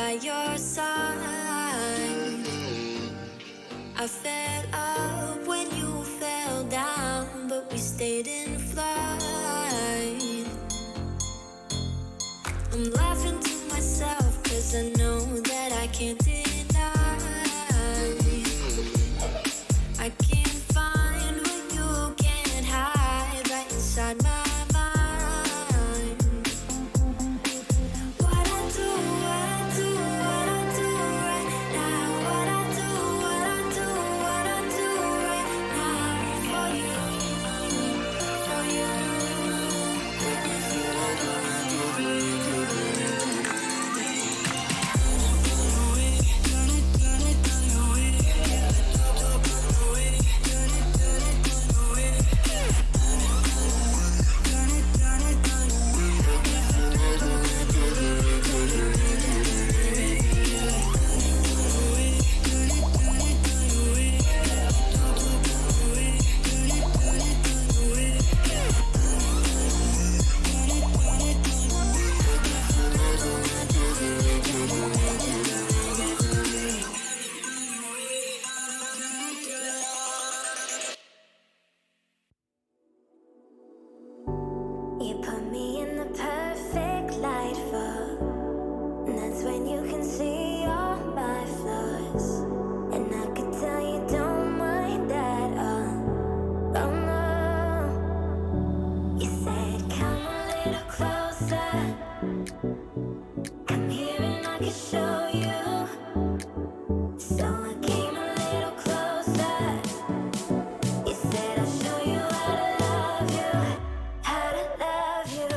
by your side. I fell up when you fell down, but we stayed in flight. I'm laughing to myself, cause I know that I can't deny. I can't find what you can't hide right inside my mind. What I do right now. What I do right now for you. You put me in the perfect light for, and that's when you can see all my flaws. And I could tell you don't mind that, oh no. You said come a little closer, come here and I can show you. So I came a little closer. You said I'll show you how to love you. How to love you.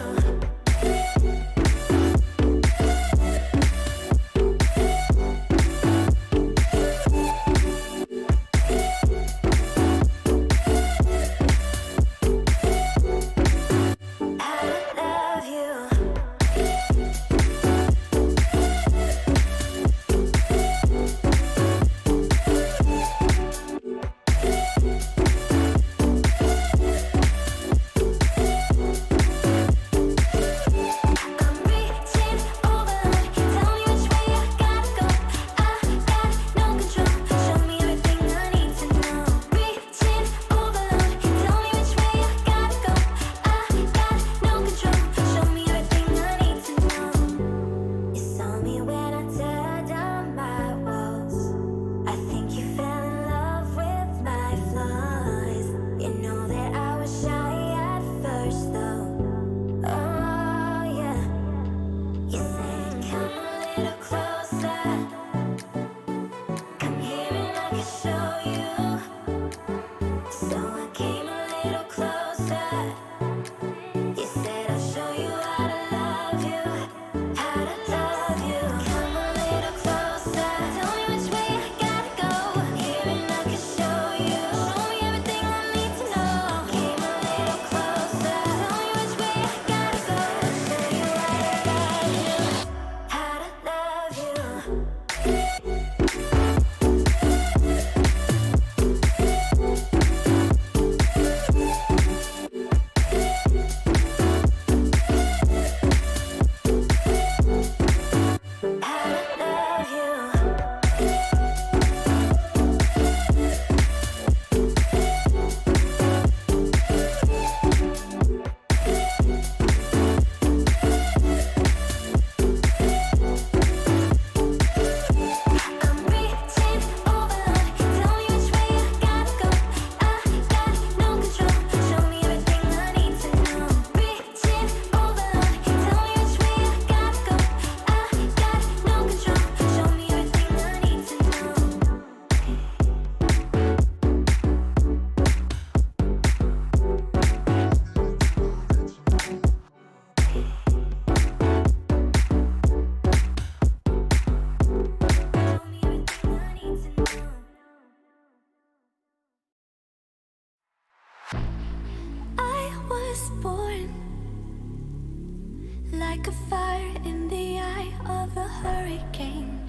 Like a fire in the eye of a hurricane.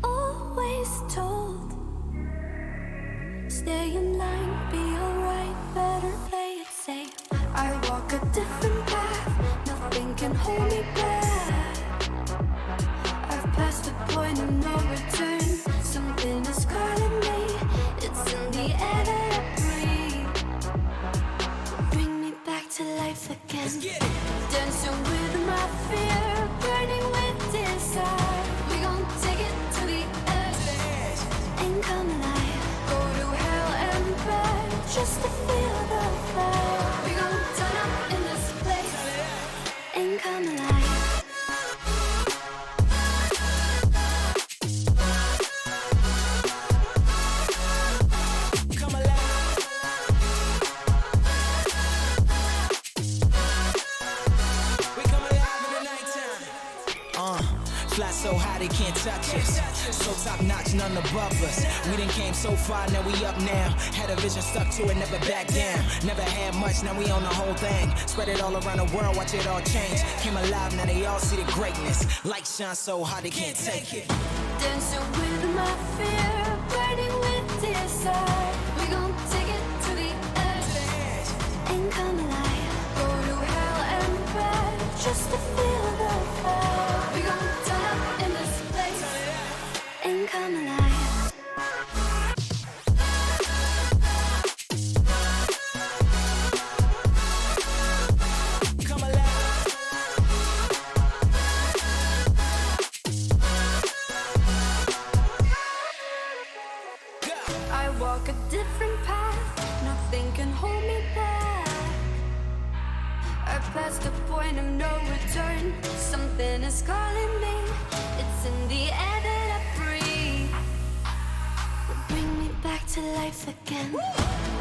Always told, stay in line, be alright, better play it safe. I walk a different path, nothing can hold me back. I've passed point of no return. Something is calling me. It's in the air that I breathe. Bring me back to life again. Dancing with my fear, burning with desire. We gon' take it to the edge and come alive. Go to hell and back just to feel the fire. We gon' turn up in this place and come alive. Fly so high they can't touch us. So top notch, none above us. We done came so far, now we up now. Had a vision, stuck to it, never back down. Never had much, now we own the whole thing. Spread it all around the world, watch it all change. Came alive, now they all see the greatness. Light shine so hard they can't take it. Dancing with my fear, burning with desire. We gon' take it to the edge and come alive. Go to hell and back just to feel the fire. We gon' turn up in this place and come alive. Come alive. I walk a different path, nothing can hold me back. I passed the point of no return. Something is calling me. It's in the air that I breathe. Bring me back to life again.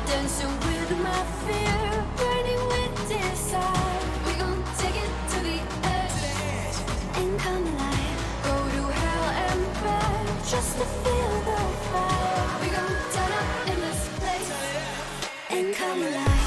Dancing with my fear, burning with desire. We gon' take it to the edge and come alive. Go to hell and back just to feel the fire. We gon' turn up in this place and come alive.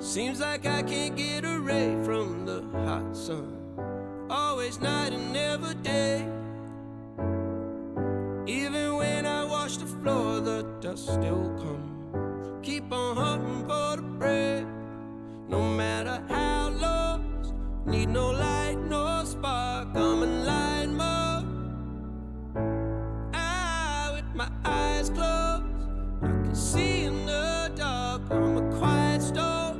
Seems like I can't get away from the hot sun. Always night and never day. Even when I wash the floor, the dust still comes. Keep on hunting for the bread. No matter how lost, need no light, no spark. I'm in line mode. With my eyes closed, I can see in the dark. I'm a quiet storm.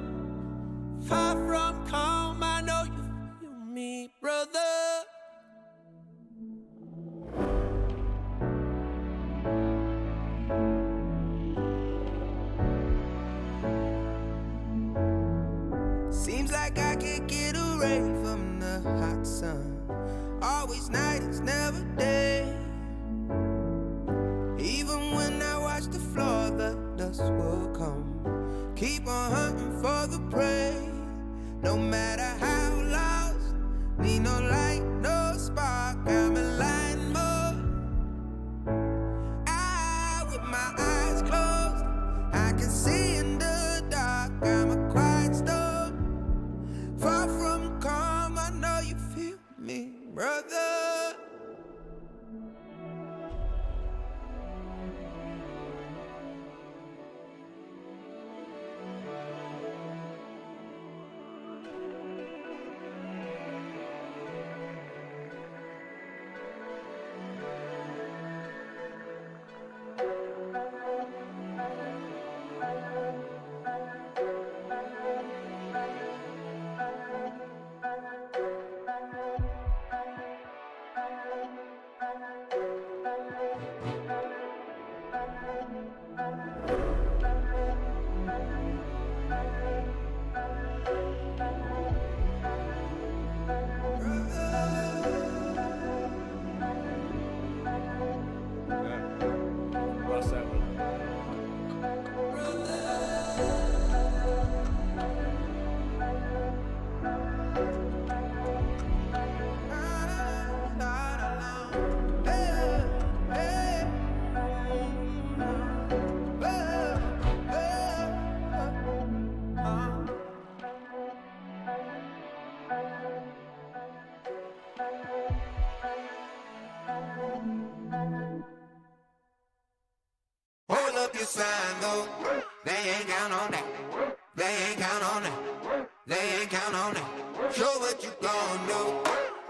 Far from calm, I know you feel me, brother. Seems like I can't get away from the hot sun. Always night, it's never day. Even when I watch the floor, the dust will come. Keep on hunting for the prey. No matter how lost, need no light, no spark. I'm in line mode. With my eyes closed, I can see in the dark. I'm a quiet storm. Far from calm, I know you feel me, brother.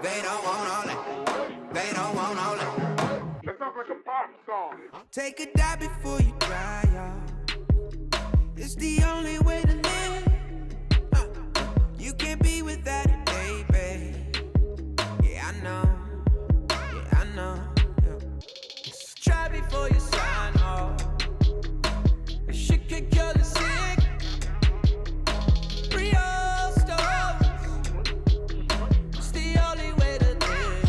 They don't want all that. They don't want all that. That sounds like a pop song. Take a dive before you dry, y'all. It's the only way to live. You can't be without it, baby. Yeah, I know. Yeah, I know. Yeah. Try before you sign off. She could cure the sick. Real stories. It's the only way to live.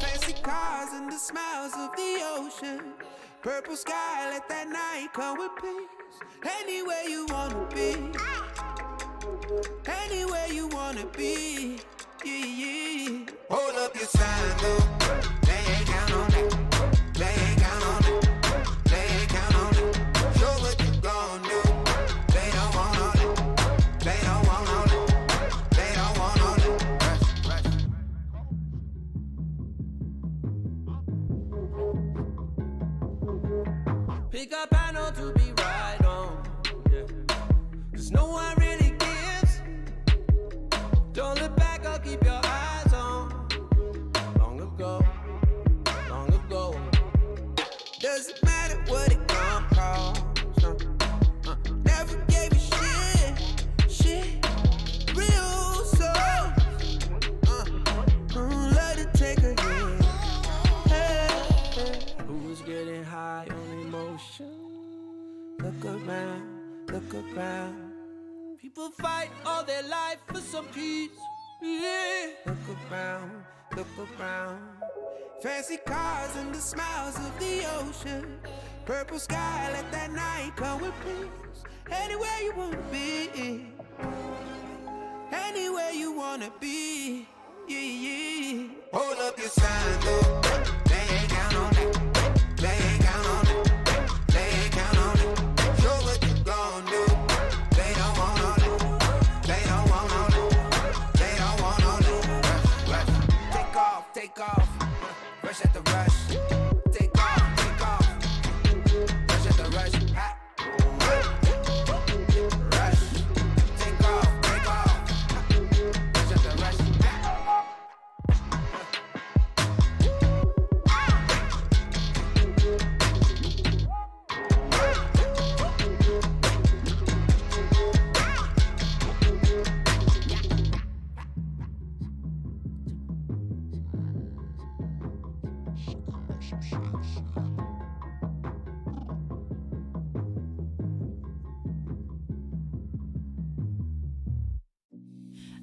Fancy cars and the smiles of the ocean. Purple sky, let that night come with peace. Anywhere you wanna be. Anywhere you wanna be. Yeah, yeah. Hold up your sign, though. They ain't count on that. They ain't count on that. They ain't count on that. Show what you gon' do. They don't want all that. They don't want all that. They don't want all that. Pick up panel to be right on. Yeah. 'Cause no one really gives. Don't look back or keep your eyes on. Long ago, long ago. Doesn't matter what it gon' cost. Never gave a shit. Real soul. Love to take a hit. Hey. Who's getting high on emotion? Look around, look around. People fight all their life for some peace. Yeah. Look around, look around. Fancy cars and the smiles of the ocean. Purple sky, let that night come with peace. Anywhere you wanna be. Anywhere you wanna be. Yeah, yeah. Hold up your sign, though. They ain't count on that. They ain't count on that. They ain't count on that. Show what you gon' do. They don't want all that. They don't want all that. They don't want all that. Rush. Take off, take off. Rush at the rush. Take off, take off. Rush at the rush. Ha. Rush. Take off, take off. Rush at the rush. Ha.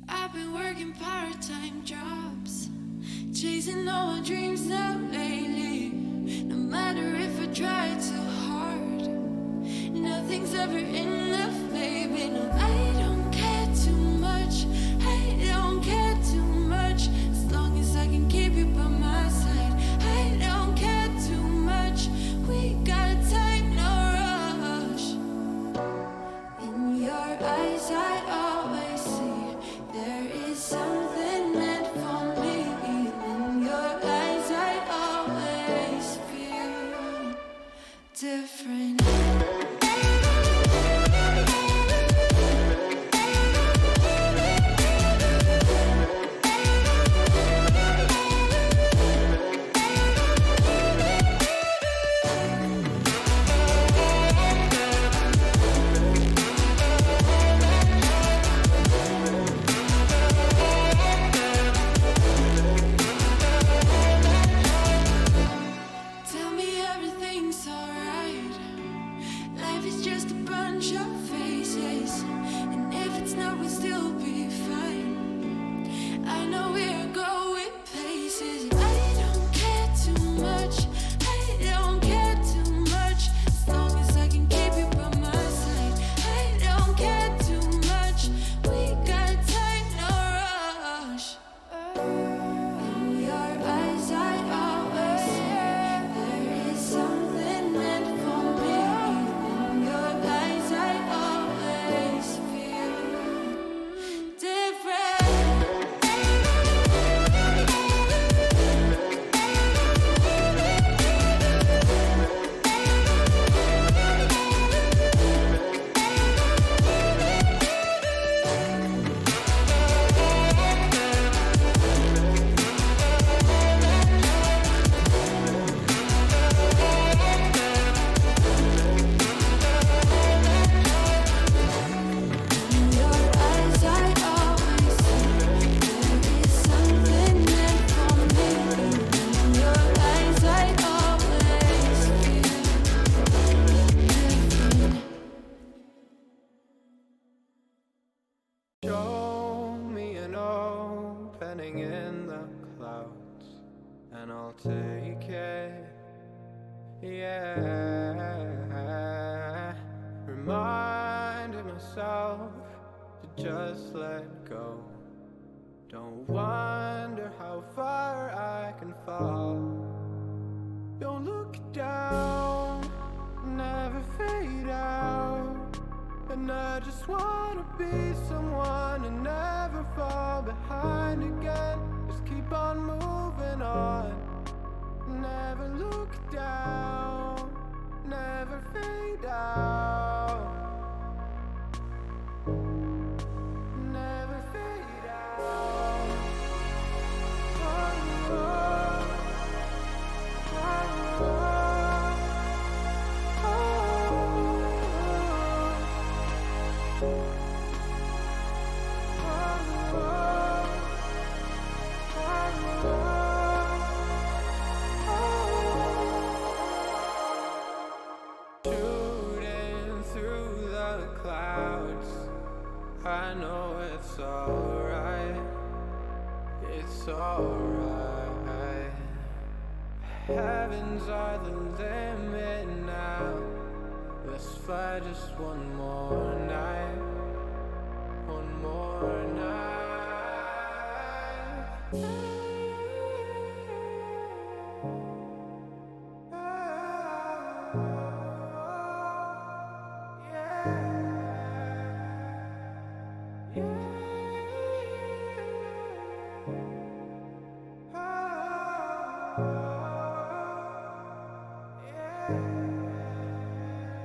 I've been working part-time jobs, chasing all my dreams now lately. No matter if I try too hard, nothing's ever enough, baby. No, I don't care too much. I don't care too much. As long as I can keep you by my side, I don't care too much. We got time, no rush. In your eyes, I always see there is something meant for me. In your eyes, I always feel different. morning in the clouds, and I'll take it. Yeah, reminding myself to just let go. Don't wonder how far I can fall. Don't look down, never fade out. And I just wanna be someone and never fall behind again. Just keep on moving on. Never look down, never fade out. Never fade out. Oh, oh, oh, oh, I know it's alright, it's alright. Heavens are the limit now. Let's fly just one more night, one more night.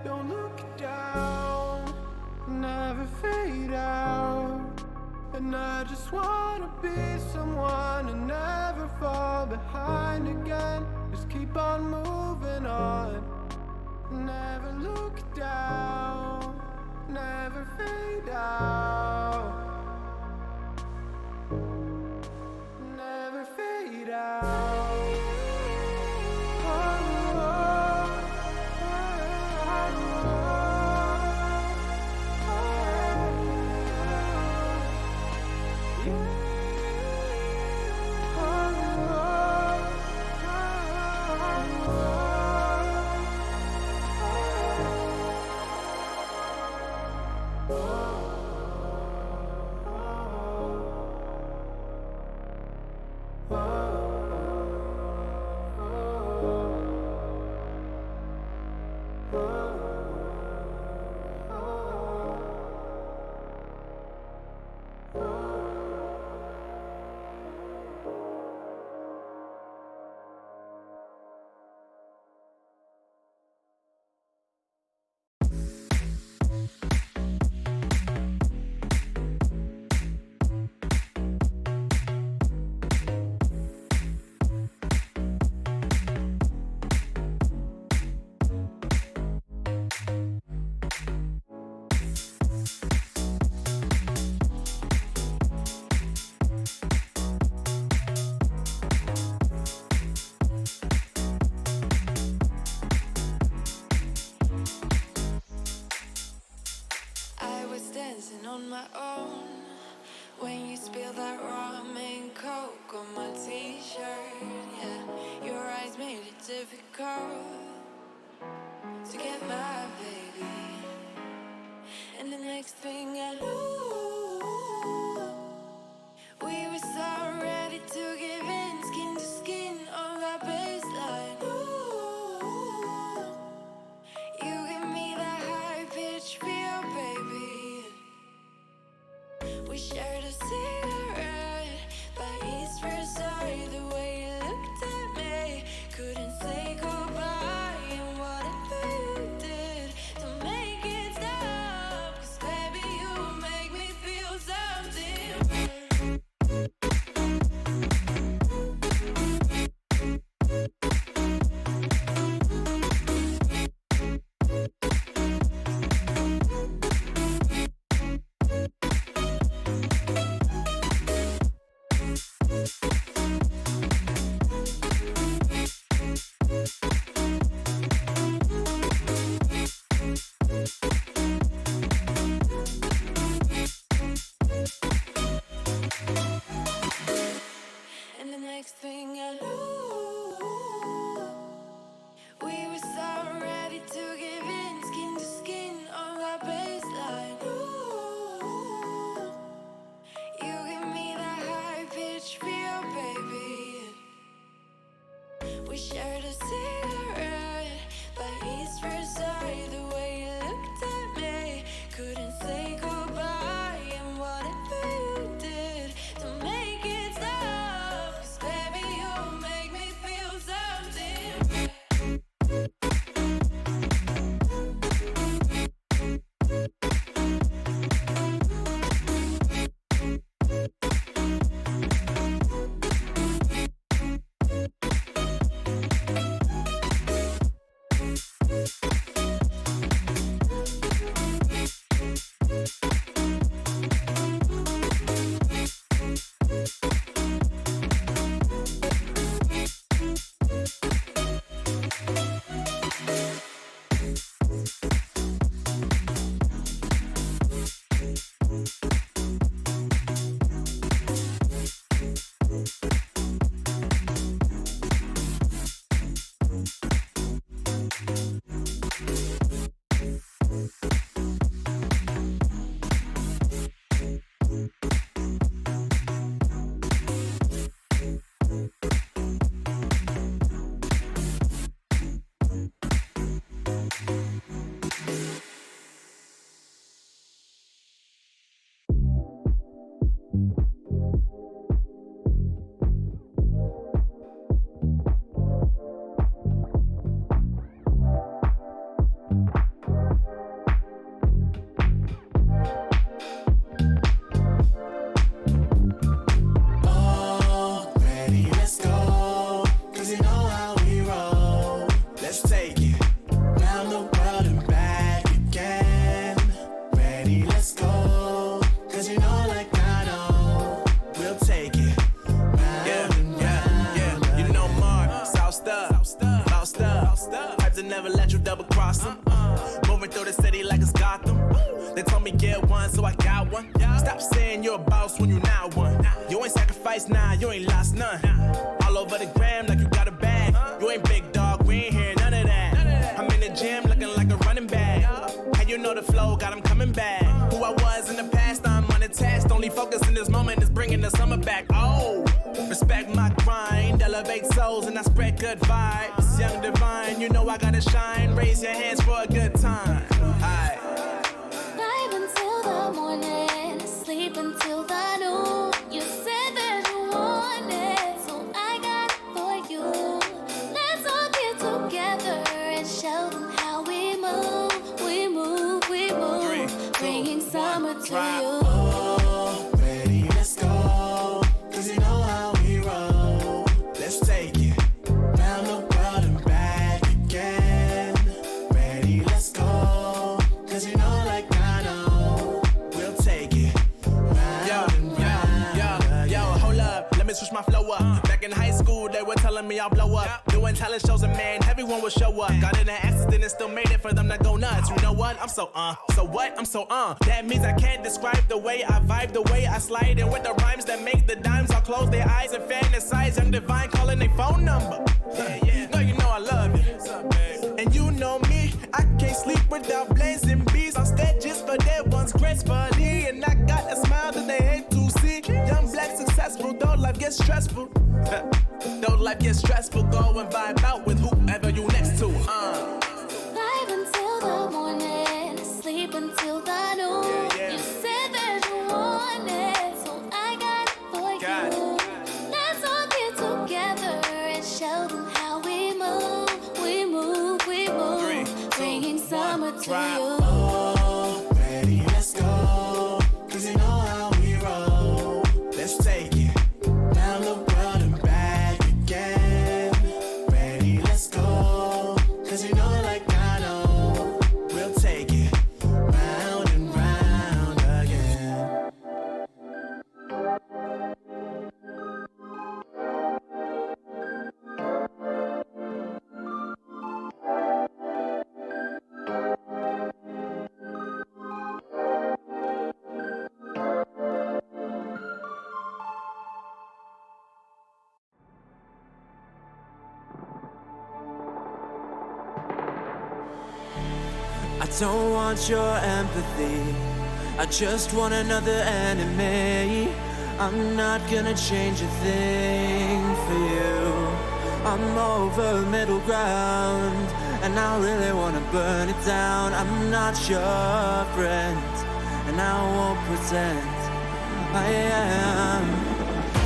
Don't look down, never fade out. And I just wanna be someone and never fall behind again. Just keep on moving on. Never look down, never fade out. Never fade out. On my own, when you spill that rum and coke on my t-shirt, yeah, your eyes made it difficult to get my baby. And the next thing I knew, we were so ready to give in, skin to skin on that baseline. Ooh, you give me that high-pitched feel, baby. We shared a cigarette by East Versailles. The way you looked at me, couldn't say goodbye. shared a cigarette by East Riverside. The way you looked at me, couldn't say goodbye. And whatever you did to make it stop, 'cause baby, you make me feel something. Never let you double cross them. Moving through the city like it's Gotham. They told me get one, so I got one. Stop saying you're a boss when you not one. You ain't sacrificed, nah, you ain't lost none. All over the gram like you got a bag. You ain't big dog, we ain't hear none of that. I'm in the gym looking like a running back. How you know the flow, got him coming back. Who I was in the past, I'm unattached. Only focus in this moment is bringing the summer back. Oh, respect my grind, elevate souls and I spread good vibes. Young divine, you know I gotta shine. Raise your hands for a good time. Aight. Vibe until the morning, sleep until the noon. You said that you wanted, so I got it for you. Let's all get together and show them how we move. We move, we move. 3, 2, bringing summer 1, to drop. you. Oh, ready, let's go. 'Cause you know how we roll. Let's take it round the world and back again. Ready, let's go. 'Cause you know like I know, we'll take it round and round. Yo, hold up, let me switch my flow up. Back in high school, they were telling me I'll blow up. Doing talent shows and man, everyone will show up. Got in an accident and still made it for them to go nuts. You know what? I'm so so what? I'm so That means I can't describe the way I vibe, the way I slide. And with the rhymes that make the dimes, I'll close their eyes and fantasize. Young divine calling their phone number. No, you know I love you. And you know me, I can't sleep without blazing beats. On stages for their ones gracefully. And I got a smile that they hate to see. Young black successful, though life gets stressful. Though life gets stressful, go and vibe out with whoever you next to. Vibe until the morning, sleep until the noon. Yeah. You said that you wanted, so I got it for Got you. Let's all get together and show them how we move. We move, we move. 3, 2, bringing summer 1, to drop. you. Oh, ready, let's go. 'Cause you know how we roll. Let's take it round the world and back again. Ready, let's go. 'Cause you know like I know, we'll take it round and round again. I don't want your empathy, I just want another enemy. I'm not gonna change a thing for you. I'm over middle ground, and I really wanna burn it down. I'm not your friend, and I won't pretend I am.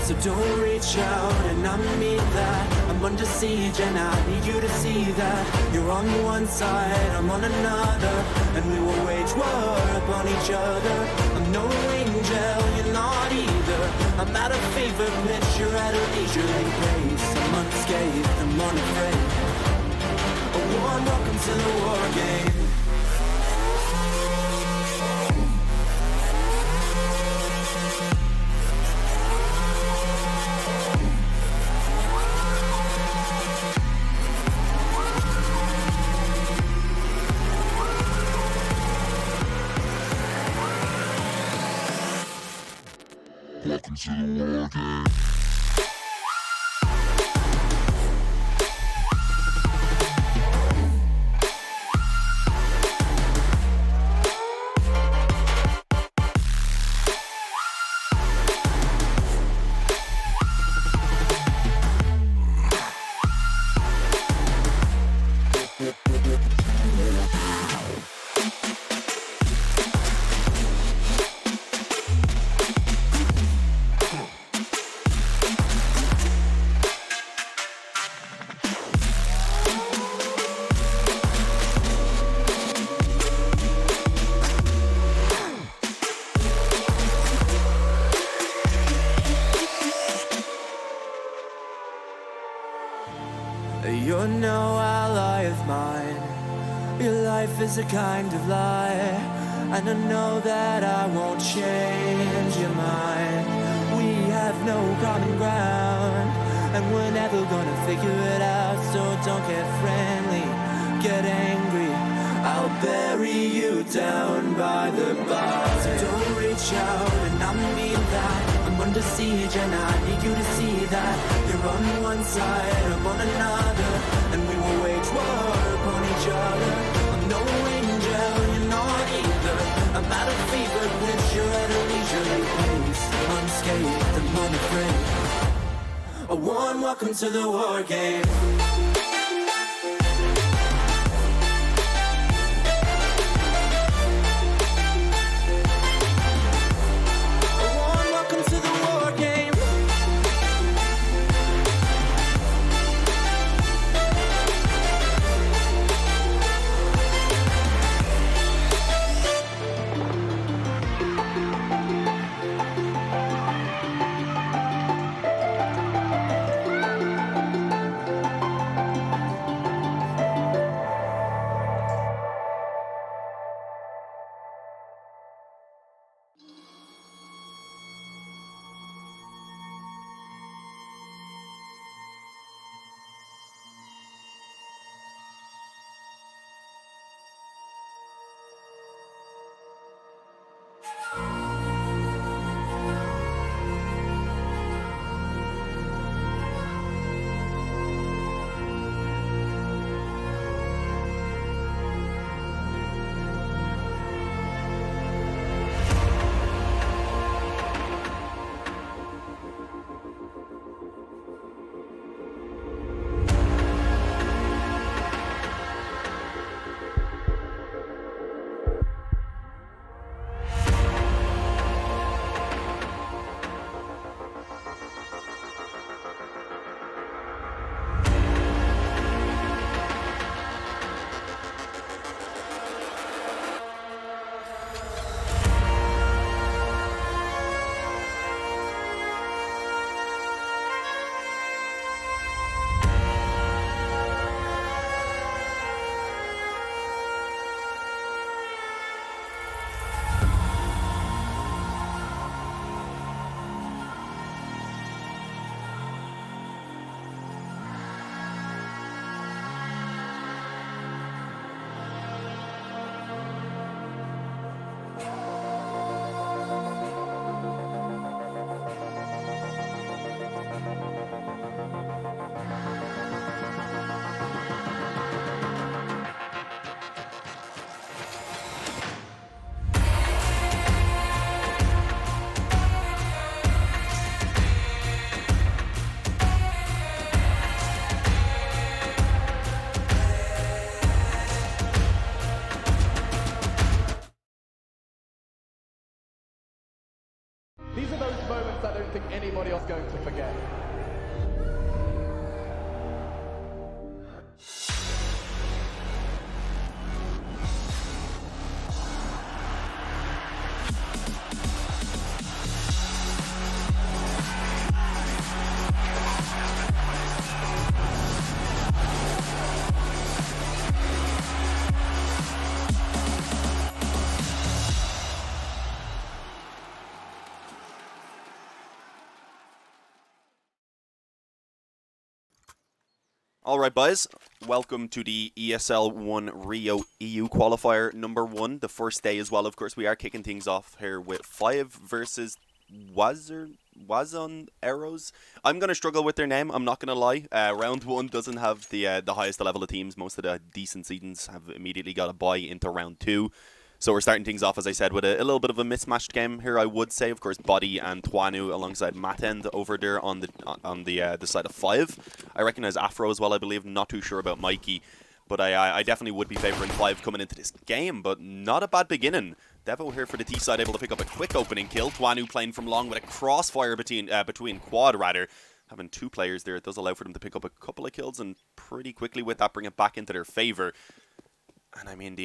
So don't reach out, and I mean that. I'm under siege, and I need you to see that. You're on one side, I'm on another, and we will wage war upon each other. I'm no angel, you're not either. I'm at a fever pitch, you're at a leisurely pace. I'm unscathed, I'm unafraid. A warm welcome to the war game. Welcome to the war game. You're no ally of mine. Your life is a kind of lie, and I know that I won't change your mind. We have no common ground, and we're never gonna figure it out. So don't get friendly, get angry. I'll bury you down by the bar. So don't reach out, and I mean that. I'm under siege, and I need you to see that. You're on one side, I'm on another, and we will wage war upon each other. I'm no angel, you're not either. I'm at a fever pitch, you're at a leisurely pace. Unscathed, I'm unafraid. A warm welcome to the war game. Alright boys, welcome to the ESL 1 Rio EU Qualifier number 1, the first day as well. Of course, we are kicking things off here with 5 versus Wazon Arrows. I'm going to struggle with their name, I'm not going to lie. Round 1 doesn't have the highest level of teams. Most of the decent seedings have immediately got a bye into round 2. So we're starting things off, as I said, with a little bit of a mismatched game here, I would say. Of course, Body and Twanu alongside Matend over there on the side of 5. I recognise Afro as well, I believe. Not too sure about Mikey. But I definitely would be favouring 5 coming into this game, but not a bad beginning. Devo here for the T side, able to pick up a quick opening kill. Twanu playing from long with a crossfire between quad, rather. Having 2 players there, it does allow for them to pick up a couple of kills, and pretty quickly with that, bring it back into their favour. And I mean,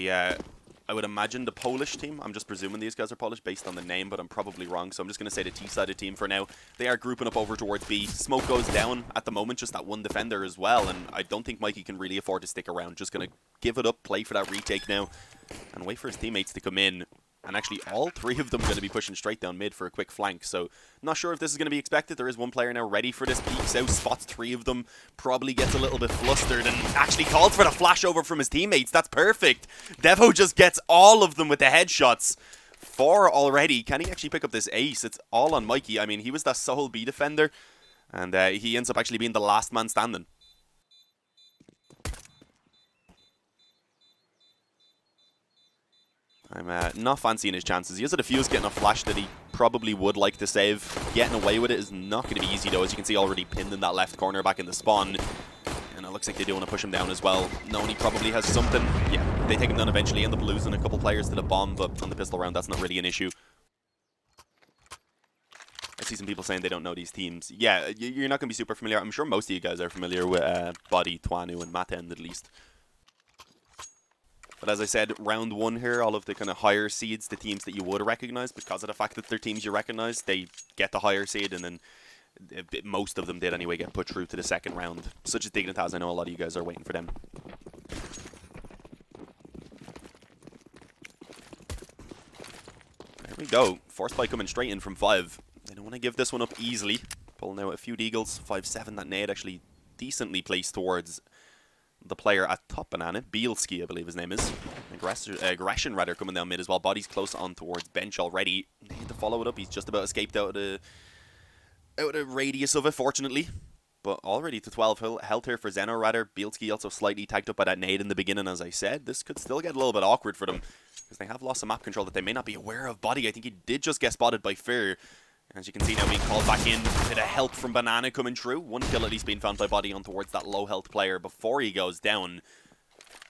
I would imagine the Polish team, I'm just presuming these guys are Polish based on the name, but I'm probably wrong, so I'm just going to say the T-sided team for now. They are grouping up over towards B. Smoke goes down at the moment, just that one defender as well, and I don't think Mikey can really afford to stick around. Just going to give it up, play for that retake now, and wait for his teammates to come in. And actually, all 3 of them are going to be pushing straight down mid for a quick flank. So, not sure if this is going to be expected. There is one player now ready for this. Peeks out, spots 3 of them. Probably gets a little bit flustered and actually calls for the flashover from his teammates. That's perfect. Devo just gets all of them with the headshots. 4 already. Can he actually pick up this ace? It's all on Mikey. I mean, he was that sole B defender. And he ends up actually being the last man standing. I'm not fancying his chances. He has a defuse getting a flash that he probably would like to save. Getting away with it is not going to be easy though, as you can see already pinned in that left corner back in the spawn. And it looks like they do want to push him down as well. Knowing he probably has something. Yeah, they take him down eventually, end up losing a couple players to the bomb, but on the pistol round that's not really an issue. I see some people saying they don't know these teams. Yeah, you're not going to be super familiar. I'm sure most of you guys are familiar with Body, Twanu and Matend at least. But as I said, round 1 here, all of the kind of higher seeds, the teams that you would recognize, because of the fact that they're teams you recognize, they get the higher seed, and then most of them did anyway get put through to the second round. Such as Dignitas, I know a lot of you guys are waiting for them. There we go. Force spike coming straight in from 5. They don't want to give this one up easily. Pulling out a few deagles. 5-7, that nade actually decently placed towards the player at top banana. Bielski, I believe his name is. Aggression rather coming down mid as well. Body's close on towards bench already. Need to follow it up. He's just about escaped out of the radius of it, fortunately. But already to 12 health here for Zeno rather. Bielski also slightly tagged up by that nade in the beginning, as I said. This could still get a little bit awkward for them, because they have lost some map control that they may not be aware of. Body, I think he did just get spotted by Fear. As you can see now being called back in, a bit of help from Banana coming through. 1 kill at least being found by Body on towards that low health player before he goes down.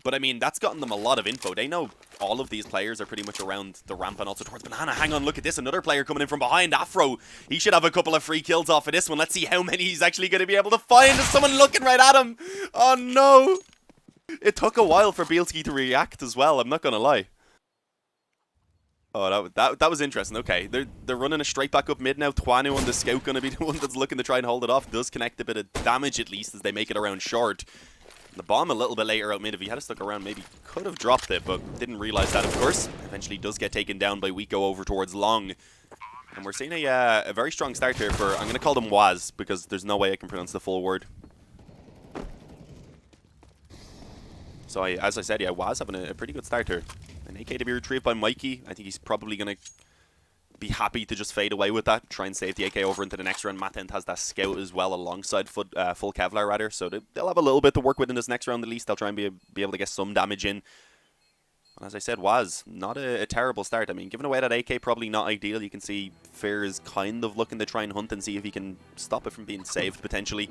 But I mean, that's gotten them a lot of info. They know all of these players are pretty much around the ramp and also towards Banana. Hang on, look at this. Another player coming in from behind. Afro. He should have a couple of free kills off of this one. Let's see how many he's actually going to be able to find. There's someone looking right at him. Oh no. It took a while for Bielski to react as well, I'm not going to lie. Oh, that was interesting. Okay, they're running a straight back up mid now. Twanu on the scout going to be the one that's looking to try and hold it off. Does connect a bit of damage at least as they make it around short. The bomb a little bit later out mid. If he had stuck around, maybe could have dropped it, but didn't realize that, of course. Eventually does get taken down by Wiko over towards long. And we're seeing a very strong start here for, I'm going to call them Waz, because there's no way I can pronounce the full word. So as I said, yeah, Waz having a pretty good start here. An AK to be retrieved by Mikey. I think he's probably going to be happy to just fade away with that. Try and save the AK over into the next round. Matend has that scout as well alongside full Kevlar rather. So they'll have a little bit to work with in this next round at least. They'll try and be able to get some damage in. And as I said, Waz, not a terrible start. I mean, giving away that AK, probably not ideal. You can see Fear is kind of looking to try and hunt and see if he can stop it from being saved potentially.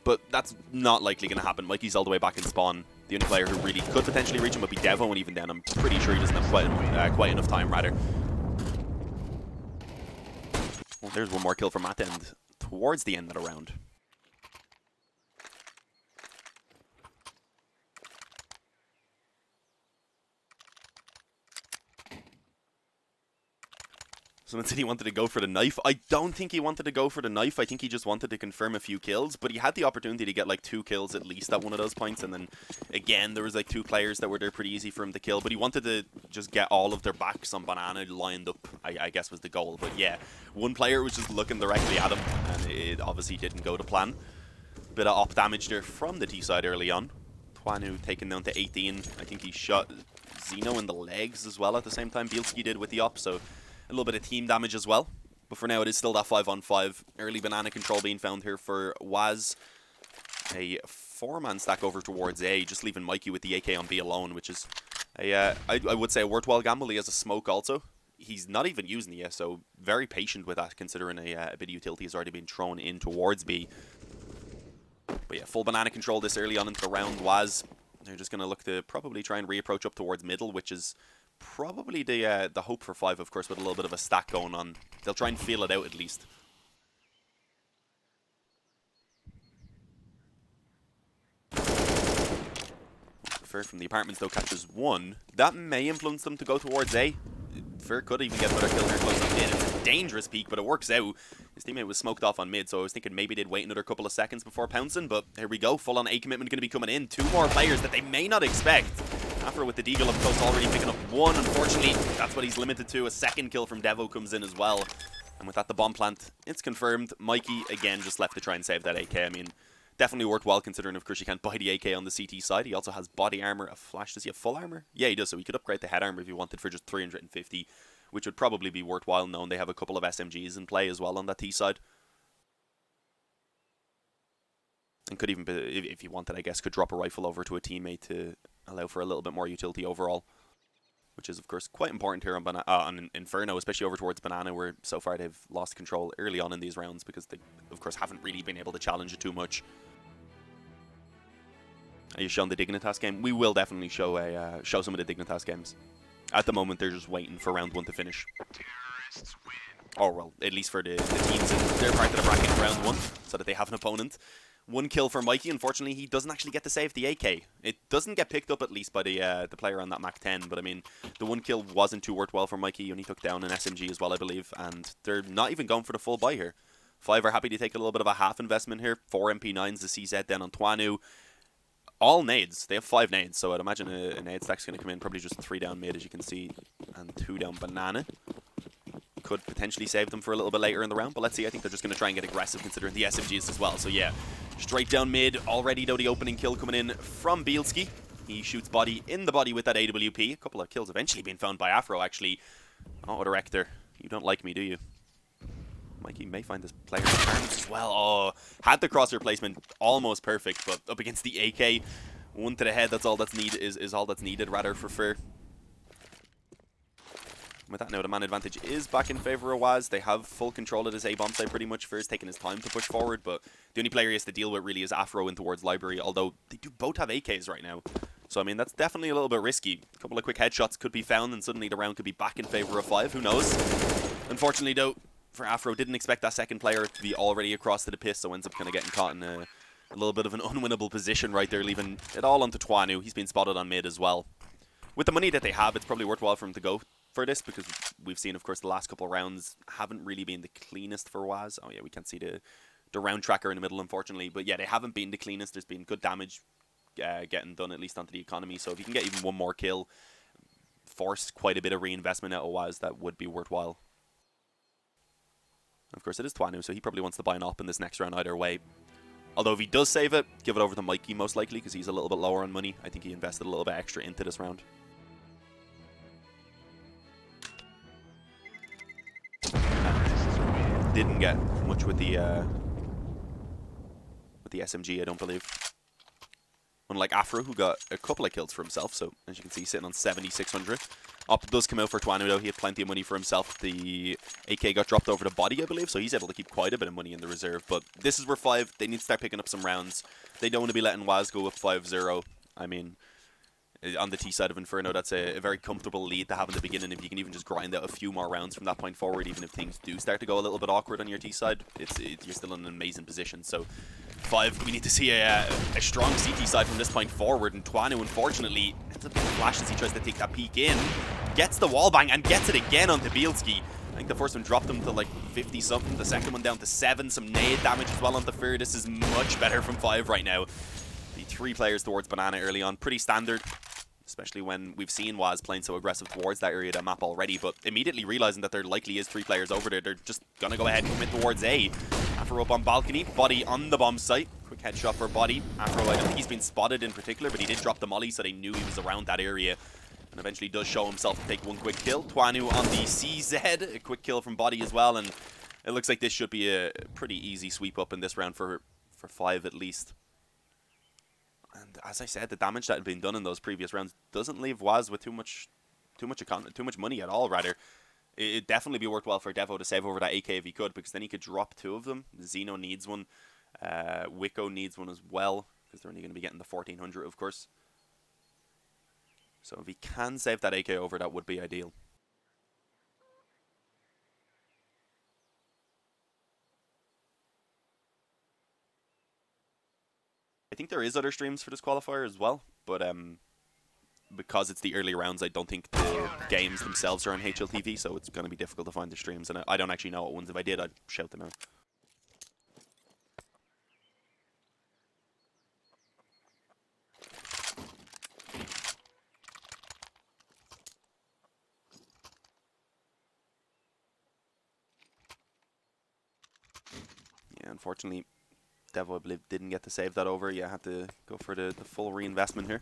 But that's not likely going to happen. Mikey's all the way back in spawn. The only player who really could potentially reach him would be Devo, and even then I'm pretty sure he doesn't have quite enough time, rather. Well, there's one more kill from Matend towards the end of the round. Someone said he wanted to go for the knife. I don't think he wanted to go for the knife. I think he just wanted to confirm a few kills. But he had the opportunity to get like 2 kills at least at one of those points. And then again, there was like 2 players that were there pretty easy for him to kill. But he wanted to just get all of their backs on Banana lined up, I guess was the goal. But yeah, one player was just looking directly at him. And it obviously didn't go to plan. Bit of op damage there from the T side early on. Twanu taken down to 18. I think he shot Zeno in the legs as well at the same time Bielski did with the op, so a little bit of team damage as well. But for now, it is still that 5-on-5. Early banana control being found here for Waz. A 4-man stack over towards A, just leaving Mikey with the AK on B alone, which is, I would say, a worthwhile gamble. He has a smoke also. He's not even using the ESO. Very patient with that, considering a bit of utility has already been thrown in towards B. But yeah, full banana control this early on into the round. Waz, they're just going to look to probably try and reapproach up towards middle, which is probably the hope for 5, of course, with a little bit of a stack going on. They'll try and feel it out at least. Fair from the apartments though catches 1. That may influence them to go towards A. Fair could even get another kill here close up mid. It's a dangerous peek, but it works out. His teammate was smoked off on mid, so I was thinking maybe they'd wait another couple of seconds before pouncing, but here we go. Full on A commitment going to be coming in. 2 more players that they may not expect. Afro with the deagle up close already picking up 1. Unfortunately, that's what he's limited to. A second kill from Devo comes in as well. And with that, the bomb plant, it's confirmed. Mikey, again, just left to try and save that AK. I mean, definitely worthwhile considering, of course, you can't buy the AK on the CT side. He also has body armor, a flash. Does he have full armor? Yeah, he does. So he could upgrade the head armor if he wanted for just 350, which would probably be worthwhile, knowing they have a couple of SMGs in play as well on that T side. And could even be, if you wanted, I guess, could drop a rifle over to a teammate to allow for a little bit more utility overall, which is, of course, quite important here on Inferno, especially over towards Banana, where so far they've lost control early on in these rounds because they, of course, haven't really been able to challenge it too much. Are you showing the Dignitas game? We will definitely show some of the Dignitas games. At the moment, they're just waiting for round 1 to finish. Or, well, at least for the teams in their part of the bracket in round 1, so that they have an opponent. 1 kill for Mikey. Unfortunately, he doesn't actually get to save the AK. It doesn't get picked up, at least, by the player on that Mach 10. But, I mean, the 1 kill wasn't too worthwhile for Mikey. He only took down an SMG as well, I believe. And they're not even going for the full buy here. 5 are happy to take a little bit of a half investment here. 4 MP9s, the CZ down on Twanu. All nades. They have 5 nades. So I'd imagine a nade stack's going to come in. Probably just 3 down mid, as you can see. And 2 down Banana. Could potentially save them for a little bit later in the round, but let's see. I think they're just going to try and get aggressive considering the SMGs as well. So yeah, straight down mid. Already though, the opening kill coming in from Bielski. He shoots body in the body with that AWP. A couple of kills eventually being found by Afro, actually. Oh, Director, you don't like me, do you? Mikey may find this player in arms as well. Oh, had the crosshair placement almost perfect, but up against the AK, 1 to the head. That's all that's needed. Is all that's needed rather for Fair. With that now, the man advantage is back in favour of Waz. They have full control of this A-bomb site pretty much. Fair's taking his time to push forward, but the only player he has to deal with really is Afro in towards Library, although they do both have AKs right now. So, I mean, that's definitely a little bit risky. A couple of quick headshots could be found, and suddenly the round could be back in favour of 5. Who knows? Unfortunately, though, for Afro, didn't expect that second player to be already across to the piss, so ends up kind of getting caught in a little bit of an unwinnable position right there, leaving it all onto Twanu. He's been spotted on mid as well. With the money that they have, it's probably worthwhile for him to go for this, because we've seen, of course, the last couple of rounds haven't really been the cleanest for Waz. Oh yeah, we can't see the round tracker in the middle, unfortunately, but yeah, they haven't been the cleanest. There's been good damage getting done, at least onto the economy, so if you can get even 1 more kill, force quite a bit of reinvestment out of Waz, that would be worthwhile. Of course, it is Twanu, so he probably wants to buy an op in this next round either way. Although if he does save it, give it over to Mikey most likely, because he's a little bit lower on money. I think he invested a little bit extra into this round. Didn't get much with the SMG, I don't believe. Unlike Afro, who got a couple of kills for himself, so as you can see, sitting on 7,600. Op does come out for Twanu though. He had plenty of money for himself. The AK got dropped over the body, I believe, so he's able to keep quite a bit of money in the reserve. But this is where 5, they need to start picking up some rounds. They don't want to be letting Waz go up 5-0. I mean, on the T side of Inferno, that's a very comfortable lead to have in the beginning. If you can even just grind out a few more rounds from that point forward, even if things do start to go a little bit awkward on your T side, you're still in an amazing position. So 5, we need to see a strong CT side from this point forward, and Twanu, unfortunately, ends up getting flashed as he tries to take that peek in, gets the wall bang, and gets it again onto Bielski. I think the first one dropped him to like 50-something, the second one down to 7, some nade damage as well on the Fair. This is much better from 5 right now. The 3 players towards Banana early on, pretty standard. especially when we've seen Waz playing so aggressive towards that area of the map already, but immediately realizing that there likely is 3 players over there, they're just going to go ahead and commit towards A. Afro up on balcony, Body on the bomb site. Quick headshot for Body. Afro, I don't think he's been spotted in particular, but he did drop the molly, so they knew he was around that area. And eventually does show himself to take one quick kill. Twanu on the CZ, a quick kill from Body as well, and it looks like this should be a pretty easy sweep up in this round for 5 at least. And as I said, the damage that had been done in those previous rounds doesn't leave Waz with too much money at all, rather. It'd definitely be worthwhile for Devo to save over that AK if he could, because then he could drop 2 of them. Zeno needs one. Wicco needs one as well, because they're only going to be getting the 1400, of course. So if he can save that AK over, that would be ideal. I think there is other streams for this qualifier as well, but because it's the early rounds, I don't think the games themselves are on HLTV, so it's going to be difficult to find the streams, and I don't actually know what ones. If I did, I'd shout them out. Yeah, unfortunately, Devo, I believe, didn't get to save that over. Yeah, had to go for the full reinvestment here.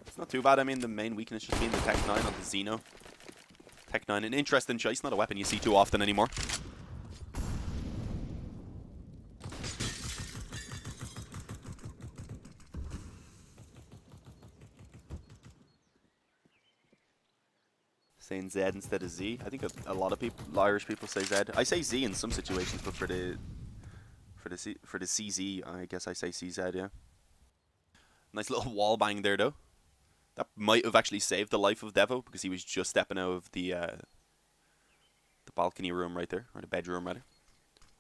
It's not too bad. I mean, the main weakness just being the Tech 9 on the Xeno. Tech 9, an interesting choice, not a weapon you see too often anymore. Saying Z instead of Z. I think a lot of people, Irish people, say Z. I say Z in some situations, but for the CZ, I guess I say CZ, yeah. Nice little wall bang there, though. That might have actually saved the life of Devo, because he was just stepping out of the balcony room right there, or the bedroom, rather.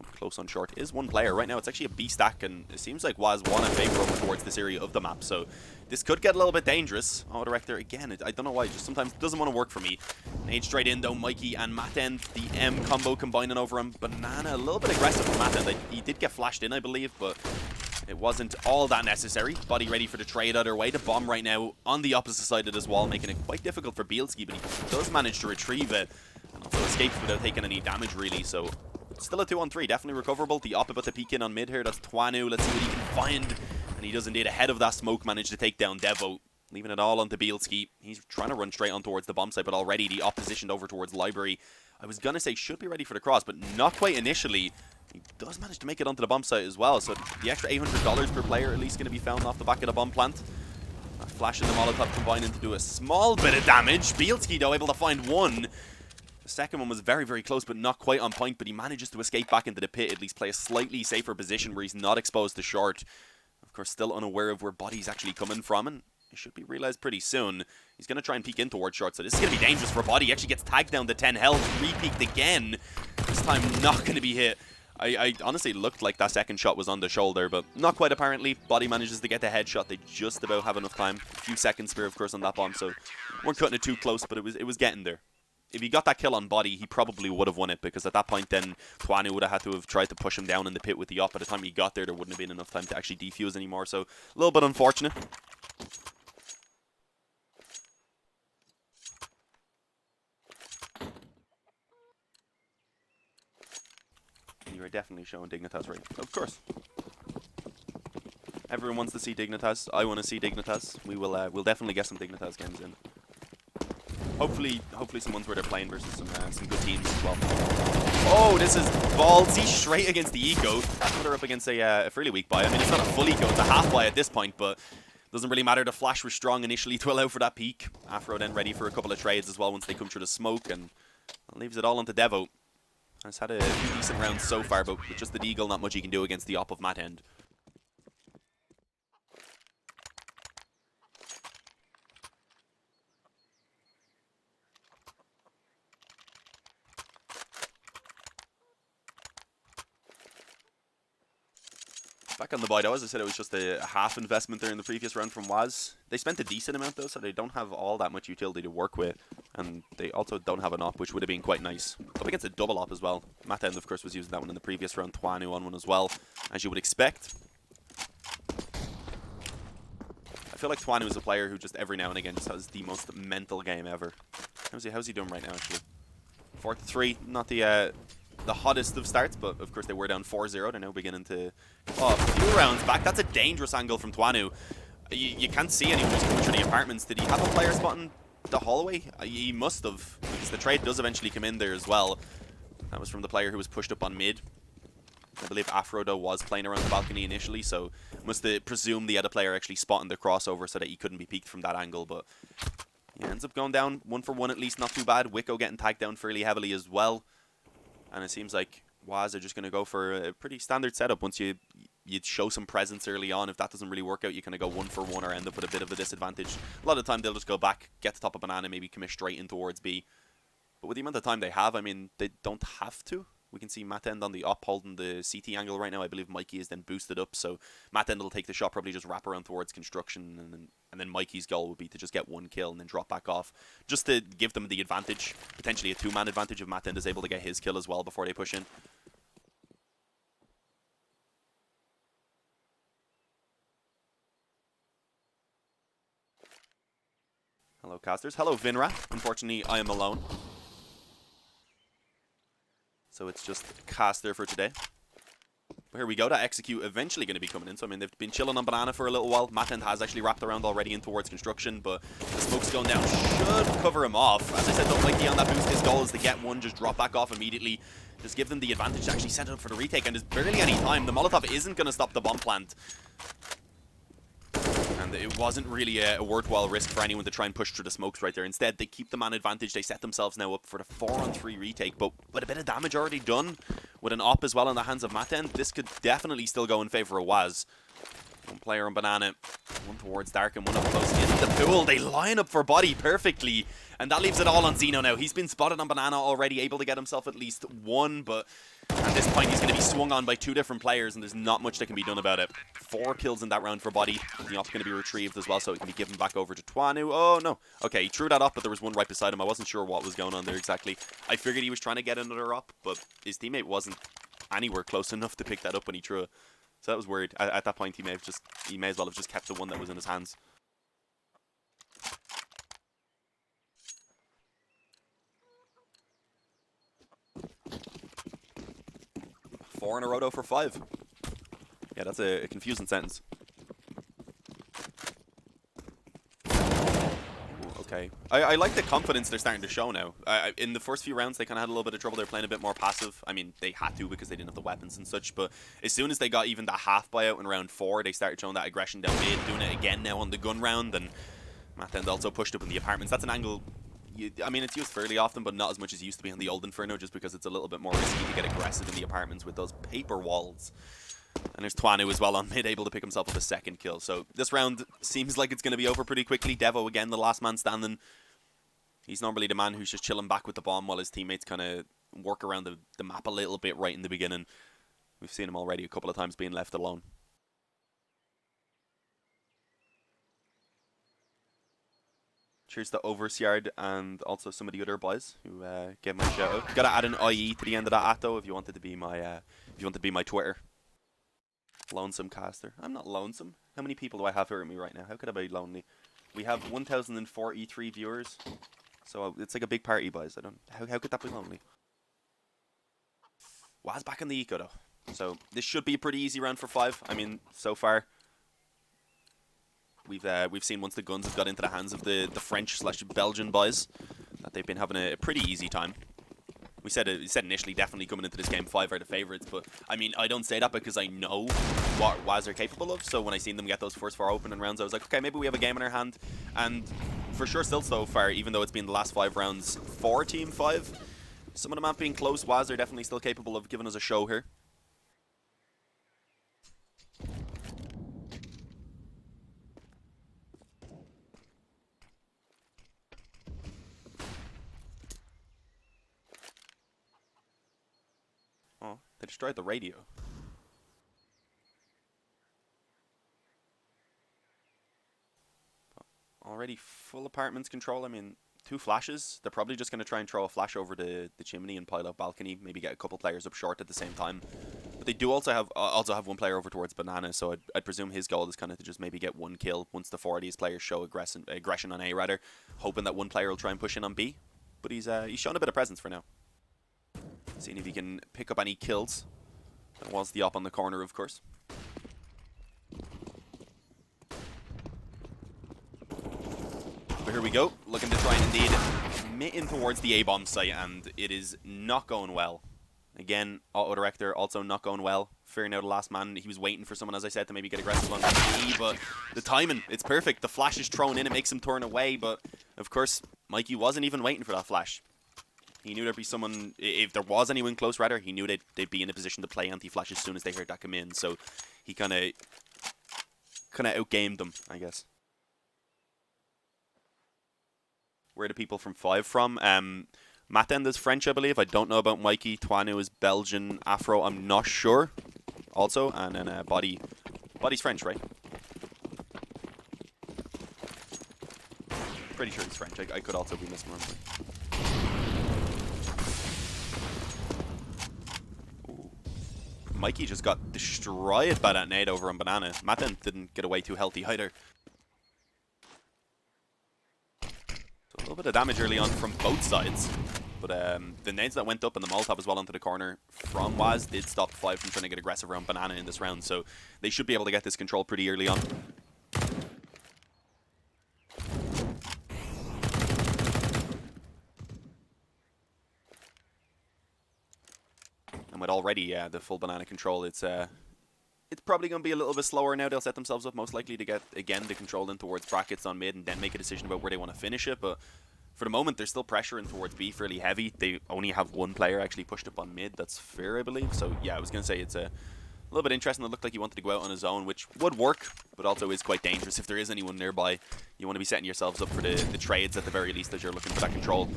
Up close on short is one player. Right now, it's actually a B stack, and it seems like Waz won in favor over towards this area of the map, so this could get a little bit dangerous. Auto director, again, I don't know why, just sometimes it doesn't want to work for me. Nade straight in, though, Mikey and Matend, the M combo combining over him. Banana, a little bit aggressive from Matend. He did get flashed in, I believe, but it wasn't all that necessary. Body ready for the trade other way. The bomb right now on the opposite side of this wall, making it quite difficult for Bielski, but he does manage to retrieve it and also escapes without taking any damage, really, so still a 2-on-3, definitely recoverable. The op about to peek in on mid here, that's Twanu. Let's see what he can find. And he does indeed, ahead of that smoke, manage to take down Devo, leaving it all onto Bielski. He's trying to run straight on towards the bomb site, but already the op positioned over towards Library. I was going to say should be ready for the cross, but not quite initially. He does manage to make it onto the bomb site as well, so the extra $800 per player at least going to be found off the back of the bomb plant. That flash and the Molotov combining to do a small bit of damage. Bielski, though, able to find one. The second one was very, very close, but not quite on point, but he manages to escape back into the pit, at least play a slightly safer position where he's not exposed to short. Of course, still unaware of where Body's actually coming from, and it should be realized pretty soon. He's going to try and peek in towards short, so this is going to be dangerous for Body. He actually gets tagged down to 10 health, re-peeked again. This time not going to be hit. I honestly looked like that second shot was on the shoulder, but not quite apparently. Body manages to get the headshot. They just about have enough time. A few seconds spare, of course, on that bomb, so weren't cutting it too close, but it was getting there. If he got that kill on Body, he probably would have won it, because at that point then Twanu would have had to have tried to push him down in the pit with the op. By the time he got there, there wouldn't have been enough time to actually defuse anymore, so a little bit unfortunate. You are definitely showing Dignitas right. Of course. Everyone wants to see Dignitas. I want to see Dignitas. We'll definitely get some Dignitas games in. Hopefully some ones where they're playing versus some good teams as well. Oh, this is ballsy, straight against the eco. Put her up against a fairly weak buy. I mean, it's not a full eco, it's a half buy at this point, but doesn't really matter. The flash was strong initially to allow for that peak. Afro then ready for a couple of trades as well once they come through the smoke, and leaves it all onto Devo. Has had a few decent rounds so far, but with just the Deagle, not much he can do against the op of Matend. Back on the buy though, as I said, it was just a half investment there in the previous round from Waz. They spent a decent amount though, so they don't have all that much utility to work with. And they also don't have an op, which would have been quite nice. Up against a double op as well. Matend, of course, was using that one in the previous round. Twanu on one as well, as you would expect. I feel like Twanu is a player who just every now and again just has the most mental game ever. How's he doing right now, actually? 4-3, not the hottest of starts, but of course they were down 4-0. They're now beginning to... Oh, a few rounds back. That's a dangerous angle from Twanu. You can't see anyone who's coming through the apartments. Did he have a player spotting the hallway? He must have, because the trade does eventually come in there as well. That was from the player who was pushed up on mid. I believe Afro, though, was playing around the balcony initially, so must have presumed the other player actually spotting the crossover so that he couldn't be peeked from that angle, but yeah, ends up going down 1-for-1 at least, not too bad. Wicco getting tagged down fairly heavily as well, and it seems like Waz are just going to go for a pretty standard setup. Once you show some presence early on, if that doesn't really work out, you kind of go 1-for-1 or end up with a bit of a disadvantage. A lot of the time they'll just go back, get the top of banana, maybe commit straight in towards B. But with the amount of time they have, I mean, they don't have to. We can see Matt End on the up holding the CT angle right now. I believe Mikey is then boosted up, so Matt End will take the shot, probably just wrap around towards construction, and then Mikey's goal would be to just get one kill and then drop back off, just to give them the advantage, potentially a two-man advantage if Matt End is able to get his kill as well before they push in. Hello, casters. Hello, Vinra. Unfortunately, I am alone. So it's just caster for today. But here we go. That execute eventually going to be coming in. So, I mean, they've been chilling on banana for a little while. Matend has actually wrapped around already in towards construction, but the smoke's going down. Should cover him off. As I said, don't like the on that boost. His goal is to get one, just drop back off immediately. Just give them the advantage to actually set it up for the retake. And there's barely any time. The Molotov isn't going to stop the bomb plant. And it wasn't really a worthwhile risk for anyone to try and push through the smokes right there. Instead, they keep the man advantage. They set themselves now up for the 4-on-3 retake. But with a bit of damage already done, with an op as well in the hands of Maten, this could definitely still go in favor of Waz. One player on banana, one towards dark, and one up close in the pool. They line up for body perfectly, and that leaves it all on Zeno now. He's been spotted on banana already, able to get himself at least one, but at this point he's going to be swung on by two different players, and there's not much that can be done about it. 4 kills in that round for body. The op's going to be retrieved as well, so it can be given back over to Twanu. Oh no, okay, he threw that up, but there was one right beside him. I wasn't sure what was going on there exactly. I figured he was trying to get another up, but his teammate wasn't anywhere close enough to pick that up when he threw it. So that was weird. At that point, he may as well have just kept the one that was in his hands. Four in a row though for 5. Yeah, that's a confusing sentence. Okay. I like the confidence they're starting to show now. In the first few rounds, they kind of had a little bit of trouble. They were playing a bit more passive. I mean, they had to because they didn't have the weapons and such. But as soon as they got even that half buyout in round 4, they started showing that aggression down mid, doing it again now on the gun round. And Mathend also pushed up in the apartments. That's an angle, I mean, it's used fairly often, but not as much as it used to be on the old Inferno, just because it's a little bit more risky to get aggressive in the apartments with those paper walls. And there's Twanu as well on mid, able to pick himself up a second kill. So this round seems like it's going to be over pretty quickly. Devo again, the last man standing. He's normally the man who's just chilling back with the bomb while his teammates kind of work around the map a little bit right in the beginning. We've seen him already a couple of times being left alone. Cheers to Oversyard and also some of the other boys who gave my shout out. Gotta add an IE to the end of that though if you wanted to be my Twitter. Lonesome caster. I'm not lonesome. How many people do I have here with me right now? How could I be lonely? We have 1,043 viewers. So it's like a big party, boys. How could that be lonely? Waz back in the eco though. So this should be a pretty easy round for 5. I mean, so far we've seen once the guns have got into the hands of the French/Belgian boys that they've been having a pretty easy time. We said initially definitely coming into this game 5 are the favourites, but I mean I don't say that because I know what Waz are capable of. So when I seen them get those first 4 opening rounds, I was like, okay, maybe we have a game in our hand. And for sure, still so far, even though it's been the last 5 rounds for Team 5, some of the map being close, Waz are definitely still capable of giving us a show here. Oh, they destroyed the radio. Already full apartments control. I mean, 2 flashes. They're probably just going to try and throw a flash over the chimney and pile up balcony. Maybe get a couple players up short at the same time. But they do also have one player over towards Banana, so I'd presume his goal is kind of to just maybe get one kill once the 4 of these players show aggression on A, rather, hoping that one player will try and push in on B. But he's shown a bit of presence for now. Seeing if he can pick up any kills. That was the op on the corner, of course. But here we go, looking to try and indeed mitten towards the A-bomb site, and it is not going well. Again, auto director also not going well. Fearing out the last man, he was waiting for someone, as I said, to maybe get aggressive on B, but the timing, it's perfect. The flash is thrown in, it makes him turn away, but of course, Mikey wasn't even waiting for that flash. He knew there'd be someone, if there was anyone close rather, he knew they'd be in a position to play anti-flash as soon as they heard that come in, so he kind of outgamed them, I guess. Where are the people from 5 from? Matend is French, I believe. I don't know about Mikey. Twanu is Belgian. Afro, I'm not sure. Also, and then Body's French, right? Pretty sure he's French. I could also be misremembering. Ooh. Mikey just got destroyed by that nade over on Banana. Matend didn't get away too healthy either. A little bit of damage early on from both sides, but the nades that went up and the Molotov as well onto the corner from Waz did stop 5 from trying to get aggressive around Banana in this round, so they should be able to get this control pretty early on. And with already the full Banana control, it's probably going to be a little bit slower now. They'll set themselves up most likely to get, again, the control in towards brackets on mid and then make a decision about where they want to finish it. But for the moment, they're still pressuring towards B fairly heavy. They only have one player actually pushed up on mid. That's fair, I believe. So, yeah, I was going to say it's a little bit interesting. It looked like he wanted to go out on his own, which would work, but also is quite dangerous. If there is anyone nearby, you want to be setting yourselves up for the trades at the very least as you're looking for that control.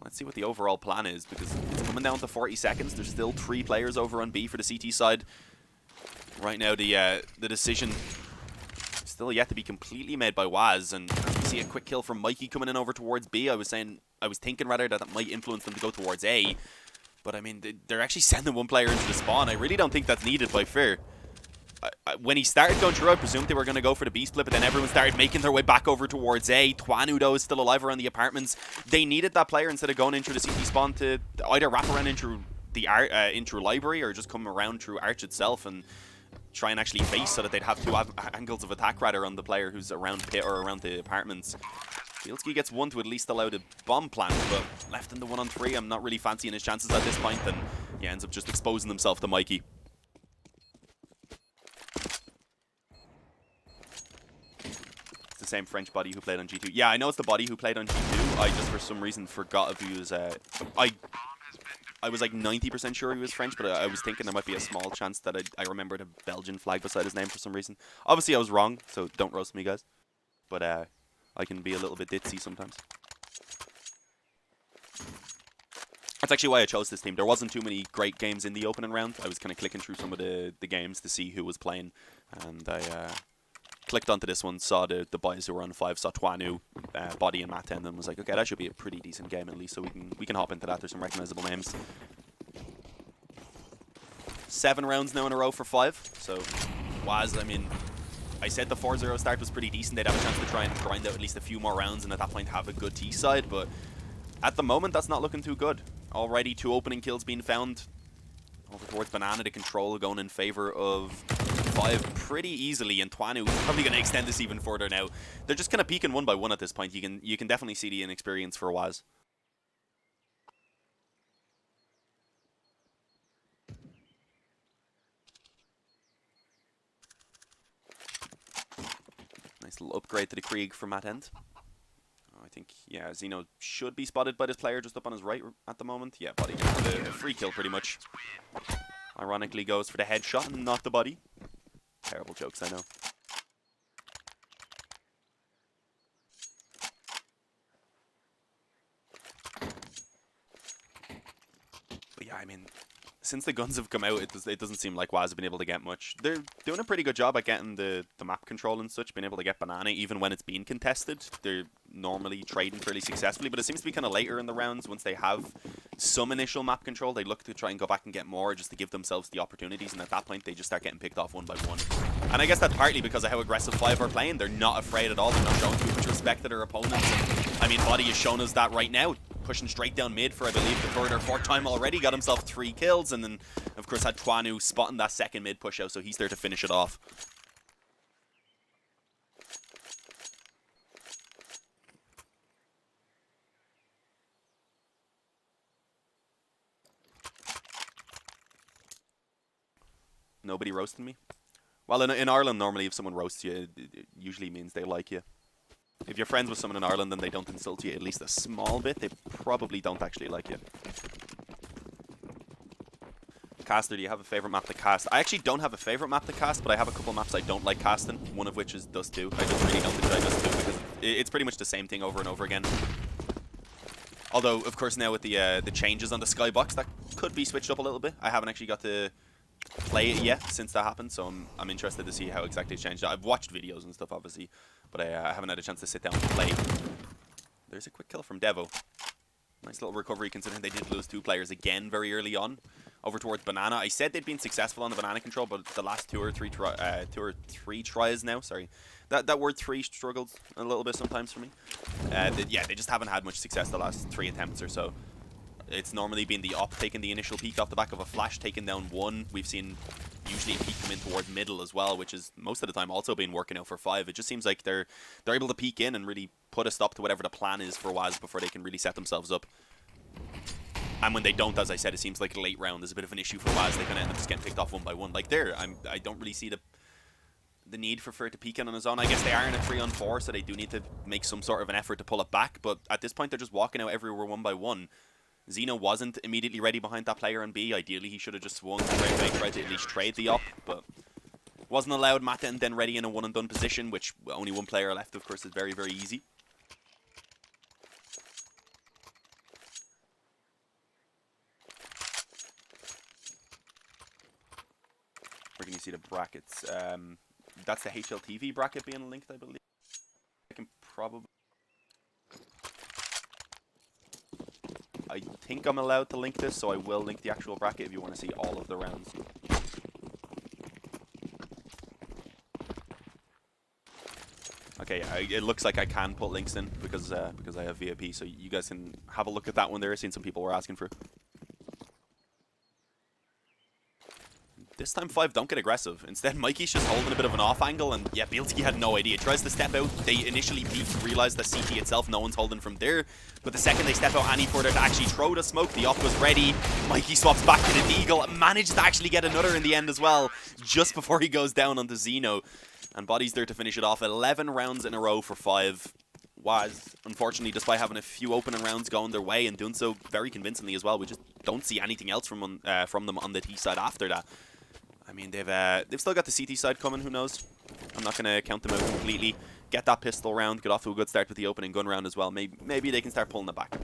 Let's see what the overall plan is, because it's coming down to 40 seconds. There's still 3 players over on B for the CT side. Right now, the decision still yet to be completely made by Waz, and as we see a quick kill from Mikey coming in over towards B, I was thinking rather that might influence them to go towards A, but I mean, they're actually sending one player into the spawn. I really don't think that's needed by fair. When he started going through, I presumed they were going to go for the B split, but then everyone started making their way back over towards A. Twanu, though, is still alive around the apartments. They needed that player instead of going in through the CT spawn to either wrap around in through the library or just come around through Arch itself and try and actually face so that they'd have 2 angles of attack rather on the player who's around pit or around the apartments. Bielski gets 1 to at least allow the bomb plant, but left in the 1-on-3, I'm not really fancying his chances at this point, and he ends up just exposing himself to Mikey. The same French body who played on G2. Yeah, I know it's the body who played on G2. I just for some reason forgot if he was I was like 90% sure he was French, but I was thinking there might be a small chance that I remembered a Belgian flag beside his name for some reason. Obviously I was wrong, so don't roast me, guys. But I can be a little bit ditzy sometimes. That's actually why I chose this team. There wasn't too many great games in the opening round. I was kind of clicking through some of the games to see who was playing, and I clicked onto this one, saw the boys who were on 5, saw Twanu, Body and Matt 10, and was like, okay, that should be a pretty decent game at least, so we can hop into that. There's some recognizable names. 7 rounds now in a row for 5, so Waz, I mean, I said the 4-0 start was pretty decent. They'd have a chance to try and grind out at least a few more rounds and at that point have a good T side, but at the moment that's not looking too good. Already 2 opening kills being found over towards Banana. The control going in favor of 5 pretty easily, and Twanu is probably going to extend this even further now. They're just kind of peeking 1 by 1 at this point. You can definitely see the inexperience for Waz. Nice little upgrade to the Krieg from Matt End. I think, yeah, Zeno should be spotted by this player just up on his right at the moment. Yeah, Body gets a free kill pretty much. Ironically goes for the headshot and not the body. Terrible jokes, I know. But yeah, I mean, since the guns have come out, it doesn't seem like Waz have been able to get much. They're doing a pretty good job at getting the map control and such, being able to get Banana even when it's being contested. They're normally trading fairly successfully, but it seems to be kind of later in the rounds. Once they have some initial map control, they look to try and go back and get more just to give themselves the opportunities, and at that point they just start getting picked off one by one. And I guess that's partly because of how aggressive 5 are playing. They're not afraid at all. They're not showing too much respect to their opponents. And, I mean, Body has shown us that right now, pushing straight down mid for, I believe, the third or fourth time already. Got himself 3 kills, and then, of course, had Twanu spotting that second mid push out, so he's there to finish it off. Nobody roasting me? Well, in Ireland, normally if someone roasts you, it usually means they like you. If you're friends with someone in Ireland and they don't insult you at least a small bit, they probably don't actually like you. Caster, do you have a favourite map to cast? I actually don't have a favourite map to cast, but I have a couple maps I don't like casting, one of which is Dust 2. I just really don't enjoy Dust 2 because it's pretty much the same thing over and over again. Although, of course, now with the changes on the skybox, that could be switched up a little bit. I haven't actually got to play it yet since that happened, so I'm interested to see how exactly it's changed. I've watched videos and stuff, obviously, but I haven't had a chance to sit down and play. There's a quick kill from Devo. Nice little recovery considering they did lose 2 players again very early on over towards Banana. I said they'd been successful on the Banana control, but the last two or three tries now, sorry. That word 3 struggled a little bit sometimes for me. They just haven't had much success the last 3 attempts or so. It's normally been the op taking the initial peak off the back of a flash, taking down 1. We've seen usually a peek come in towards middle as well, which is most of the time also been working out for 5. It just seems like they're able to peek in and really put a stop to whatever the plan is for Waz before they can really set themselves up. And when they don't, as I said, it seems like late round is a bit of an issue for Waz. They can end up just getting picked off one by one. Like there, I don't really see the need for Fer to peek in on his own. I guess they are in a 3-on-4, so they do need to make some sort of an effort to pull it back. But at this point, they're just walking out everywhere one by one. Xeno wasn't immediately ready behind that player on B. Ideally, he should have just swung straight away, tried to at least trade the op, but wasn't allowed. Mata and then ready in a one-and-done position, which only one player left, of course, is very, very easy. Where can you see the brackets? That's the HLTV bracket being linked, I believe. I can probably... I think I'm allowed to link this, so I will link the actual bracket if you want to see all of the rounds. Okay, yeah, it looks like I can put links in because I have VIP, so you guys can have a look at that one there. I've seen some people were asking for. This time 5 don't get aggressive. Instead, Mikey's just holding a bit of an off angle, and yeah, Bielski had no idea. Tries to step out. They initially peek, realize that CT itself, no one's holding from there. But the second they step out any further to actually throw the smoke, the op was ready. Mikey swaps back to the Deagle, managed to actually get another in the end as well, just before he goes down onto Xeno. And Body's there to finish it off. 11 rounds in a row for 5. Waz, unfortunately, despite having a few opening rounds going their way and doing so very convincingly as well, we just don't see anything else from them on the T side after that. I mean, they've still got the CT side coming, who knows? I'm not going to count them out completely. Get that pistol round, get off to a good start with the opening gun round as well. Maybe they can start pulling it back.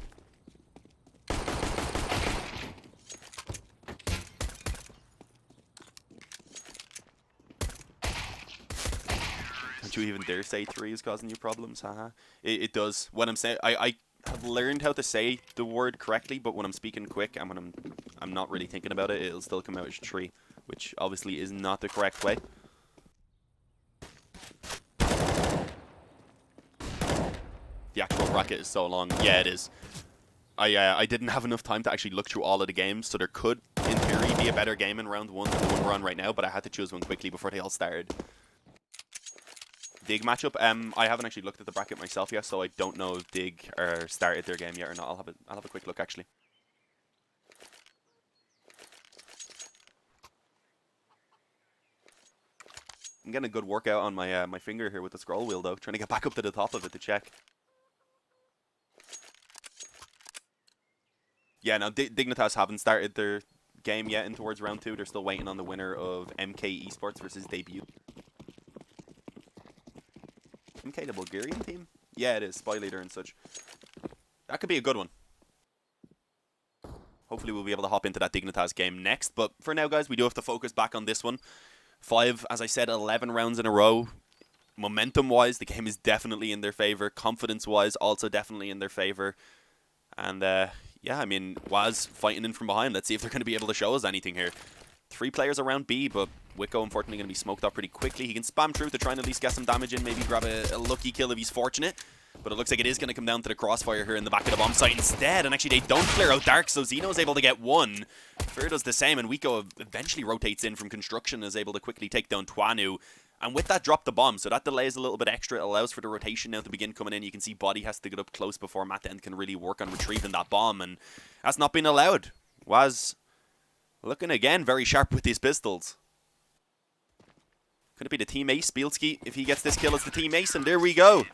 Don't you even dare say 3 is causing you problems, haha. It does. When I'm saying, I have learned how to say the word correctly, but when I'm speaking quick and when I'm not really thinking about it, it'll still come out as 3. Which obviously is not the correct way. The actual bracket is so long. Yeah, it is. I didn't have enough time to actually look through all of the games, so there could, in theory, be a better game in round 1 than the one we're on right now, but I had to choose one quickly before they all started. Dig matchup. I haven't actually looked at the bracket myself yet, so I don't know if Dig started their game yet or not. I'll have a quick look actually. I'm getting a good workout on my my finger here with the scroll wheel though, trying to get back up to the top of it to check. Yeah, now Dignitas haven't started their game yet in towards round 2. They're still waiting on the winner of MK Esports versus Debut. MK, the Bulgarian team? Yeah, it is. Spy leader and such. That could be a good one. Hopefully we'll be able to hop into that Dignitas game next. But for now, guys, we do have to focus back on this one. 5, as I said, 11 rounds in a row. momentum-wise, the game is definitely in their favor. Confidence-wise, also definitely in their favor. And yeah, I mean, Waz fighting in from behind. Let's see if they're going to be able to show us anything here. 3 players around B, but Wicco unfortunately going to be smoked up pretty quickly. He can spam through to try and at least get some damage in, maybe grab a lucky kill if he's fortunate. But it looks like it is going to come down to the crossfire here in the back of the bomb site instead. And actually, they don't clear out Dark, so Xeno is able to get 1. Fear does the same, and Wicco eventually rotates in from construction, is able to quickly take down Twanu. And with that, drop the bomb, so that delays a little bit extra. It allows for the rotation now to begin coming in. You can see Body has to get up close before Matt can really work on retrieving that bomb, and that's not been allowed. Waz looking again very sharp with these pistols. Could it be the team ace, Bielski? If he gets this kill, it's the team ace, and there we go.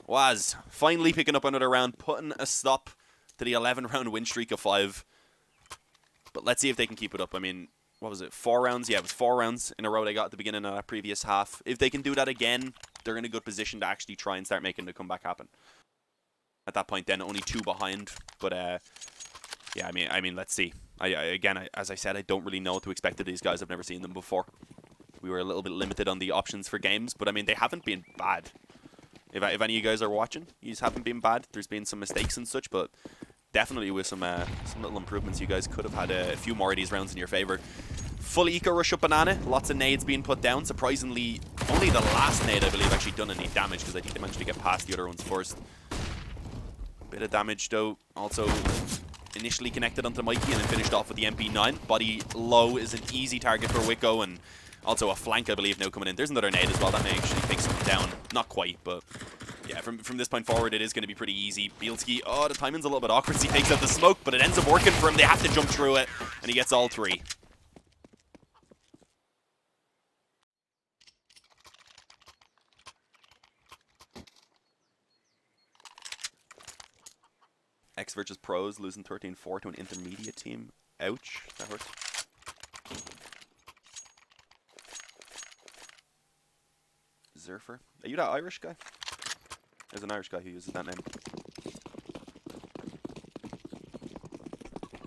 Waz finally picking up another round, putting a stop to the 11-round win streak of 5. But let's see if they can keep it up. I mean, what was it, 4 rounds? Yeah, it was 4 rounds in a row they got at the beginning of that previous half. If they can do that again, they're in a good position to actually try and start making the comeback happen. At that point then, only 2 behind. But yeah, I mean, let's see. Again, as I said, I don't really know what to expect of these guys. I've never seen them before. We were a little bit limited on the options for games, but I mean, they haven't been bad. If any of you guys are watching, you haven't been bad. There's been some mistakes and such, but definitely with some little improvements, you guys could have had a few more of these rounds in your favor. Full eco rush up Banana. Lots of nades being put down. Surprisingly, only the last nade, I believe, actually done any damage, because I think they managed to get past the other ones first. Bit of damage, though. Also, initially connected onto Mikey and then finished off with the MP9. Body low is an easy target for Wicco, and also a flank, I believe, now coming in. There's another nade as well. That may actually take someone down. Not quite, but yeah, from this point forward, it is going to be pretty easy. Bielski, oh, the timing's a little bit awkward. He takes out the smoke, but it ends up working for him. They have to jump through it, and he gets all 3. X versus Pros, losing 13-4 to an intermediate team. Ouch, that hurts. Zerfer. Are you that Irish guy? There's an Irish guy who uses that name.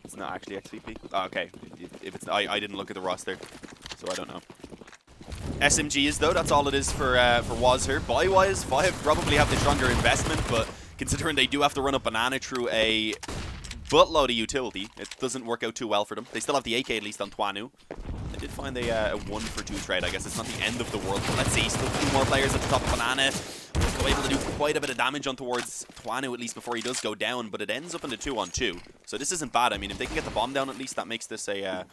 It's not actually XVP. Oh, okay. If it's, I didn't look at the roster, so I don't know. SMGs though, that's all it is for Waz here. Buy-wise, 5 probably have the stronger investment, but considering they do have to run up Banana through a buttload of utility, it doesn't work out too well for them. They still have the AK at least on Twanu. They did find a 1-for-2 trade. I guess it's not the end of the world, but let's see. Still 2 more players at the top of Banana. Go able to do quite a bit of damage on towards Twanu at least before he does go down, but it ends up in a 2-on-2. So this isn't bad. I mean, if they can get the bomb down at least, that makes this a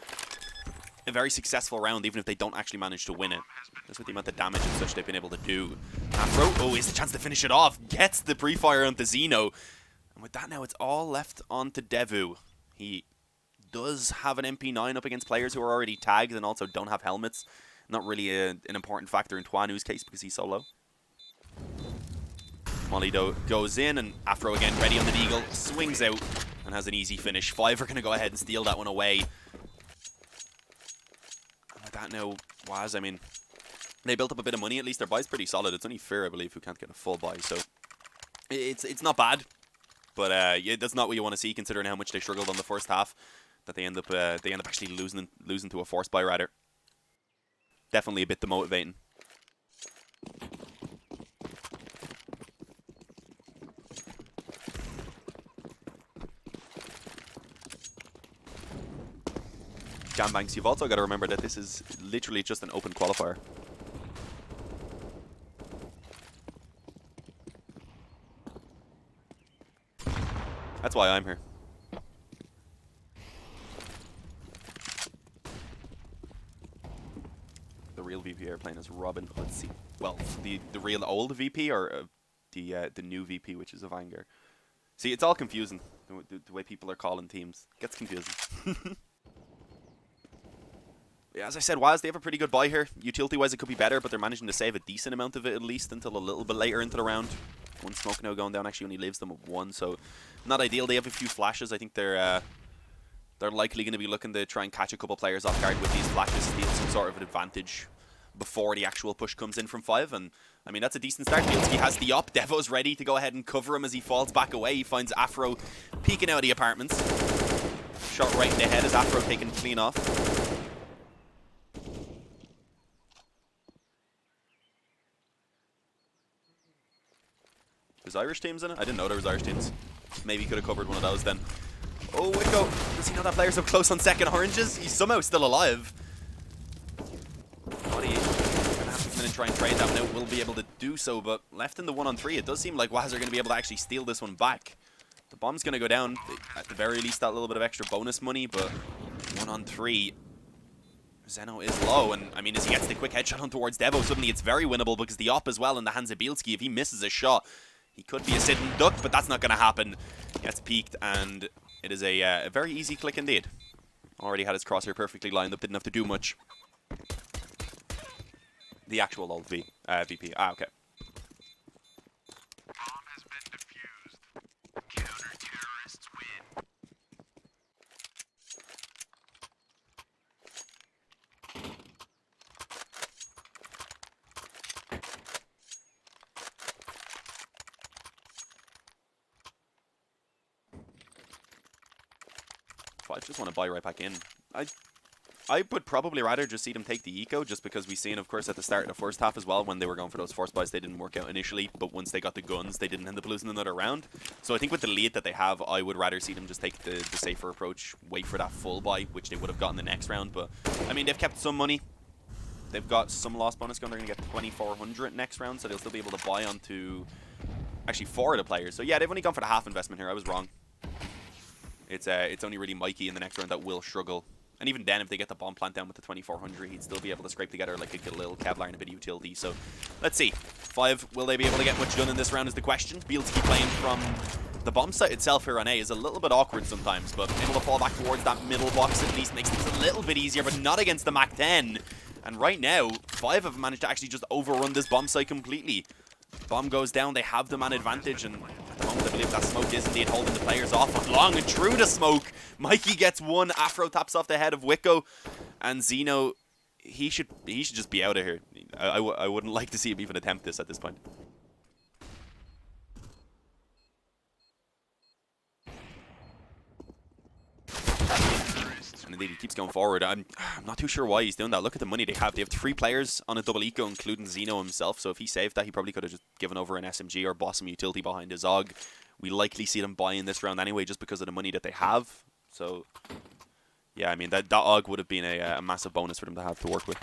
very successful round, even if they don't actually manage to win it. Just with the amount of damage and such they've been able to do. Afro, oh, is the chance to finish it off. Gets the pre-fire onto Xeno. And with that now, it's all left onto Devu. He does have an MP9 up against players who are already tagged and also don't have helmets. Not really an important factor in Twanu's case because he's so low. Molly goes in, and Afro again ready on the deagle, swings out and has an easy finish. 5 are going to go ahead and steal that one away. And with that now, Waz, I mean, they built up a bit of money. At least their buy's pretty solid. It's only Fear, I believe, who can't get a full buy, so it's not bad. But yeah, that's not what you want to see, considering how much they struggled on the first half. That they end up actually losing to a forced buy rather. Definitely a bit demotivating. Jambanks, you've also got to remember that this is literally just an open qualifier. That's why I'm here. The real VP are playing as Robin Hood. Well, the real old VP or the new VP, which is a Vanguard. See, it's all confusing. The way people are calling teams gets confusing. Yeah, as I said, Waz, they have a pretty good buy here. Utility-wise, it could be better, but they're managing to save a decent amount of it at least until a little bit later into the round. One smoke now going down actually only leaves them with 1, so not ideal. They have a few flashes. I think they're likely going to be looking to try and catch a couple players off guard with these flashes, steal some sort of an advantage before the actual push comes in from 5. And I mean, that's a decent start. Bielski has the up. Devo's ready to go ahead and cover him as he falls back away. He finds Afro peeking out of the apartments. Shot right in the head as Afro taken clean off. There's Irish teams in it? I didn't know there was Irish teams. Maybe could have covered one of those then. Oh, Wicko. Does he know that player's so close on second oranges? He's somehow still alive. What are you going to have to come in and try and trade that one out? Will be able to do so, but left in the 1-on-3, it does seem like Waz are going to be able to actually steal this one back. The bomb's going to go down. At the very least, that little bit of extra bonus money, but 1-on-3. Zeno is low, and I mean, as he gets the quick headshot on towards Devo, suddenly it's very winnable because the op as well in the hands of Bielski. If he misses a shot, he could be a sitting duck, but that's not going to happen. He gets peeked, and it is a very easy click indeed. Already had his crosshair perfectly lined up, didn't have to do much. The actual old VP. Ah, okay. I just want to buy right back in. I would probably rather just see them take the eco, just because we've seen, of course, at the start of the first half as well, when they were going for those force buys, they didn't work out initially, but once they got the guns, they didn't end up losing another round. So I think with the lead that they have, I would rather see them just take the safer approach, wait for that full buy, which they would have gotten the next round. But, I mean, they've kept some money. They've got some loss bonus going. They're going to get 2,400 next round, so they'll still be able to buy onto, actually, 4 of the players. So yeah, they've only gone for the half investment here. I was wrong. It's only really Mikey in the next round that will struggle. And even then, if they get the bomb plant down with the 2,400, he'd still be able to scrape together like a little Kevlar and a bit of utility. So, let's see. 5, will they be able to get much done in this round is the question. Bielski playing from the bomb site itself here on A is a little bit awkward sometimes, but able to fall back towards that middle box at least makes things a little bit easier, but not against the Mac 10. And right now, 5 have managed to actually just overrun this bomb site completely. Bomb goes down, they have the man advantage, and at the moment I believe that smoke is indeed holding the players off. But long and true to smoke, Mikey gets one, Afro taps off the head of Wicko, and Zeno, he should just be out of here. I wouldn't like to see him even attempt this at this point. And indeed, he keeps going forward. I'm not too sure why he's doing that. Look at the money they have. They have 3 players on a double eco, including Zeno himself. So if he saved that, he probably could have just given over an SMG or bought some utility behind his Og. We likely see them buy in this round anyway, just because of the money that they have. So, yeah, I mean, that Og would have been a massive bonus for them to have to work with.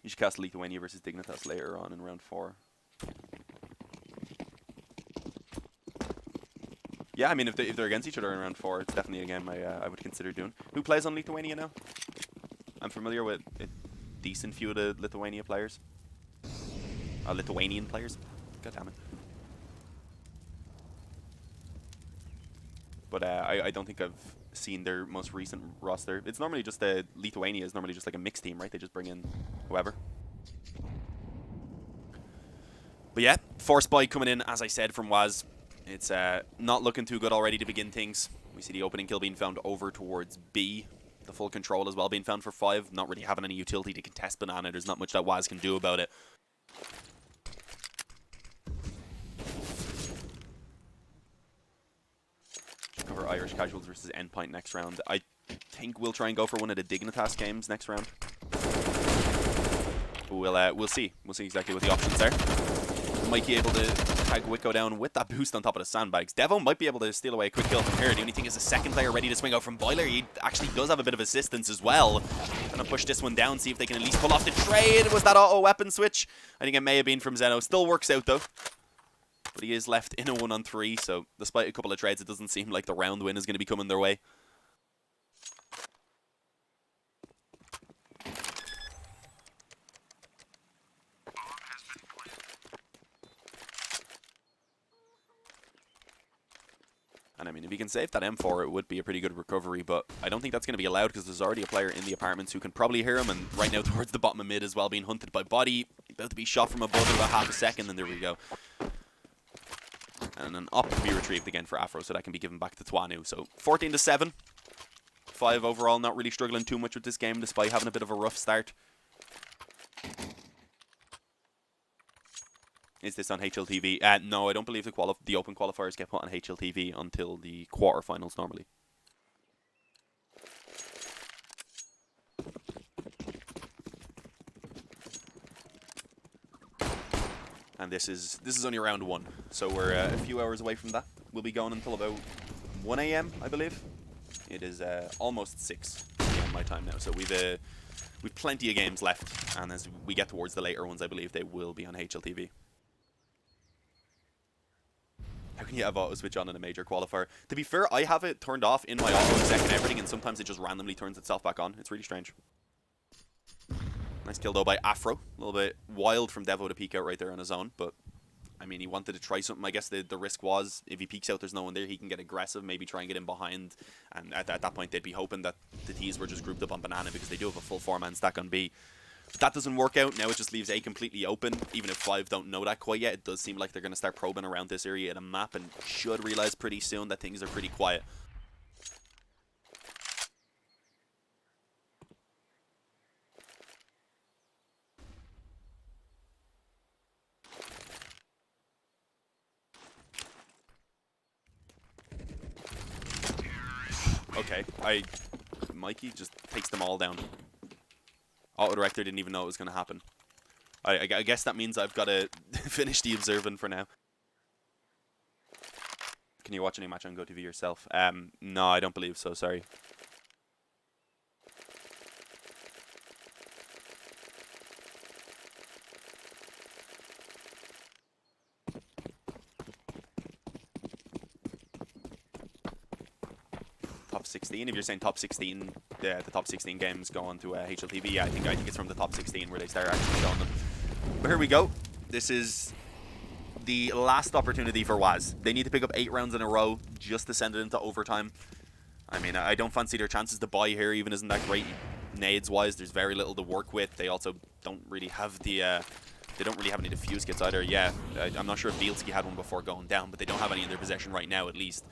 You should cast Lithuania versus Dignitas later on in round 4. Yeah, I mean, if they're against each other in round 4, it's definitely a game I would consider doing. Who plays on Lithuania now? I'm familiar with a decent few of the Lithuania players. Lithuanian players. God damn it. But I don't think I've seen their most recent roster. It's normally just Lithuania is normally just like a mixed team, right? They just bring in whoever. But yeah, force buy coming in, as I said, from Waz. It's not looking too good already to begin things. We see the opening kill being found over towards B. The full control as well being found for 5. Not really having any utility to contest Banana. There's not much that Waz can do about it. Cover Irish Casuals versus Endpoint next round. I think we'll try and go for one of the Dignitas games next round. We'll see. We'll see exactly what the options are. Mikey able to tag Wicko down with that boost on top of the sandbags. Devo might be able to steal away a quick kill from here. The only thing is a second player ready to swing out from Boiler. He actually does have a bit of assistance as well. Gonna push this one down, see if they can at least pull off the trade. Was that auto weapon switch? I think it may have been from Zeno. Still works out though. But he is left in a 1-on-3, so despite a couple of trades, it doesn't seem like the round win is going to be coming their way. And I mean, if he can save that M4, it would be a pretty good recovery, but I don't think that's going to be allowed because there's already a player in the apartments who can probably hear him, and right now towards the bottom of mid as well, being hunted by Body. About to be shot from above in about half a second, and there we go. And an op to be retrieved again for Afro, so that can be given back to Twanu. So 14-7. 5 overall, not really struggling too much with this game, despite having a bit of a rough start. Is this on HLTV? No, I don't believe the open qualifiers get put on HLTV until the quarterfinals normally. and this is only round 1, so we're a few hours away from that. We'll be going until about 1 a.m. I believe. It is almost 6 p.m. my time now, so we've plenty of games left, and as we get towards the later ones, I believe they will be on HLTV. How can you have auto switch on in a major qualifier? To be fair, I have it turned off in my auto exec and everything, and sometimes it just randomly turns itself back on. It's really strange. Nice kill though by Afro. A little bit wild from Devo to peek out right there on his own, but I mean, he wanted to try something. I guess the risk was, if he peeks out, there's no one there, he can get aggressive, maybe try and get in behind, and at that point they'd be hoping that the T's were just grouped up on Banana, because they do have a full 4-man stack on B. If that doesn't work out, now it just leaves A completely open. Even if 5 don't know that quite yet, it does seem like they're going to start probing around this area in a map, and should realize pretty soon that things are pretty quiet. Okay, Mikey just takes them all down. Auto-director didn't even know it was going to happen. I guess that means I've got to finish the observing for now. Can you watch any match on GoTV yourself? No, I don't believe so, sorry. Top 16, if you're saying top 16, the top 16 games go on to HLTV, yeah, I think it's from the top 16 where they start actually showing them. But here we go. This is the last opportunity for Waz. They need to pick up 8 rounds in a row just to send it into overtime. I mean, I don't fancy their chances. The buy here even isn't that great nades-wise. There's very little to work with. They also don't really have the... they don't really have any defuse kits either. Yeah, I'm not sure if Bielski had one before going down, but they don't have any in their possession right now, at least.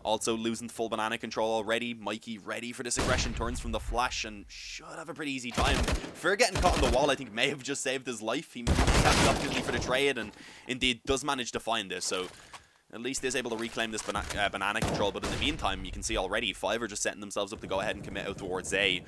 Also losing full banana control already. Mikey ready for this aggression, turns from the flash and should have a pretty easy time. Fair getting caught on the wall, I think, may have just saved his life. He got the opportunity for the trade and indeed does manage to find this, so at least is able to reclaim this banana control. But in the meantime, you can see already 5 are just setting themselves up to go ahead and commit out towards A.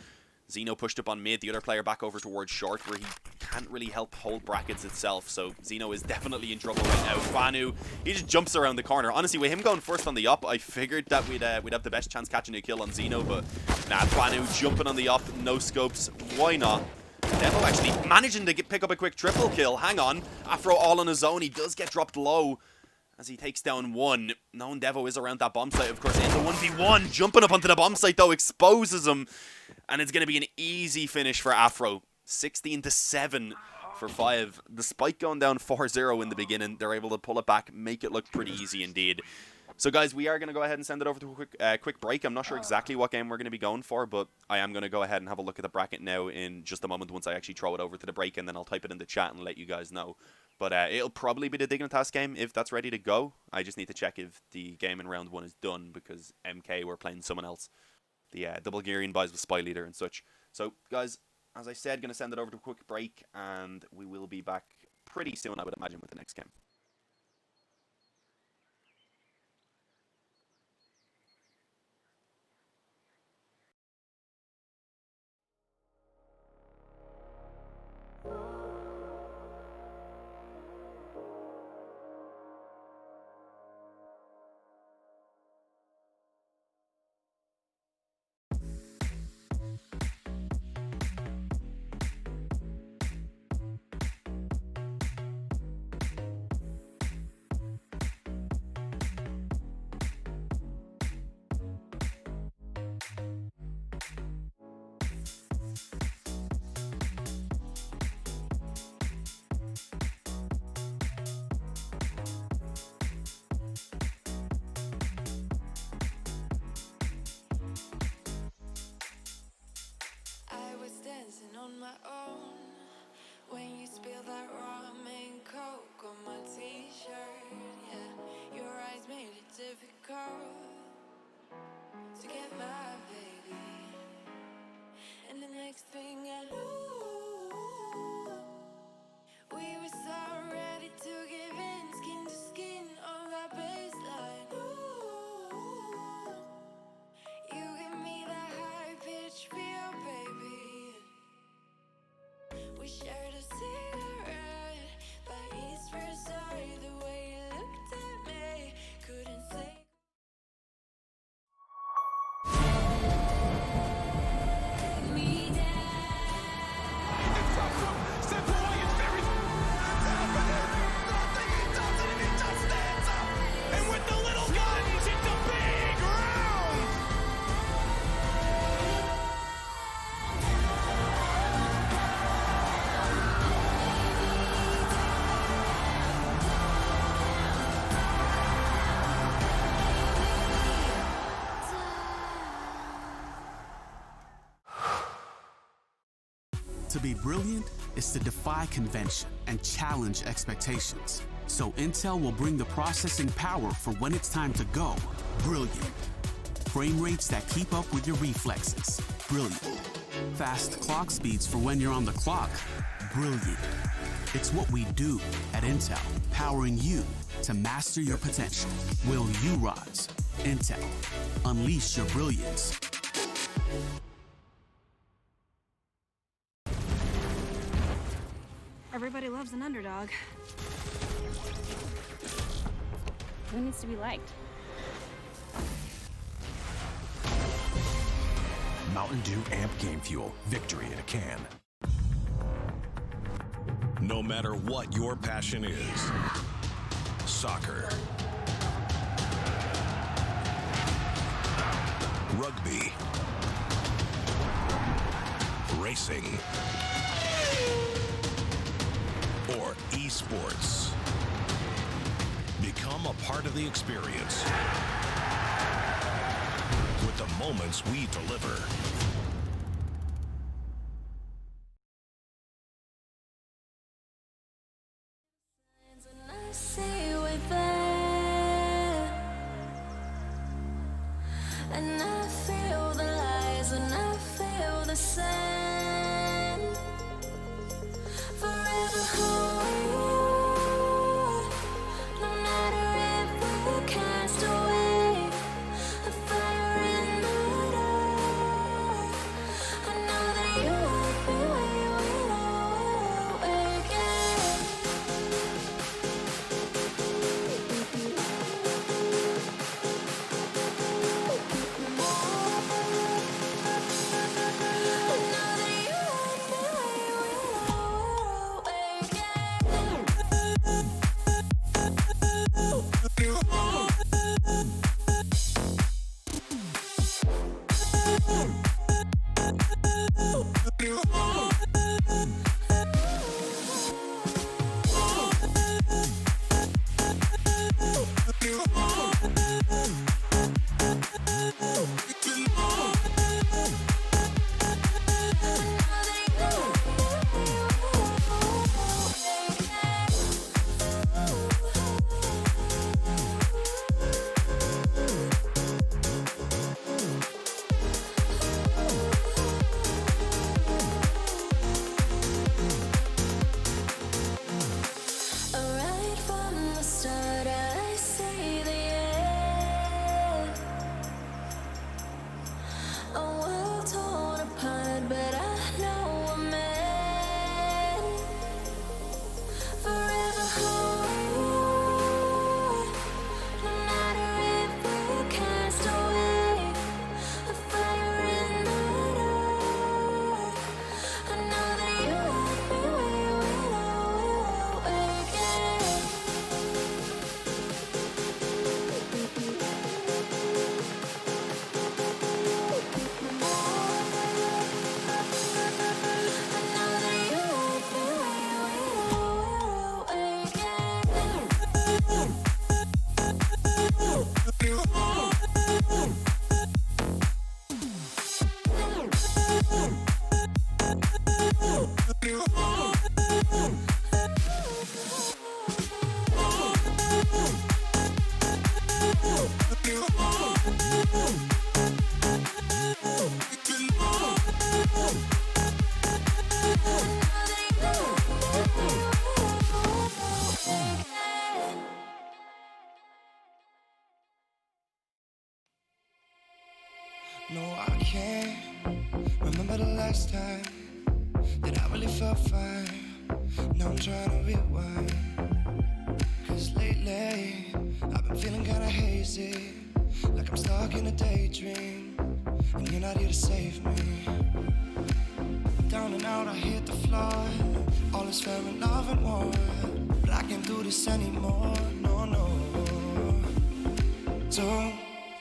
Zeno pushed up on mid, the other player back over towards short, where he can't really help hold brackets itself, so Zeno is definitely in trouble right now. Fanu, he just jumps around the corner. Honestly, with him going first on the up, I figured that we'd have the best chance catching a kill on Zeno, but nah, Fanu jumping on the up, no scopes, why not? Devo actually managing to pick up a quick triple kill. Hang on, Afro all on his own, he does get dropped low as he takes down 1. Known Devo is around that bomb site, of course, in the 1v1. Jumping up onto the bomb site, though, exposes him. And it's going to be an easy finish for Afro. 16-7 for 5. The spike going down 4-0 in the beginning, they're able to pull it back, make it look pretty easy indeed. So, guys, we are going to go ahead and send it over to a quick break. I'm not sure exactly what game we're going to be going for, but I am going to go ahead and have a look at the bracket now in just a moment once I actually throw it over to the break, and then I'll type it in the chat and let you guys know. But it'll probably be the Dignitas game if that's ready to go. I just need to check if the game in round 1 is done because MK were playing someone else. The Bulgarian boys with Spy Leader and such. So, guys, as I said, going to send it over to a quick break, and we will be back pretty soon, I would imagine, with the next game. On my own, when you spill that rum and coke on my t-shirt, yeah, your eyes made it difficult to get my baby. And the next thing I knew, we were so ready to give in, skin to skin on that baseline. Ooh, you give me that high-pitched feel, baby. We shared a cigarette by East Versailles. To be brilliant is to defy convention and challenge expectations. So Intel will bring the processing power for when it's time to go brilliant. Frame rates that keep up with your reflexes. Brilliant. Fast clock speeds for when you're on the clock. Brilliant. It's what we do at Intel, powering you to master your potential. Will you rise? Intel. Unleash your brilliance. Everybody loves an underdog. Who needs to be liked? Mountain Dew Amp Game Fuel. Victory in a can. No matter what your passion is, soccer, rugby, racing, or esports, become a part of the experience with the moments we deliver. And I feel the lies and I feel the sand. Forever who we are. No matter if we're cast away, a fire in the dark. I know that you won't be where we know again. Right from the start, I see the end. A world torn apart, but I know we're meant. Forever who we are. No matter if we're cast away, a fire in the dark. I know that you won't be where we know again. No, I can't remember the last time that I really felt fine. Now I'm trying to rewind. Cause lately, I've been feeling kinda hazy, like I'm stuck in a daydream, and you're not here to save me. Down and out, I hit the floor. All is fair in love and war, but I can't do this anymore, no, no. So,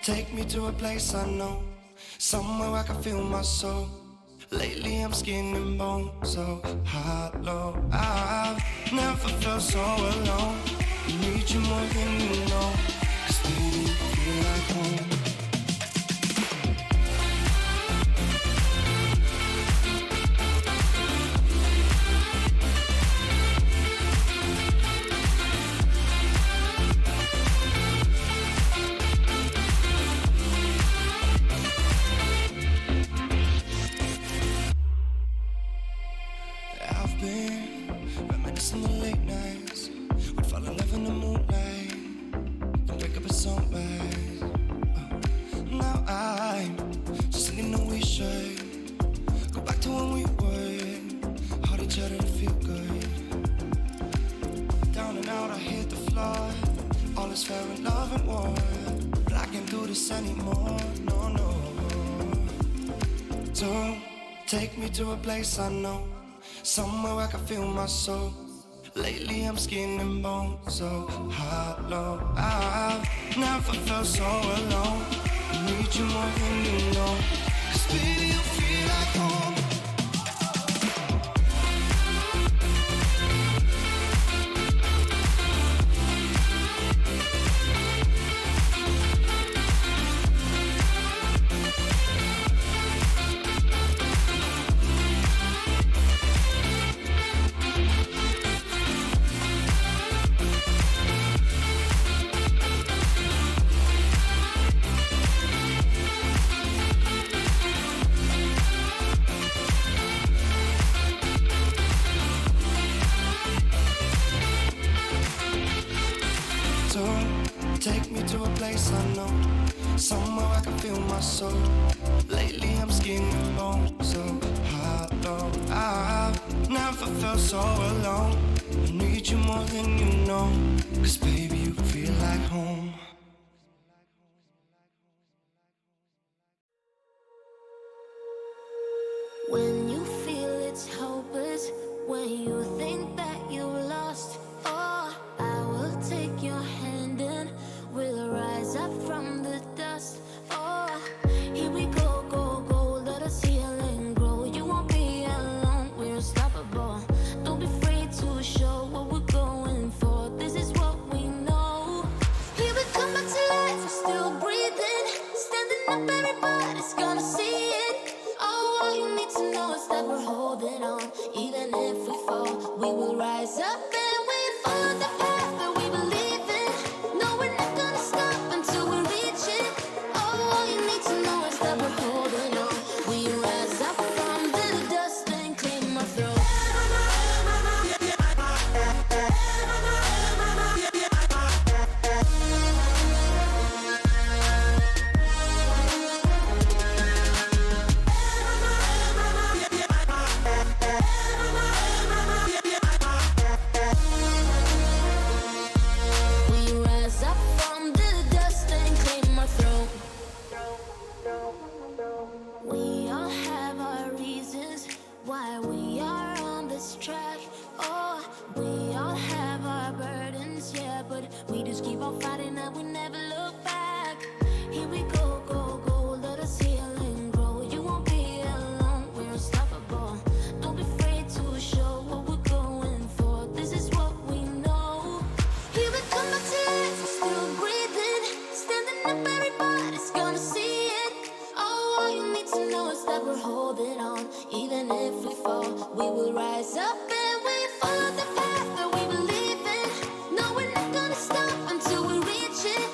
take me to a place I know, somewhere I can feel my soul. Lately I'm skin and bone, so hollow. I've never felt so alone. I need you more than you know, 'cause baby, you feel like home. been. Reminisce in the late nights. We'd fall in love in the moonlight. Then wake up at sunrise. Now I'm just thinking that we should go back to when we would hold each other to feel good. Down and out, I hit the floor. All is fair in love and war, but I can't do this anymore. No, no. Don't take me to a place I know, somewhere where I can feel my soul. Lately I'm skin and bone, so hollow. I've never felt so alone. I need you more than you know, 'cause baby you feel like home. Take me to a place I know, somewhere I can feel my soul. Lately I'm skin and bone, so hollow. I've never felt so alone. I need you more than you know, 'cause baby you feel like home. When you feel it's hopeless, when you think that you've lost, oh, I will take your hand and we'll rise up from the dust. Oh, here we go, go, go, let us heal and grow. You won't be alone, we're unstoppable. Don't be afraid to show what we're going for. This is what we know. Here we come back to life, we're still breathing. Standing up, everybody's gonna see it. Oh, all you need to know is that we're holding on. Even if we fall, we will rise up and we follow the path that we believe in. No, we're not gonna stop until we reach it. Oh, all you need to know is that we're holding on. We rise up from the dust and claim our throne. We rise up from the dust and claim our throne. We all have our reasons why we are on this track. Oh, we all have our burdens, yeah, but we just keep on fighting and we never look back. Here we go, go, go, let us heal and grow. You won't be alone, we're unstoppable. Don't be afraid to show what we're going for. This is what we know. Here we come back to life, we're still breathing. Standing up, everybody's gonna see it. Oh, all you need to know is that we're holding on. Even if we fall, we will rise up and we follow the path that we believe in. No, we're not gonna stop until we reach it.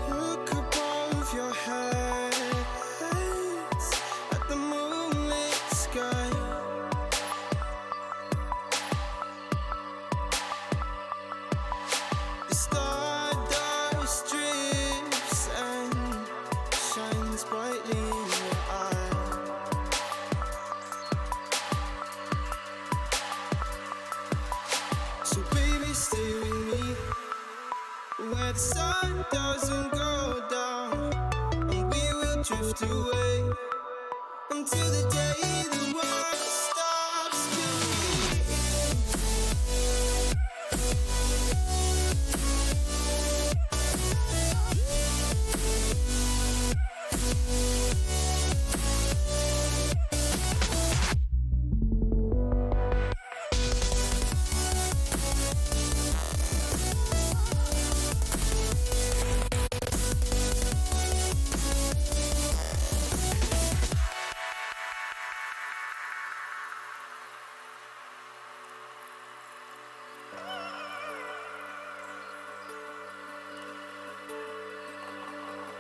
Look above your head at the moonlit sky. The stardust drifts and shines brightly in your eye. So baby, stay with me where the sun doesn't go down, and we will drift away until the day the world stops spinning.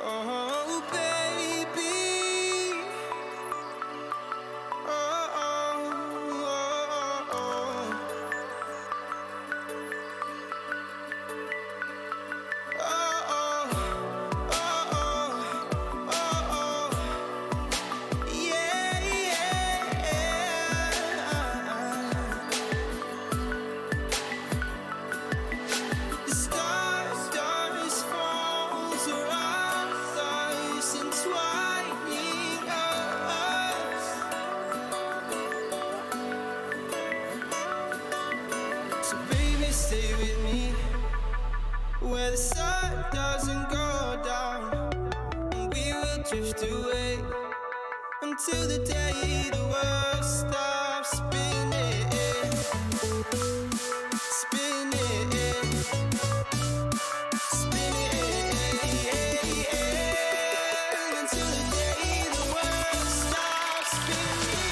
Oh, baby. Oh, oh, oh, yeah, yeah. The stars falls around us, entwining us. So baby, stay with me where the sun doesn't go down, and we will drift away until the day the world stops spinning, spinning, spinning, until the day the world stops spinning.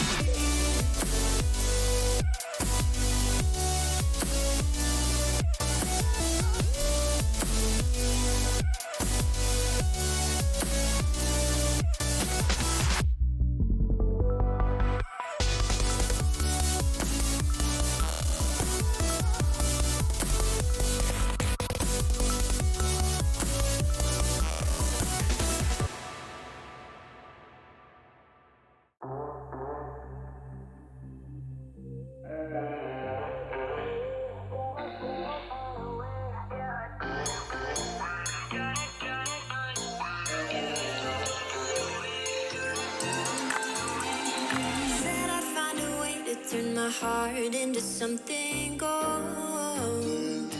heart into something gold.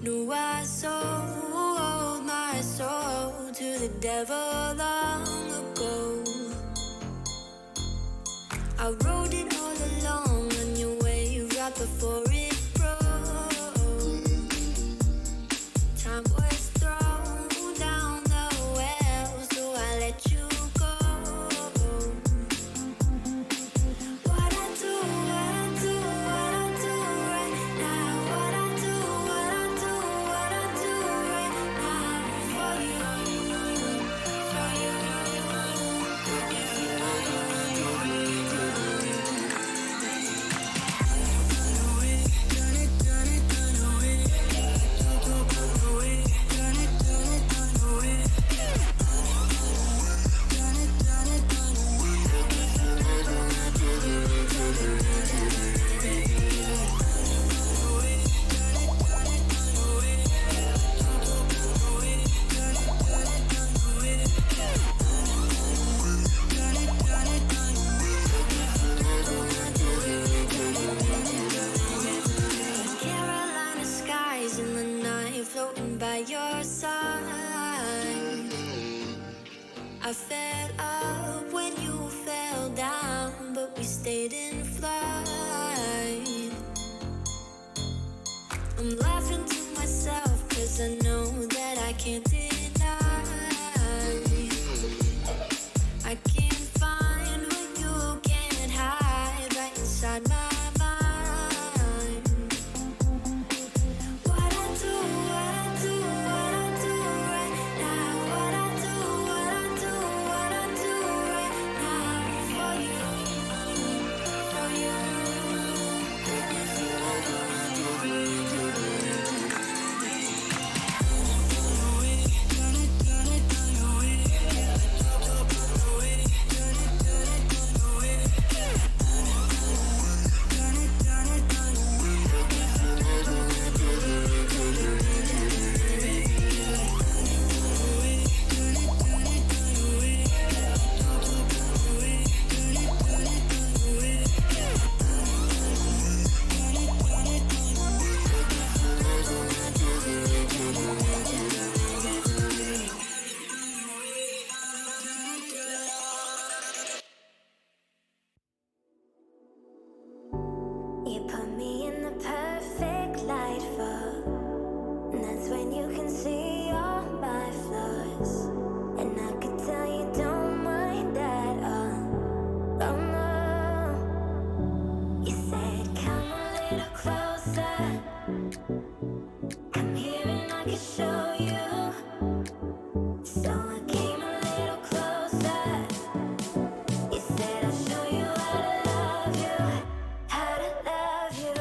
Knew I sold my soul to the devil long ago. I rode it all along on your wave right before it broke. Time was thrown down the well, so I let you go. What I do right now. What I do right now for you, for you. Carolina skies in the night, floating by your side. I fell up when you fell down, but we stayed in flight. I'm laughing to myself, cause I know that I can't deny. I can't find what you can't hide right inside my mind. What I do right now. What I do right now for you, for you. You put me in the perfect light for, and that's when you can see all my flaws. And I could tell you don't mind at all. Oh no. You said come a little closer. Come here and I can show you. So I came a little closer. You said I'll show you how to love you. How to love you.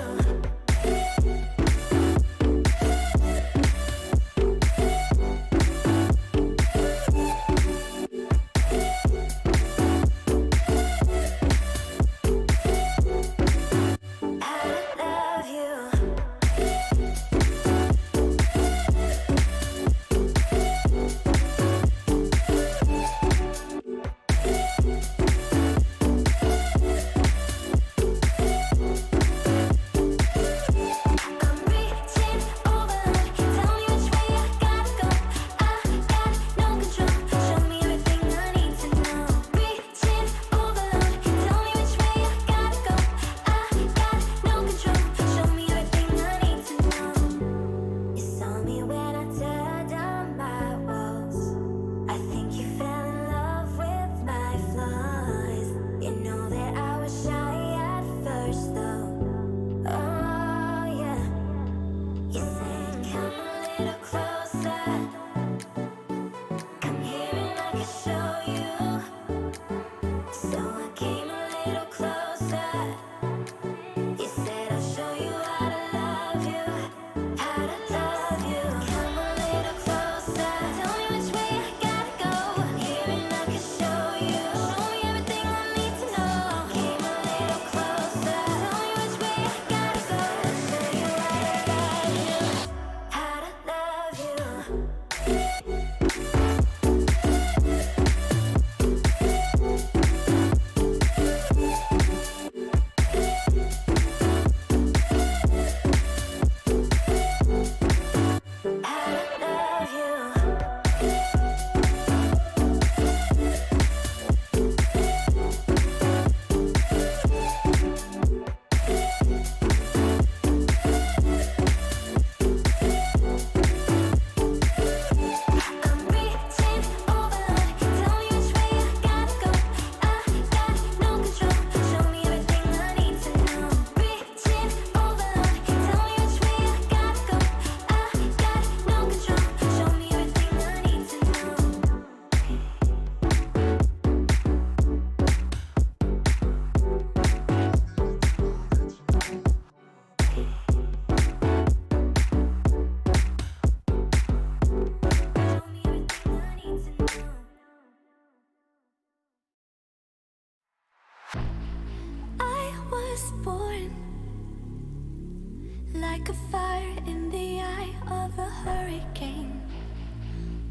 like a fire in the eye of a hurricane.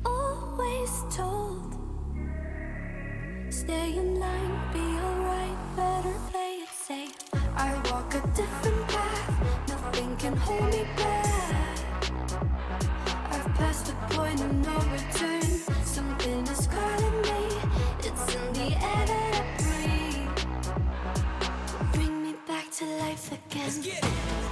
Always told, stay in line, be alright, better play it safe. I walk a different path, nothing can hold me back. I've passed the point of no return, something is calling me, it's in the air that I breathe. Bring me back to life again,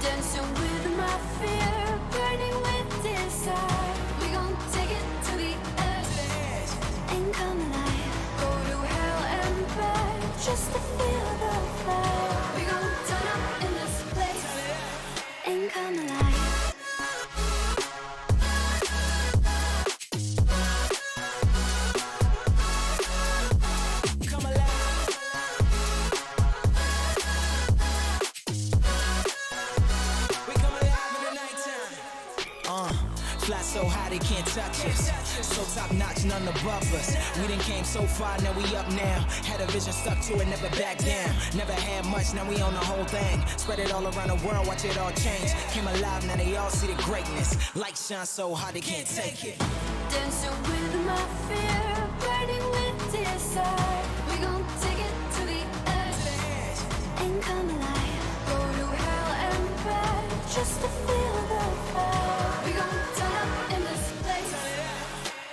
dancing with my fear, burning with desire. We gon' take it to the edge and come alive. Go to hell and back just to feel the fire. We gon' turn up in this place and come alive. Fly so high they can't touch us. So top notch, none above us. We done came so far, now we up now. Had a vision, stuck to it, never back down. Never had much, now we own the whole thing. Spread it all around the world, watch it all change. Came alive, now they all see the greatness. Light shine so hard they can't take it. Dancing with my fear, burning with desire. We gon' take it to the edge and come alive. Go to hell and back just to feel the fire. We gon' turn up in this place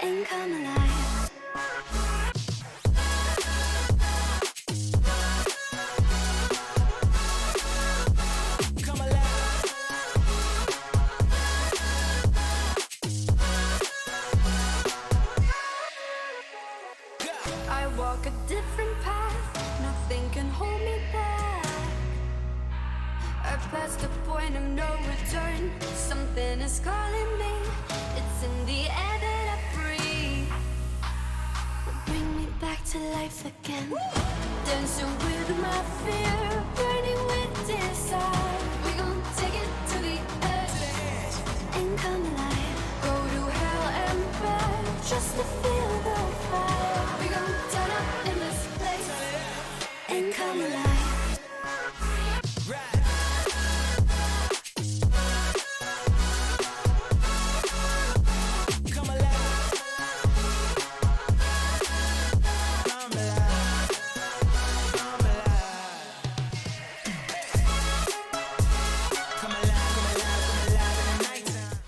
and come alive. Come alive. I walk a different path, nothing can hold me back. I've passed the point of no return, something is calling me, it's in the air that I breathe. Bring me back to life again, dancing with my fear, burning with desire. We gon' take it to the edge and come alive. Go to hell and back just to feel the fire. We gon' turn up in this place and come alive. Come alive. Come alive. Come alive. Come alive, come alive, come alive in the nighttime.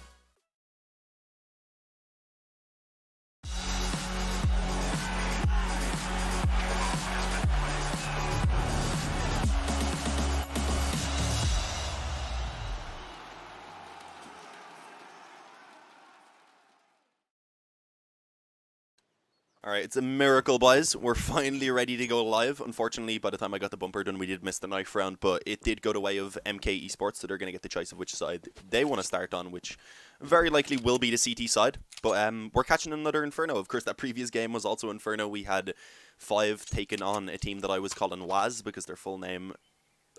Alright, it's a miracle, boys. We're finally ready to go live. Unfortunately, by the time I got the bumper done, we did miss the knife round, but it did go the way of MK Esports, so they're going to get the choice of which side they want to start on, which very likely will be the CT side. But we're catching another Inferno. Of course, that previous game was also Inferno. We had 5 taken on a team that I was calling Waz, because their full name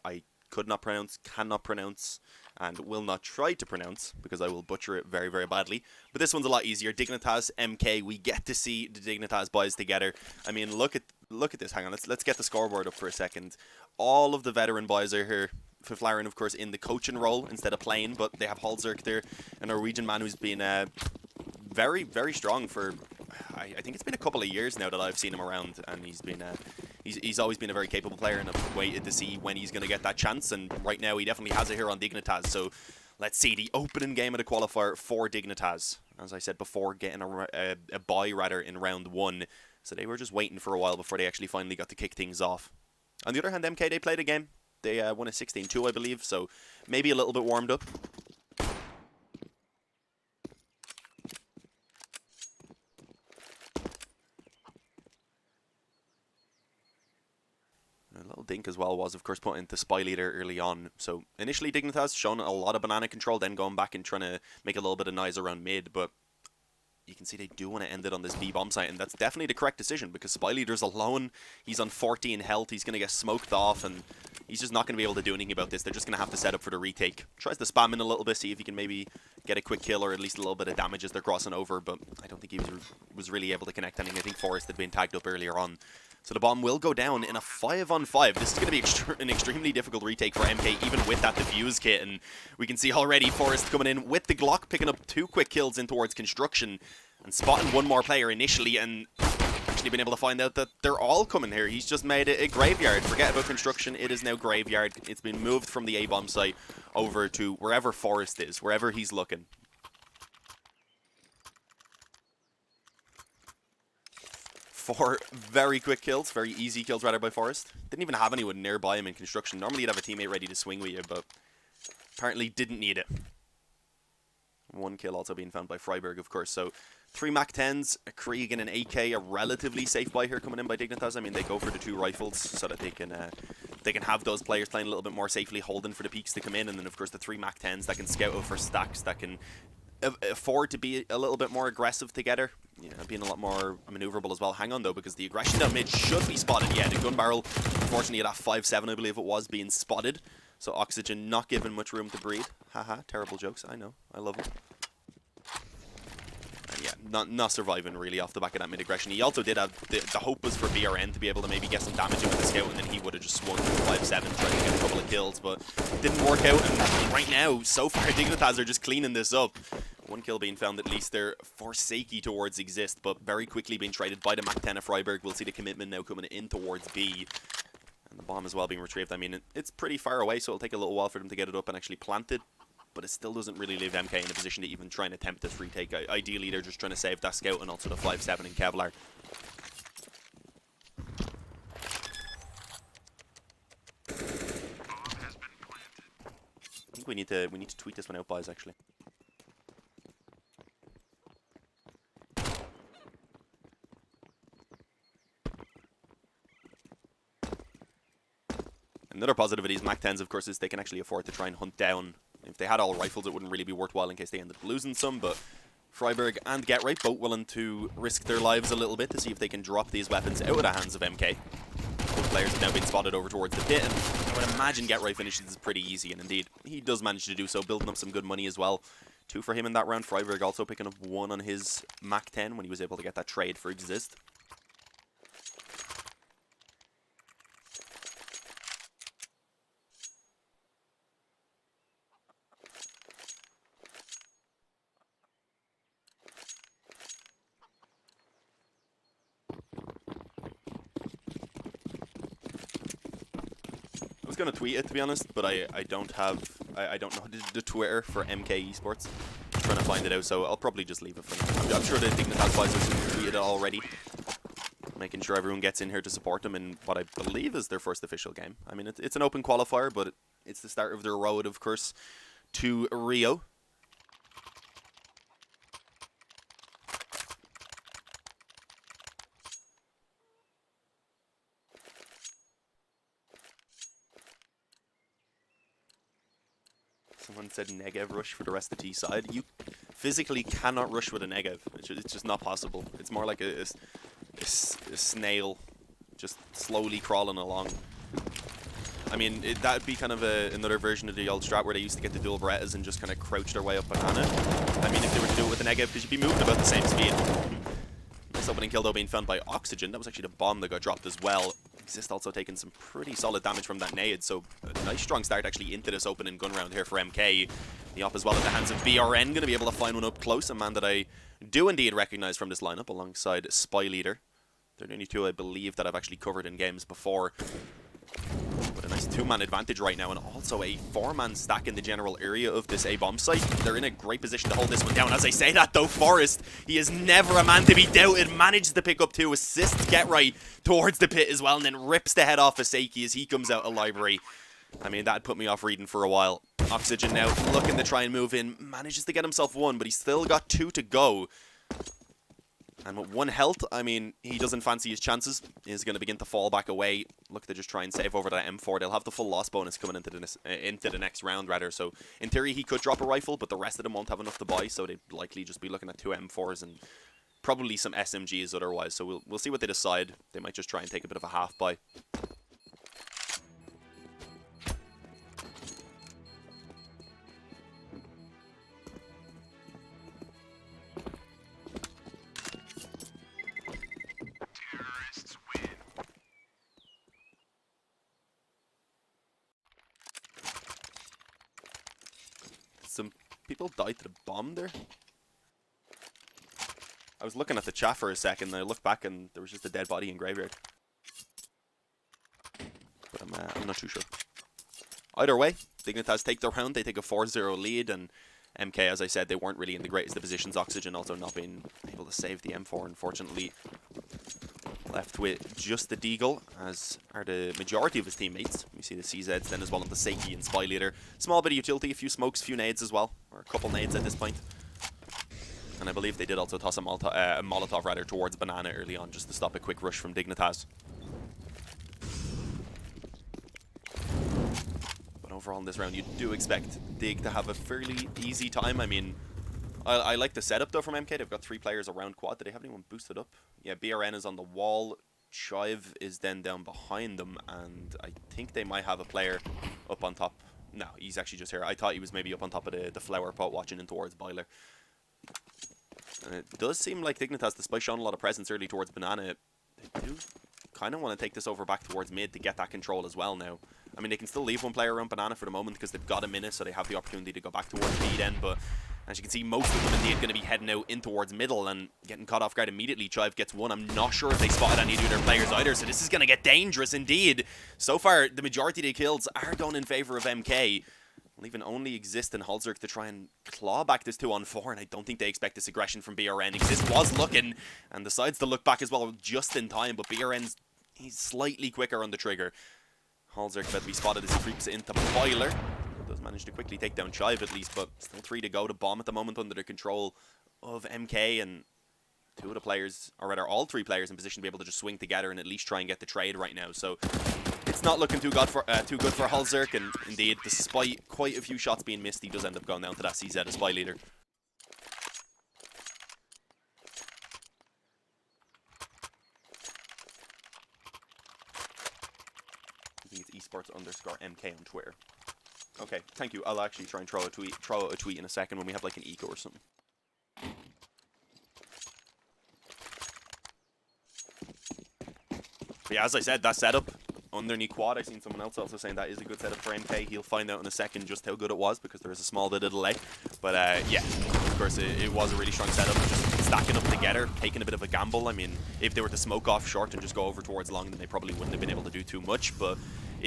I could not pronounce, cannot pronounce, and will not try to pronounce, because I will butcher it very, very badly. But this one's a lot easier. Dignitas, MK, we get to see the Dignitas boys together. I mean, look at this. Hang on, let's get the scoreboard up for a second. All of the veteran boys are here. Fiflaren, of course, in the coaching role instead of playing, but they have Holzerk there, a Norwegian man who's been very, very strong for, I think it's been a couple of years now that I've seen him around, and he's been he's always been a very capable player, and I've waited to see when he's going to get that chance, and right now he definitely has it here on Dignitas. So let's see the opening game of the qualifier for Dignitas. As I said before, getting a bye rather in round 1, so they were just waiting for a while before they actually finally got to kick things off. On the other hand, MK, they played a game. They won a 16-2, I believe, so maybe a little bit warmed up. A little dink as well was, of course, put into Spy Leader early on. So initially Dignitas shown a lot of banana control, then going back and trying to make a little bit of noise around mid, but you can see they do want to end it on this B bomb site, and that's definitely the correct decision, because Spy Leader's alone. He's on 40 in health, he's going to get smoked off, and he's just not going to be able to do anything about this. They're just going to have to set up for the retake. Tries to spam in a little bit, see if he can maybe get a quick kill or at least a little bit of damage as they're crossing over, but I don't think he was really able to connect anything. I think Forrest had been tagged up earlier on. So the bomb will go down in a 5-on-5. This is going to be an extremely difficult retake for MK, even with that defuse kit. And we can see already Forrest coming in with the Glock, picking up 2 quick kills in towards construction and spotting 1 more player initially, and actually been able to find out that they're all coming here. He's just made it a graveyard. Forget about construction. It is now graveyard. It's been moved from the A-bomb site over to wherever Forrest is, wherever he's looking. 4 very quick kills, very easy kills rather by Forrest. Didn't even have anyone nearby him in construction. Normally you'd have a teammate ready to swing with you, but apparently didn't need it. 1 kill also being found by Freiburg, of course. So 3 MAC-10s, a Krieg and an AK, a relatively safe buy here coming in by Dignitas. I mean, they go for the 2 rifles so that they can have those players playing a little bit more safely, holding for the peaks to come in, and then of course the 3 MAC-10s that can scout out for stacks, that can afford to be a little bit more aggressive together. Yeah, being a lot more maneuverable as well. Hang on though, because the aggression down mid should be spotted. Yeah, the gun barrel, unfortunately at that 5-7 I believe it was, being spotted. So Oxygen not given much room to breathe. Haha, terrible jokes, I know, I love them. And yeah, not surviving really off the back of that mid aggression. He also did have, the hope was for BRN to be able to maybe get some damage in with the scout, and then he would have just swung to 5-7, trying to get a couple of kills, but didn't work out. And right now, so far, Dignitas are just cleaning this up. 1 kill being found at least there for Seiki towards Exist, but very quickly being traded by the MAC-10 of Freiburg. We'll see the commitment now coming in towards B. And the bomb as well being retrieved. I mean, it's pretty far away, so it'll take a little while for them to get it up and actually plant it. But it still doesn't really leave MK in a position to even try and attempt this retake. Ideally, they're just trying to save that scout and also the 5-7 in Kevlar. I think we need to tweet this one out, boys, actually. Another positive of these MAC-10s, of course, is they can actually afford to try and hunt down. If they had all rifles, it wouldn't really be worthwhile in case they ended up losing some, but Freiburg and GetRight both willing to risk their lives a little bit to see if they can drop these weapons out of the hands of MK. Both players have now been spotted over towards the pit, and I would imagine GetRight finishes this pretty easy, and indeed, he does manage to do so, building up some good money as well. 2 for him in that round. Freiburg also picking up 1 on his MAC-10 when he was able to get that trade for Exist. I was gonna tweet it, to be honest, but I don't know the Twitter for MK Esports. I'm trying to find it out, so I'll probably just leave it for now. I'm sure the Dignitas boys have tweeted it already, making sure everyone gets in here to support them in what I believe is their first official game. I mean, it's an open qualifier, but it's the start of their road, of course, to Rio. Someone said Negev rush for the rest of the T side. You physically cannot rush with a Negev. It's just not possible. It's more like a snail just slowly crawling along. I mean, that would be kind of another version of the old strat where they used to get the dual Berettas and just kind of crouch their way up banana. I mean, if they were to do it with a Negev, because you'd be moving about the same speed. This opening kill, though, being found by Oxygen. That was actually the bomb that got dropped as well. Exist also taking some pretty solid damage from that nade, so a nice strong start actually into this opening gun round here for MK. The op as well at the hands of BRN, going to be able to find one up close, a man that I do indeed recognize from this lineup alongside Spy Leader. They're the only 2 I believe that I've actually covered in games before. But a nice 2-man advantage right now, and also a 4-man stack in the general area of this A-bomb site. They're in a great position to hold this one down. As I say that though, Forrest, he is never a man to be doubted, manages to pick up 2 assists, GetRight towards the pit as well, and then rips the head off of Seiki as he comes out of library. I mean, that put me off reading for a while. Oxygen now looking to try and move in, manages to get himself 1, but he's still got 2 to go. And with 1 health, I mean, he doesn't fancy his chances. He's going to begin to fall back away. Look to just try and save over that M4. They'll have the full loss bonus coming into the next round, rather. So, in theory, he could drop a rifle, but the rest of them won't have enough to buy. So, they'd likely just be looking at 2 M4s and probably some SMGs otherwise. So, we'll see what they decide. They might just try and take a bit of a half buy. some people died to the bomb there. I was looking at the chat for a second, and I looked back, and there was just a dead body in graveyard. But I'm not too sure. Either way, Dignitas take the round. They take a 4-0 lead, and MK, as I said, they weren't really in the greatest of positions. Oxygen also not being able to save the M4, unfortunately. Left with just the Deagle, as are the majority of his teammates. We see the CZs then as well on the Seiki and Spy Leader. Small bit of utility, a few smokes, a few nades as well, or a couple nades at this point. And I believe they did also toss a Molotov rather towards Banana early on, just to stop a quick rush from Dignitas. But overall in this round, you do expect Dig to have a fairly easy time. I mean, I like the setup though from MK. They've got 3 players around quad. Do they have anyone boosted up? Yeah, BRN is on the wall. Shive is then down behind them, and I think they might have a player up on top. No, he's actually just here. I thought he was maybe up on top of the flower pot watching in towards Boiler. And it does seem like Dignitas, despite showing a lot of presence early towards Banana, they do kind of want to take this over back towards mid to get that control as well now. I mean, they can still leave one player around Banana for the moment because they've got a minute, so they have the opportunity to go back towards B then, but as you can see, most of them indeed going to be heading out in towards middle and getting caught off guard immediately. Chive gets one. I'm not sure if they spotted any of their players either, so this is going to get dangerous indeed. So far, the majority of the kills are done in favor of MK. Leaving only Exist and Holzerk to try and claw back this 2-on-4, and I don't think they expect this aggression from BRN. Exist was looking and decides to look back as well just in time, but he's slightly quicker on the trigger. Holzerk about to be spotted as he creeps into Boiler. Does manage to quickly take down Chive at least, but still 3 to go. The bomb at the moment under the control of MK, and 2 of the players, or rather all 3 players in position to be able to just swing together and at least try and get the trade right now. So it's not looking too good for Holzerk, and indeed, despite quite a few shots being missed, he does end up going down to that CZ as Spy Leader. I think it's esports_MK on Twitter. Okay, thank you. I'll actually try and throw out a tweet in a second when we have like an eco or something. But yeah, as I said, that setup underneath quad, I've seen someone else also saying that is a good setup for MK. He'll find out in a second just how good it was because there is a small bit of delay. But yeah, of course it was a really strong setup. Just stacking up together, taking a bit of a gamble. I mean, if they were to smoke off short and just go over towards long, then they probably wouldn't have been able to do too much. But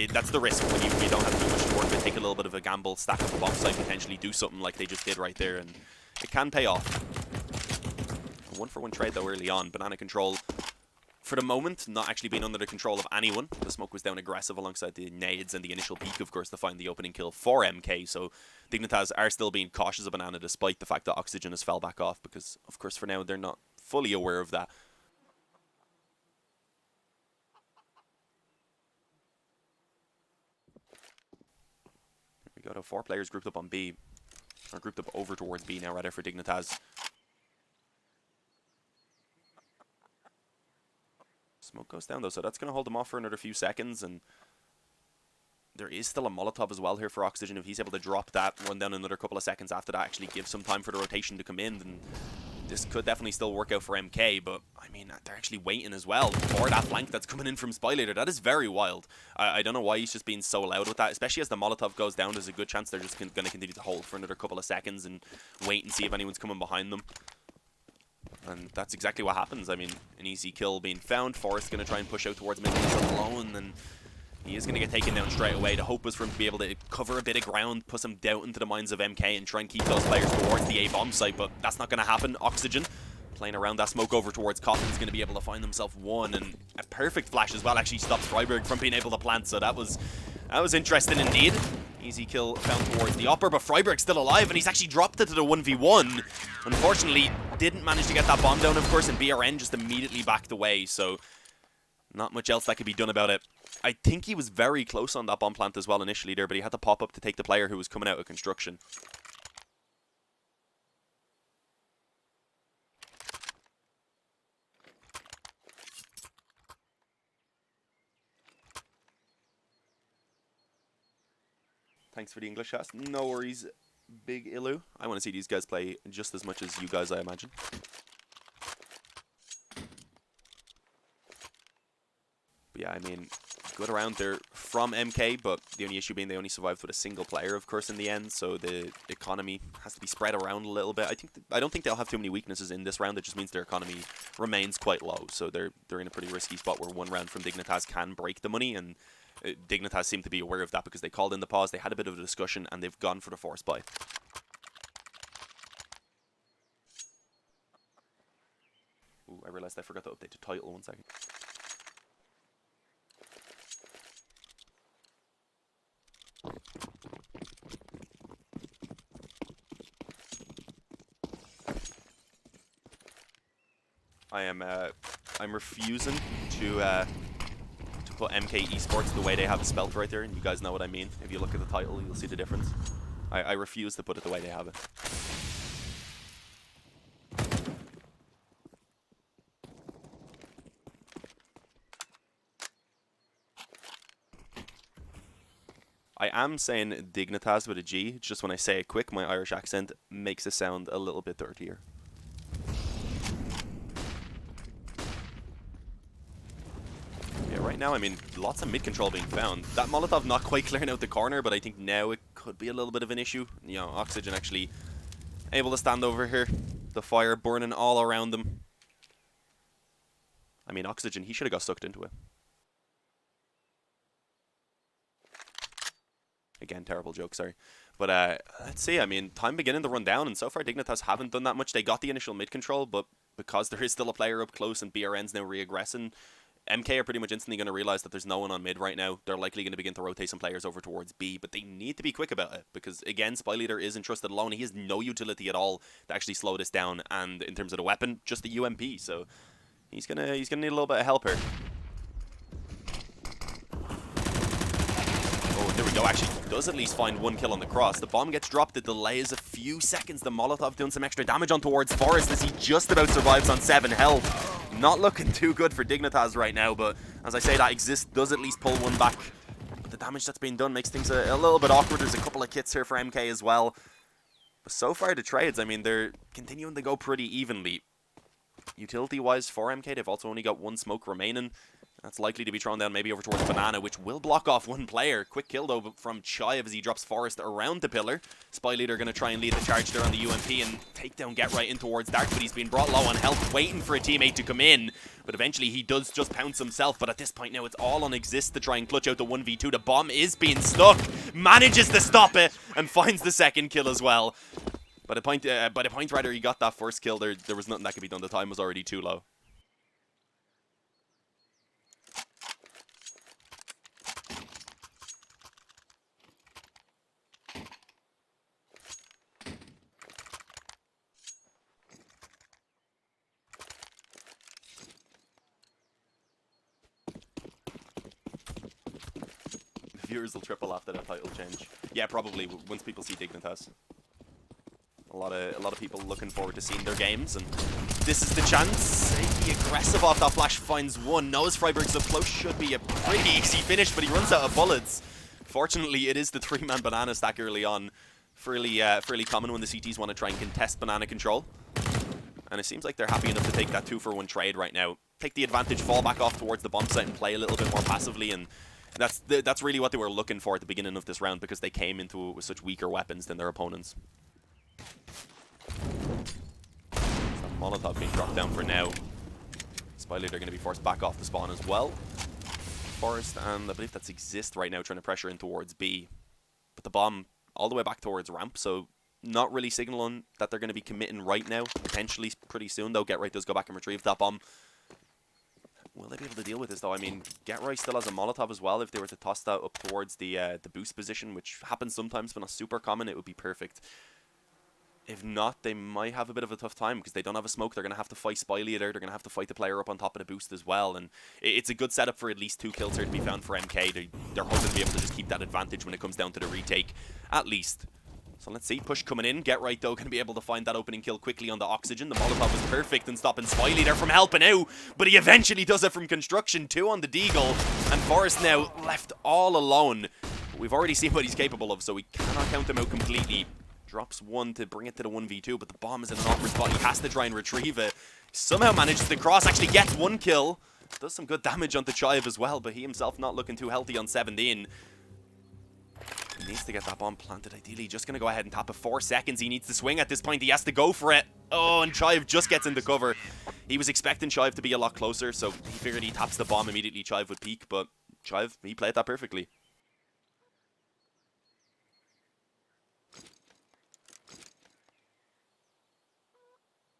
that's the risk when you don't have too much to work with. Take a little bit of a gamble, stack up a bomb site, potentially do something like they just did right there, and it can pay off. A 1-for-1 trade though early on. Banana control, for the moment, not actually being under the control of anyone. The smoke was down aggressive alongside the nades and the initial peak, of course, to find the opening kill for MK. So Dignitas are still being cautious of Banana despite the fact that Oxygen has fell back off because, of course, for now, they're not fully aware of that. We got 4 players grouped up on B, or grouped up over towards B now, rather, for Dignitas. Smoke goes down though, so that's going to hold them off for another few seconds, and there is still a Molotov as well here for Oxygen. If he's able to drop that, run down another couple of seconds after that, actually give some time for the rotation to come in, then this could definitely still work out for MK, but I mean, they're actually waiting as well for that flank that's coming in from Spy Leader. That is very wild. I don't know why he's just being so loud with that, especially as the Molotov goes down. There's a good chance they're just going to continue to hold for another couple of seconds and wait and see if anyone's coming behind them. And that's exactly what happens. I mean, an easy kill being found. Forrest going to try and push out towards mid. He's alone, and he is going to get taken down straight away. The hope was for him to be able to cover a bit of ground, put some doubt into the minds of MK, and try and keep those players towards the A-bomb site, but that's not going to happen. Oxygen playing around that smoke over towards Coffin is going to be able to find himself one, and a perfect flash as well actually stops Freiburg from being able to plant, so that was interesting indeed. Easy kill found towards the upper, but Freiburg's still alive, and he's actually dropped it to the 1v1. Unfortunately, didn't manage to get that bomb down, of course, and BRN just immediately backed away, so not much else that could be done about it. I think he was very close on that bomb plant as well initially there, but he had to pop up to take the player who was coming out of construction. Thanks for the English cast. No worries, Big Ilu. I want to see these guys play just as much as you guys, I imagine. But yeah, I mean, good around there from MK, but the only issue being they only survived with a single player, of course, in the end, so the economy has to be spread around a little bit. I don't think they'll have too many weaknesses in this round. It just means their economy remains quite low, so they're in a pretty risky spot where one round from Dignitas can break the money, and Dignitas seem to be aware of that because they called in the pause, they had a bit of a discussion, and they've gone for the force buy. Ooh, I realized I forgot to update the title. 1 second. I'm refusing to put MK Esports the way they have it spelt right there, and you guys know what I mean. If you look at the title, you'll see the difference. I refuse to put it the way they have it. I am saying Dignitas with a G, just when I say it quick, my Irish accent makes it sound a little bit dirtier. Yeah, right now, I mean, lots of mid-control being found. That Molotov not quite clearing out the corner, but I think now it could be a little bit of an issue. You know, Oxygen actually able to stand over here. The fire burning all around them. I mean, Oxygen, he should have got sucked into it. Again, terrible joke, sorry. But let's see, I mean, time beginning to run down, and so far Dignitas haven't done that much. They got the initial mid-control, but because there is still a player up close and BRN's now re-aggressing, MK are pretty much instantly going to realize that there's no one on mid right now. They're likely going to begin to rotate some players over towards B, but they need to be quick about it, because again, Spy Leader is entrusted alone. He has no utility at all to actually slow this down, and in terms of the weapon, just the UMP, so he's gonna need a little bit of help here. There we go, actually does at least find one kill on the cross. The bomb gets dropped, the delay is a few seconds. The Molotov doing some extra damage on towards Forest as he just about survives on 7 health. Not looking too good for Dignitas right now, but as I say, that Exist does at least pull one back. But the damage that's being done makes things a little bit awkward. There's a couple of kits here for MK as well. But so far the trades, I mean, they're continuing to go pretty evenly. Utility-wise for MK, they've also only got one smoke remaining. That's likely to be thrown down maybe over towards Banana, which will block off one player. Quick kill, though, from Chive as he drops Forest around the pillar. Spy Leader going to try and lead the charge there on the UMP and take down Get Right in towards Dark, but he's been brought low on health, waiting for a teammate to come in. But eventually he does just pounce himself, but at this point now it's all on Exist to try and clutch out the 1v2. The bomb is being stuck, manages to stop it, and finds the second kill as well. By the point he got that first kill, there was nothing that could be done. The time was already too low. Viewers will triple after that title change. Yeah, probably once people see Dignitas. A lot of people looking forward to seeing their games, and this is the chance. Be aggressive off that flash, finds one. Knows Freiburg's up close, should be a pretty easy finish, but he runs out of bullets. Fortunately, it is the 3-man Banana stack early on. Fairly common when the CTs want to try and contest Banana control. And it seems like they're happy enough to take that 2-for-1 trade right now. Take the advantage, fall back off towards the bomb site and play a little bit more passively, and that's really what they were looking for at the beginning of this round, because they came into it with such weaker weapons than their opponents. Molotov being dropped down for now. Spy Leader going to be forced back off the spawn as well. Forest and I believe that's Exist right now trying to pressure in towards B. But the bomb all the way back towards ramp, so not really signaling that they're going to be committing right now. Potentially pretty soon though. Get Right does go back and retrieve that bomb. Will they be able to deal with this though? I mean, Get Right still has a Molotov as well. If they were to toss that up towards the boost position, which happens sometimes but not super common, it would be perfect. If not, they might have a bit of a tough time because they don't have a smoke. They're going to have to fight Spy Leader. They're going to have to fight the player up on top of the boost as well. And it's a good setup for at least 2 kills here to be found for MK. They're hoping to be able to just keep that advantage when it comes down to the retake, at least. So let's see. Push coming in. Get Right, though, going to be able to find that opening kill quickly on the Oxygen. The Molotov was perfect in stopping Spy Leader from helping out, but he eventually does it from Construction. 2 on the Deagle, and Forrest now left all alone. But we've already seen what he's capable of, so we cannot count him out completely. Drops 1 to bring it to the 1v2, but the bomb is in an awkward spot. He has to try and retrieve it. Somehow manages to cross, actually gets 1 kill. Does some good damage onto Chive as well, but he himself not looking too healthy on 17. He needs to get that bomb planted, ideally. Just going to go ahead and tap it. 4 seconds. He needs to swing at this point. He has to go for it. Oh, and Chive just gets into cover. He was expecting Chive to be a lot closer, so he figured he taps the bomb immediately. Chive would peek, but Chive, he played that perfectly.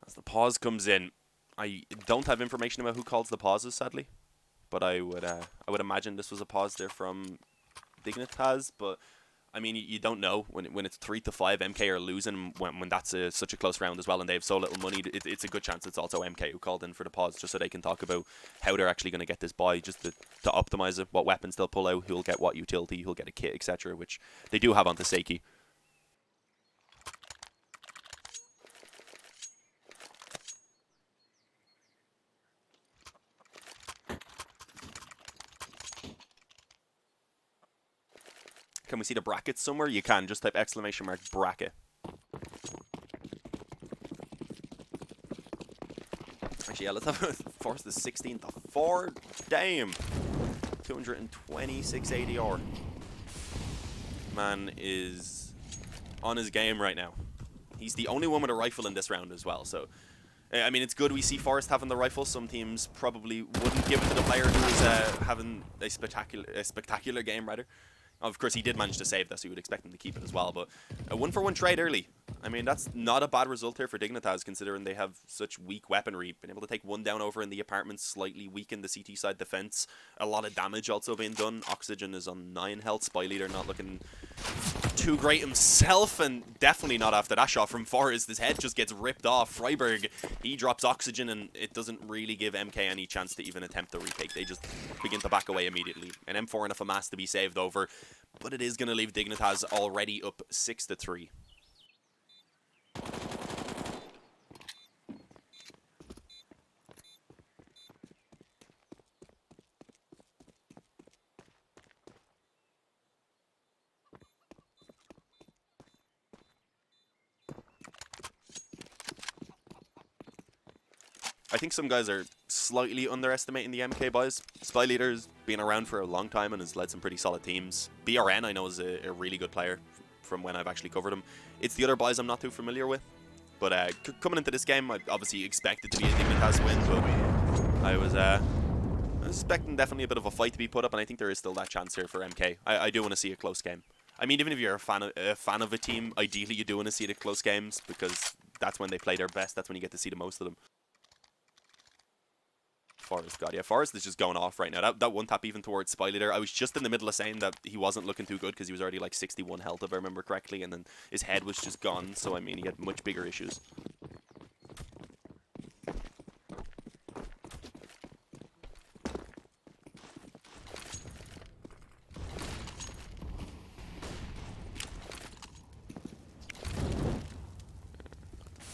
As the pause comes in, I don't have information about who calls the pauses, sadly. But I would imagine this was a pause there from Dignitas, but I mean, you don't know when it's 3-5. MK are losing when that's such a close round as well, and they have so little money. It's a good chance it's also MK who called in for the pause, just so they can talk about how they're actually going to get this buy, just to optimize it, what weapons they'll pull out, who'll get what utility, who'll get a kit, etc., which they do have onto Seiki. Can we see the brackets somewhere? You can. Just type !bracket. Actually, yeah, let's have force the 16th of 4. Damn. 226 ADR. Man is on his game right now. He's the only one with a rifle in this round as well, so I mean, it's good we see Forrest having the rifle. Some teams probably wouldn't give it to the player who is having a spectacular game, rather. Of course, he did manage to save that, so you would expect him to keep it as well. But a 1-for-1 trade early. I mean, that's not a bad result here for Dignitas, considering they have such weak weaponry. Been able to take one down over in the apartments, slightly weaken the CT side defense. A lot of damage also being done. Oxygen is on 9 health. Spy Leader not looking too great himself, and definitely not after that shot from Forrest. His head just gets ripped off. Freiberg, he drops Oxygen, and it doesn't really give MK any chance to even attempt the retake. They just begin to back away immediately. An M4 and a FAMAS to be saved over, but it is going to leave Dignitas already up 6-3. I think some guys are slightly underestimating the MK buys. Spy Leader's been around for a long time and has led some pretty solid teams. BRN I know is a really good player from when I've actually covered him. It's the other buys I'm not too familiar with. But coming into this game, I obviously expected to be a Dignitas win, but I was expecting definitely a bit of a fight to be put up, and I think there is still that chance here for MK. I do want to see a close game. I mean, even if you're a fan of a team, ideally you do want to see the close games, because that's when they play their best. That's when you get to see the most of them. Forrest, God, yeah, Forrest is just going off right now. That one tap even towards Spy Leader. I was just in the middle of saying that he wasn't looking too good because he was already like 61 health, if I remember correctly, and then his head was just gone. So, I mean, he had much bigger issues.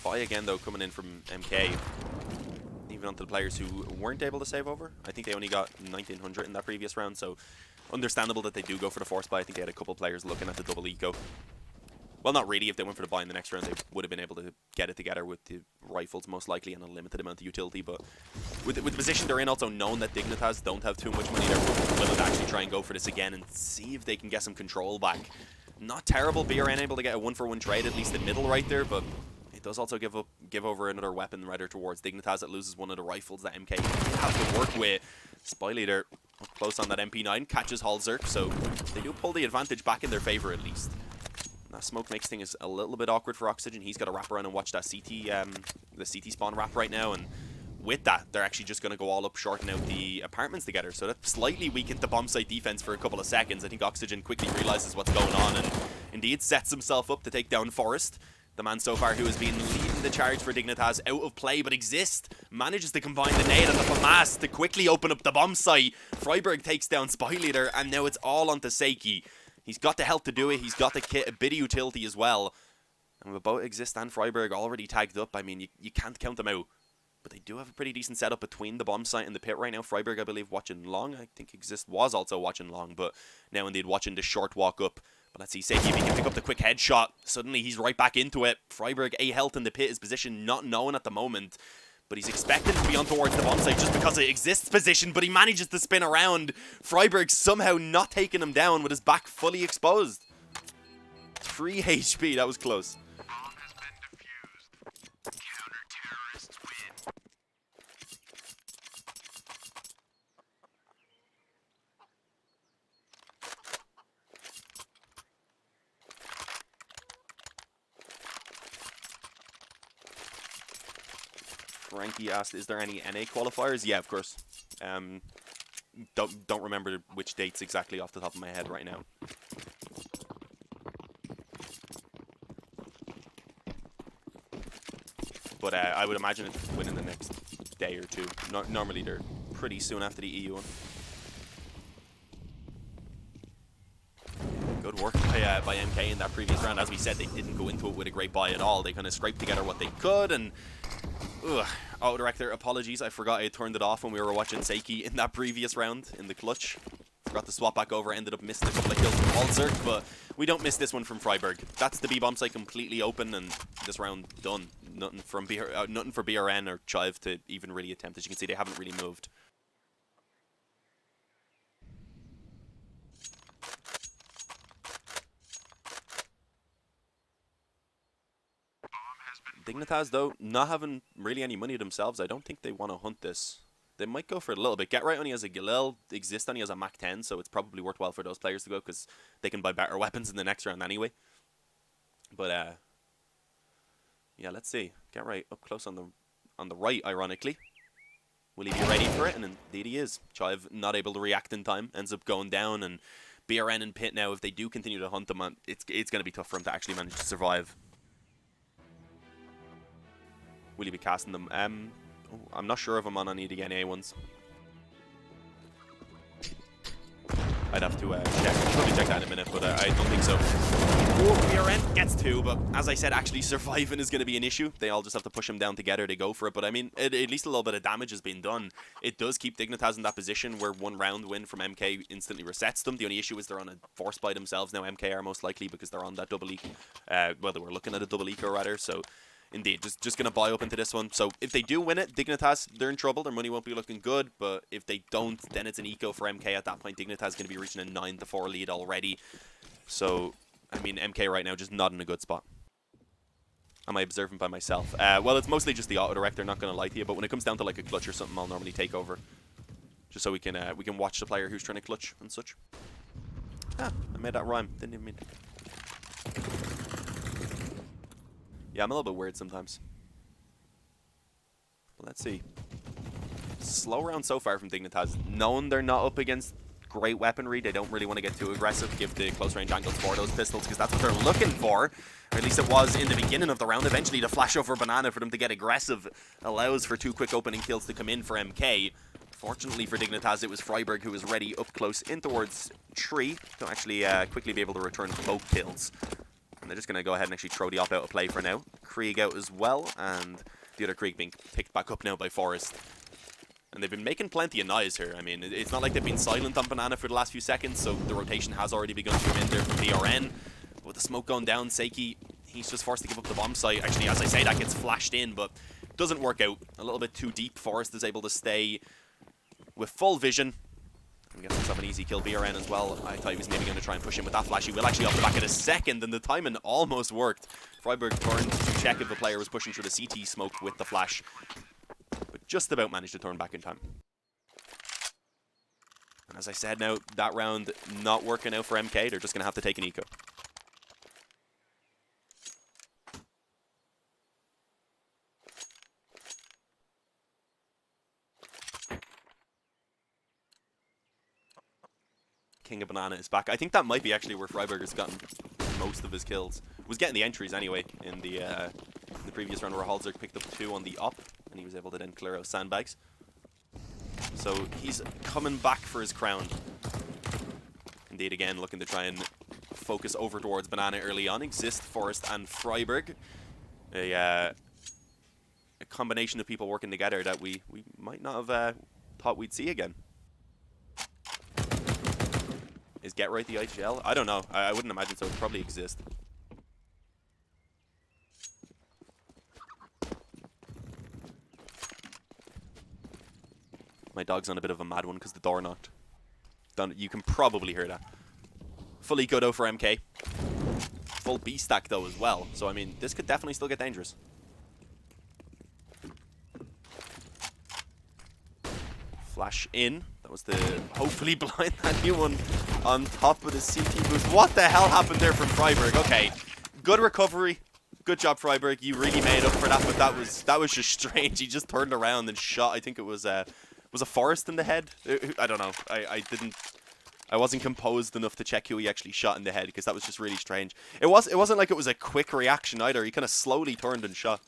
Buy again, though, coming in from MK. Even onto the players who weren't able to save over. I think they only got 1900 in that previous round, so understandable that they do go for the force buy. I think they had a couple players looking at the double eco. Well, not really. If they went for the buy in the next round, they would have been able to get it together with the rifles, most likely, and a limited amount of utility. But with the position they're in, also known that Dignitas don't have too much money, they're willing to actually try and go for this again and see if they can get some control back. Not terrible. BRN able to get a 1-for-1 trade, at least in middle right there, but it does also give over another weapon rather towards Dignitas. That loses one of the rifles that MK have to work with. Spy Leader up close on that MP9, catches Halzerk, so they do pull the advantage back in their favor at least. That smoke makes things a little bit awkward for Oxygen. He's got to wrap around and watch that CT, the CT spawn wrap right now, and with that, they're actually just going to go all up, shorting out the apartments together. So that slightly weakened the bomb site defense for a couple of seconds. I think Oxygen quickly realizes what's going on and indeed sets himself up to take down Forrest. The man so far who has been leading the charge for Dignitas, out of play, but Exist manages to combine the nade and the FAMAS to quickly open up the bomb site. Freiberg takes down Spy Leader, and now it's all onto Seiki. He's got the health to do it, he's got the kit, a bit of utility as well. And with both Exist and Freiberg already tagged up, I mean, you can't count them out. But they do have a pretty decent setup between the bomb site and the pit right now. Freiberg, I believe, watching long. I think Exist was also watching long, but now indeed watching the short walk up. But let's see, Seiki, if he can pick up the quick headshot. Suddenly he's right back into it. Freiberg, A health in the pit, his position not known at the moment. But he's expected to be on towards the bomb site just because it exists position, but he manages to spin around. Freiburg somehow not taking him down with his back fully exposed. 3 HP, that was close. Frankie asked, is there any NA qualifiers? Yeah, of course. Don't remember which dates exactly off the top of my head right now. But I would imagine it's within the next day or two. Normally they're pretty soon after the EU one. Good work by MK in that previous round. As we said, they didn't go into it with a great buy at all. They kind of scraped together what they could, and Auto Director, apologies, I forgot I turned it off when we were watching Seiki in that previous round in the clutch. Forgot to swap back over, ended up missing a couple of kills from Walzerk, but we don't miss this one from Freiburg. That's the B-bomb site completely open, and this round done. Nothing for BRN or Chive to even really attempt. As you can see, they haven't really moved. Dignitas, though, not having really any money themselves, I don't think they want to hunt this. They might go for it a little bit. Get Right only has a Galil, Exist only has a Mach 10, so it's probably worthwhile for those players to go because they can buy better weapons in the next round anyway. But yeah, let's see. Get Right up close on the right, ironically. Will he be ready for it? And indeed he is. Chive not able to react in time, ends up going down, and BRN and Pit now, if they do continue to hunt them, it's going to be tough for him to actually manage to survive. Will he be casting them? I'm not sure if I'm on any of the NA ones. I'd have to check. I'll probably check that in a minute, but I don't think so. Oh, BRN gets 2, but as I said, actually surviving is going to be an issue. They all just have to push him down together to go for it. But I mean, at least a little bit of damage has been done. It does keep Dignitas in that position where 1 round win from MK instantly resets them. The only issue is they're on a force by themselves now. MK are most likely because they're on that double eco. Well, they were looking at a double eco rather, so... Indeed, just going to buy up into this one. So if they do win it, Dignitas, they're in trouble. Their money won't be looking good. But if they don't, then it's an eco for MK at that point. Dignitas is going to be reaching a 9-4 lead already. So, I mean, MK right now just not in a good spot. Am I observing by myself? Well, it's mostly just the Auto Director, not going to lie to you. But when it comes down to like a clutch or something, I'll normally take over. Just so we can watch the player who's trying to clutch and such. Ah, I made that rhyme. Didn't even mean to. Yeah, I'm a little bit weird sometimes. But let's see. Slow round so far from Dignitas. Knowing they're not up against great weaponry, they don't really want to get too aggressive, give the close range angles for those pistols, because that's what they're looking for. Or at least it was in the beginning of the round. Eventually, the flash over Banana for them to get aggressive allows for 2 quick opening kills to come in for MK. Fortunately for Dignitas, it was Freiburg who was ready up close in towards Tree to actually quickly be able to return both kills. And they're just going to go ahead and actually throw the op out of play for now. Krieg out as well, and the other Krieg being picked back up now by Forest. And they've been making plenty of noise here. I mean, it's not like they've been silent on Banana for the last few seconds, so the rotation has already begun to come in there from BRN. But with the smoke going down, Seiki, he's just forced to give up the bomb site. Actually, as I say, that gets flashed in, but doesn't work out. A little bit too deep. Forest is able to stay with full vision. I'm guessing it's an easy kill. BRN as well. I thought he was maybe going to try and push in with that flash. He will actually off the back of a second, and the timing almost worked. Freiburg turned to check if the player was pushing through the CT smoke with the flash, but just about managed to turn back in time. And as I said now, that round not working out for MK. They're just going to have to take an eco. King of Banana is back. I think that might be actually where Freiburg has gotten most of his kills. Was getting the entries anyway in the previous round where Halzerk picked up 2 on the op, and he was able to then clear out sandbags. So he's coming back for his crown. Indeed, again, looking to try and focus over towards Banana early on. Exist, Forest, and Freiburg. A combination of people working together that we might not have thought we'd see again. Is Get Right the IGL? I don't know. I wouldn't imagine so. It probably Exist. My dog's on a bit of a mad one because the door knocked. You can probably hear that. Fully Godo for MK. Full B stack though as well. So I mean, this could definitely still get dangerous. Flash in. That was the hopefully blind that new one on top of the CT boost. What the hell happened there from Freiburg? Okay, good recovery. Good job, Freiburg. You really made up for that, but that was just strange. He just turned around and shot. I think it was a Forest in the head. I don't know. I wasn't composed enough to check who he actually shot in the head because that was just really strange. It wasn't like it was a quick reaction either. He kind of slowly turned and shot.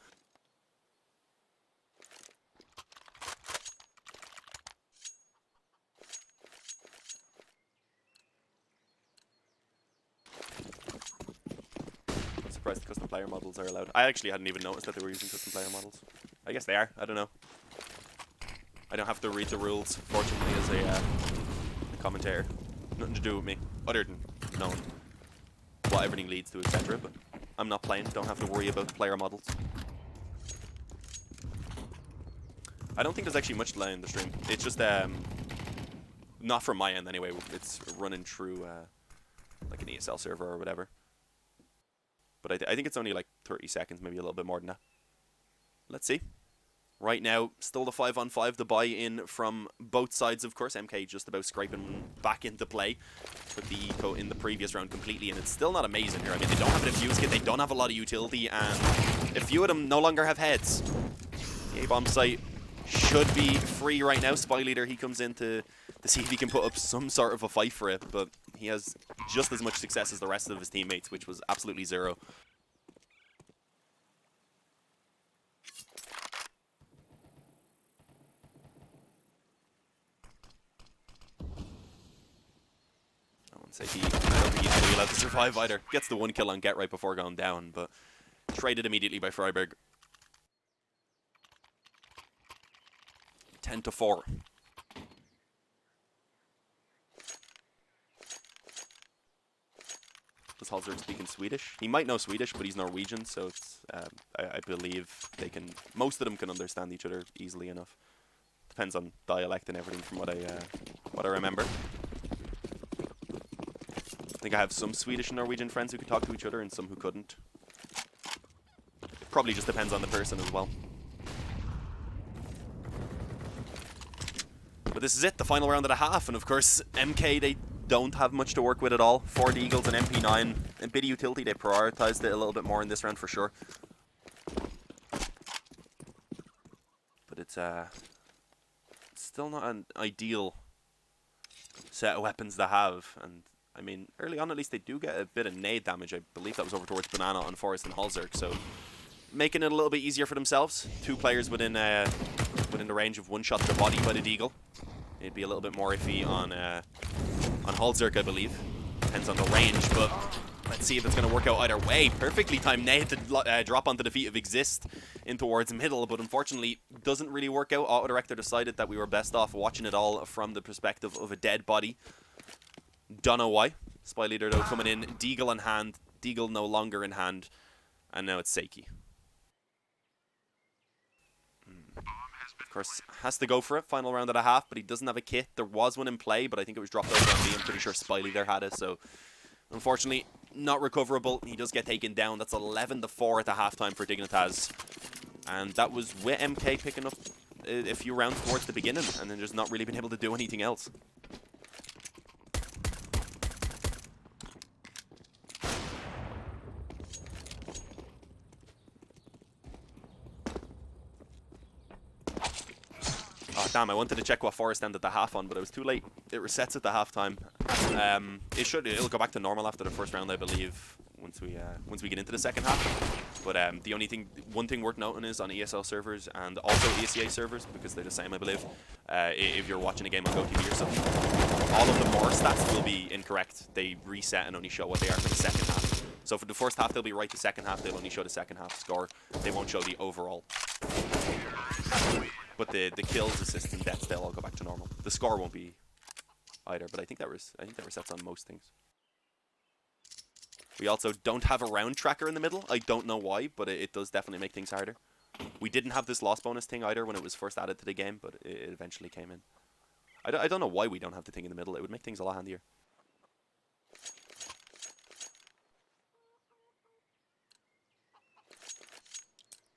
I'm surprised the custom player models are allowed. I actually hadn't even noticed that they were using custom player models. I guess they are. I don't know. I don't have to read the rules, fortunately, as a commentator. Nothing to do with me, other than knowing what everything leads to, etc. But I'm not playing, don't have to worry about player models. I don't think there's actually much delay in the stream. It's just, not from my end anyway. It's running through like an ESL server or whatever. But I think it's only like 30 seconds, maybe a little bit more than that. Let's see. Right now, still the 5-on-5, the buy-in from both sides, of course. MK just about scraping back into play. Put the eco in the previous round completely, and it's still not amazing here. I mean, they don't have a defuse kit, they don't have a lot of utility, and a few of them no longer have heads. The A-bomb site should be free right now. Spy Leader, he comes in to see if he can put up some sort of a fight for it, but he has just as much success as the rest of his teammates, which was absolutely zero. I don't think he's really allowed to survive either. Gets the one kill on Get right before going down, but traded immediately by Freiburg. 10-4. Does Halzberg speak in Swedish? He might know Swedish, but he's Norwegian, so it's, I believe they can. Most of them can understand each other easily enough. Depends on dialect and everything, from what I remember. I think I have some Swedish and Norwegian friends who could talk to each other and some who couldn't. It probably just depends on the person as well. But this is it, the final round of the half, and of course MK, they don't have much to work with at all. 4 Deagles and MP9, and bit of utility, they prioritized it a little bit more in this round for sure. But it's still not an ideal set of weapons to have, and I mean, early on at least they do get a bit of nade damage. I believe that was over towards Banana on Forest and Halzerk, so making it a little bit easier for themselves. 2 players within the range of one shot to the body by the Deagle. It'd be a little bit more iffy on Halzerk, I believe. Depends on the range, but let's see if it's going to work out either way. Perfectly timed nade to drop onto the feet of Exist in towards middle, but unfortunately doesn't really work out. Autodirector decided that we were best off watching it all from the perspective of a dead body. Don't know why. Spy Leader though coming in, Deagle in hand, Deagle no longer in hand, and now it's Seiki. Of course, has to go for it, final round of the half, but he doesn't have a kit. There was one in play, but I think it was dropped over on B. I'm pretty sure Spy Leader had it, so unfortunately not recoverable. He does get taken down. That's 11-4 at the halftime for Dignitas, and that was with MK picking up a few rounds towards the beginning, and then just not really been able to do anything else. Oh, damn, I wanted to check what Forest ended the half on, but I was too late. It resets at the halftime. It'll go back to normal after the first round, I believe, once we get into the second half. But one thing worth noting is on ESL servers and also ESEA servers, because they're the same, I believe, if you're watching a game on GoTV or something, all of the more stats will be incorrect. They reset and only show what they are for the second half. So for the first half, they'll be right. The second half, they'll only show the second half score. They won't show the overall. But the kills, assists, and deaths, they'll all go back to normal. The score won't be either, but I think that resets on most things. We also don't have a round tracker in the middle. I don't know why, but it does definitely make things harder. We didn't have this loss bonus thing either when it was first added to the game, but it eventually came in. I don't know why we don't have the thing in the middle. It would make things a lot handier.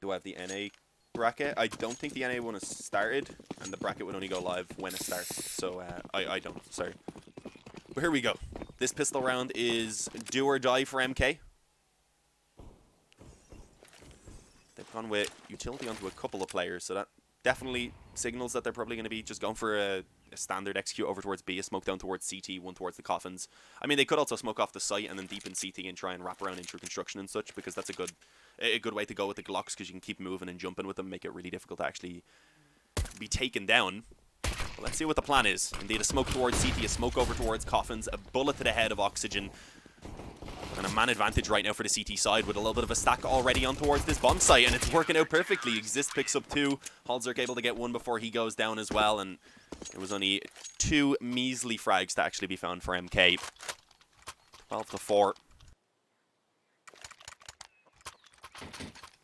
Do I have the NA bracket? I don't think the NA one has started, and the bracket would only go live when it starts. So I don't. Sorry. But here we go. This pistol round is do or die for MK. They've gone with utility onto a couple of players, so that definitely signals that they're probably going to be just going for a standard execute over towards B, a smoke down towards CT, one towards the coffins. I mean, they could also smoke off the site and then deepen CT and try and wrap around in through construction and such, because that's a good way to go with the Glocks, because you can keep moving and jumping with them, make it really difficult to actually be taken down. But let's see what the plan is. Indeed, a smoke towards CT, a smoke over towards coffins, a bullet to the head of Oxygen. And a man advantage right now for the CT side with a little bit of a stack already on towards this bomb site, and it's working out perfectly. Exist picks up 2. Halzerk able to get 1 before he goes down as well, and it was only 2 measly frags to actually be found for MK. 12-4.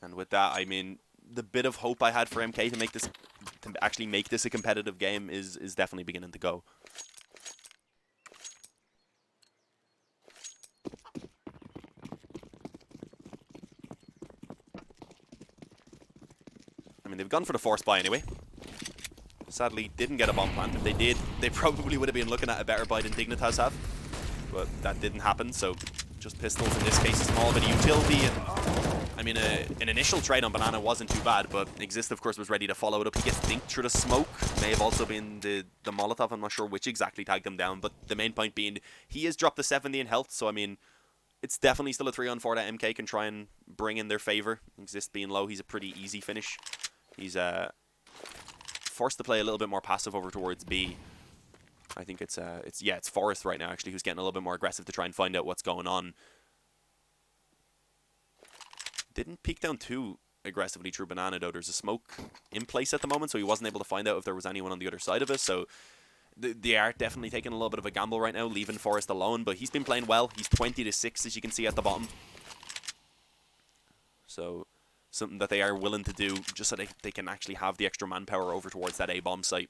And with that, I mean, the bit of hope I had for MK to actually make this a competitive game is definitely beginning to go. I mean, they've gone for the force buy anyway. Sadly, didn't get a bomb plant. If they did, they probably would have been looking at a better buy than Dignitas have. But that didn't happen, so just pistols in this case, a small bit of utility. And I mean, an initial trade on Banana wasn't too bad, but Exist, of course, was ready to follow it up. He gets dinked through the smoke. May have also been the Molotov. I'm not sure which exactly tagged him down, but the main point being he has dropped to 70 in health, so I mean, it's definitely still a 3-on-4 that MK can try and bring in their favor. Exist being low, he's a pretty easy finish. He's forced to play a little bit more passive over towards B. I think it's Forrest right now actually who's getting a little bit more aggressive to try and find out what's going on. Didn't peek down too aggressively through Banana though. There's a smoke in place at the moment, so he wasn't able to find out if there was anyone on the other side of it. So they are definitely taking a little bit of a gamble right now, leaving Forrest alone. But he's been playing well. He's 20-6 as you can see at the bottom. So something that they are willing to do just so they can actually have the extra manpower over towards that A bomb site.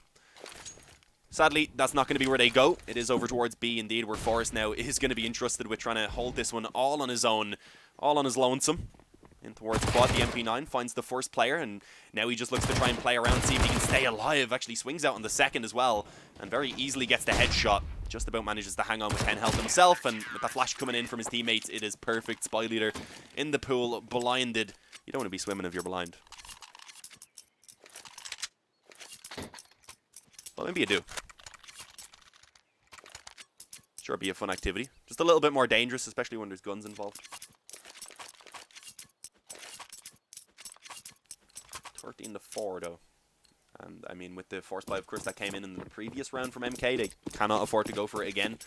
Sadly, that's not going to be where they go. It is over towards B indeed, where Forrest now is going to be entrusted with trying to hold this one all on his own, all on his lonesome. In towards quad, the MP9 finds the first player, and now he just looks to try and play around, see if he can stay alive. Actually swings out on the second as well, and very easily gets the headshot. Just about manages to hang on with 10 health himself, and with the flash coming in from his teammates, it is perfect. Spy leader in the pool, blinded. You don't want to be swimming if you're blind. Well, maybe you do. Sure, it'd be a fun activity. Just a little bit more dangerous, especially when there's guns involved. 13-4 though. And I mean, with the force buy, of course, that came in the previous round from MK, they cannot afford to go for it again.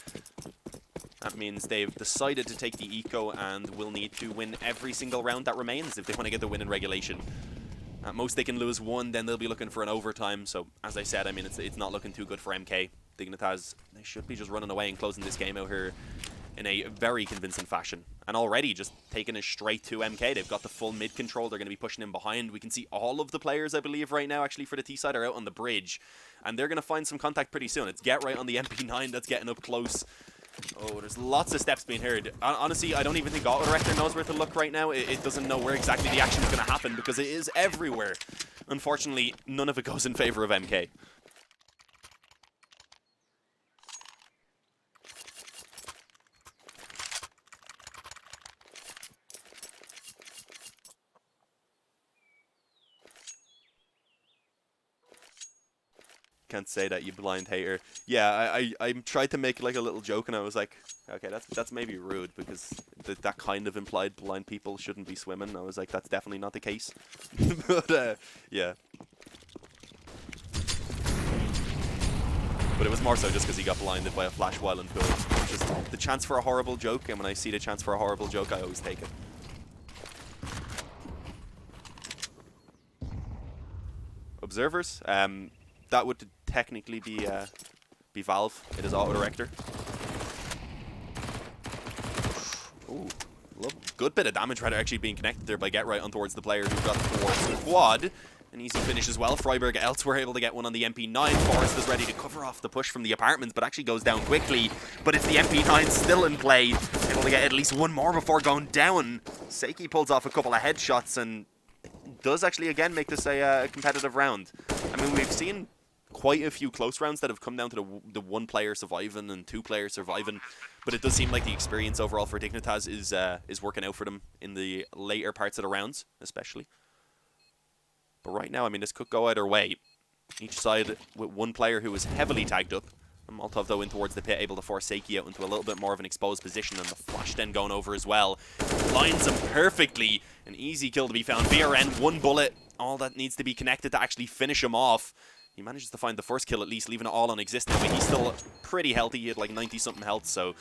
That means they've decided to take the eco and will need to win every single round that remains if they want to get the win in regulation. At most they can lose 1, then they'll be looking for an overtime. So as I said, I mean, it's not looking too good for MK. Dignitas, they should be just running away and closing this game out here in a very convincing fashion. And already just taking it straight to MK. They've got the full mid control. They're going to be pushing in behind. We can see all of the players, I believe, right now, actually, for the T side are out on the bridge. And they're going to find some contact pretty soon. It's Get Right on the MP9 that's getting up close. Oh, there's lots of steps being heard. Honestly, I don't even think Auto Director knows where to look right now. It doesn't know where exactly the action is going to happen because it is everywhere. Unfortunately, none of it goes in favor of MK. Can't say that, you blind hater. Yeah, I tried to make like a little joke and I was like, okay, that's maybe rude because that kind of implied blind people shouldn't be swimming. I was like, that's definitely not the case. But yeah. But it was more so just because he got blinded by a flash while in pool. Just the chance for a horrible joke, and when I see the chance for a horrible joke, I always take it. Observers, that would technically be Valve. It is Auto Director. Ooh, good bit of damage rather actually being connected there by Get Right on towards the player who got towards the quad. An easy finish as well. Freiburg elsewhere able to get one on the MP9. Forrest is ready to cover off the push from the apartments, but actually goes down quickly. But it's the MP9 still in play. Able to get at least one more before going down. Seiki pulls off a couple of headshots and does actually again make this a competitive round. I mean, we've seen quite a few close rounds that have come down to the one player surviving and two players surviving, but it does seem like the experience overall for Dignitas is working out for them in the later parts of the rounds, especially. But right now, I mean, this could go either way. Each side with one player who is heavily tagged up. And Molotov, though, in towards the pit, able to force Seiki out into a little bit more of an exposed position, and the flash then going over as well. Lines him perfectly. An easy kill to be found. BRN, one bullet. All that needs to be connected to actually finish him off. He manages to find the first kill at least, leaving it all non-existent. But he's still pretty healthy. He had like 90-something health, so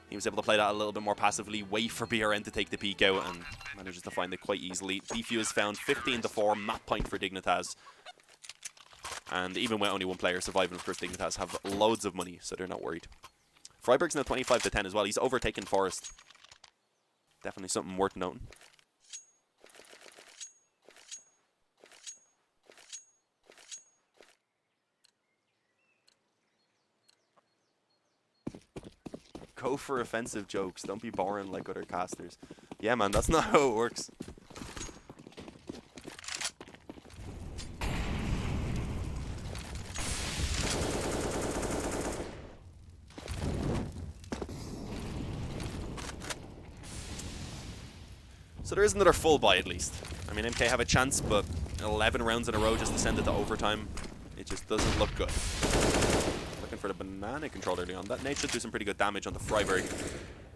he was able to play that a little bit more passively, wait for BRN to take the peek out, and manages to find it quite easily. Defuse found 15-4, map point for Dignitas. And even with only one player surviving, of course, Dignitas have loads of money, so they're not worried. Freiburg's now 25-10 as well. He's overtaken Forrest. Definitely something worth noting. Go for offensive jokes. Don't be boring like other casters. Yeah, man, that's not how it works. So there is another full buy at least. I mean, MK have a chance, but 11 rounds in a row just to send it to overtime, it just doesn't look good. Looking for the banana control early on. That nade should do some pretty good damage on the Freiburg.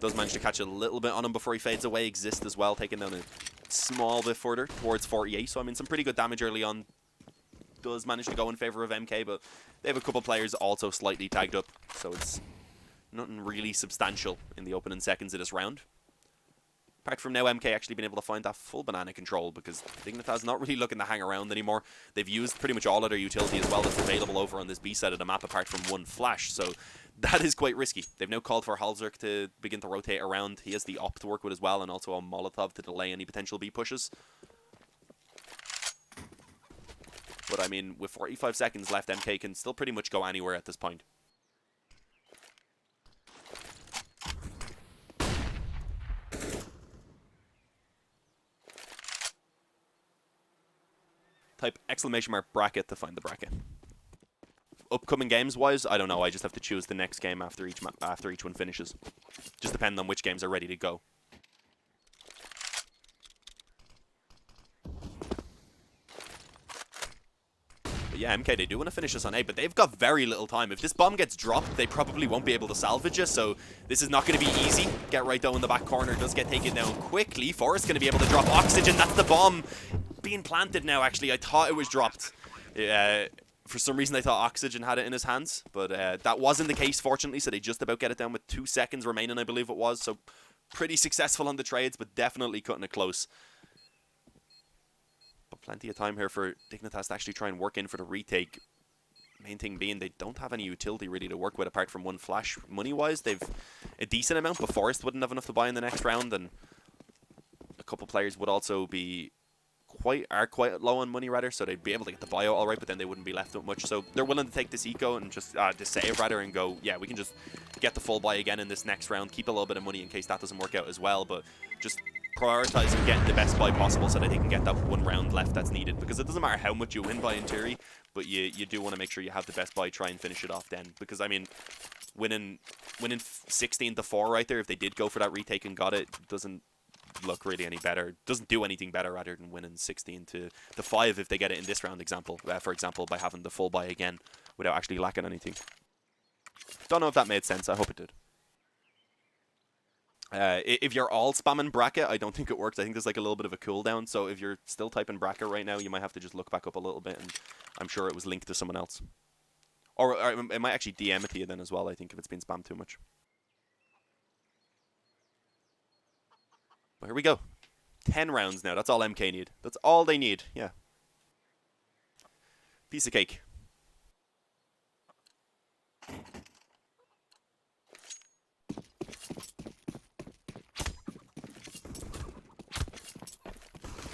Does manage to catch a little bit on him before he fades away. Exist as well, taking down a small bit further towards 48. So I mean, some pretty good damage early on. Does manage to go in favor of MK, but they have a couple players also slightly tagged up, so it's nothing really substantial in the opening seconds of this round. Apart from now, MK actually being able to find that full banana control, because Dignitas not really looking to hang around anymore. They've used pretty much all of their utility as well that's available over on this B side of the map, apart from one flash, so that is quite risky. They've now called for Halzerk to begin to rotate around. He has the op to work with as well, and also a Molotov to delay any potential B pushes. But I mean, with 45 seconds left, MK can still pretty much go anywhere at this point. Type !bracket to find the bracket. Upcoming games wise, I don't know. I just have to choose the next game after each one finishes. Just depending on which games are ready to go. But yeah, MK, they do want to finish this on A, but they've got very little time. If this bomb gets dropped, they probably won't be able to salvage it, so this is not going to be easy. Get Right, though, in the back corner does get taken down quickly. Forrest going to be able to drop Oxygen. That's the bomb being planted now, actually. I thought it was dropped. For some reason, I thought Oxygen had it in his hands, but that wasn't the case, fortunately, so they just about get it down with 2 seconds remaining, I believe it was. So pretty successful on the trades, but definitely cutting it close. But plenty of time here for Dignitas to actually try and work in for the retake. Main thing being they don't have any utility really to work with apart from one flash. Money-wise, they've a decent amount, but Forrest wouldn't have enough to buy in the next round, and a couple players would also be quite low on money rather, so they'd be able to get the buyout all right, but then they wouldn't be left with much. So they're willing to take this eco and just save rather and go, yeah, we can just get the full buy again in this next round, keep a little bit of money in case that doesn't work out as well, but just prioritizing getting the best buy possible so that they can get that one round left that's needed, because it doesn't matter how much you win by in theory, but you do want to make sure you have the best buy, try and finish it off then, because I mean, winning 16-4 right there, if they did go for that retake and got it, doesn't look really any better. Doesn't do anything better rather than winning 16-5 if they get it in this round, for example, by having the full buy again without actually lacking anything. Don't know if that made sense. I hope it did. If you're all spamming bracket, I don't think it works. I think there's like a little bit of a cooldown, so if you're still typing bracket right now, you might have to just look back up a little bit, and I'm sure it was linked to someone else. Or it might actually DM it to you then as well, I think, if it's been spammed too much. But here we go. 10 rounds now. That's all MK need. That's all they need. Yeah. Piece of cake.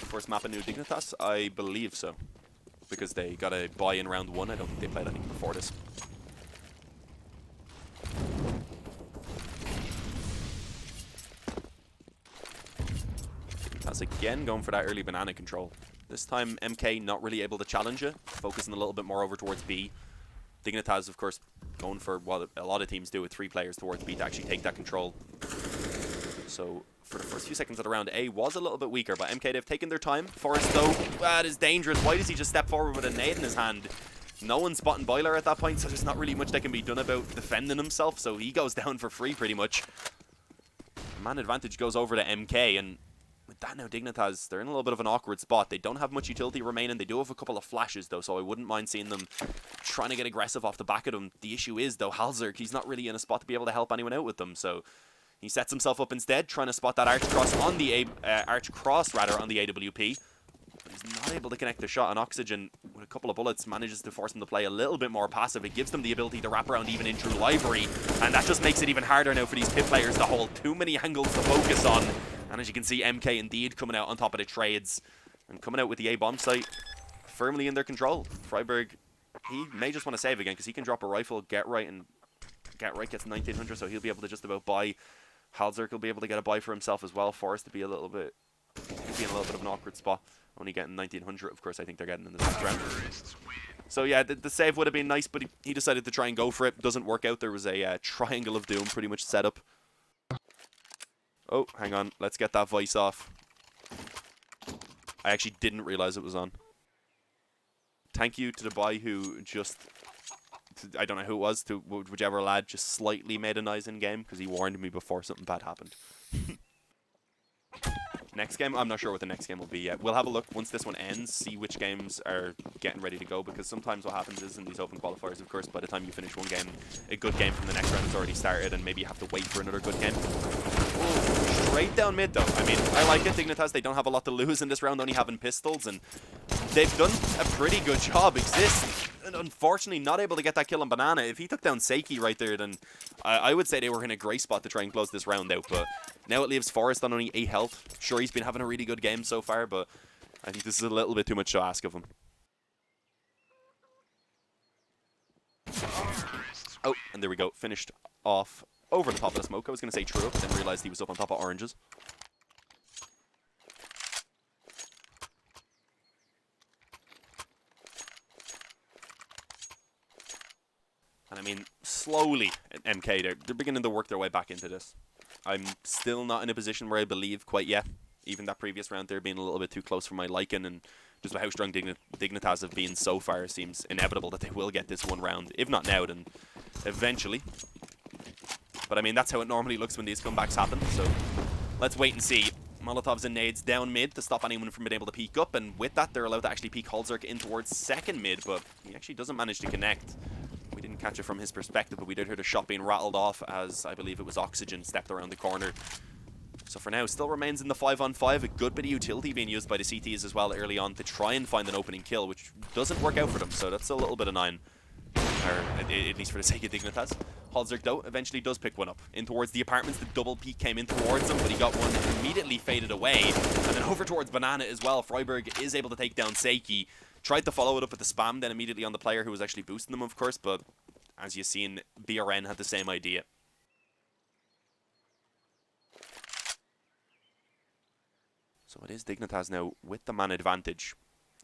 first map in New Dignitas? I believe so. Because they got a buy in round 1. I don't think they played anything before this. Dignitas again going for that early banana control. This time MK not really able to challenge it, focusing a little bit more over towards B. Dignitas, of course, going for what a lot of teams do with 3 players towards B to actually take that control. So for the first few seconds of the round, A was a little bit weaker, but MK, they've taken their time. Forrest, though, that is dangerous. Why does he just step forward with a nade in his hand? No one's spotting Boiler at that point, so there's not really much that can be done about defending himself, so he goes down for free pretty much. The man advantage goes over to MK, and with that now, Dignitas, they're in a little bit of an awkward spot. They don't have much utility remaining. They do have a couple of flashes, though, so I wouldn't mind seeing them trying to get aggressive off the back of them. The issue is, though, Halzerk, he's not really in a spot to be able to help anyone out with them, so he sets himself up instead, trying to spot that arch cross on the on the AWP. But he's not able to connect the shot on Oxygen. With a couple of bullets, manages to force him to play a little bit more passive. It gives them the ability to wrap around even in true library, and that just makes it even harder now for these pit players to hold too many angles to focus on. And as you can see, MK indeed coming out on top of the trades and coming out with the A bomb site firmly in their control. Freiburg, he may just want to save again because he can drop a rifle, get right gets 1900, so he'll be able to just about buy. Halzerk will be able to get a buy for himself as well. Forrest to be in a little bit of an awkward spot. Only getting 1900, of course, I think they're getting in the next round. So yeah, the save would have been nice, but he decided to try and go for it. Doesn't work out. There was a triangle of doom pretty much set up. Oh, hang on. Let's get that voice off. I actually didn't realize it was on. Thank you to the boy who just... I don't know who it was, to whichever lad just slightly made a noise in game, because he warned me before something bad happened. Next game, I'm not sure what the next game will be yet. We'll have a look once this one ends, see which games are getting ready to go, because sometimes what happens is in these open qualifiers, of course, by the time you finish one game, a good game from the next round has already started, and maybe you have to wait for another good game. Oh, straight down mid, though. I mean, I like it. Dignitas, they don't have a lot to lose in this round, only having pistols, and they've done a pretty good job existing. And unfortunately, not able to get that kill on Banana. If he took down Seiki right there, then I would say they were in a great spot to try and close this round out. But now it leaves Forrest on only 8 health. Sure, he's been having a really good game so far, but I think this is a little bit too much to ask of him. Oh, and there we go. Finished off over the top of the smoke. I was going to say true up, then realized he was up on top of oranges. And I mean, slowly, MK, they're beginning to work their way back into this. I'm still not in a position where I believe quite yet. Even that previous round there being a little bit too close for my liking, and just how strong Dignitas have been so far, it seems inevitable that they will get this one round. If not now, then eventually. But I mean, that's how it normally looks when these comebacks happen, so let's wait and see. Molotovs and nades down mid to stop anyone from being able to peek up, and with that, they're allowed to actually peek Halzerk in towards second mid, but he actually doesn't manage to connect. We didn't catch it from his perspective, but we did hear the shot being rattled off as I believe it was Oxygen stepped around the corner. So for now, still remains in the 5-on-5. A good bit of utility being used by the CTs as well early on to try and find an opening kill, which doesn't work out for them, so that's a little bit annoying. Or at least for the sake of Dignitas. Halzerk, though, eventually does pick one up. In towards the apartments, the double peek came in towards him, but he got one immediately faded away. And then over towards Banana as well. Freiburg is able to take down Seiki. Tried to follow it up with the spam then immediately on the player who was actually boosting them, of course, but as you've seen, BRN had the same idea. So it is Dignitas now with the man advantage.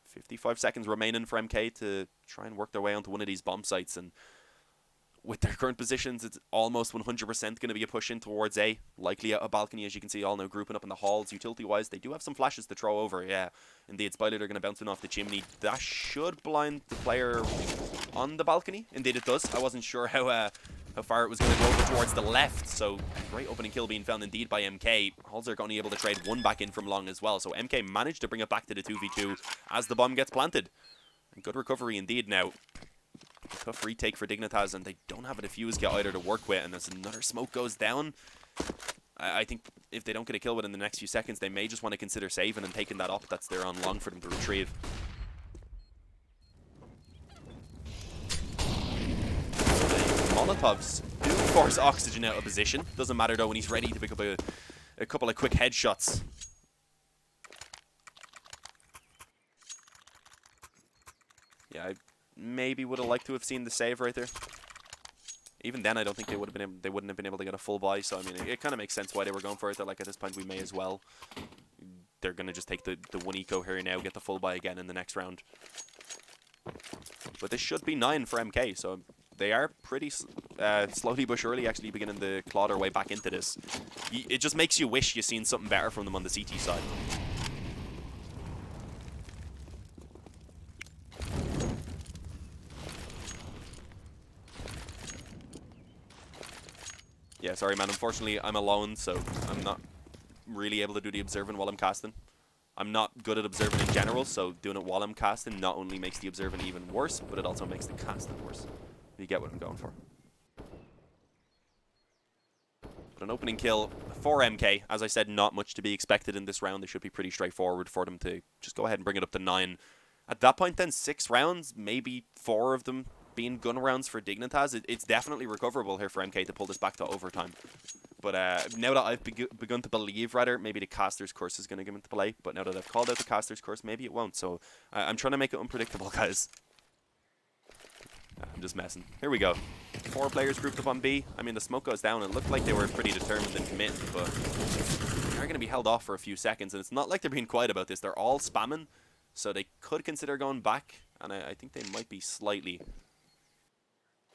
55 seconds remaining for MK to try and work their way onto one of these bomb sites, and with their current positions, it's almost 100% going to be a push in towards A. Likely a balcony, as you can see, all now grouping up in the halls. Utility-wise, they do have some flashes to throw over, yeah. Indeed, Spider, they're going to bounce in off the chimney. That should blind the player on the balcony. Indeed, it does. I wasn't sure how far it was going to go over towards the left, so great opening kill being found indeed by MK. Halzerk only able to trade one back in from long as well, so MK managed to bring it back to the 2v2 as the bomb gets planted. And good recovery indeed now. A tough retake for Dignitas, and they don't have a defuse kit either to work with, and as another smoke goes down, I think if they don't get a kill within the next few seconds, they may just want to consider saving and taking that up. That's there on long for them to retrieve. Molotovs do force Oxygen out of position. Doesn't matter though when he's ready to pick up a couple of quick headshots. Yeah, I maybe would have liked to have seen the save right there. Even then, I don't think they would have been. They wouldn't have been able to get a full buy. So I mean, it kind of makes sense why they were going for it. They're like, at this point, we may as well. They're gonna just take the one eco here now, get the full buy again in the next round. But this should be 9 for MK. So they are pretty slowly but surely actually beginning to claw their way back into this. It just makes you wish you seen something better from them on the CT side. Yeah, sorry man, unfortunately I'm alone, so I'm not really able to do the observing while I'm casting. I'm not good at observing in general, so doing it while I'm casting not only makes the observing even worse, but it also makes the casting worse. You get what I'm going for. But an opening kill for MK, as I said, not much to be expected in this round. They should be pretty straightforward for them to just go ahead and bring it up to 9. At that point then, 6 rounds, maybe 4 of them being gun rounds for Dignitas. It's definitely recoverable here for MK to pull this back to overtime. But now that I've begun to believe, rather, maybe the Caster's Curse is going to come into play. But now that I've called out the Caster's Curse, maybe it won't. So I'm trying to make it unpredictable, guys. I'm just messing. Here we go. 4 players grouped up on B. I mean, the smoke goes down. It looked like they were pretty determined and committed, but they're going to be held off for a few seconds. And it's not like they're being quiet about this. They're all spamming, so they could consider going back. And I think they might be slightly.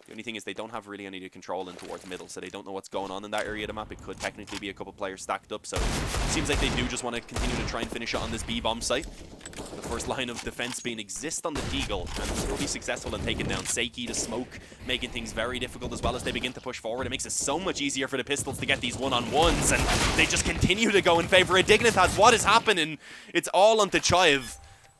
The only thing is they don't have really any control in towards middle, so they don't know what's going on in that area of the map. It could technically be a couple players stacked up, so it seems like they do just want to continue to try and finish it on this B bomb site. The first line of defense being exist on the Deagle, and will be successful in taking down Seiki, the smoke, making things very difficult as well as they begin to push forward. It makes it so much easier for the Pistols to get these one-on-ones, and they just continue to go in favor of Dignitas. What is happening? It's all onto Chive.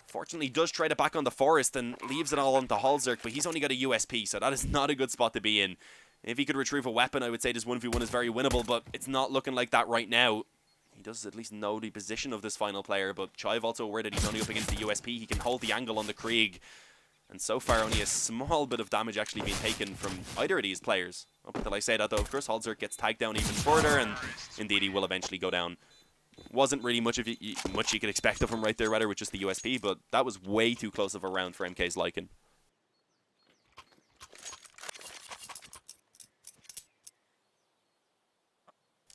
Fortunately, he does try to back on the Forest and leaves it all onto Halzerk, but he's only got a USP, so that is not a good spot to be in. If he could retrieve a weapon, I would say this 1v1 is very winnable, but it's not looking like that right now. He does at least know the position of this final player, but Chive also aware that he's only up against the USP. He can hold the angle on the Krieg, and so far only a small bit of damage actually being taken from either of these players. Up until I say that, though, of course, Halzerk gets tagged down even further, and indeed he will eventually go down. Wasn't really much you could expect of him right there, rather, with just the USP, but that was way too close of a round for MK's liking.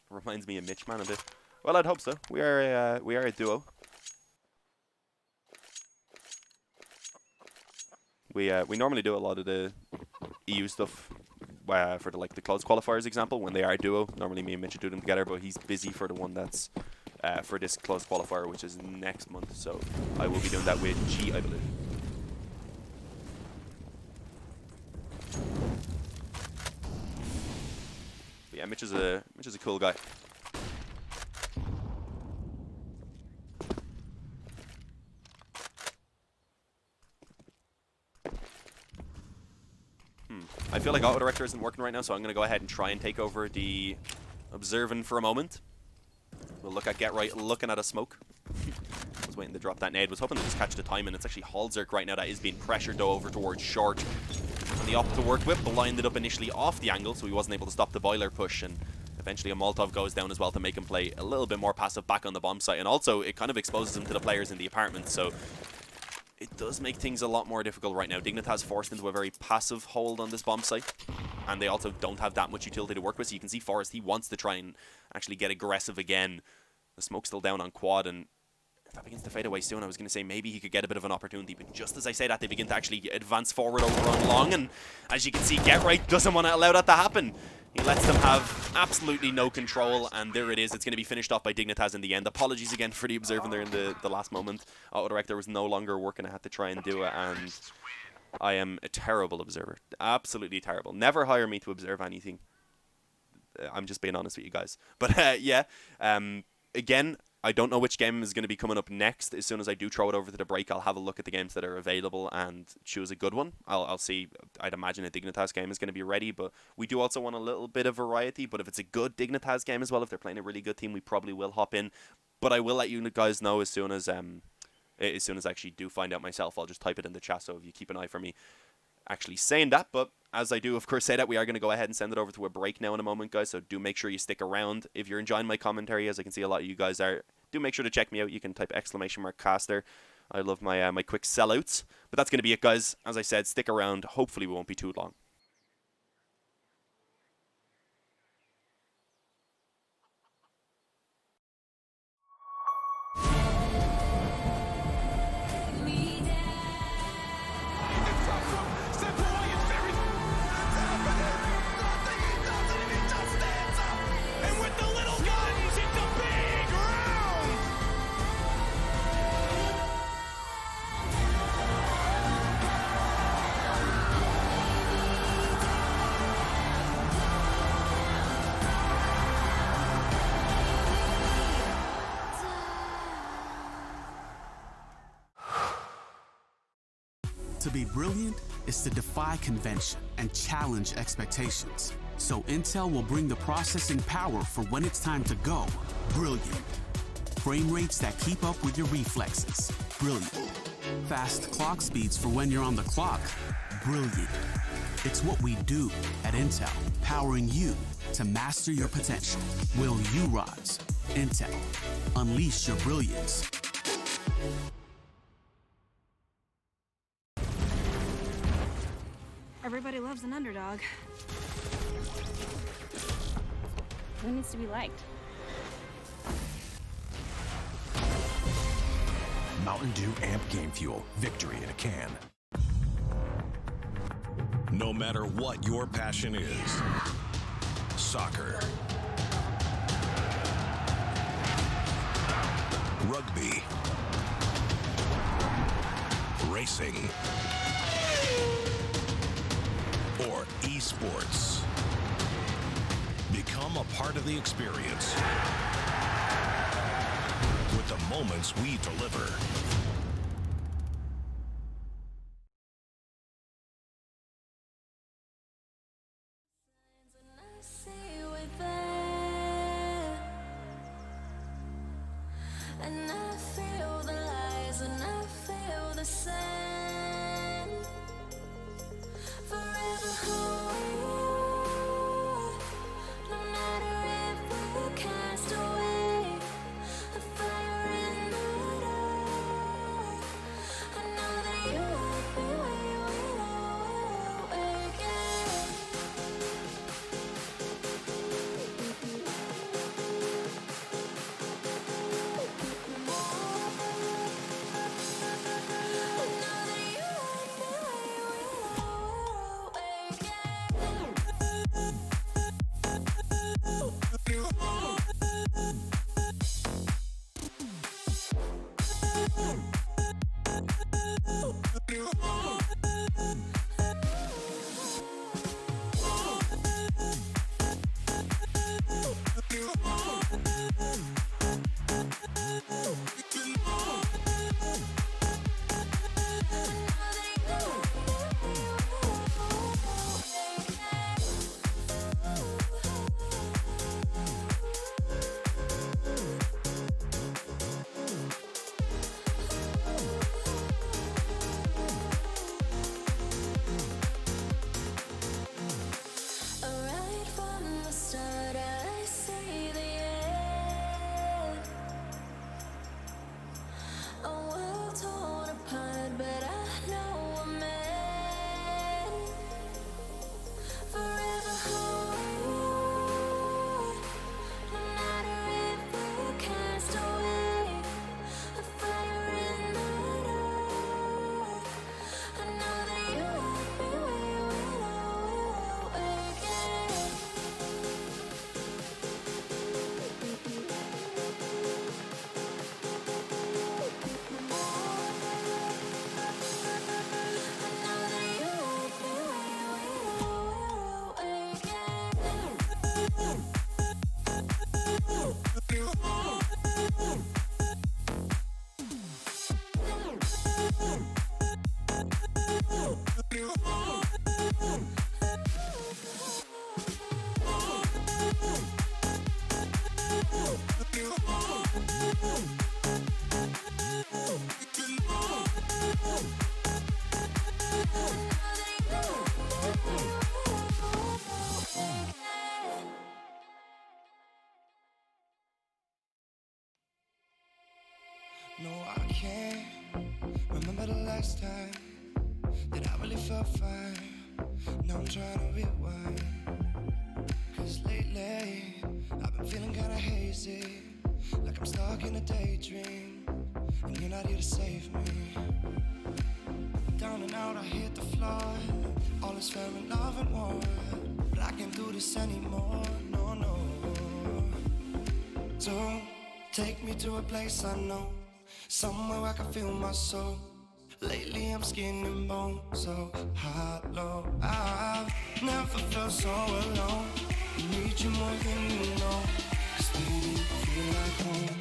Reminds me of Mitch, man, a bit. Well, I'd hope so. We are a duo. We normally do a lot of the EU stuff for the closed qualifiers example when they are a duo. Normally me and Mitch do them together, but he's busy for the one that's for this closed qualifier, which is next month. So I will be doing that with G, I believe. But yeah, Mitch is a cool guy. I feel like Auto Director isn't working right now, so I'm going to go ahead and try and take over the observing for a moment. We'll look at Get Right looking at a smoke. I was waiting to drop that nade. Was hoping to just catch the time, and it's actually Halzerk right now that is being pressured though over towards short. And the op to work with blinded up initially off the angle, so he wasn't able to stop the boiler push, and eventually a Molotov goes down as well to make him play a little bit more passive back on the bomb site. And also it kind of exposes him to the players in the apartment, so it does make things a lot more difficult right now. Dignitas forced into a very passive hold on this bomb site, and they also don't have that much utility to work with. So you can see Forrest, he wants to try and actually get aggressive again. The smoke's still down on quad, and if that begins to fade away soon, I was going to say maybe he could get a bit of an opportunity. But just as I say that, they begin to actually advance forward over on long, and as you can see, Get Right doesn't want to allow that to happen. He lets them have absolutely no control, and there it is. It's going to be finished off by Dignitas in the end. Apologies again for the observing there in the last moment. Auto Director was no longer working. I had to try and do it, and I am a terrible observer. Absolutely terrible. Never hire me to observe anything. I'm just being honest with you guys. But yeah, again, I don't know which game is going to be coming up next. As soon as I do throw it over to the break, I'll have a look at the games that are available and choose a good one. I'll see. I'd imagine a Dignitas game is going to be ready, but we do also want a little bit of variety. But if it's a good Dignitas game as well, if they're playing a really good team, we probably will hop in. But I will let you guys know as soon as I actually do find out myself. I'll just type it in the chat, so if you keep an eye for me actually saying that. But as I do, of course, say that, we are going to go ahead and send it over to a break now in a moment, guys. So do make sure you stick around. If you're enjoying my commentary, as I can see a lot of you guys are, do make sure to check me out. You can type !caster I love my my quick sellouts. But that's going to be it, guys. As I said, stick around. Hopefully we won't be too long. To be brilliant is to defy convention and challenge expectations. So Intel will bring the processing power for when it's time to go. Brilliant. Frame rates that keep up with your reflexes. Brilliant. Fast clock speeds for when you're on the clock. Brilliant. It's what we do at Intel, powering you to master your potential. Will you rise? Intel. Unleash your brilliance. Everybody loves an underdog. Who needs to be liked? Mountain Dew Amp Game Fuel. Victory in a can. No matter what your passion is, soccer, rugby, racing, or esports, become a part of the experience with the moments we deliver. And I feel the lies and I feel the sand. Forever hold, no matter if we cast away a fire in the dark. I know that you love me when you again. Right from the start, I see the end. A world torn apart, but I know we're meant. Forever hold, no matter if we cast away a fire in the dark. I know that you love me when you again. No, I can't last time that I really felt fine. Now I'm trying to rewind. Cause lately I've been feeling kinda hazy, like I'm stuck in a daydream, and you're not here to save me. Down and out, I hit the floor. All is fair in love and war, but I can't do this anymore, no, no. Don't take me to a place I know, somewhere I can feel my soul. Lately I'm skin and bone, so hollow. I've never felt so alone. I need you more than you know, 'cause baby, you feel like home.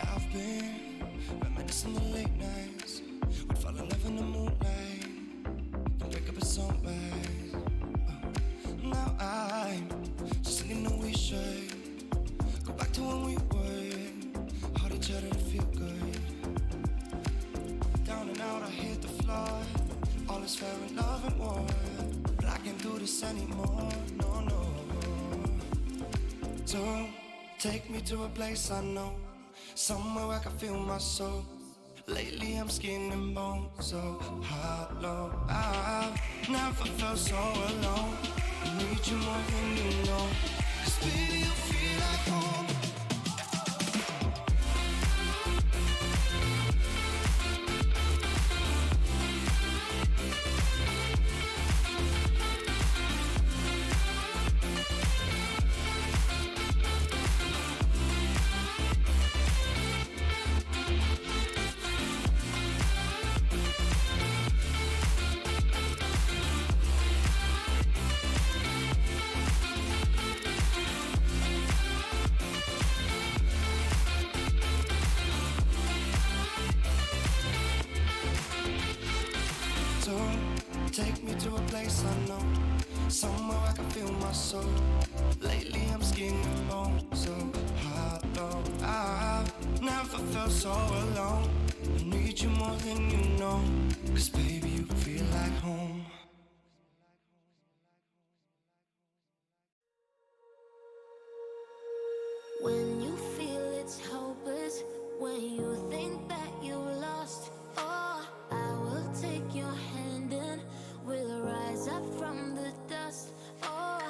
I've been reminiscing the late nights. We'd fall in love in the moonlight and wake up at sunrise. Now I'm just thinking that we should go back to when we were, hold each other to feel good. Down and out, I hit the floor. All is fair in love and war, but I can't do this anymore, no, no. Don't take me to a place I know, somewhere I can feel my soul. Lately I'm skin and bone, so hollow. I've never felt so alone. I need you more than you know, 'cause baby, you feel like home. Take me to a place I know, somewhere I can feel my soul. Lately I'm skin and bone, so hollow. I've never felt so alone. I need you more than you know, 'cause baby, you feel like home. When you feel it's hopeless, when you think that you lost, oh, I will take your hand and we'll rise up from the dust. Oh,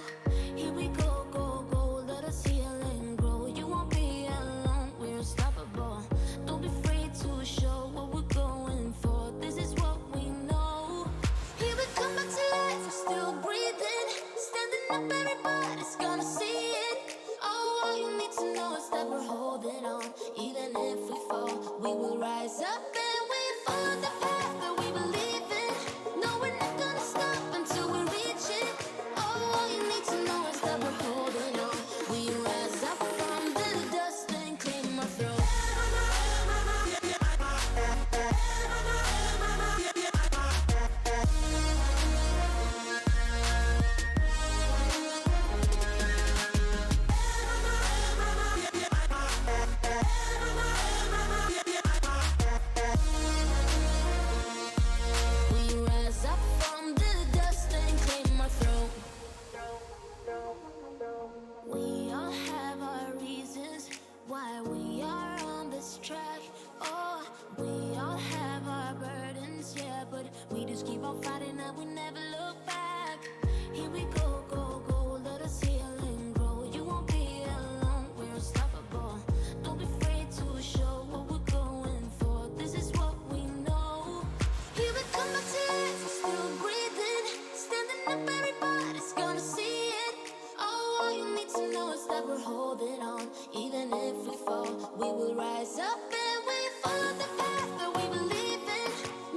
here we go, go, go, let us heal and grow. You won't be alone, we're unstoppable. Don't be afraid to show what we're going for. This is what we know. Here we come back to life, we're still breathing. Standing up, everybody's gonna see it. Oh, all you need to know is that we're holding on. Even if we fall, we will rise up and we follow the path that we believe in. No, we're not gonna stop until we reach it. Oh, all you need to know is that we're holding on. We rise up from the dust and clean my throat. We rise up from the dust and clean my throat. We all have our reasons why we are on this track. Oh, we all have our burdens, yeah, but we just keep on fighting and we never look back. Here we go, go, go, let us heal and grow. You won't be alone, we're unstoppable. Don't be afraid to show what we're going for. This is what we know. Here we come back to life, we're still breathing. Standing up, everybody's gonna see it. Oh, all you need to know is that we're holding on. Even if we fall, we will rise up and we follow the path that we believe in.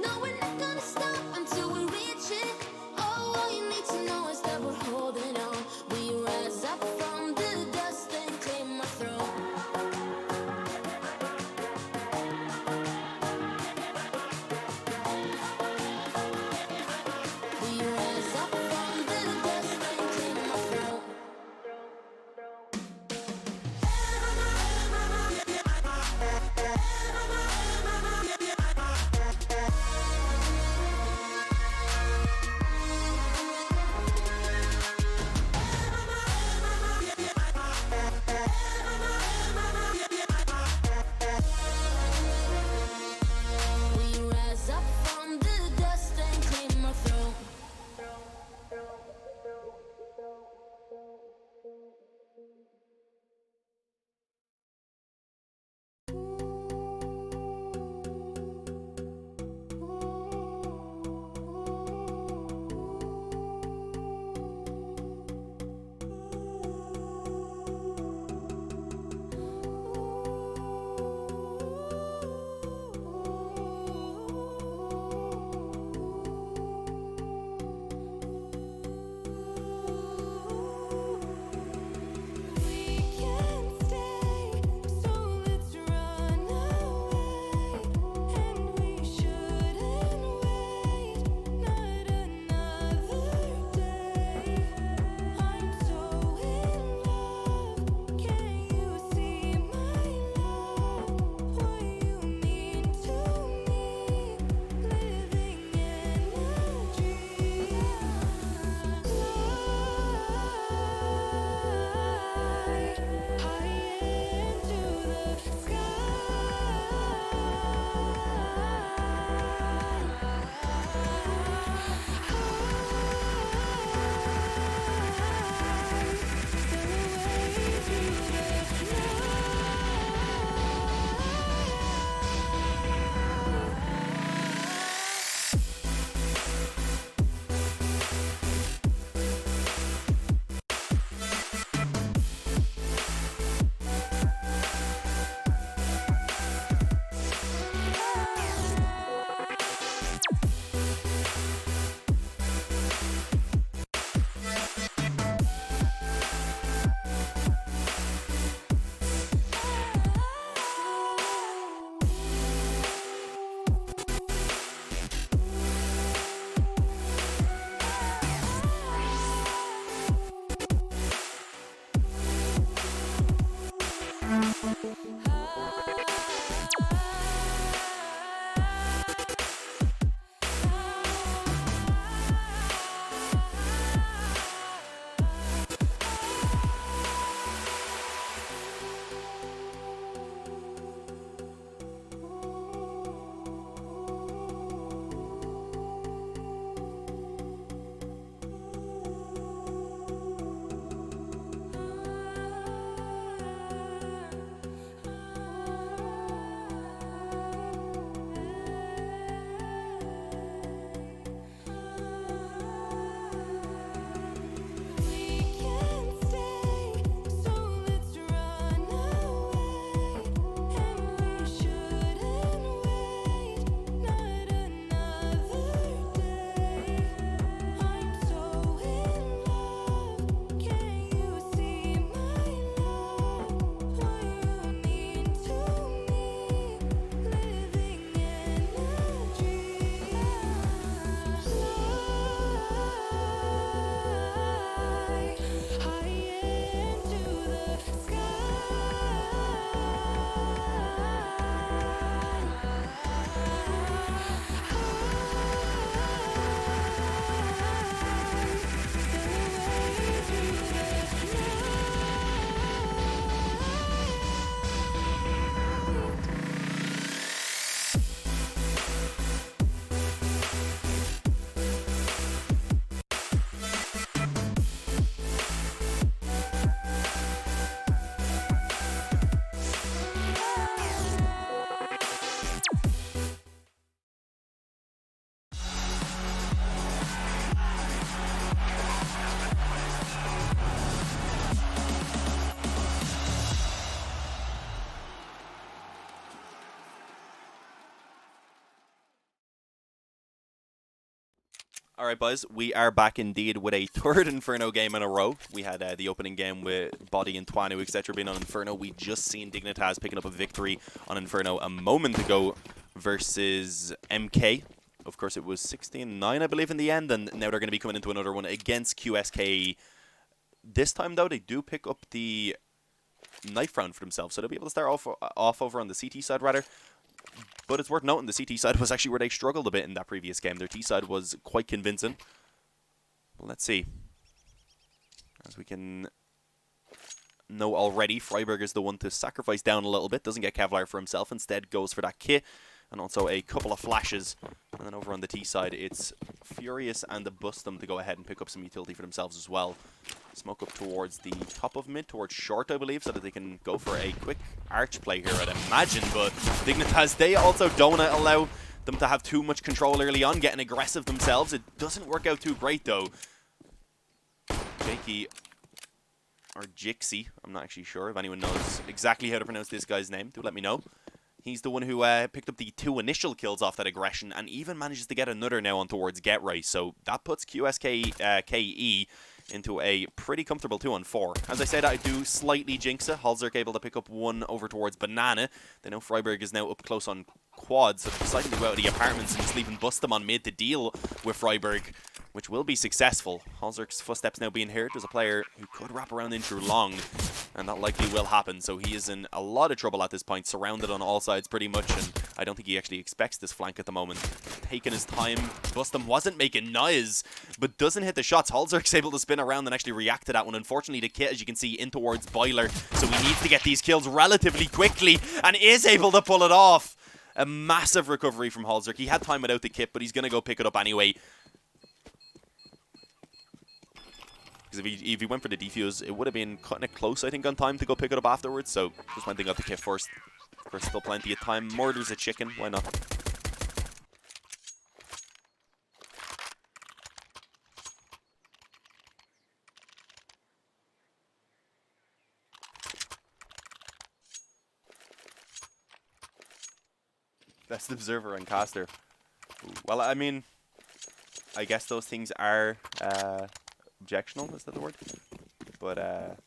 No, we're not gonna stop until we reach it. Oh, all you need to know is that we're holding on. We rise up from the dust and clear my throat. We rise up from the dust and clear my throat. Alright, boys, we are back indeed with a third Inferno game in a row. We had the opening game with Body and Twanu, etc. being on Inferno. We just seen Dignitas picking up a victory on Inferno a moment ago versus MK. Of course, it was 16-9, I believe, in the end, and now they're going to be coming into another one against QSK. This time, though, they do pick up the knife round for themselves, so they'll be able to start off over on the CT side, rather. But it's worth noting the CT side was actually where they struggled a bit in that previous game. Their T side was quite convincing. Well, let's see. As we can know already, Freiburg is the one to sacrifice down a little bit. Doesn't get Kevlar for himself. Instead goes for that kit. And also a couple of flashes. And then over on the T side, it's Furious and the Bustum to go ahead and pick up some utility for themselves as well. Smoke up towards the top of mid, towards short, I believe, so that they can go for a quick arch play here, I'd imagine. But Dignitas, they also don't allow them to have too much control early on, getting aggressive themselves. It doesn't work out too great, though. Jakey, or Jixie, I'm not actually sure if anyone knows exactly how to pronounce this guy's name. Do let me know. He's the one who picked up the 2 initial kills off that aggression and even manages to get another now on towards Get Right. So that puts QSK KE into a pretty comfortable 2-on-4. As I said, I do slightly jinx it. Halzerk able to pick up 1 over towards Banana. They know Freiburg is now up close on quads, so they're deciding to go out of the apartments and just leave and bust them on mid to deal with Freiburg, which will be successful. Halzerk's footsteps now being heard. There's a player who could wrap around in through long, and that likely will happen. So he is in a lot of trouble at this point, surrounded on all sides pretty much, and I don't think he actually expects this flank at the moment. Taking his time. Bustum wasn't making noise, but doesn't hit the shots. Halzerk's able to spin around and actually react to that one. Unfortunately, the kit, as you can see, in towards Boiler, so he needs to get these kills relatively quickly, and is able to pull it off. A massive recovery from Halzerk. He had time without the kit, but he's going to go pick it up anyway. Because if he went for the defuse, it would have been cutting it close, I think, on time to go pick it up afterwards. So just went and got the kit first. Of course, still plenty of time. Murders a chicken. Why not? Best observer and caster. Ooh, well, I mean, I guess those things are objectional, is that the word? But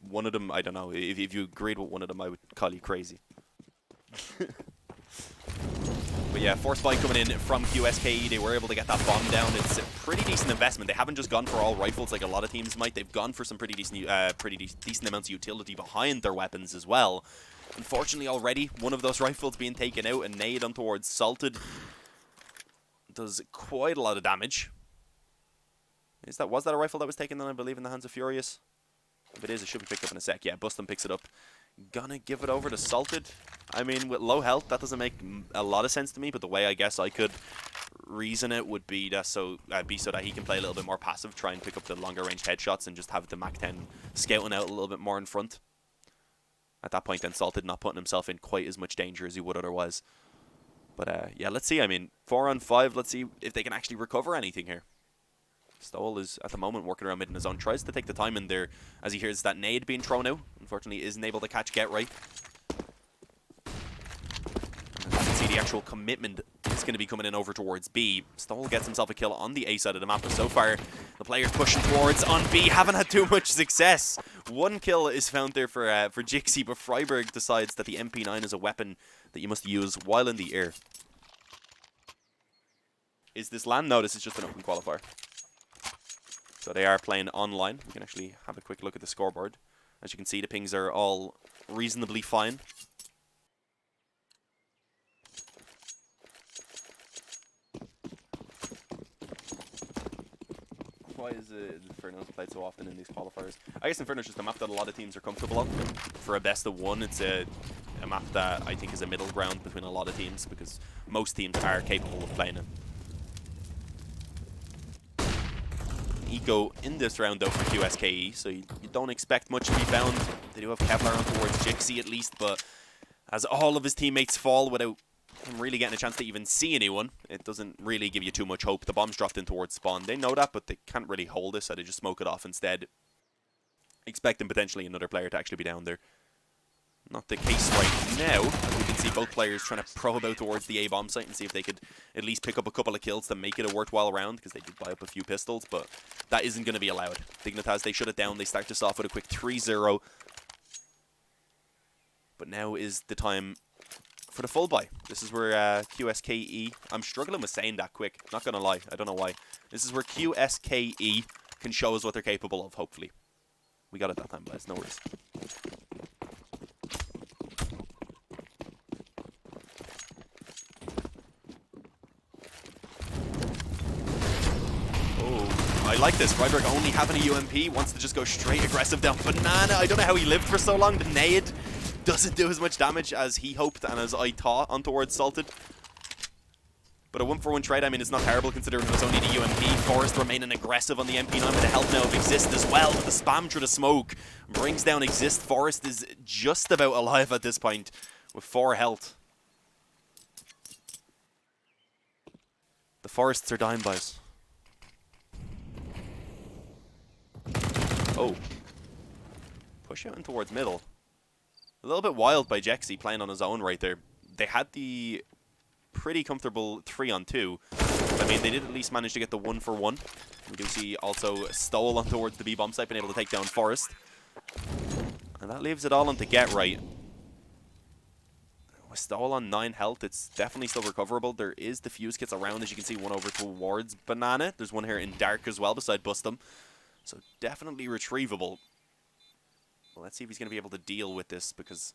one of them, I don't know. If you agreed with one of them, I would call you crazy. But But yeah, force buy coming in from QSKE. They were able to get that bomb down. It's a pretty decent investment. They haven't just gone for all rifles like a lot of teams might. They've gone for some pretty decent amounts of utility behind their weapons as well. Unfortunately, already one of those rifles being taken out and nade on towards Salted does quite a lot of damage. Was that a rifle that was taken then, I believe, in the hands of Furious? If it is, it should be picked up in a sec. Yeah, Bustum picks it up. Gonna give it over to Salted. I mean, with low health, that doesn't make a lot of sense to me, but the way I guess I could reason it would be that so that he can play a little bit more passive, try and pick up the longer range headshots and just have the Mac 10 scouting out a little bit more in front. At that point, then Salted not putting himself in quite as much danger as he would otherwise. But yeah, let's see. I mean, 4 on 5. Let's see if they can actually recover anything here. Stoll is, at the moment, working around mid in his own. Tries to take the time in there as he hears that nade being thrown out. Unfortunately, isn't able to catch Get Right. And you can see the actual commitment is going to be coming in over towards B. Stoll gets himself a kill on the A side of the map, but so far, the players pushing towards on B haven't had too much success. One kill is found there for Jixi, but Freiburg decides that the MP9 is a weapon that you must use while in the air. Is this land? No, this is just an open qualifier. So they are playing online. We can actually have a quick look at the scoreboard. As you can see, the pings are all reasonably fine. Why is Inferno's played so often in these qualifiers? I guess Inferno's just a map that a lot of teams are comfortable on. For a best of one, it's a map that I think is a middle ground between a lot of teams because most teams are capable of playing it. Eco in this round though for QSKE, so you don't expect much to be found. They do have Kevlar on towards Jixi at least, but as all of his teammates fall without him really getting a chance to even see anyone, it doesn't really give you too much hope. The bomb's dropped in towards spawn. They know that, but they can't really hold it, so they just smoke it off instead, expecting potentially another player to actually be down there. Not the case right now. As we can see both players trying to probe out towards the A-bomb site and see if they could at least pick up a couple of kills to make it a worthwhile round, because they did buy up a few pistols, but that isn't going to be allowed. Dignitas, they shut it down. They start this off with a quick 3-0. But now is the time for the full buy. This is where QSKE... I'm struggling with saying that quick. Not going to lie. I don't know why. This is where QSKE can show us what they're capable of, hopefully. We got it that time, guys. No worries. I like this. Freiburg only having a UMP, wants to just go straight aggressive down Banana. I don't know how he lived for so long. The nade doesn't do as much damage as he hoped and as I thought on towards Salted. But a 1-for-1 trade, I mean, it's not terrible considering it was only the UMP. Forrest remaining aggressive on the MP9 with the health now of Exist as well. But the spam through the smoke brings down Exist. Forrest is just about alive at this point with 4 health. The Forests are dying, boys. Oh. Push out in towards middle. A little bit wild by Jexy playing on his own right there. They had the pretty comfortable 3-on-2. I mean, they did at least manage to get the 1-for-1. We do see also Stoll on towards the B-bomb site, being able to take down Forrest. And that leaves it all on to Get Right. With Stoll on 9 health, it's definitely still recoverable. There is the fuse kits around, as you can see, one over towards Banana. There's one here in Dark as well, beside Bustum. So definitely retrievable. Well, let's see if he's going to be able to deal with this, because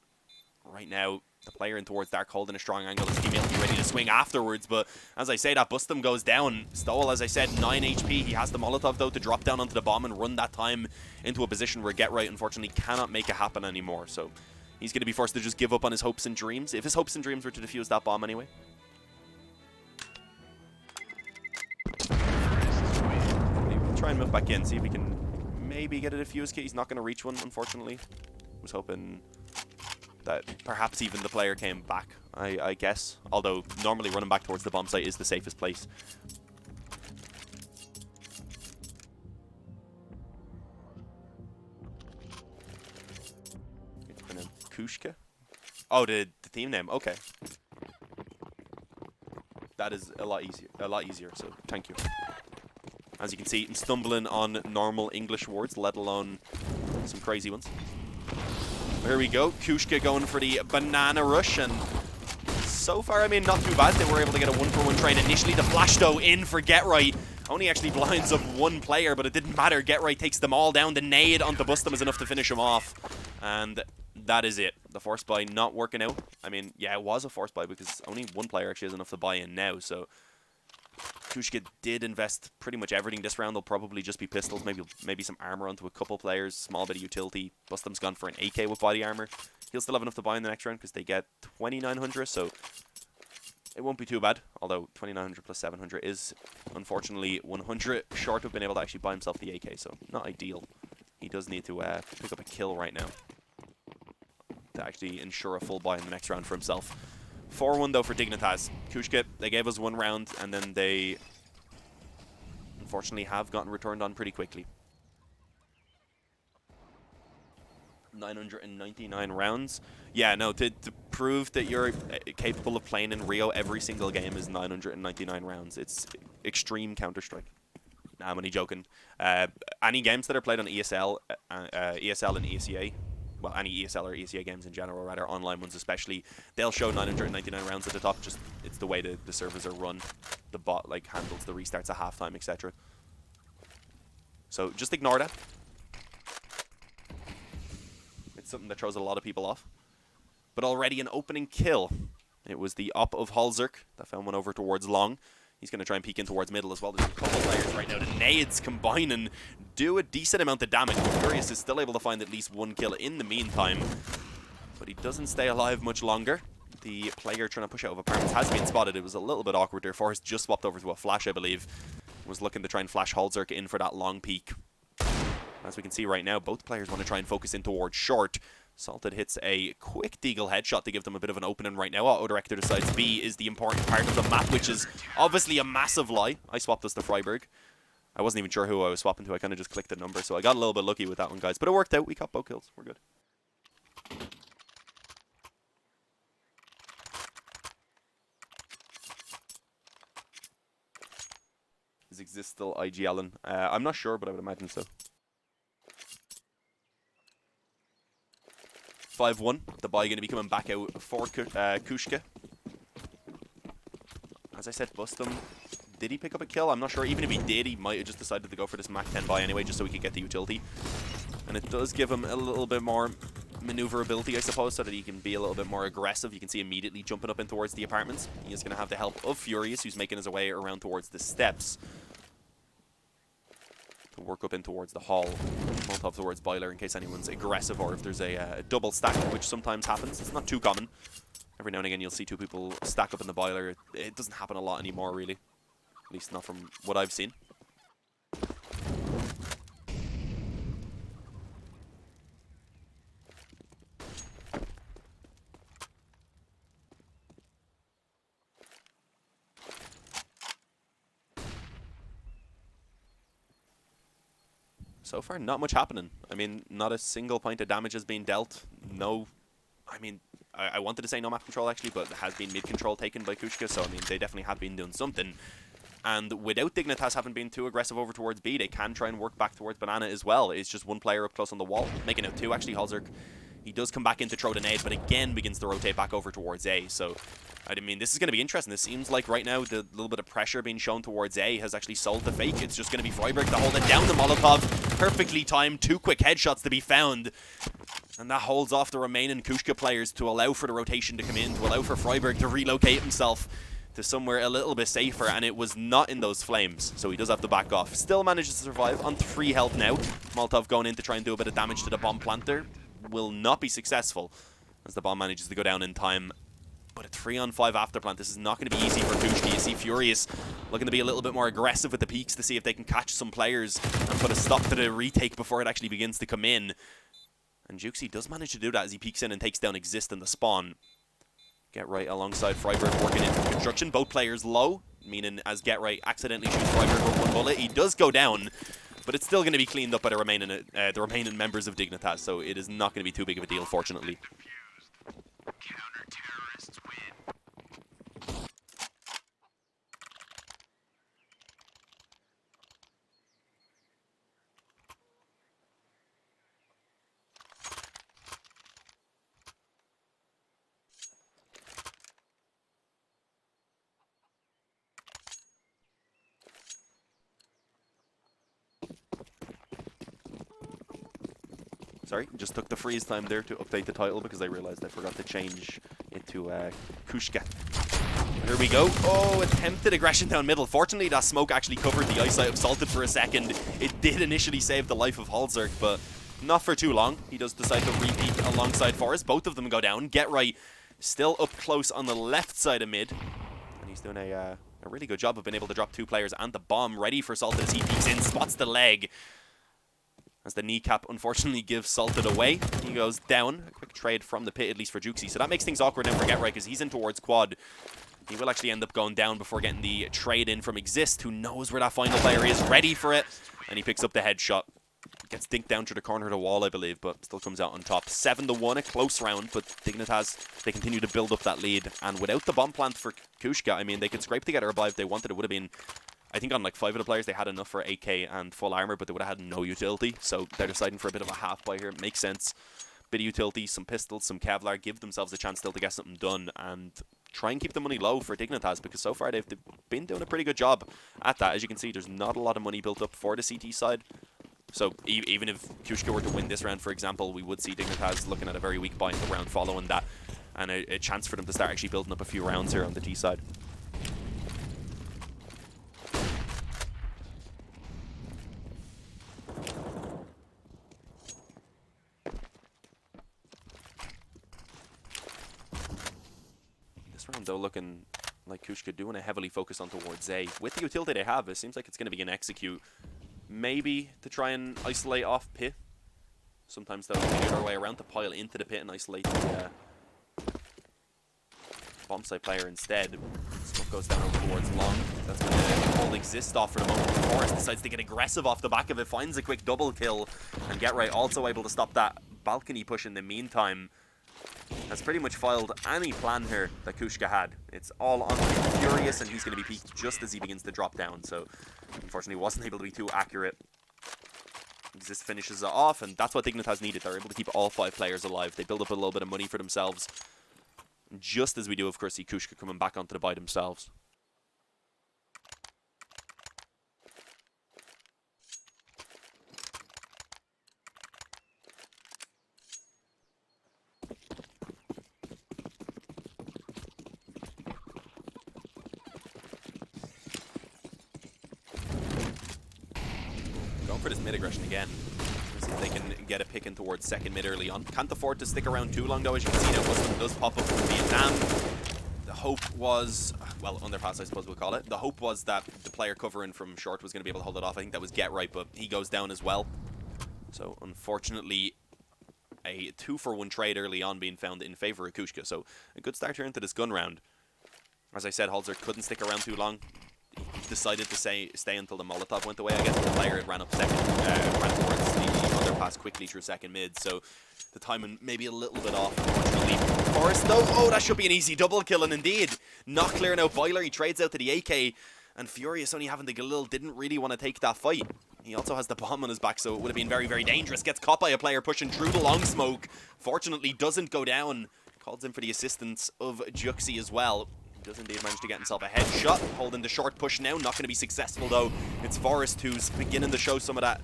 right now the player in towards Dark holding a strong angle. His teammate will be ready to swing afterwards, but as I say, that Bustum goes down. Stoll, as I said, 9 HP. He has the Molotov though to drop down onto the bomb and run that time into a position where Get Right unfortunately cannot make it happen anymore. So he's going to be forced to just give up on his hopes and dreams, if his hopes and dreams were to defuse that bomb anyway. Try and move back in, see if we can maybe get a defuse kit. He's not going to reach one, unfortunately. I was hoping that perhaps even the player came back, I guess. Although, normally running back towards the bomb site is the safest place. Kushka? Oh, the team name. Okay. That is a lot easier, so thank you. As you can see, I'm stumbling on normal English words, let alone some crazy ones. There we go. Kushka going for the banana rush, and so far, I mean, not too bad. They were able to get a 1-for-1 trade initially. The flash, though, in for Get Right. Only actually blinds up one player, but it didn't matter. Get Right takes them all down. The nade onto Bustum is enough to finish him off. And that is it. The force buy not working out. I mean, yeah, it was a force buy because only one player actually has enough to buy in now. So Kushka did invest pretty much everything this round. They'll probably just be pistols, maybe some armor onto a couple players, small bit of utility. Bustum's gone for an AK with body armor. He'll still have enough to buy in the next round because they get 2,900, so it won't be too bad. Although 2,900 plus 700 is unfortunately 100 short of being able to actually buy himself the AK, so not ideal. He does need to pick up a kill right now to actually ensure a full buy in the next round for himself. 4-1 though for Dignitas. Kushka, they gave us one round and then they unfortunately have gotten returned on pretty quickly. 999 rounds. Yeah, no, to prove that you're capable of playing in Rio every single game is 999 rounds. It's extreme Counter-Strike. Nah, I'm only joking. Any games that are played on ESL, ESL and ECA, well, any ESL or ECA games in general, rather, online ones especially, they'll show 999 rounds at the top. Just, it's the way the servers are run. The bot, like, handles the restarts at halftime, etc. So, just ignore that. It's something that throws a lot of people off. But already an opening kill. It was the op of Halzerk that found one over towards long. He's going to try and peek in towards middle as well. There's a couple of players right now. The nades combine and do a decent amount of damage. Furious is still able to find at least one kill in the meantime. But he doesn't stay alive much longer. The player trying to push out of apartments has been spotted. It was a little bit awkward there. Forrest just swapped over to a flash, I believe. Was looking to try and flash Halzerk in for that long peek. As we can see right now, both players want to try and focus in towards short. Salted hits a quick deagle headshot to give them a bit of an opening right now. Autodirector decides B is the important part of the map, which is obviously a massive lie. I swapped us to Freiburg. I wasn't even sure who I was swapping to. I kind of just clicked the number, so I got a little bit lucky with that one, guys. But it worked out. We got both kills. We're good. Is Exist still IG Allen? I'm not sure, but I would imagine so. 5-1. The buy going to be coming back out for Kushka. As I said, Bustum, did he pick up a kill? I'm not sure. Even if he did, he might have just decided to go for this Mach 10 buy anyway, just so he could get the utility. And it does give him a little bit more maneuverability, I suppose, so that he can be a little bit more aggressive. You can see immediately jumping up in towards the apartments. He is going to have the help of Furious, who's making his way around towards the steps to work up in towards the hall. Molotov towards Boiler in case anyone's aggressive or if there's a double stack, which sometimes happens. It's not too common. Every now and again you'll see two people stack up in the Boiler. It doesn't happen a lot anymore, really. At least not from what I've seen. So far, not much happening. I mean, not a single point of damage has been dealt. No, I mean, I wanted to say no map control actually, but it has been mid control taken by Kushka, so I mean, they definitely have been doing something. And without Dignitas having been too aggressive over towards B, they can try and work back towards Banana as well. It's just one player up close on the wall, making out two actually. Halzerk, he does come back in to throw the nade, but again begins to rotate back over towards A. So, I mean, this is going to be interesting. This seems like right now the little bit of pressure being shown towards A has actually sold the fake. It's just going to be Freiburg to hold it down. The Molotov, perfectly timed, two quick headshots to be found. And that holds off the remaining Kushka players to allow for the rotation to come in, to allow for Freiburg to relocate himself to somewhere a little bit safer, and it was not in those flames, so he does have to back off. Still manages to survive on 3 health now. Molotov going in to try and do a bit of damage to the bomb planter. Will not be successful as the bomb manages to go down in time. But a 3-on-5 afterplant, this is not going to be easy for Kushka. You see Furious looking to be a little bit more aggressive with the peaks to see if they can catch some players and put a stop to the retake before it actually begins to come in. And Juxi does manage to do that as he peeks in and takes down Exist in the spawn. Get Right alongside Freiburg working in construction. Both players low, meaning as Get Right accidentally shoots Freiburg with one bullet, he does go down, but it's still going to be cleaned up by the remaining members of Dignitas, so it is not going to be too big of a deal, fortunately. Sorry, just took the freeze time there to update the title because I realized I forgot to change it to Kushka. Here we go. Oh, attempted aggression down middle. Fortunately, that smoke actually covered the eyesight of Salted for a second. It did initially save the life of Halzerk, but not for too long. He does decide to repeat alongside Forrest. Both of them go down. Get Right still up close on the left side of mid. And he's doing a really good job of being able to drop 2 players and the bomb ready for Salted as he peeks in, spots the leg. As the kneecap unfortunately gives Salted away. He goes down. A quick trade from the pit, at least for Juxi. So that makes things awkward now for Get Right because he's in towards quad. He will actually end up going down before getting the trade in from Exist, who knows where that final player is, ready for it. And he picks up the headshot. Gets dinked down to the corner of the wall, I believe, but still comes out on top. 7-1, a close round, but Dignitas, they continue to build up that lead. And without the bomb plant for Kushka, I mean, they could scrape together a buy if they wanted. It would have been, I think on like 5 of the players, they had enough for AK and full armor, but they would have had no utility. So they're deciding for a bit of a half buy here. It makes sense. Bit of utility, some pistols, some Kevlar, give themselves a chance still to get something done and try and keep the money low for Dignitas because so far they've been doing a pretty good job at that. As you can see, there's not a lot of money built up for the CT side. So even if Kushka were to win this round, for example, we would see Dignitas looking at a very weak buy in the round following that and a chance for them to start actually building up a few rounds here on the T side. Though looking like Kushka doing a heavily focus on towards A. With the utility they have, it seems like it's going to be an execute. Maybe to try and isolate off pit. Sometimes they'll do the other way around to pile into the pit and isolate the bomb site player instead. Smoke goes down over towards long. That's going to hold Exist off for the moment. Forrest decides to get aggressive off the back of it, finds a quick double kill, and Get Right also able to stop that balcony push in the meantime. Has pretty much foiled any plan here that Kushka had. It's all on Furious, and he's going to be peaked just as he begins to drop down. So, unfortunately, wasn't able to be too accurate. Exist finishes it off, and that's what Dignitas needed. They're able to keep all 5 players alive. They build up a little bit of money for themselves. Just as we do, of course, see Kushka coming back onto the buy themselves. For this mid aggression again. See if they can get a pick in towards second mid early on. Can't afford to stick around too long though, as you can see now. Muslim does pop up from Vietnam. The hope was, well, underpass I suppose we'll call it. The hope was that the player covering from short was going to be able to hold it off. I think that was Get Right, but he goes down as well. So unfortunately, a 2-for-1 trade early on being found in favor of Kushka. So a good start here into this gun round. As I said, Halzer couldn't stick around too long. He decided to stay until the Molotov went away. I guess the player had ran up second, ran towards the underpass quickly through second mid, so the timing maybe a little bit off, unfortunately. Forrest, though, oh, that should be an easy double kill, and indeed, not clearing out Boiler. He trades out to the AK, and Furious, only having the Galil, didn't really want to take that fight. He also has the bomb on his back, so it would have been very, very dangerous. Gets caught by a player pushing through the long smoke. Fortunately, doesn't go down. Calls in for the assistance of Juxi as well. Does indeed manage to get himself a headshot. Holding the short push now. Not going to be successful though. It's Forrest who's beginning to show some of that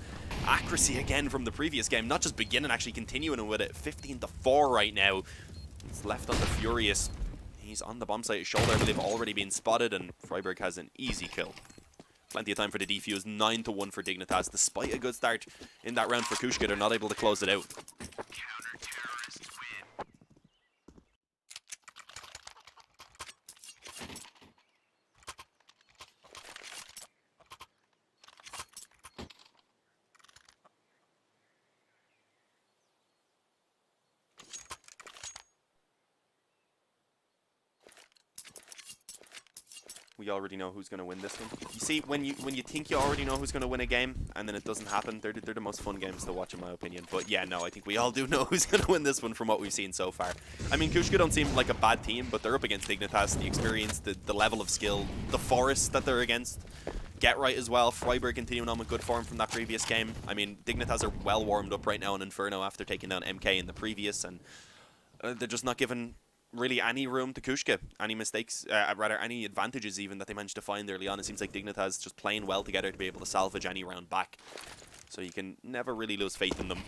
accuracy again from the previous game. Not just beginning, actually continuing with it. 15-4 right now. It's left on the Furious. He's on the bomb site. His shoulder, I believe, already been spotted, and Freiburg has an easy kill. Plenty of time for the defuse. 9-1 for Dignitas. Despite a good start in that round for Kushka, they're not able to close it out. We already know who's going to win this one. You see, when you think you already know who's going to win a game, and then it doesn't happen, they're the most fun games to watch, in my opinion. But yeah, no, I think we all do know who's going to win this one from what we've seen so far. I mean, Kushka don't seem like a bad team, but they're up against Dignitas, the experience, the level of skill, the Forest that they're against. Get Right as well. Freiburg continuing on with good form from that previous game. I mean, Dignitas are well warmed up right now in Inferno after taking down MK in the previous, and they're just not given really any room to Kushka. Any mistakes, rather any advantages even that they managed to find early on. It seems like Dignitas just playing well together to be able to salvage any round back. So you can never really lose faith in them.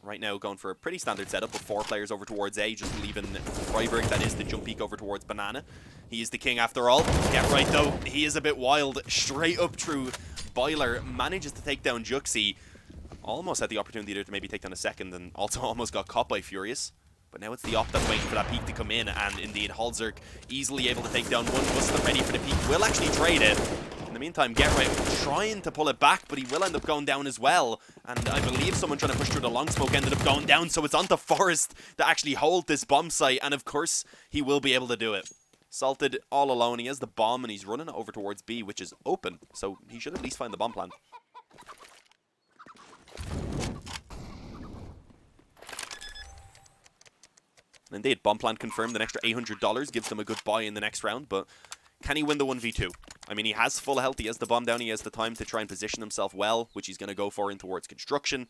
right now going for a pretty standard setup of 4 players over towards A, just leaving Freiburg, that is the jump peak, over towards Banana. He is the king after all. Get right though, he is a bit wild. Straight up through Boiler, manages to take down Juxi. Almost had the opportunity there to maybe take down a second, and also almost got caught by Furious. But now it's the op that's waiting for that peak to come in, and indeed Holzerk easily able to take down one. Wasn't ready for the peak, will actually trade it. In the meantime, Get Right trying to pull it back, but he will end up going down as well. And I believe someone trying to push through the long smoke ended up going down, so it's on to Forest to actually hold this bomb site, and of course he will be able to do it. Salted all alone, he has the bomb and he's running it over towards B, which is open, so he should at least find the bomb plant. Indeed, bomb plant confirmed. An extra $800 gives them a good buy in the next round, but can he win the 1v2? I mean, he has full health, he has the bomb down, he has the time to try and position himself well, which he's going to go for in towards construction.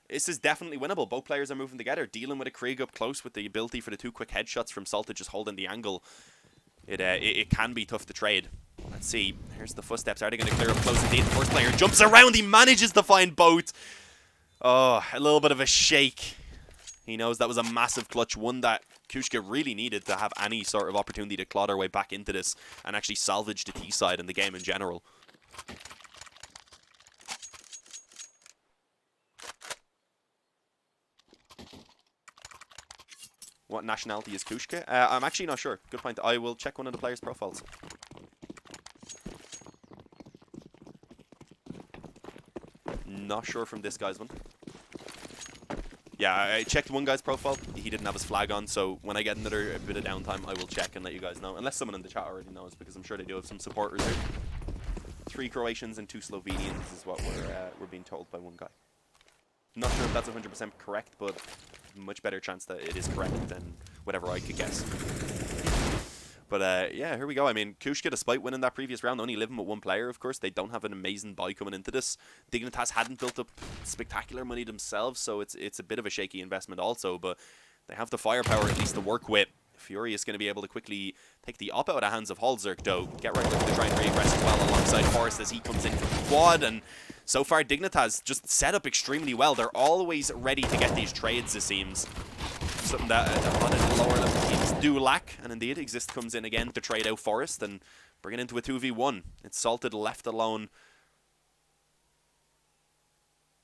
This is definitely winnable. Both players are moving together, dealing with a Krieg up close with the ability for the 2 quick headshots from Salted just holding the angle. It can be tough to trade. Let's see. Here's the footsteps. Are they going to clear up close? Indeed, the first player jumps around. He manages to find both. Oh, a little bit of a shake. He knows that was a massive clutch, one that Kushka really needed to have any sort of opportunity to claw their way back into this and actually salvage the T side and the game in general. What nationality is Kushka? I'm actually not sure. Good point. I will check one of the players' profiles. Not sure from this guy's one. Yeah, I checked one guy's profile. He didn't have his flag on, so when I get a bit of downtime, I will check and let you guys know. Unless someone in the chat already knows, because I'm sure they do have some supporters there. 3 Croatians and 2 Slovenians is what we're being told by one guy. Not sure if that's 100% correct, but much better chance that it is correct than whatever I could guess. But yeah, here we go. I mean, Kushka, despite winning that previous round, only living with 1 player, of course. They don't have an amazing buy coming into this. Dignitas hadn't built up spectacular money themselves, so it's a bit of a shaky investment also, but they have the firepower at least to work with. Fury is going to be able to quickly take the op out of the hands of Holzerk, though. Get right looking to try and re-aggress as well alongside Forrest as he comes in from the quad, and so far Dignitas just set up extremely well. They're always ready to get these trades, it seems. Something that a lot of the lower level teams do lack, and indeed Exist comes in again to trade out Forest and bring it into a 2v1. It's Salted left alone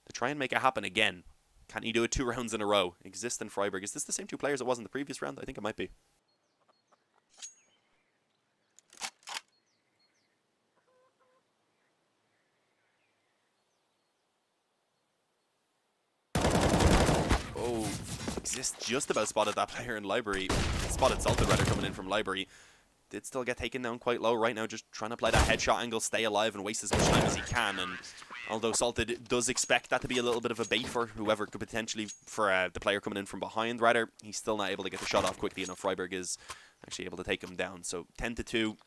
to try and make it happen again. Can he do it 2 rounds in a row? Exist and Freiburg. Is this the same 2 players it was in the previous round? I think it might be. Oh, Exist just about spotted that player in Library. Spotted Salted rather coming in from Library. Did still get taken down quite low right now, just trying to play that headshot angle, stay alive and waste as much time as he can. And although Salted does expect that to be a little bit of a bait for whoever could potentially, for the player coming in from behind rather, he's still not able to get the shot off quickly enough. Freiburg is actually able to take him down. So 10-2,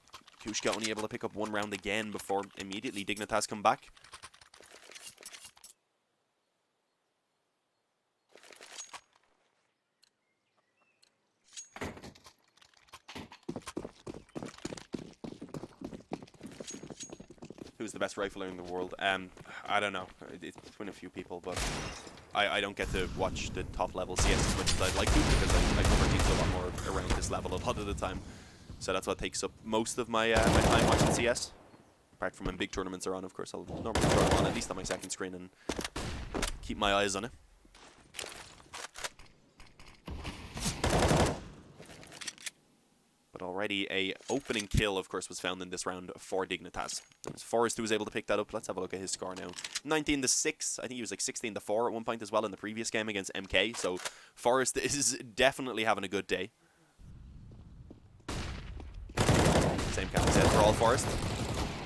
Kushka only able to pick up 1 round again before immediately Dignitas come back. Who's the best rifler in the world? I don't know. It's between a few people, but I don't get to watch the top level CS as much as I'd like to, because I cover teams a lot more around this level a lot of the time. So that's what takes up most of my my time watching CS. Apart from when big tournaments are on, of course, I'll normally throw them on at least on my second screen and keep my eyes on it. But already a opening kill, of course, was found in this round for Dignitas. It was Forrest who was able to pick that up. Let's have a look at his score now. 19-6. I think he was like 16-4 at one point as well in the previous game against MK. So Forrest is definitely having a good day. Same kind of set for all Forrest.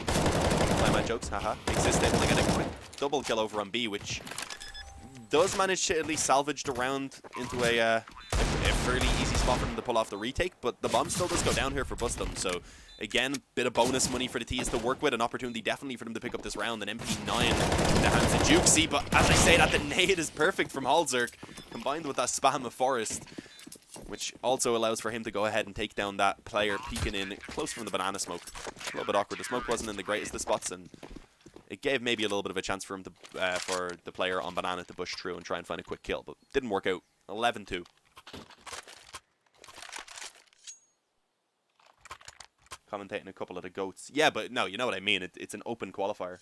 Play my jokes, haha. Exist able to get a quick double kill over on B, which does manage to at least salvage the round into a fairly easy spot for them to pull off the retake, but the bomb still does go down here for Bustum. So again, bit of bonus money for the T's to work with, an opportunity definitely for them to pick up this round. An MP9 in the hands of Juxi, but as I say that, the nade is perfect from Holzerk, combined with that spam of Forest, which also allows for him to go ahead and take down that player peeking in close from the banana smoke. A little bit awkward. The smoke wasn't in the greatest of spots, and it gave maybe a little bit of a chance for him to, for the player on banana to push through and try and find a quick kill, but didn't work out. 11-2. Commentating a couple of the goats. Yeah, but no, you know what I mean. It's an open qualifier.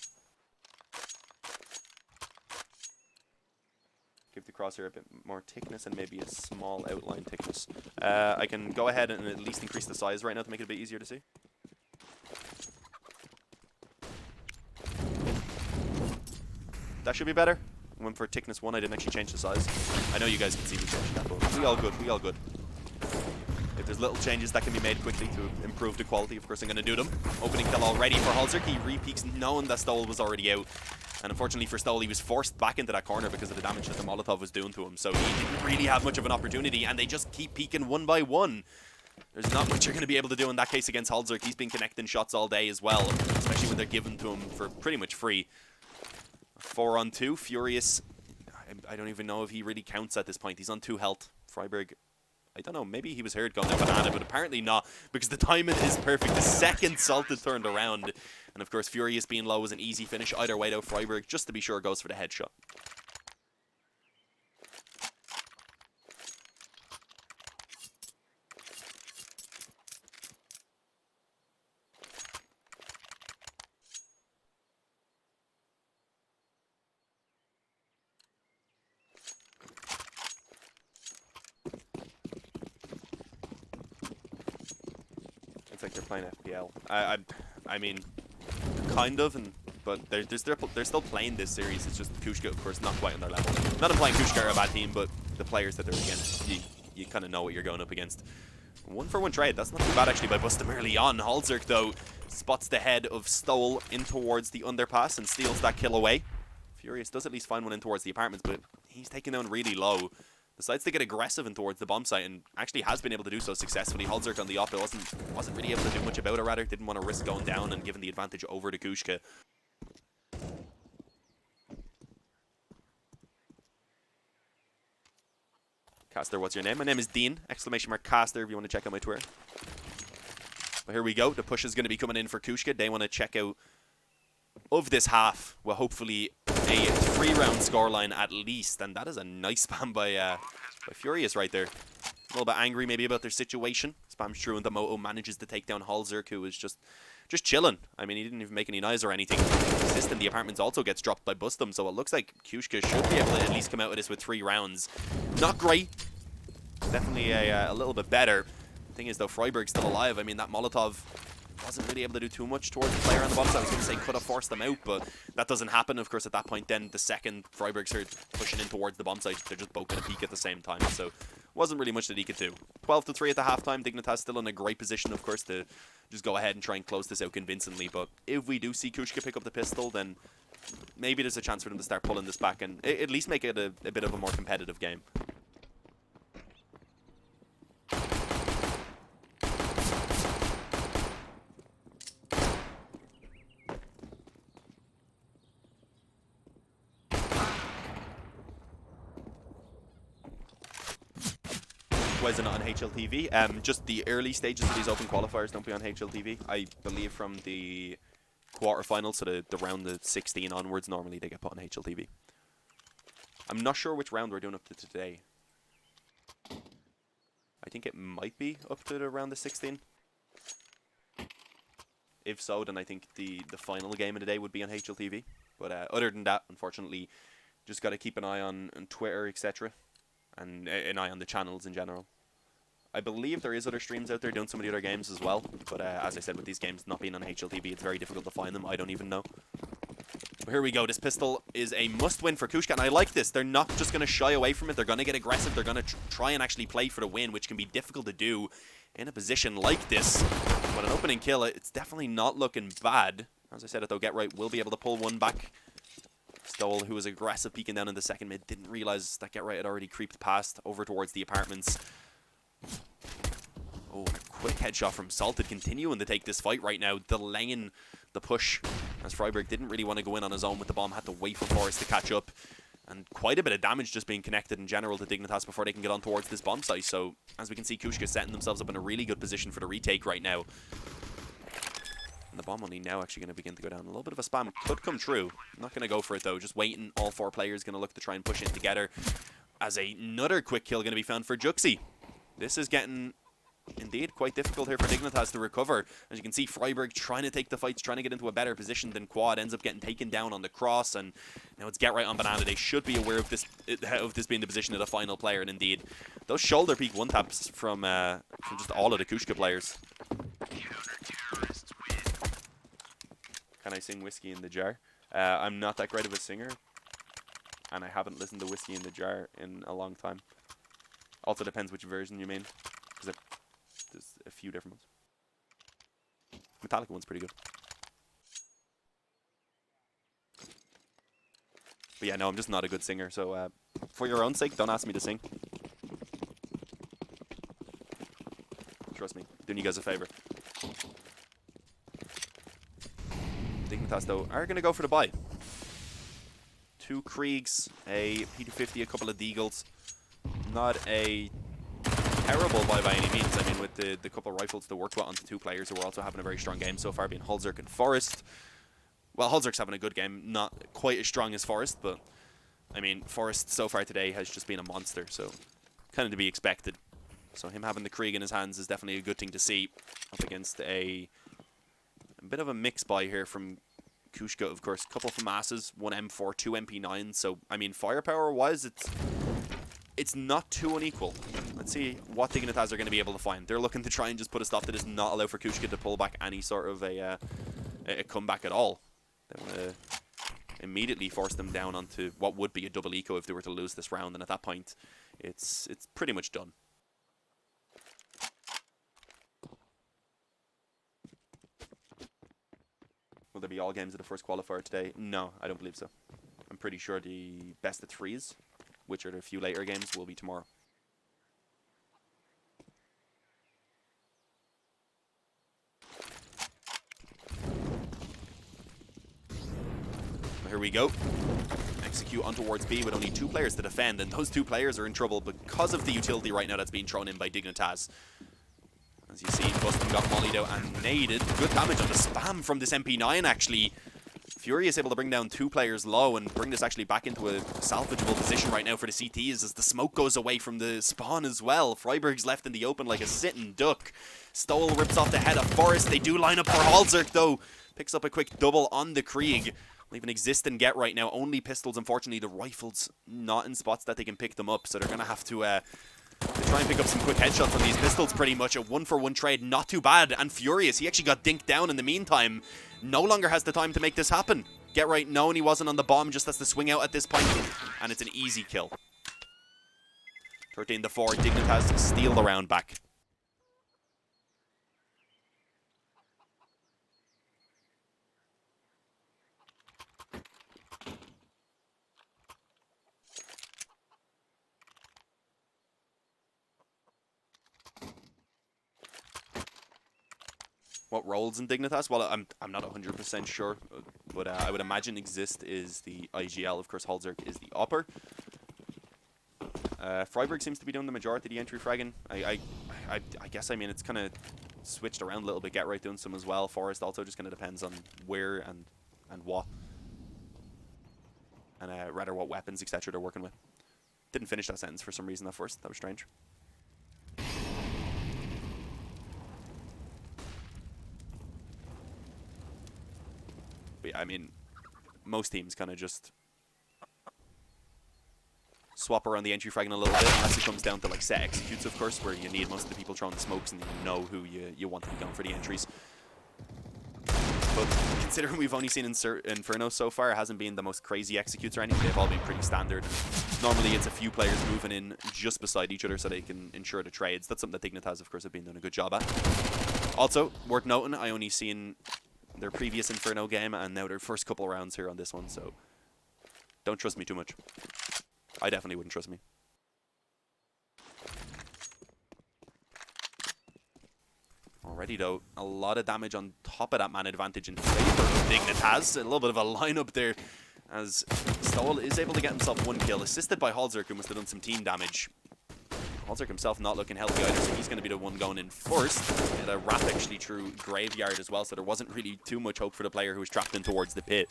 Give the crosshair a bit more thickness and maybe a small outline thickness. I can go ahead and at least increase the size right now to make it a bit easier to see. That should be better. I went for thickness 1, I didn't actually change the size. I know you guys can see me changing that, but we all good, we all good. If there's little changes that can be made quickly to improve the quality, of course I'm going to do them. Opening kill already for Halzerk. He re-peeks knowing that Stoll was already out. And unfortunately for Stoll, he was forced back into that corner because of the damage that the Molotov was doing to him. So he didn't really have much of an opportunity, and they just keep peeking one by one. There's not much you're going to be able to do in that case against Halzerk. He's been connecting shots all day as well, especially when they're given to him for pretty much free. 4-on-2. Furious, I don't even know if he really counts at this point. He's on 2 health. Freiburg, I don't know, maybe he was heard going down banana, but apparently not, because the timing is perfect. The second Salted turned around. And of course, Furious being low was an easy finish. Either way though, Freiburg, just to be sure, goes for the headshot. Like they're playing FPL. I mean, kind of, but they're still playing this series. It's just Kushka, of course, not quite on their level. Not implying Kushka are a bad team, but the players that they're against, you kind of know what you're going up against. 1-for-1 trade. That's not too bad actually by busting early on. Halzerk though spots the head of Stoll in towards the underpass and steals that kill away. Furious does at least find one in towards the apartments, but he's taken down really low. Decides to get aggressive in towards the bomb site and actually has been able to do so successfully. Halzerk on the op wasn't really able to do much about it, rather. Didn't want to risk going down and giving the advantage over to Kushka. Caster, what's your name? My name is Dean, !Caster if you want to check out my Twitter. But here we go. The push is going to be coming in for Kushka. They want to check out of this half, well, hopefully a 3-round scoreline at least, and that is a nice spam by Furious right there. A little bit angry maybe about their situation. Spams through and the Moto manages to take down Halzerk, who is just chilling. I mean, he didn't even make any noise or anything. Assist in the apartments also gets dropped by Bustum, so it looks like Kushka should be able to at least come out of this with 3 rounds. Not great. Definitely a little bit better. The thing is though, Freiburg's still alive. I mean, that Molotov wasn't really able to do too much towards the player on the bomb side. I was going to say could have forced them out, but that doesn't happen. Of course, at that point, then the second Freiburg started pushing in towards the bomb side, they're just both going to peek at the same time. So, wasn't really much that he could do. 12-3 at the halftime. Dignitas still in a great position, of course, to just go ahead and try and close this out convincingly. But if we do see Kushka pick up the pistol, then maybe there's a chance for them to start pulling this back and at least make it a bit of a more competitive game. Why is it not on HLTV? Just the early stages of these open qualifiers don't be on HLTV. I believe from the quarterfinals to the round of 16 onwards, normally they get put on HLTV. I'm not sure which round we're doing up to today. I think it might be up to the round of 16. If so, then I think the final game of the day would be on HLTV. But other than that, unfortunately, just got to keep an eye on Twitter, etc. And an eye on the channels in general. I believe there is other streams out there doing some of the other games as well. But as I said, with these games not being on HLTV, it's very difficult to find them. I don't even know. But here we go. This pistol is a must-win for Kushka, and I like this. They're not just going to shy away from it. They're going to get aggressive. They're going to try and actually play for the win, which can be difficult to do in a position like this. But an opening kill, it's definitely not looking bad. As I said, though, Get Right will be able to pull one back. Stoll, who was aggressive peeking down in the second mid, didn't realize that Get Right had already creeped past over towards the apartments. Oh, a quick headshot from Salted, continuing to take this fight right now, delaying the push, as Freiburg didn't really want to go in on his own with the bomb, had to wait for Forrest to catch up, and quite a bit of damage just being connected in general to Dignitas before they can get on towards this bomb site. So, as we can see, Kushka setting themselves up in a really good position for the retake right now. And the bomb only now actually going to begin to go down. A little bit of a spam could come true. I'm not going to go for it though. Just waiting. All 4 players going to look to try and push in together. As another quick kill going to be found for Juxi. This is getting indeed quite difficult here for Dignitas to recover. As you can see, Freiburg trying to take the fights, trying to get into a better position than Quad. Ends up getting taken down on the cross. And now it's get right on Banana. They should be aware of this being the position of the final player. And indeed, those shoulder peak one-taps from just all of the Kushka players. Can I sing Whiskey in the Jar? I'm not that great of a singer, and I haven't listened to Whiskey in the Jar in a long time. Also depends which version you mean, because there's a few different ones. Metallica one's pretty good. But yeah, no, I'm just not a good singer, so for your own sake, don't ask me to sing. Trust me, doing you guys a favor. Dignitas, though, are going to go for the buy. 2 Kriegs, a P250, a couple of Deagles. Not a terrible buy by any means. I mean, with the couple of rifles to work with onto 2 players who are also having a very strong game so far, being Hulzerk and Forrest. Well, Hulzerk's having a good game, not quite as strong as Forrest, but I mean, Forrest so far today has just been a monster, so kind of to be expected. So him having the Krieg in his hands is definitely a good thing to see up against a bit of a mix buy here from Kushka, of course. A couple of FAMASs, 1 M4, 2 MP9. So, I mean, firepower-wise, it's not too unequal. Let's see what Dignitas are going to be able to find. They're looking to try and just put a stop that does not allow for Kushka to pull back any sort of a comeback at all. They want to immediately force them down onto what would be a double eco if they were to lose this round. And at that point, it's pretty much done. Will there be all games of the first qualifier today? No, I don't believe so. I'm pretty sure the best of 3s, which are the few later games, will be tomorrow. Here we go. Execute on towards B with only 2 players to defend, and those 2 players are in trouble because of the utility right now that's being thrown in by Dignitas. As you see, Bustin got mollied out and naded. Good damage on the spam from this MP9, actually. Fury is able to bring down 2 players low and bring this actually back into a salvageable position right now for the CTs as the smoke goes away from the spawn as well. Freiburg's left in the open like a sitting duck. Stoll rips off the head of Forrest. They do line up for Hulzerk, though. Picks up a quick double on the Krieg. Will even exist and get right now. Only pistols, unfortunately. The rifles not in spots that they can pick them up, so they're going to have to try and pick up some quick headshots from these pistols pretty much. A 1-for-1 trade, not too bad. And Furious, he actually got dinked down in the meantime. No longer has the time to make this happen. Get right, knowing he wasn't on the bomb, just has to swing out at this point. And it's an easy kill. 13-4, Dignitas steal the round back. What roles in Dignitas? Well, I'm not 100% sure, but I would imagine Exist is the IGL. Of course, Hulzerk is the upper. Freiburg seems to be doing the majority of the entry fragging. I guess, I mean, it's kind of switched around a little bit. Get right doing some as well. Forest also just kind of depends on where and what. And rather what weapons, etc. they're working with. Didn't finish that sentence for some reason at first. That was strange. But yeah, I mean, most teams kind of just swap around the entry fragging a little bit, unless it comes down to like set executes, of course, where you need most of the people throwing the smokes and you know who you want to be going for the entries. But considering we've only seen Inferno so far, it hasn't been the most crazy executes or anything. They've all been pretty standard. Normally it's a few players moving in just beside each other so they can ensure the trades. That's something that Dignitas, of course, have been doing a good job at. Also, worth noting, I only seen their previous Inferno game and now their first couple rounds here on this one, so don't trust me too much. I definitely wouldn't trust me. Already though, a lot of damage on top of that man advantage in favor of Dignitas. A little bit of a lineup there as Stoll is able to get himself 1 kill, assisted by Hulzerk, who must have done some team damage. Halzerk himself not looking healthy either, so he's going to be the one going in first. He had a wrap actually through Graveyard as well, so there wasn't really too much hope for the player who was trapped in towards the pit.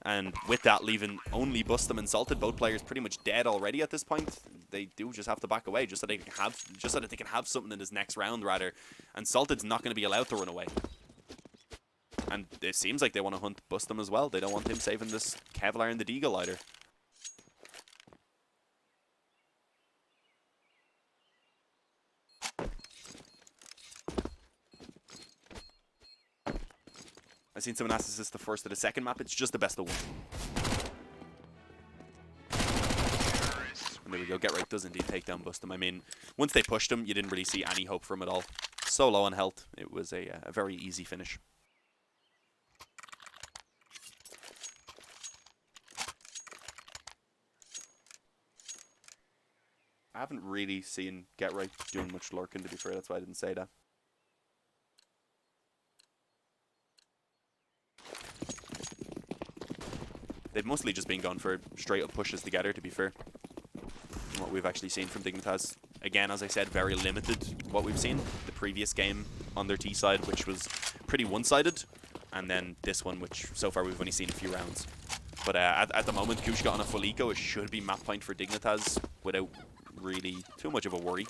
And with that, leaving only Bustum and Salted, both players pretty much dead already at this point. They do just have to back away, just so they can have something in this next round, rather. And Salted's not going to be allowed to run away. And it seems like they want to hunt Bustum as well. They don't want him saving this Kevlar and the Deagle either. I've seen someone ask, is this the first or the second map? It's just the best of one. And there we go. Get Right does indeed take down Bustum. I mean, once they pushed him, you didn't really see any hope for him at all. So low on health. It was a very easy finish. I haven't really seen Get Right doing much lurking, to be fair. That's why I didn't say that. They've mostly just been going for straight up pushes together, to be fair. What we've actually seen from Dignitas. Again, as I said, very limited what we've seen. The previous game on their T side, which was pretty one-sided. And then this one, which so far we've only seen a few rounds. But at the moment, Kushka on a full eco, it should be map point for Dignitas without really too much of a worry.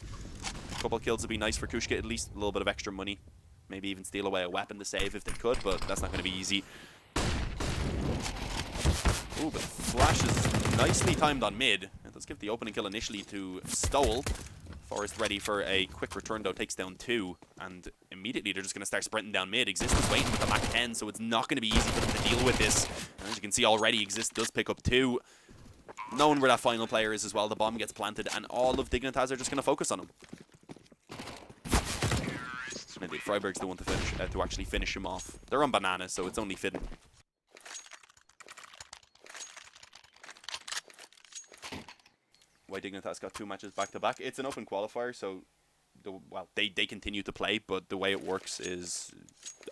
A couple kills would be nice for Kushka, at least a little bit of extra money. Maybe even steal away a weapon to save if they could, but that's not going to be easy. Ooh, but flash is nicely timed on mid. Let's give the opening kill initially to Stowell. Forrest ready for a quick return though, takes down 2. And immediately they're just going to start sprinting down mid. Exist is waiting with the Mach 10, so it's not going to be easy for them to deal with this. And as you can see already, Exist does pick up 2. Knowing where that final player is as well, the bomb gets planted and all of Dignitas are just going to focus on him. Indeed, Freiburg's the one to finish, to actually finish him off. They're on banana, so it's only fitting. Why Dignitas got 2 matches back to back. It's an open qualifier, so they continue to play, but the way it works is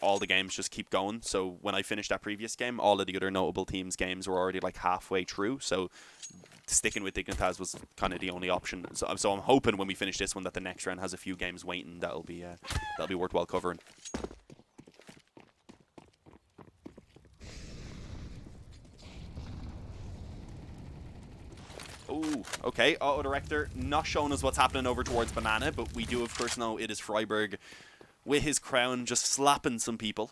all the games just keep going. So when I finished that previous game, all of the other notable teams' games were already like halfway through. So sticking with Dignitas was kind of the only option. So I'm hoping when we finish this one that the next round has a few games waiting. That'll be worthwhile covering. Ooh, okay, Auto Director not showing us what's happening over towards Banana, but we do of course know it is Freiburg with his crown just slapping some people.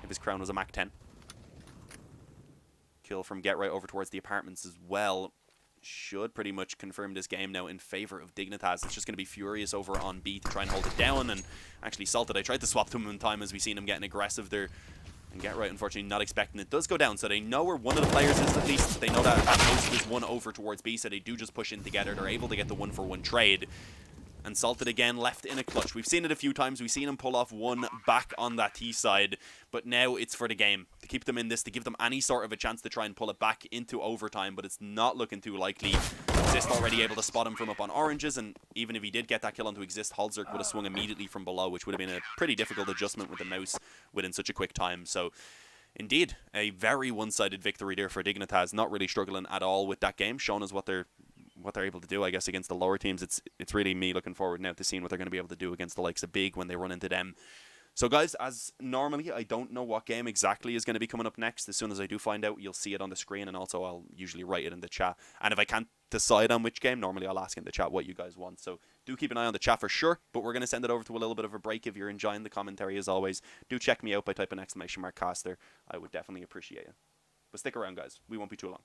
If his crown was a Mach 10. Kill from Get Right over towards the apartments as well. Should pretty much confirm this game now in favor of Dignitas. It's just going to be Furious over on B to try and hold it down, and actually Salted, I tried to swap to him in time as we seen him getting aggressive there. And Get Right, unfortunately, not expecting it. Does go down, so they know where one of the players is at least. They know that most is one over towards B, so they do just push in together. They're able to get the 1-for-1 trade. And Salted again left in a clutch. We've seen it a few times. We've seen him pull off one back on that T side. But now it's for the game. To keep them in this, to give them any sort of a chance to try and pull it back into overtime. But it's not looking too likely. Exist already able to spot him from up on oranges. And even if he did get that kill onto Exist, Halzerk would have swung immediately from below, which would have been a pretty difficult adjustment with the mouse within such a quick time. So indeed, a very one-sided victory there for Dignitas. Not really struggling at all with that game. Showing us what they're able to do, I guess, against the lower teams. It's really me looking forward now to seeing what they're going to be able to do against the likes of Big when they run into them. So guys, as normally, I don't know what game exactly is going to be coming up next. As soon as I do find out, you'll see it on the screen, and also I'll usually write it in the chat. And if I can't decide on which game, normally I'll ask in the chat what you guys want. So do keep an eye on the chat for sure, but we're going to send it over to a little bit of a break. If you're enjoying the commentary as always, do check me out by typing !caster. I would definitely appreciate it. But stick around, guys. We won't be too long.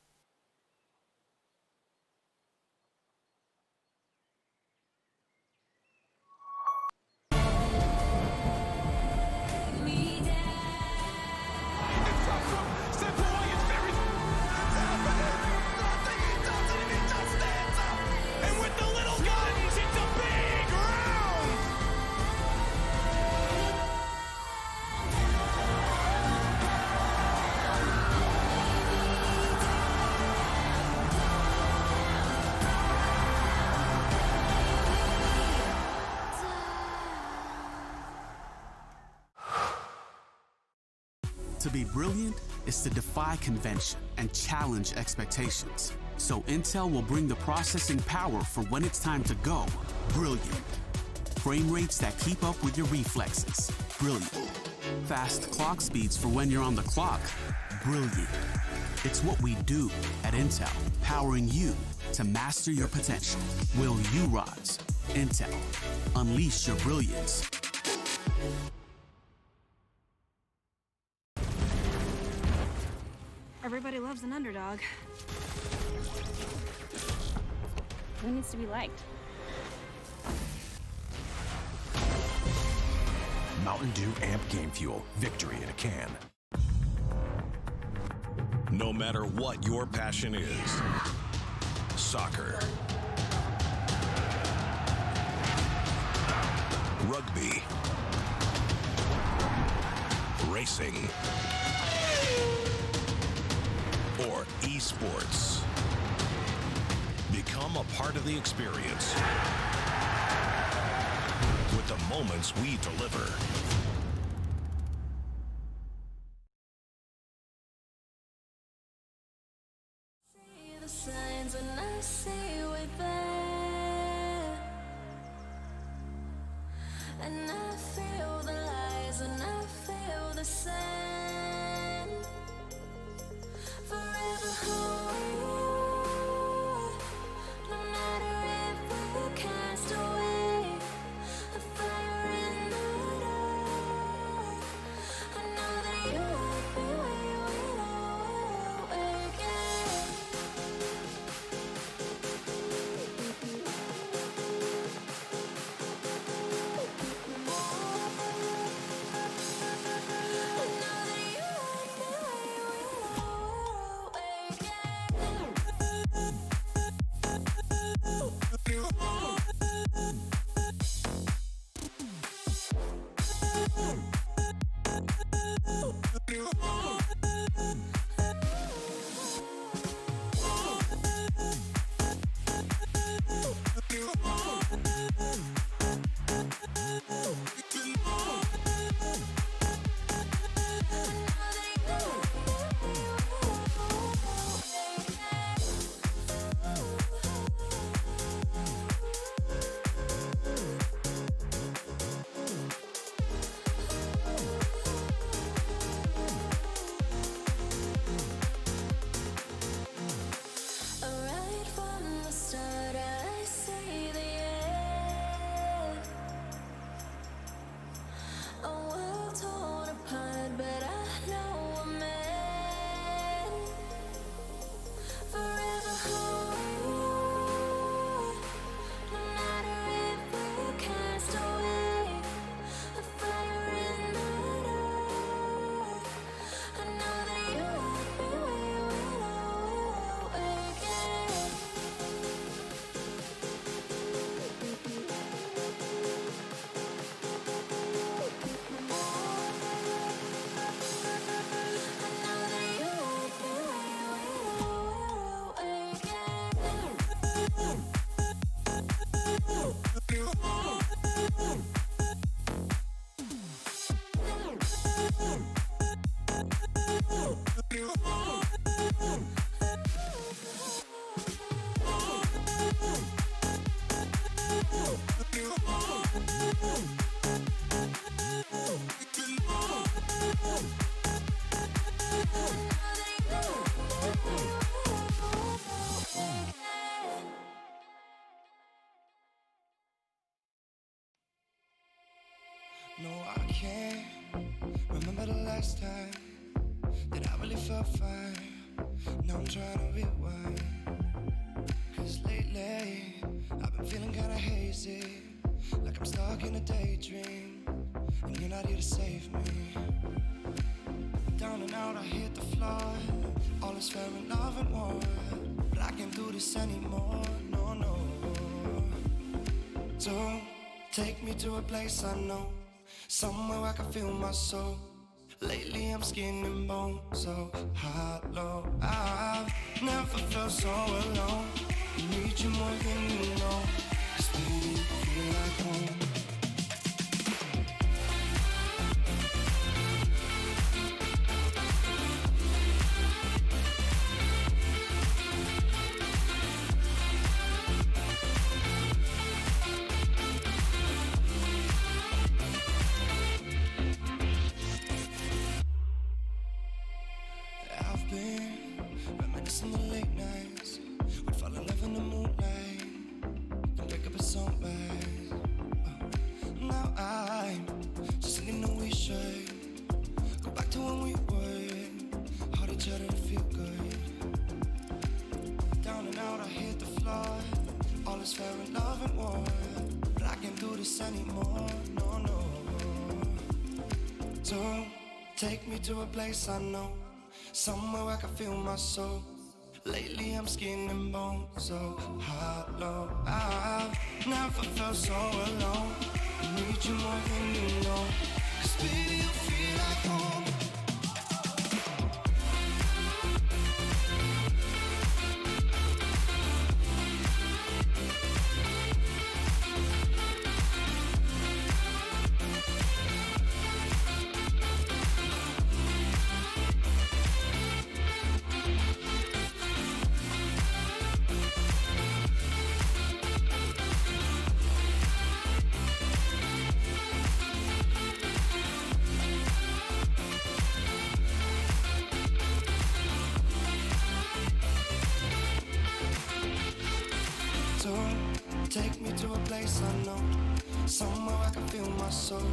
To be brilliant is to defy convention and challenge expectations. So Intel will bring the processing power for when it's time to go. Brilliant. Frame rates that keep up with your reflexes. Brilliant. Fast clock speeds for when you're on the clock. Brilliant. It's what we do at Intel, powering you to master your potential. Will you rise? Intel. Unleash your brilliance. Everybody loves an underdog. Who needs to be liked? Mountain Dew Amp Game Fuel. Victory in a can. No matter what your passion is, soccer, rugby, racing, or esports, become a part of the experience with the moments we deliver. The signs when I say we're there, and I feel the lies and I feel the sand. Forever hold, no matter if we cast away, a fire in the dark. I know that you won't be where we know again. Right from the start, I see the end. A world torn apart, but I know we're meant. Forever hold, no matter if we cast away, a fire in the dark. I know that you won't be where we know again. No, I can't remember the last time that I really felt fine. Now I'm trying to rewind, 'cause lately I've been feeling kinda hazy, like I'm stuck in a daydream, and you're not here to save me. Down and out, I hit the floor. All is fair in love and war, but I can't do this anymore, no, no. So take me to a place I know, somewhere I can feel my soul. Lately I'm skin and bone, so hollow. I've never felt so alone. I need you more than you know, 'cause baby, you feel like home. it so bad. Now I'm just thinking that we should go back to when we were, hold each other to feel good. Down and out, I hit the floor. All is fair in love and war, but I can't do this anymore. No, no. Don't take me to a place I know, somewhere where I can feel my soul. Lately I'm skin and bone, so hollow. I've never felt so alone. I need you more than you know, 'cause baby you feel like home. Take me to a place I know, somewhere I can feel my soul.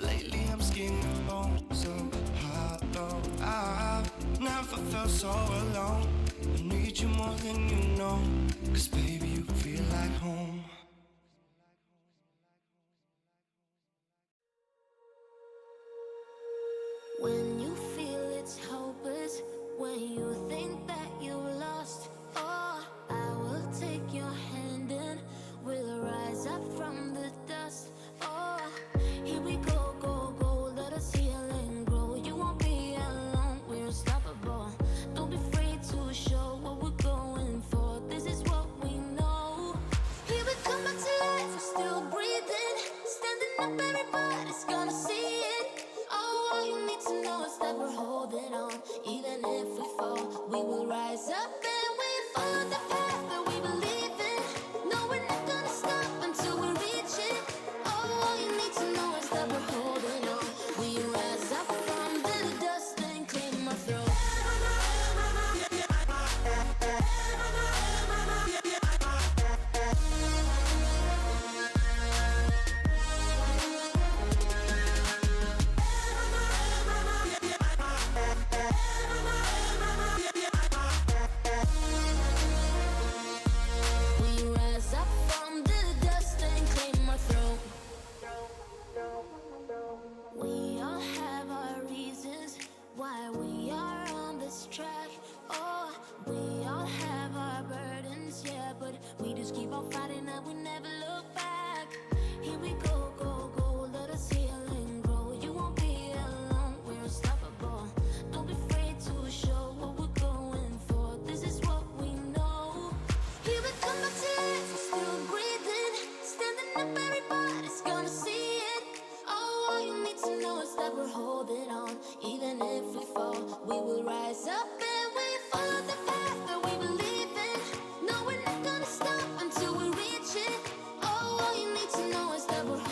Lately I'm skin and bone, so hollow. I've never felt so alone. I need you more than you know, 'cause baby you feel like home. When you feel it's hopeless, when you think that you lost, oh, I will take your hand and we'll rise up from the dust. Oh, here we go, go, go, let us heal and grow. You won't be alone, we're unstoppable. Don't be afraid to show what we're going for. This is what we know. Here we come back to life, we're still breathing. Standing up, everybody's gonna see it. Oh, all you need to know is that we're holding on. Even if we fall, we will rise up and we follow the path that we believe in. No, we're not gonna stop until we reach it. Oh, all you need to know is that we're holding on. We rise up from the dust and clean my throat. We rise up from the dust and clean my throat. We all have our reasons why we are on this track. Oh, we all have our burdens, yeah, but we just keep on fighting and we never look back. Here we go, go, go, let us heal and grow. You won't be alone, we're unstoppable. Don't be afraid to show what we're going for. This is what we know. Here we come back to life, we're still breathing. Standing up, everybody's gonna see it. Oh, all you need to know is that we're holding on. Even if we fall, we will rise up and we follow the path that we believe in. No, we're not gonna stop until we reach it. Oh, all you need to know is that we're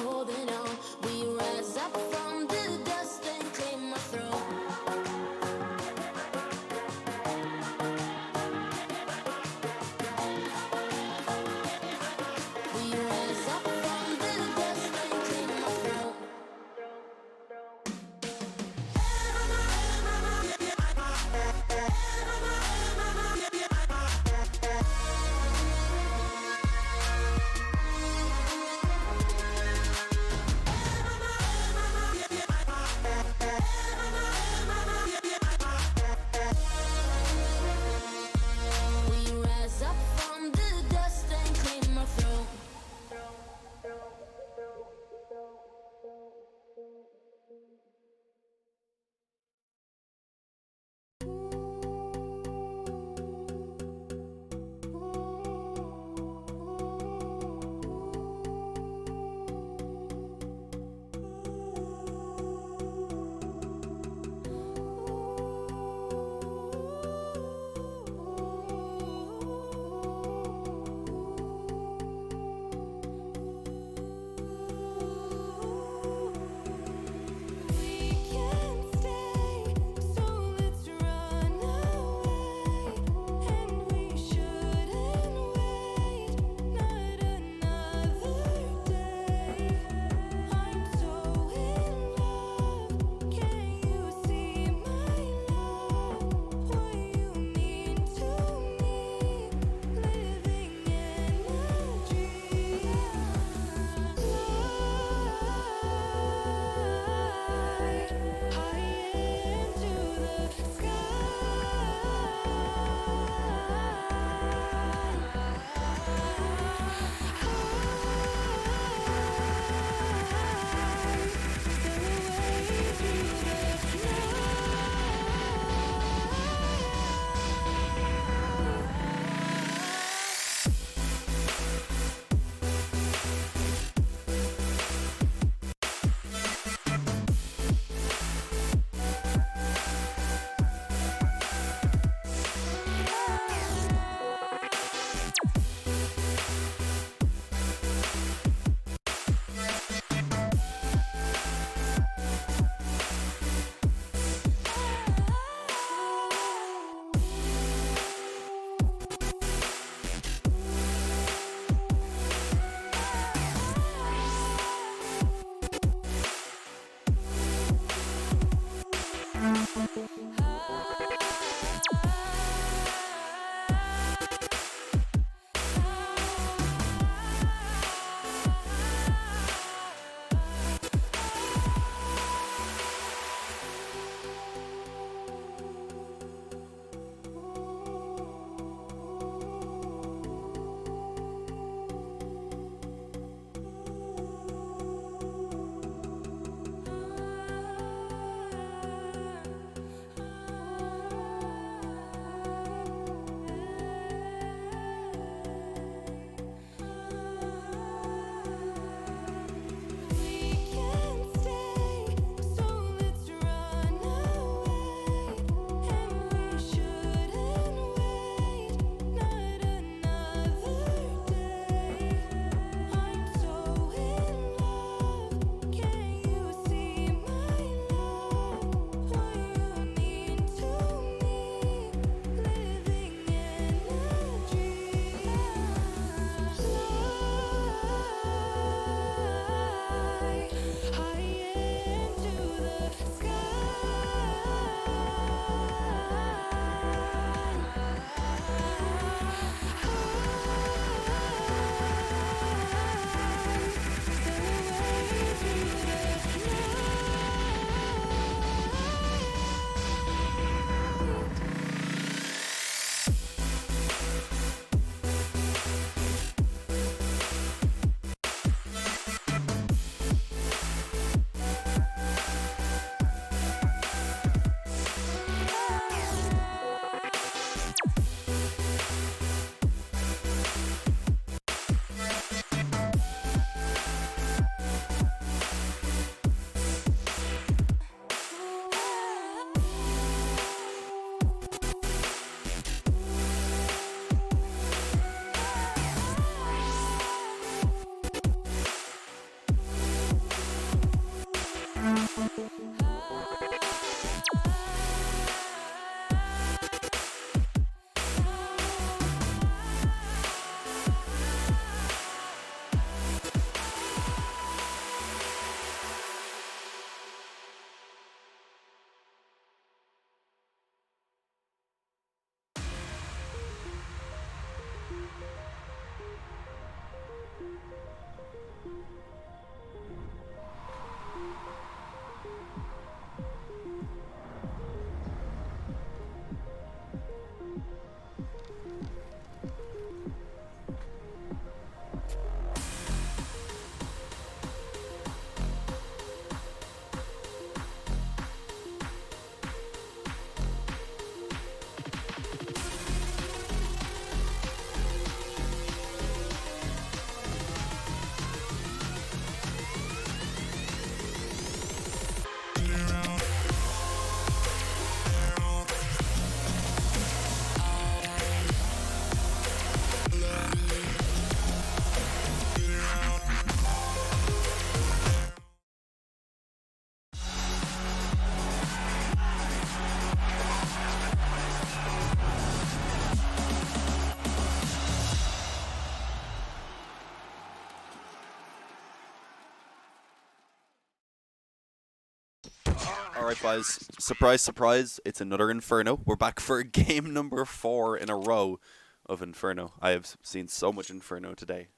Alright guys, surprise surprise, it's another Inferno. We're back for game number 4 in a row of Inferno. I have seen so much Inferno today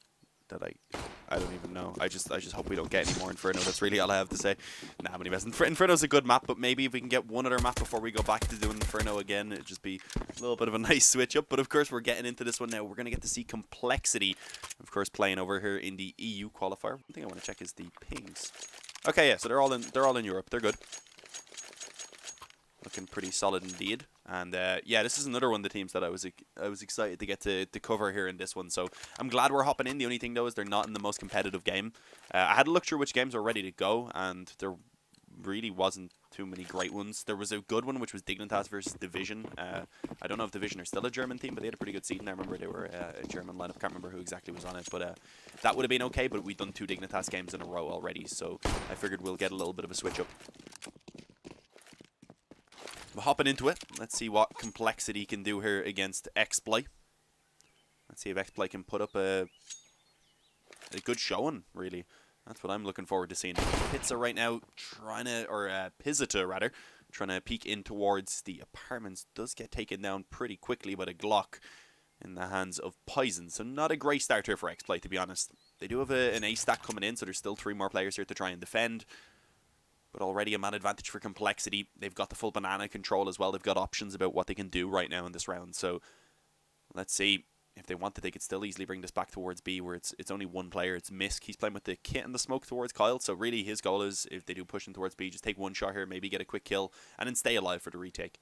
that I don't even know. I just hope we don't get any more Inferno. That's really all I have to say. Nah, but anyways, Inferno's a good map, but maybe if we can get one other map before we go back to doing Inferno again, it'd just be a little bit of a nice switch up. But of course, we're getting into this one now. We're going to get to see Complexity, of course, playing over here in the EU qualifier. One thing I want to check is the pings. Okay, yeah, so they're all in Europe. They're good. Looking pretty solid indeed. And yeah, this is another one of the teams that I was excited to get to cover here in this one. So I'm glad we're hopping in. The only thing though is they're not in the most competitive game. I had to look through which games were ready to go, and there really wasn't too many great ones. There was a good one, which was Dignitas versus Division. I don't know if Division are still a German team, but they had a pretty good season. I remember they were a German lineup. Can't remember who exactly was on it, but that would have been okay. But we've done 2 Dignitas games in a row already, so I figured we'll get a little bit of a switch up. We're hopping into it. Let's see what Complexity can do here against Exploit. Let's see if Exploit can put up a good showing, really. That's what I'm looking forward to seeing. Pizza right now trying to, or Pizzata rather, trying to peek in towards the apartments. Does get taken down pretty quickly by the Glock in the hands of Poison. So not a great start here for Exploit, to be honest. They do have an A stack coming in, so there's still 3 more players here to try and defend. But already a man advantage for Complexity. They've got the full banana control as well. They've got options about what they can do right now in this round. So let's see. If they wanted, they could still easily bring this back towards B, where it's only one player. It's Misk. He's playing with the kit and the smoke towards Kyle. So really his goal is, if they do push in towards B, just take one shot here, maybe get a quick kill, and then stay alive for the retake.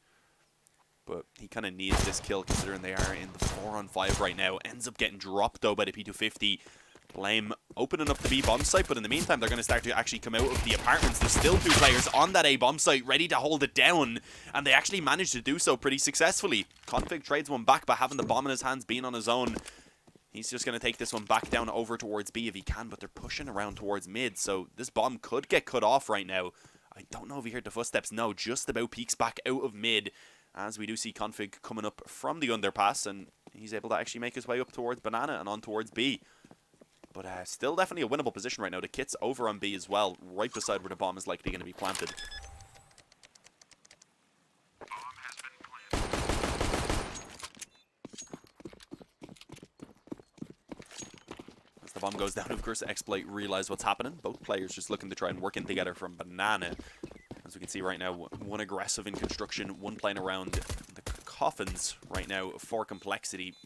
But he kind of needs this kill, considering they are in the 4-on-5 right now. Ends up getting dropped, though, by the P250. Blame opening up the B bomb site, but in the meantime, they're going to start to actually come out of the apartments. There's still 2 players on that A bomb site ready to hold it down, and they actually managed to do so pretty successfully. Config trades one back, but having the bomb in his hands, being on his own, he's just going to take this one back down over towards B if he can, but they're pushing around towards mid, so this bomb could get cut off right now. I don't know if he heard the footsteps. No, just about peeks back out of mid, as we do see Config coming up from the underpass, and he's able to actually make his way up towards Banana and on towards B. But still definitely a winnable position right now. The kit's over on B as well, right beside where the bomb is likely going to be planted. As the bomb goes down, of course, Exploit realize what's happening. Both players just looking to try and work in together from Banana. As we can see right now, one aggressive in construction, one playing around the coffins right now for Complexity.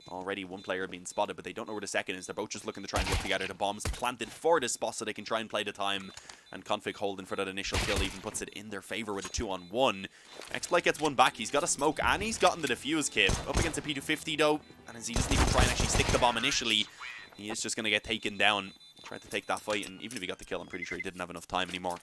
Already one player being spotted, but they don't know where the second is. They're both just looking to try and work together. The bomb's planted for this spot so they can try and play the time. And Config holding for that initial kill even puts it in their favor with a 2-on-1. Exploit gets one back. He's got a smoke and he's gotten the defuse kit. Up against a P250 though. And as he doesn't even try and actually stick the bomb initially, he is just going to get taken down. Tried to take that fight, and even if he got the kill, I'm pretty sure he didn't have enough time anymore.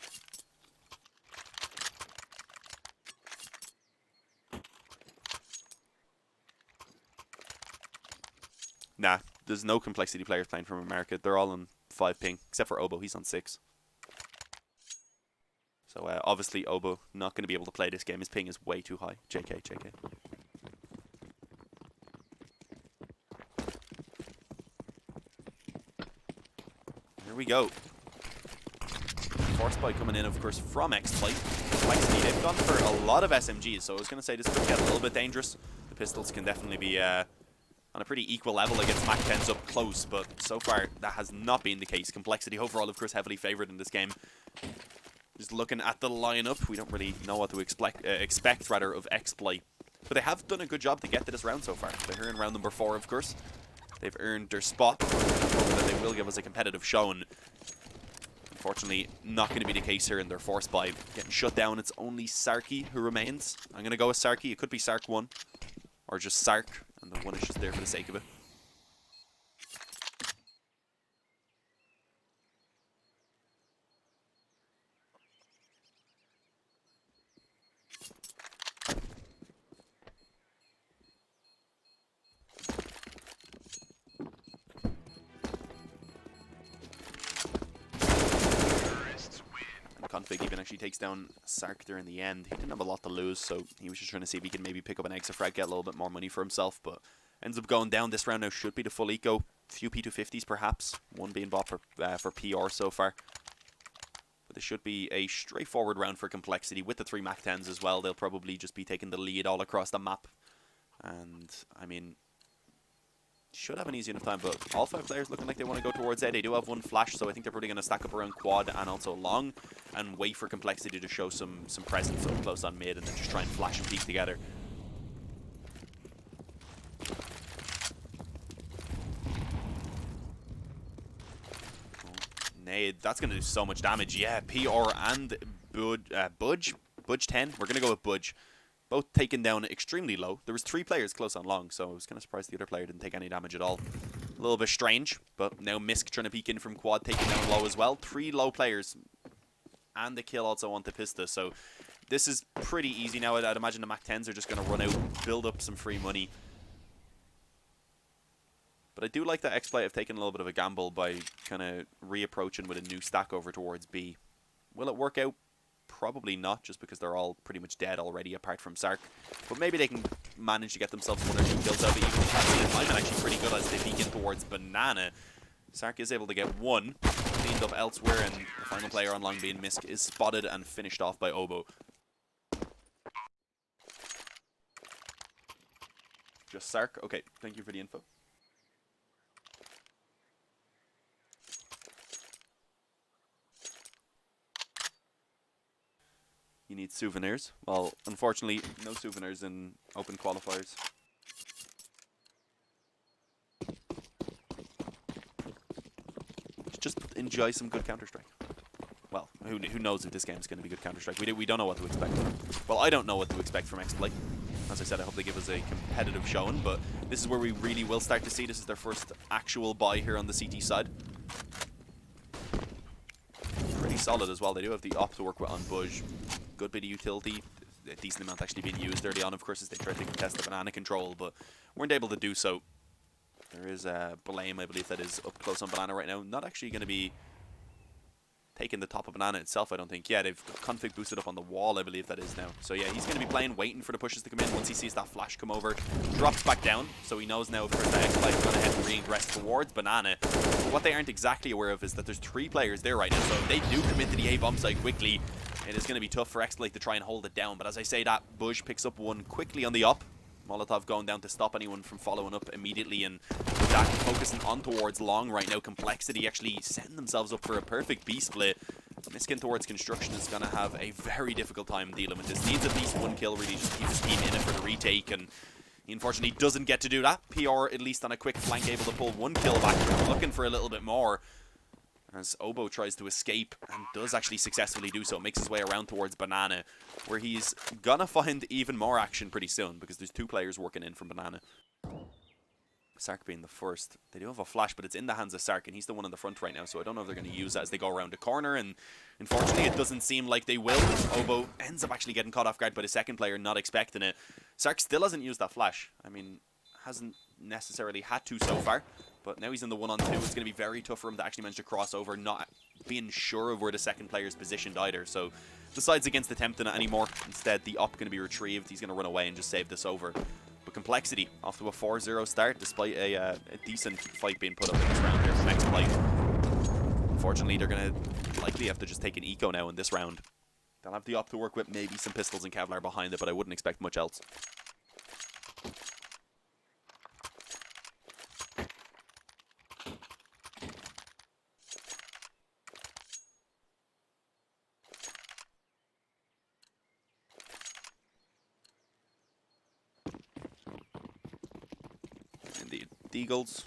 Nah, there's no Complexity players playing from America. They're all on 5 ping, except for Obo. He's on 6. So obviously Obo not going to be able to play this game. His ping is way too high. JK, JK. Here we go. Force Spike coming in, of course, from Exploit. Complexity, they've gone for a lot of SMGs, so I was going to say this could get a little bit dangerous. The pistols can definitely be on a pretty equal level against Mac 10s up close, but so far that has not been the case. Complexity overall, of course, heavily favoured in this game. Just looking at the lineup, we don't really know what to expect rather, of Exploit. But they have done a good job to get to this round so far. They're here in round number 4, of course. They've earned their spot, that they will give us a competitive showing. Unfortunately, not going to be the case here in their force buy. Getting shut down, it's only Sarky who remains. I'm going to go with Sarky. It could be Sark 1, or just Sark. And the 1 is just there for the sake of it. Config even actually takes down Sark there in the end. He didn't have a lot to lose, so he was just trying to see if he can maybe pick up an Exafrag, get a little bit more money for himself, but ends up going down. This round now should be the full eco. Few P250s perhaps, one being bought for PR so far. This should be a straightforward round for Complexity with the 3 Mach 10s as well. They'll probably just be taking the lead all across the map. And, I mean, should have an easy enough time, but all 5 players looking like they want to go towards A. They do have 1 flash, so I think they're probably going to stack up around quad and also long and wait for Complexity to show some presence up close on mid and then just try and flash and peek together. Nade, that's going to do so much damage. Yeah, PR and Budge 10. We're going to go with Budge. Both taken down extremely low. There was 3 players close on long, so I was kind of surprised the other player didn't take any damage at all. A little bit strange, but now Misk trying to peek in from quad, taken down low as well. 3 low players, and the kill also on the Pista, so this is pretty easy now. I'd imagine the Mach 10s are just going to run out, build up some free money. But I do like that Exploit have taken a little bit of a gamble by kind of reapproaching with a new stack over towards B. Will it work out? Probably not, just because they're all pretty much dead already, apart from Sark. But maybe they can manage to get themselves 1 or 2 kills out of it, even if that's I'm actually pretty good as they peek in towards Banana. Sark is able to get 1, cleaned up elsewhere, and the final player on long being Misk is spotted and finished off by Obo. Just Sark? Okay, thank you for the info. You need souvenirs. Well, unfortunately, no souvenirs in open qualifiers. Just enjoy some good Counter-Strike. Well, who knows if this game is going to be good Counter-Strike. We don't know what to expect. Well, I don't know what to expect from Exploit. As I said, I hope they give us a competitive showing, but this is where we really will start to see. This is their first actual buy here on the CT side. Pretty solid as well. They do have the op to work with on Budge. Good bit of utility, a decent amount actually being used early on, of course, as they tried to contest the banana control, but weren't able to do so. There is Blame, I believe, that is up close on Banana right now. Not actually going to be taking the top of Banana itself, I don't think. Yeah, they've config boosted up on the wall, I believe that is now. So yeah, he's going to be playing, waiting for the pushes to come in. Once he sees that flash come over, drops back down, so he knows now, of course, that X-Light's going ahead and re-ingress towards Banana. But what they aren't exactly aware of is that there's 3 players there right now, so if they do commit to the A-bomb site quickly, it is going to be tough for Exploit to try and hold it down. But as I say that, Budge picks up 1 quickly on the op. Molotov going down to stop anyone from following up immediately, and with that focusing on towards long right now, Complexity actually setting themselves up for a perfect B split. Miskin towards Construction is going to have a very difficult time dealing with this. Needs at least 1 kill really just to keep his team in it for the retake, and he unfortunately doesn't get to do that. PR at least on a quick flank able to pull 1 kill back, looking for a little bit more. As Obo tries to escape and does actually successfully do so, makes his way around towards Banana, where he's gonna find even more action pretty soon because there's 2 players working in from Banana. Sark being the first. They do have a flash, but it's in the hands of Sark, and he's the one in the front right now, so I don't know if they're going to use that as they go around the corner, and unfortunately it doesn't seem like they will. Obo ends up actually getting caught off guard by the second player, not expecting it. Sark still hasn't used that flash. I mean, hasn't necessarily had to so far. But now he's in the 1-on-2. It's going to be very tough for him to actually manage to cross over, not being sure of where the second player is positioned either. So decides against attempting it anymore. Instead, the op going to be retrieved. He's going to run away and just save this over. But Complexity off to a 4-0 start, despite a decent fight being put up in this round here from Exploit. Unfortunately, they're going to likely have to just take an eco now in this round. They'll have the op to work with, maybe some pistols and Kevlar behind it, but I wouldn't expect much else. Indeed. Deagles.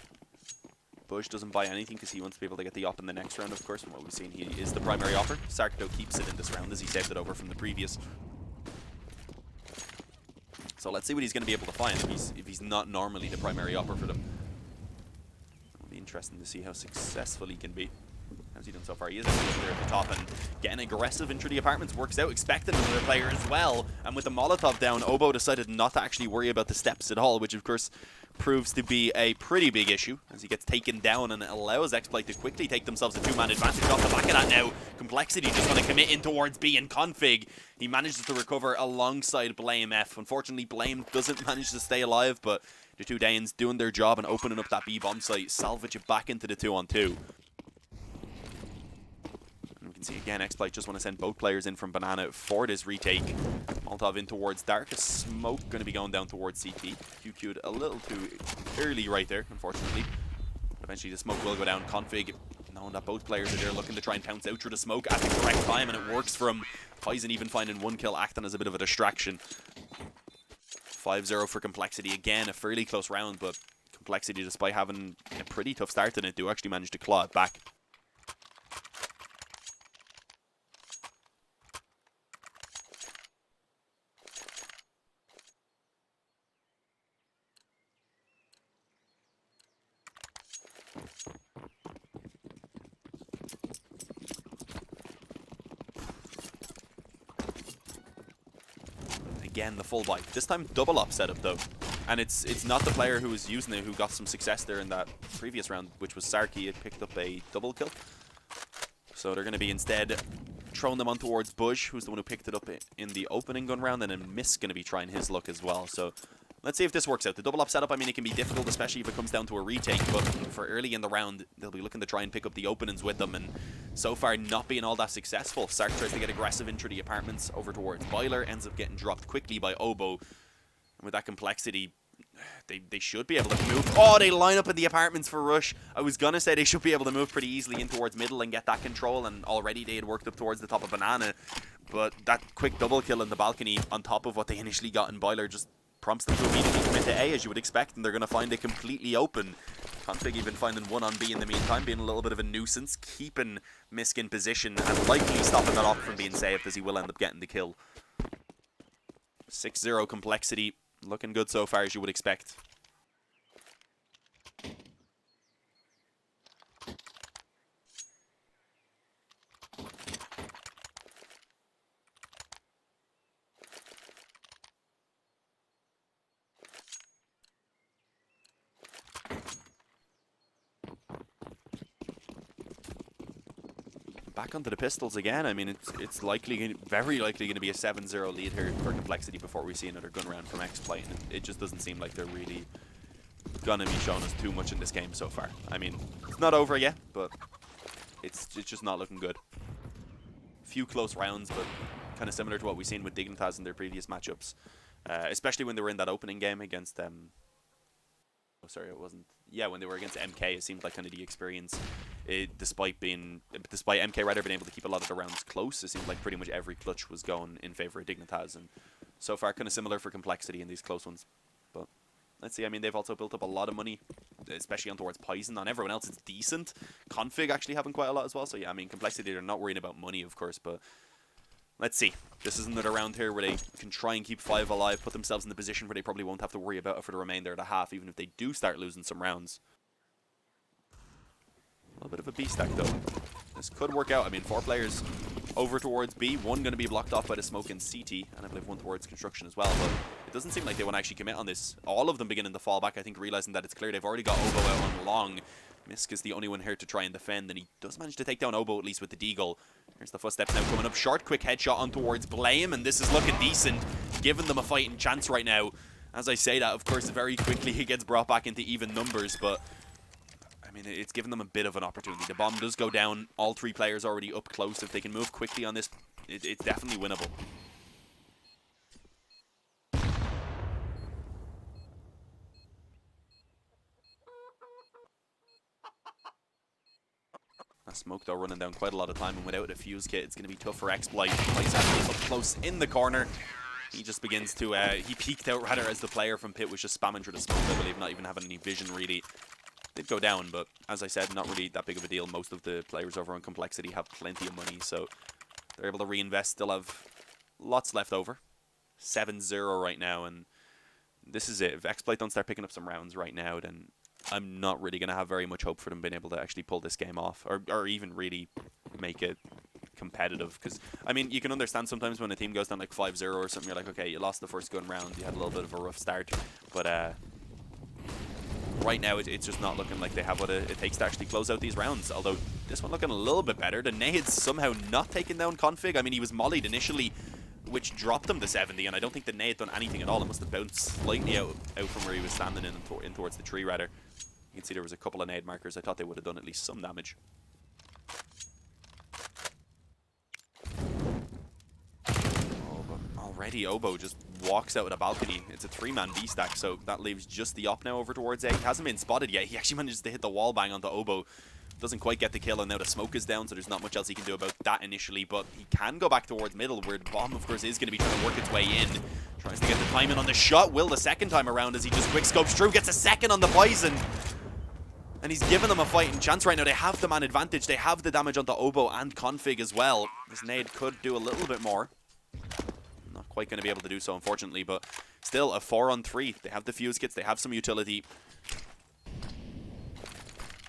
Bush doesn't buy anything because he wants to be able to get the op in the next round, of course. From what we've seen, he is the primary offer. Sark, though, keeps it in this round as he saved it over from the previous. So let's see what he's going to be able to find if he's not normally the primary offer for them. It'll be interesting to see how successful he can be. How's he done so far? He is up there at the top and getting aggressive into the apartments. Works out, expecting another player as well. And with the Molotov down, Obo decided not to actually worry about the steps at all, which of course proves to be a pretty big issue as he gets taken down, and it allows Exploit to quickly take themselves a 2-man advantage off the back of that now. Complexity just going to commit in towards B and config. He manages to recover alongside Blame F. Unfortunately, Blame doesn't manage to stay alive, but the 2 Danes doing their job and opening up that B bomb site, salvage it back into the 2-on-2. can see again, Exploit just want to send both players in from Banana for this retake. Molotov in towards Dark. A smoke going to be going down towards CT. QQ'd a little too early right there, unfortunately. But eventually the smoke will go down. Config, knowing that both players are there looking to try and pounce out through the smoke at the correct time, and it works for him. Poison even finding one kill, acting as a bit of a distraction. 5-0 for Complexity. Again, a fairly close round, but Complexity, despite having a pretty tough start in it, do actually manage to claw it back. Again, the full bite. This time double up setup though. And it's not the player who was using it who got some success there in that previous round, which was Sarky. It picked up a double kill. So they're going to be instead throwing them on towards Bush, who's the one who picked it up in the opening gun round, and then Miss going to be trying his luck as well. So let's see if this works out. The double up setup, I mean, it can be difficult, especially if it comes down to a retake, but for early in the round, they'll be looking to try and pick up the openings with them, and so far not being all that successful. Sark tries to get aggressive into the apartments over towards Boiler, ends up getting dropped quickly by Oboe, and with that Complexity, they should be able to move. Oh, they line up in the apartments for rush. I was gonna say they should be able to move pretty easily in towards middle and get that control, and already they had worked up towards the top of Banana, but that quick double kill in the balcony on top of what they initially got in Boiler just prompts them to immediately commit to A, as you would expect, and they're going to find it completely open. Config even finding one on B in the meantime, being a little bit of a nuisance, keeping Misk in position and likely stopping that off from being saved, as he will end up getting the kill. 6-0 Complexity, looking good so far, as you would expect. Back onto the pistols again. I mean, it's likely, very likely going to be a 7-0 lead here for Complexity before we see another gun round from Exploit. And it just doesn't seem like they're really going to be showing us too much in this game so far. I mean, it's not over yet, but it's just not looking good. Few close rounds, but kind of similar to what we've seen with Dignitas in their previous matchups. Especially when they were in that opening game against oh, sorry, it wasn't. Yeah, when they were against MK, it seemed like kind of the experience. Despite MK rather being able to keep a lot of the rounds close, it seemed like pretty much every clutch was going in favor of Dignitas, and so far kind of similar for Complexity in these close ones. But let's see. I mean, they've also built up a lot of money, especially on towards Poison. On everyone else, it's decent. Config actually having quite a lot as well. So yeah, I mean, Complexity, they're not worrying about money, of course, but let's see. This is another round here where they can try and keep 5 alive, put themselves in the position where they probably won't have to worry about it for the remainder of the half, even if they do start losing some rounds. A little bit of a B stack though. This could work out. I mean, 4 players over towards B, 1 going to be blocked off by the smoke in CT, and I believe 1 towards construction as well, but it doesn't seem like they want to actually commit on this. All of them beginning to fall back, I think, realizing that it's clear they've already got Oboe out on long. Misk is the only one here to try and defend, and he does manage to take down Oboe, at least with the deagle. Here's the footsteps now coming up. Short, quick headshot on towards Blame, and this is looking decent, giving them a fighting chance right now. As I say that, of course, very quickly he gets brought back into even numbers, but I mean, it's given them a bit of an opportunity. The bomb does go down. All 3 players already up close. If they can move quickly on this, it's definitely winnable. That smoke, though, running down quite a lot of time, and without a fuse kit, it's going to be tough for Exploit. He's actually up close in the corner. He just begins to, he peeked out rather as the player from Pit was just spamming through the smoke, I believe, not even having any vision, really. Did go down, but as I said, not really that big of a deal. Most of the players over on Complexity have plenty of money, so they're able to reinvest, still have lots left over. 7-0 right now, and this is it. If Exploit don't start picking up some rounds right now, then I'm not really going to have very much hope for them being able to actually pull this game off, or even really make it competitive. Because, I mean, you can understand sometimes when a team goes down like 5-0 or something, you're like, okay, you lost the first gun round, you had a little bit of a rough start, but right now it's just not looking like they have what it takes to actually close out these rounds. Although this one looking a little bit better. The Nade's somehow not taking down Config. I mean, he was mollied initially, which dropped him to 70, and I don't think the Nade done anything at all. It must have bounced slightly out from where he was standing in towards the tree, rather. You can see there was a couple of Nade markers. I thought they would have done at least some damage. already Obo just walks out with a balcony. It's a 3-man B stack, so that leaves just the op now over towards A. He hasn't been spotted yet. He actually manages to hit the wall bang onto Obo. Doesn't quite get the kill, and now the smoke is down, so there's not much else he can do about that initially, but he can go back towards middle, where Bomb, of course, is going to be trying to work its way in. Tries to get the timing on the shot. Will the second time around as he just quick scopes through, gets a second on the Poison. And he's giving them a fighting chance right now. They have the man advantage. They have the damage onto Obo and Config as well. This nade could do a little bit more. Not quite going to be able to do so, unfortunately, but still a 4-on-3. They have the fuse kits. They have some utility.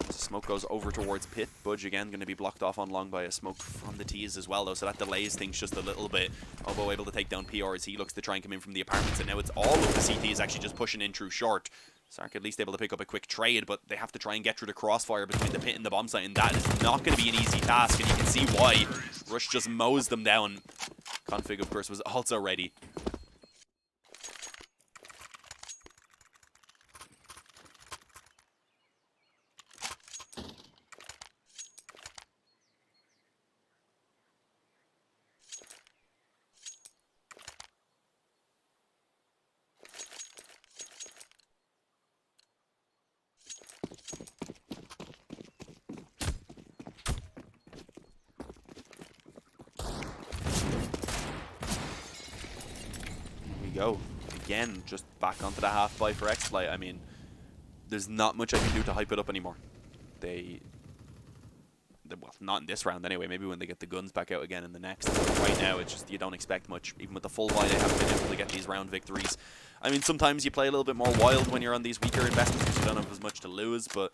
Smoke goes over towards Pit. Budge again going to be blocked off on long by a smoke from the T's as well, though, so that delays things just a little bit. Obo able to take down PR as he looks to try and come in from the apartments, and now it's all of the CTs actually just pushing in through short. Sark at least able to pick up a quick trade, but they have to try and get through the crossfire between the Pit and the bomb site, and that is not going to be an easy task, and you can see why. Rush just mows them down. Config, of course, was also ready. Go again, just back onto the half buy for X-Flight. I mean, there's not much I can do to hype it up anymore. Well, not in this round anyway. Maybe when they get the guns back out again in the next. Right now, it's just you don't expect much. Even with the full buy, they haven't been able to get these round victories. I mean, sometimes you play a little bit more wild when you're on these weaker investments because you don't have as much to lose, but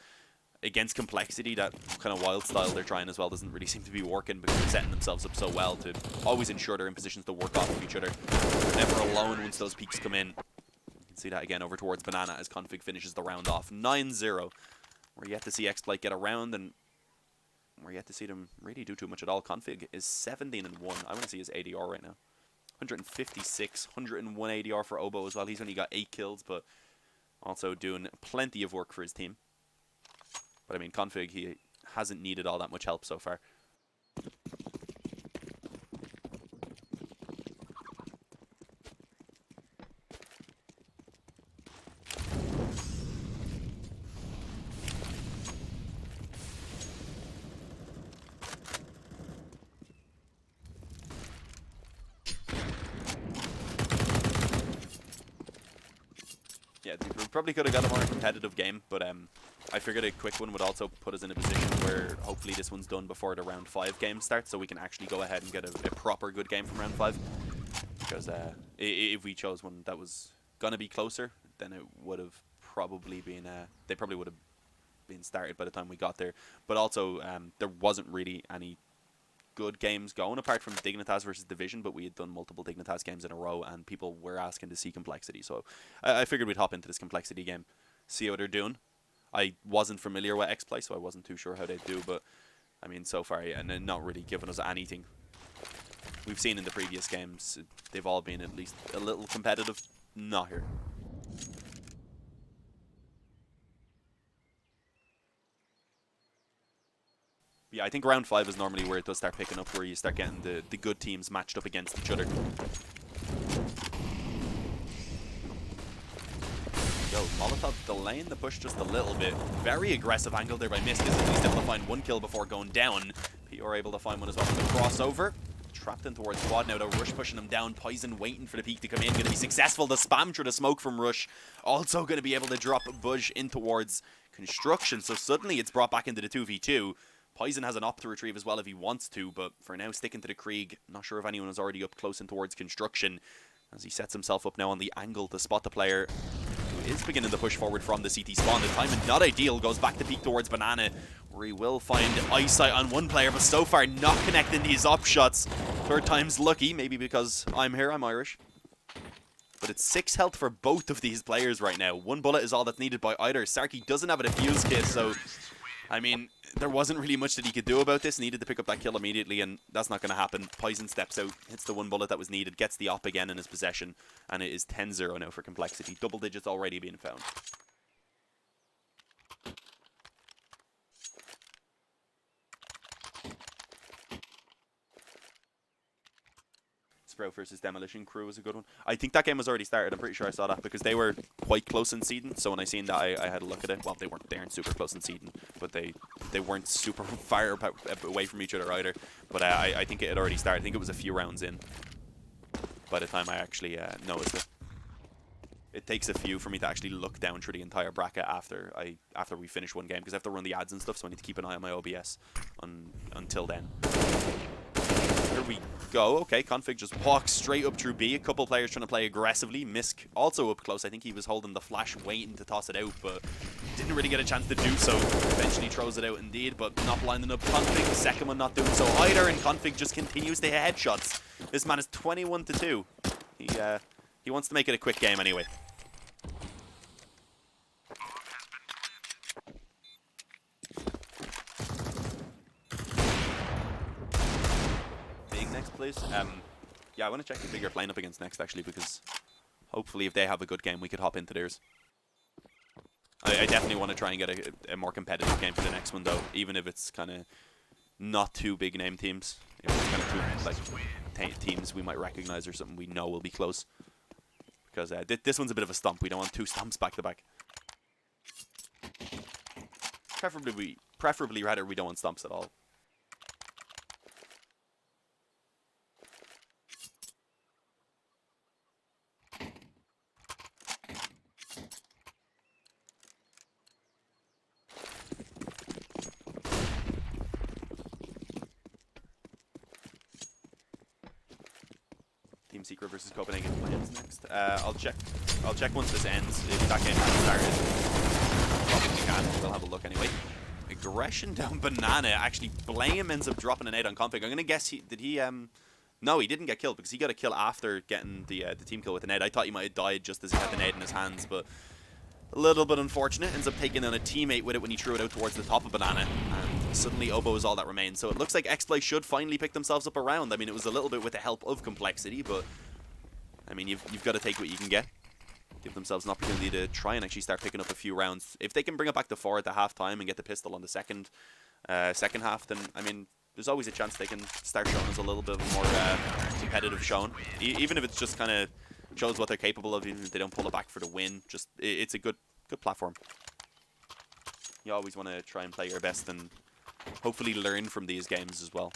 against Complexity, that kind of wild style they're trying as well doesn't really seem to be working because they're setting themselves up so well to always ensure they're in positions to work off of each other. They're never alone once those peaks come in. You can see that again over towards Banana as Config finishes the round off 9-0. We're yet to see X-Blake get around, and we're yet to see them really do too much at all. Config is 17-1. I want to see his ADR right now. 156, 101 ADR for Obo as well. He's only got 8 kills, but also doing plenty of work for his team. But I mean, Config, he hasn't needed all that much help so far. Yeah, we probably could have got a more competitive game, but I figured a quick one would also put us in a position where hopefully this one's done before the round 5 game starts, so we can actually go ahead and get a proper good game from round 5. Because if we chose one that was gonna be closer, then it would have probably been they probably would have been started by the time we got there. But also there wasn't really any good games going apart from Dignitas versus Division, but we had done multiple Dignitas games in a row and people were asking to see Complexity, so I figured we'd hop into this Complexity game, see how they're doing. I wasn't familiar with X-Play, so I wasn't too sure how they do, but I mean, so far, yeah, and not really giving us anything we've seen in the previous games. They've all been at least a little competitive. Not here. Yeah, I think round 5 is normally where it does start picking up, where you start getting the good teams matched up against each other. Yo, Molotov delaying the push just a little bit. Very aggressive angle there by Mist. Is at least able to find one kill before going down. PR able to find one as well from the crossover. Trapped in towards quad now, though. Rush pushing him down. Poison waiting for the peak to come in. Going to be successful. The spam through the smoke from Rush. Also going to be able to drop Budge in towards Construction. So suddenly it's brought back into the 2v2. Poison has an op to retrieve as well if he wants to, but for now sticking to the Krieg. Not sure if anyone is already up close and towards Construction as he sets himself up now on the angle to spot the player who is beginning to push forward from the CT spawn. The timing not ideal, goes back to peek towards Banana, where he will find eyesight on one player, but so far not connecting these op shots. Third time's lucky, maybe because I'm here, I'm Irish. But it's 6 health for both of these players right now. 1 bullet is all that's needed by either. Sarky doesn't have a defuse kit, so I mean, there wasn't really much that he could do about this. Needed to pick up that kill immediately, and that's not going to happen. Poison steps out, hits the 1 bullet that was needed, gets the op again in his possession, and it is 10-0 now for Complexity. Double digits already being found. Sprout versus Demolition Crew was a good one. I think that game was already started. I'm pretty sure I saw that because they were quite close in seeding. So when I seen that, I had a look at it. Well, they aren't super close in seeding, but they weren't super far away from each other either. But I think it had already started. I think it was a few rounds in by the time I actually noticed it. It takes a few for me to actually look down through the entire bracket after we finish one game because I have to run the ads and stuff. So I need to keep an eye on my OBS until then. Here we go. Okay, Config just walks straight up through B. A couple players trying to play aggressively. Misk also up close. I think he was holding the flash, waiting to toss it out, but didn't really get a chance to do so. Eventually throws it out indeed, but not blinding up Config. Second one not doing so either, and Config just continues to hit headshots. This man is 21-2. He wants to make it a quick game anyway. Next, please. Yeah, I want to check the bigger playing up against next actually, because hopefully if they have a good game we could hop into theirs. I definitely want to try and get a more competitive game for the next one though, even if it's kind of not too big name teams. If it's kind of two like teams we might recognize or something we know will be close. Because this one's a bit of a stomp. We don't want two stomps back to back. Preferably rather we don't want stomps at all. Team Secret versus Copenhagen Flames next. I'll check once this ends. If that game hasn't started, probably can. We'll have a look anyway. Aggression down Banana. Actually, Blame ends up dropping an 8 on Config. I'm gonna guess no, he didn't get killed because he got a kill after getting the team kill with an 8. I thought he might have died just as he had the 8 in his hands, but a little bit unfortunate. Ends up taking on a teammate with it when he threw it out towards the top of Banana, and suddenly Obo is all that remains. So it looks like Exploit should finally pick themselves up a round. I mean, it was a little bit with the help of Complexity, but I mean, you've got to take what you can get. Give themselves an opportunity to try and actually start picking up a few rounds. If they can bring it back to 4 at the half time and get the pistol on the second half, then I mean, there's always a chance they can start showing us a little bit more competitive showing. Even if it's just kind of shows what they're capable of, even if they don't pull it back for the win. Just it's a good platform. You always want to try and play your best and hopefully learn from these games as well.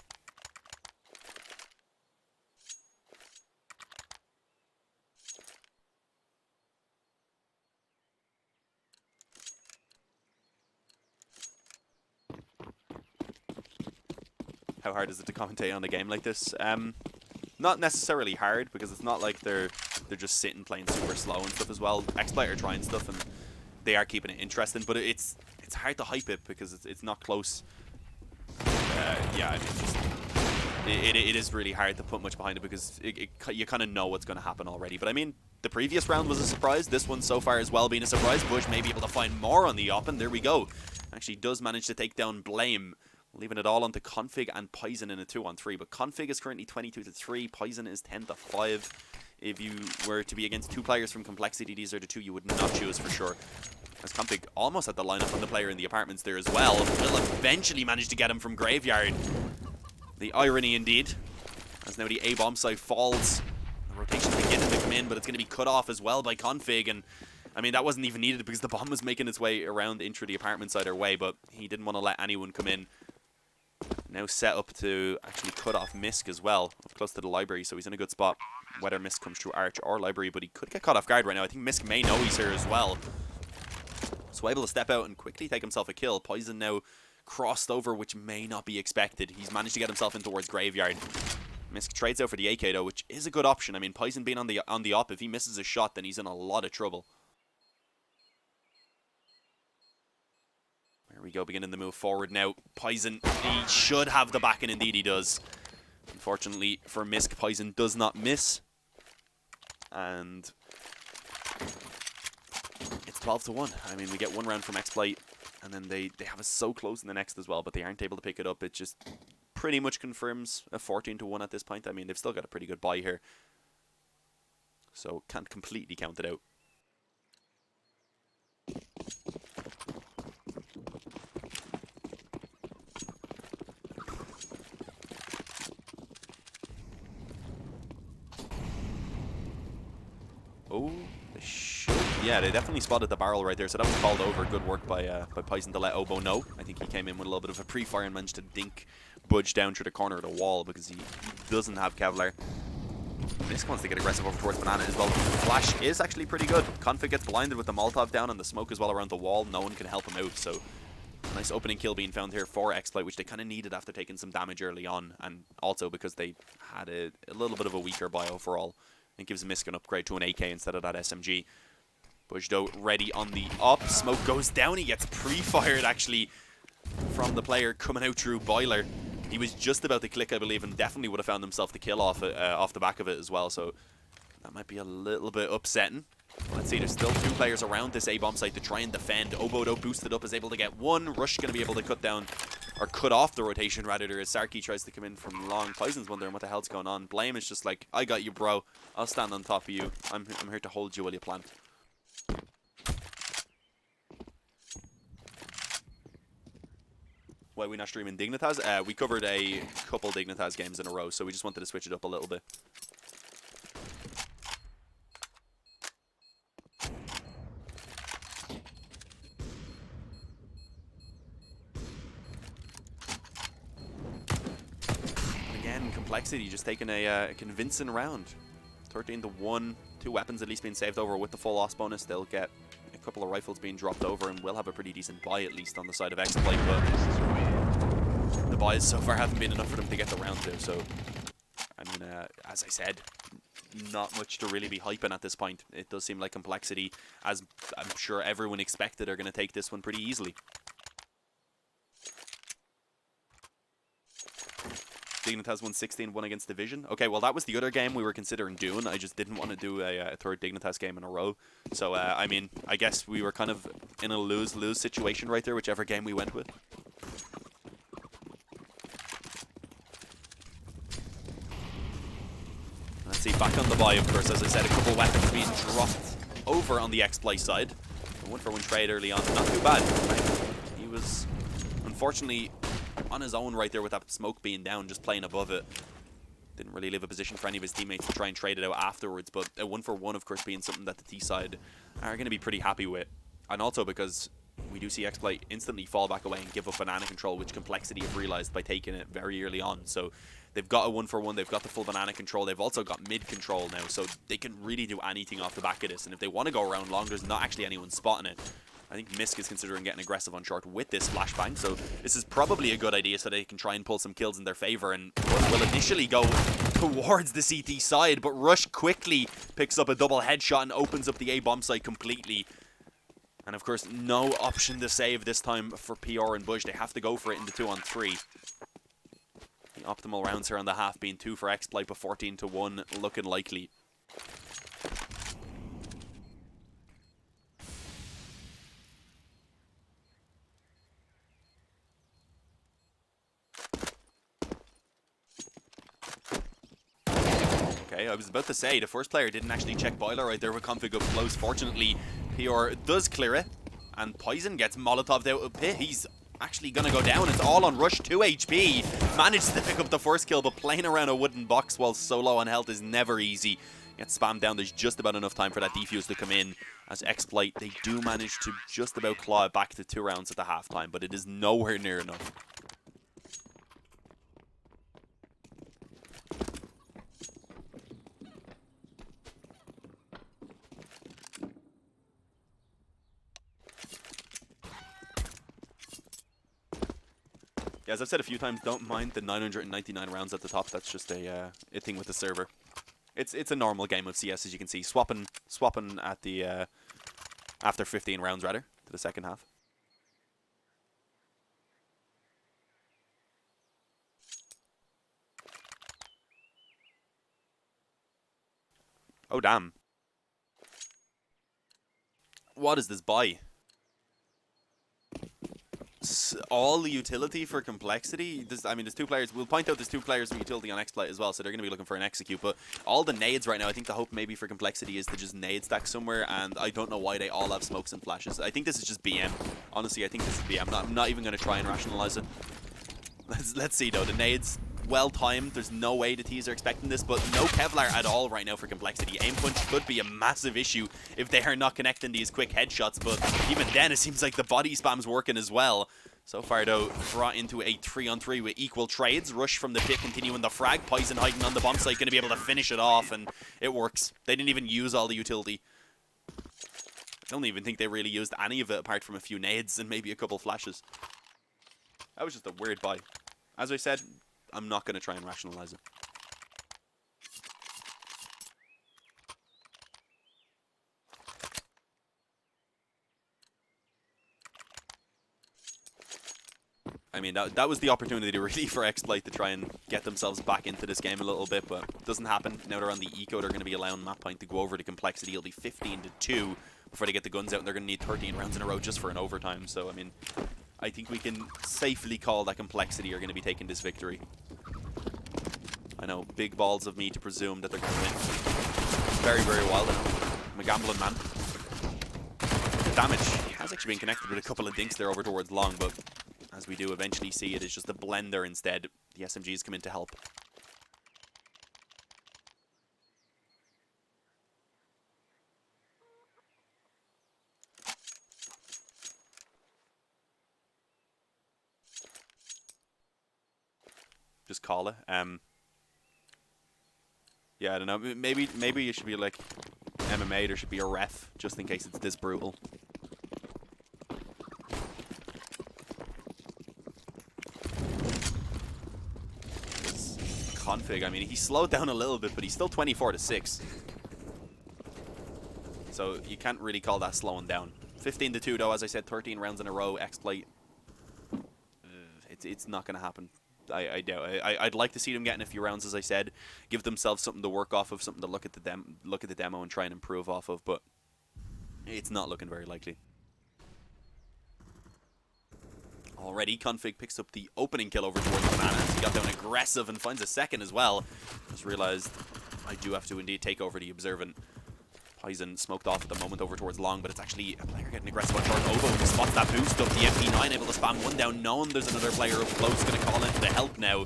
How hard is it to commentate on a game like this? Not necessarily hard, because it's not like they're just sitting playing super slow and stuff as well. Exploit are trying stuff and they are keeping it interesting, but it's hard to hype it because it's not close. Yeah, I mean, it is really hard to put much behind it because you kind of know what's going to happen already. But I mean, the previous round was a surprise. This one so far as well being a surprise. Bush may be able to find more on the op, and there we go. Actually does manage to take down Blame, leaving it all onto Config and Poison in a 2-on-3. But Config is currently 22-3. Poison is 10-5. If you were to be against two players from Complexity, these are the two you would not choose for sure. As Config almost had the lineup on the player in the apartments there as well. Will eventually manage to get him from Graveyard. The irony indeed. As now the A-bomb site falls. The rotation's beginning to come in, but it's going to be cut off as well by Config. And I mean, that wasn't even needed because the bomb was making its way around into the apartment side or way, but he didn't want to let anyone come in. Now set up to actually cut off Misk as well, up close to the library, so he's in a good spot. Whether Misk comes through Arch or library, but he could get caught off guard right now. I think Misk may know he's here as well. So able to step out and quickly take himself a kill. Poison now crossed over, which may not be expected. He's managed to get himself in towards Graveyard. Misk trades out for the AK though, which is a good option. I mean, Poison being on the op, if he misses a shot, then he's in a lot of trouble. There we go, beginning to move forward now. Poison, he should have the back, and indeed he does. Unfortunately for Misk, Poison does not miss. And it's 12-1. I mean, we get one round from Exploit, and then they have us so close in the next as well, but they aren't able to pick it up. It just pretty much confirms a 14-1 at this point. I mean, they've still got a pretty good buy here, so can't completely count it out. Oh, they should. Yeah, they definitely spotted the barrel right there, so that was called over. Good work by Poison to let Oboe know. I think he came in with a little bit of a pre-fire and managed to dink Budge down through the corner of the wall because he doesn't have Kevlar. Misk wants to get aggressive over towards Banana as well. Flash is actually pretty good. Config gets blinded with the Molotov down and the smoke as well around the wall. No one can help him out, so nice opening kill being found here for Exploit, which they kind of needed after taking some damage early on, and also because they had a little bit of a weaker buy overall. It gives Misk an upgrade to an AK instead of that SMG. Bujdo ready on the up. Smoke goes down. He gets pre-fired actually from the player coming out through Boiler. He was just about to click, I believe, and definitely would have found himself the kill off the back of it as well. So that might be a little bit upsetting. Let's see, there's still 2 players around this A-bomb site to try and defend. Obodo boosted up, is able to get 1. Rush going to be able to cut down, or cut off the rotation rather, as Sarky tries to come in from long. Poison's wondering what the hell's going on. Blame is just like, I got you, bro. I'll stand on top of you. I'm here to hold you while you plant. Why are we not streaming Dignitas? We covered a couple Dignitas games in a row, so we just wanted to switch it up a little bit. Again, Complexity just taking a convincing round. 13-1, 2 weapons at least being saved over with the full loss bonus. They'll get a couple of rifles being dropped over and will have a pretty decent buy at least on the side of Exploit, but the buys so far haven't been enough for them to get the round to. So, I mean, as I said, not much to really be hyping at this point. It does seem like Complexity, as I'm sure everyone expected, are going to take this one pretty easily. Dignitas won 16-1 against Division. Okay, well, that was the other game we were considering doing. I just didn't want to do a third Dignitas game in a row. So, I mean, I guess we were kind of in a lose-lose situation right there, whichever game we went with. Let's see, back on the buy, of course, as I said, a couple weapons being dropped over on the Exploit side. A 1-for-1 trade early on, not too bad. He was, unfortunately, on his own right there with that smoke being down, just playing above it. Didn't really leave a position for any of his teammates to try and trade it out afterwards, but a 1-for-1, of course, being something that the T side are going to be pretty happy with. And also because we do see Exploit instantly fall back away and give up banana control, which Complexity have realized by taking it very early on. So they've got a 1-for-1, they've got the full banana control, they've also got mid control now, so they can really do anything off the back of this. And if they want to go around long, there's not actually anyone spotting it. I think Misk is considering getting aggressive on short with this flashbang, so this is probably a good idea so they can try and pull some kills in their favor, and will initially go towards the CT side, but Rush quickly picks up a double headshot and opens up the A-bomb site completely. And of course, no option to save this time for PR and Budge. They have to go for it in the 2-on-3. The optimal rounds here on the half being 2 for Exploit, but 14-1 looking likely. Okay, I was about to say, the first player didn't actually check Boiler right there with config up close. Fortunately, PR does clear it, and Poison gets Molotov'd out of pit. He's actually going to go down. It's all on Rush, 2 HP. Managed to pick up the first kill, but playing around a wooden box while so low on health is never easy. Gets spammed down. There's just about enough time for that defuse to come in. As Exploit, they do manage to just about claw it back to 2 rounds at the halftime, but it is nowhere near enough. Yeah, as I've said a few times, don't mind the 999 rounds at the top. That's just a thing with the server. It's a normal game of CS, as you can see. Swapping at the after 15 rounds rather to the second half. Oh damn! What is this buy? All the utility for Complexity. I mean, there's 2 players. We'll point out there's 2 players with utility on Exploit as well, so they're going to be looking for an execute. But all the nades right now, I think the hope maybe for Complexity is to just nade stack somewhere, and I don't know why they all have smokes and flashes. I think this is just BM. Honestly, I think this is BM. I'm not even going to try and rationalize it. Let's see though. The nades well timed. There's no way the T's are expecting this, but no Kevlar at all right now for Complexity. Aim punch could be a massive issue if they are not connecting these quick headshots, but even then it seems like the body spam's working as well. So far though, brought into a 3-on-3 with equal trades. Rush from the pit, continuing the frag. Poison hiding on the bomb site, going to be able to finish it off, and it works. They didn't even use all the utility. I don't even think they really used any of it apart from a few nades and maybe a couple flashes. That was just a weird buy. As I said, I'm not going to try and rationalize it. I mean, that was the opportunity really for Exploit to try and get themselves back into this game a little bit, but it doesn't happen. Now they're on the eco, they're going to be allowing Map Point to go over to Complexity. It'll be 15-2 before they get the guns out, and they're going to need 13 rounds in a row just for an overtime. So, I mean, I think we can safely call that Complexity are going to be taking this victory. I know, big balls of me to presume that they're going to win. Very, very wild. I'm a gambling man. The damage has actually been connected with a couple of dinks there over towards long, but as we do eventually see, it is just a blender instead. The SMGs come in to help. Just call it. Yeah, I don't know. Maybe it should be like MMA. There should be a ref just in case it's this brutal. Config, I mean, he slowed down a little bit, but he's still 24-6. So you can't really call that slowing down. 15-2 though, as I said, 13 rounds in a row. Exploit. It's not going to happen. I doubt. I'd like to see them getting a few rounds, as I said, give themselves something to work off of, something to look at the demo and try and improve off of, but it's not looking very likely. Already, Config picks up the opening kill over towards Bananas. He got down aggressive and finds a second as well. Just realized I do have to indeed take over the Observant. Poison smoked off at the moment over towards long, but it's actually a player getting aggressive on short. Ovo who spots that boost up. The FP9 able to spam one down, knowing there's another player up close, going to call in for the help now.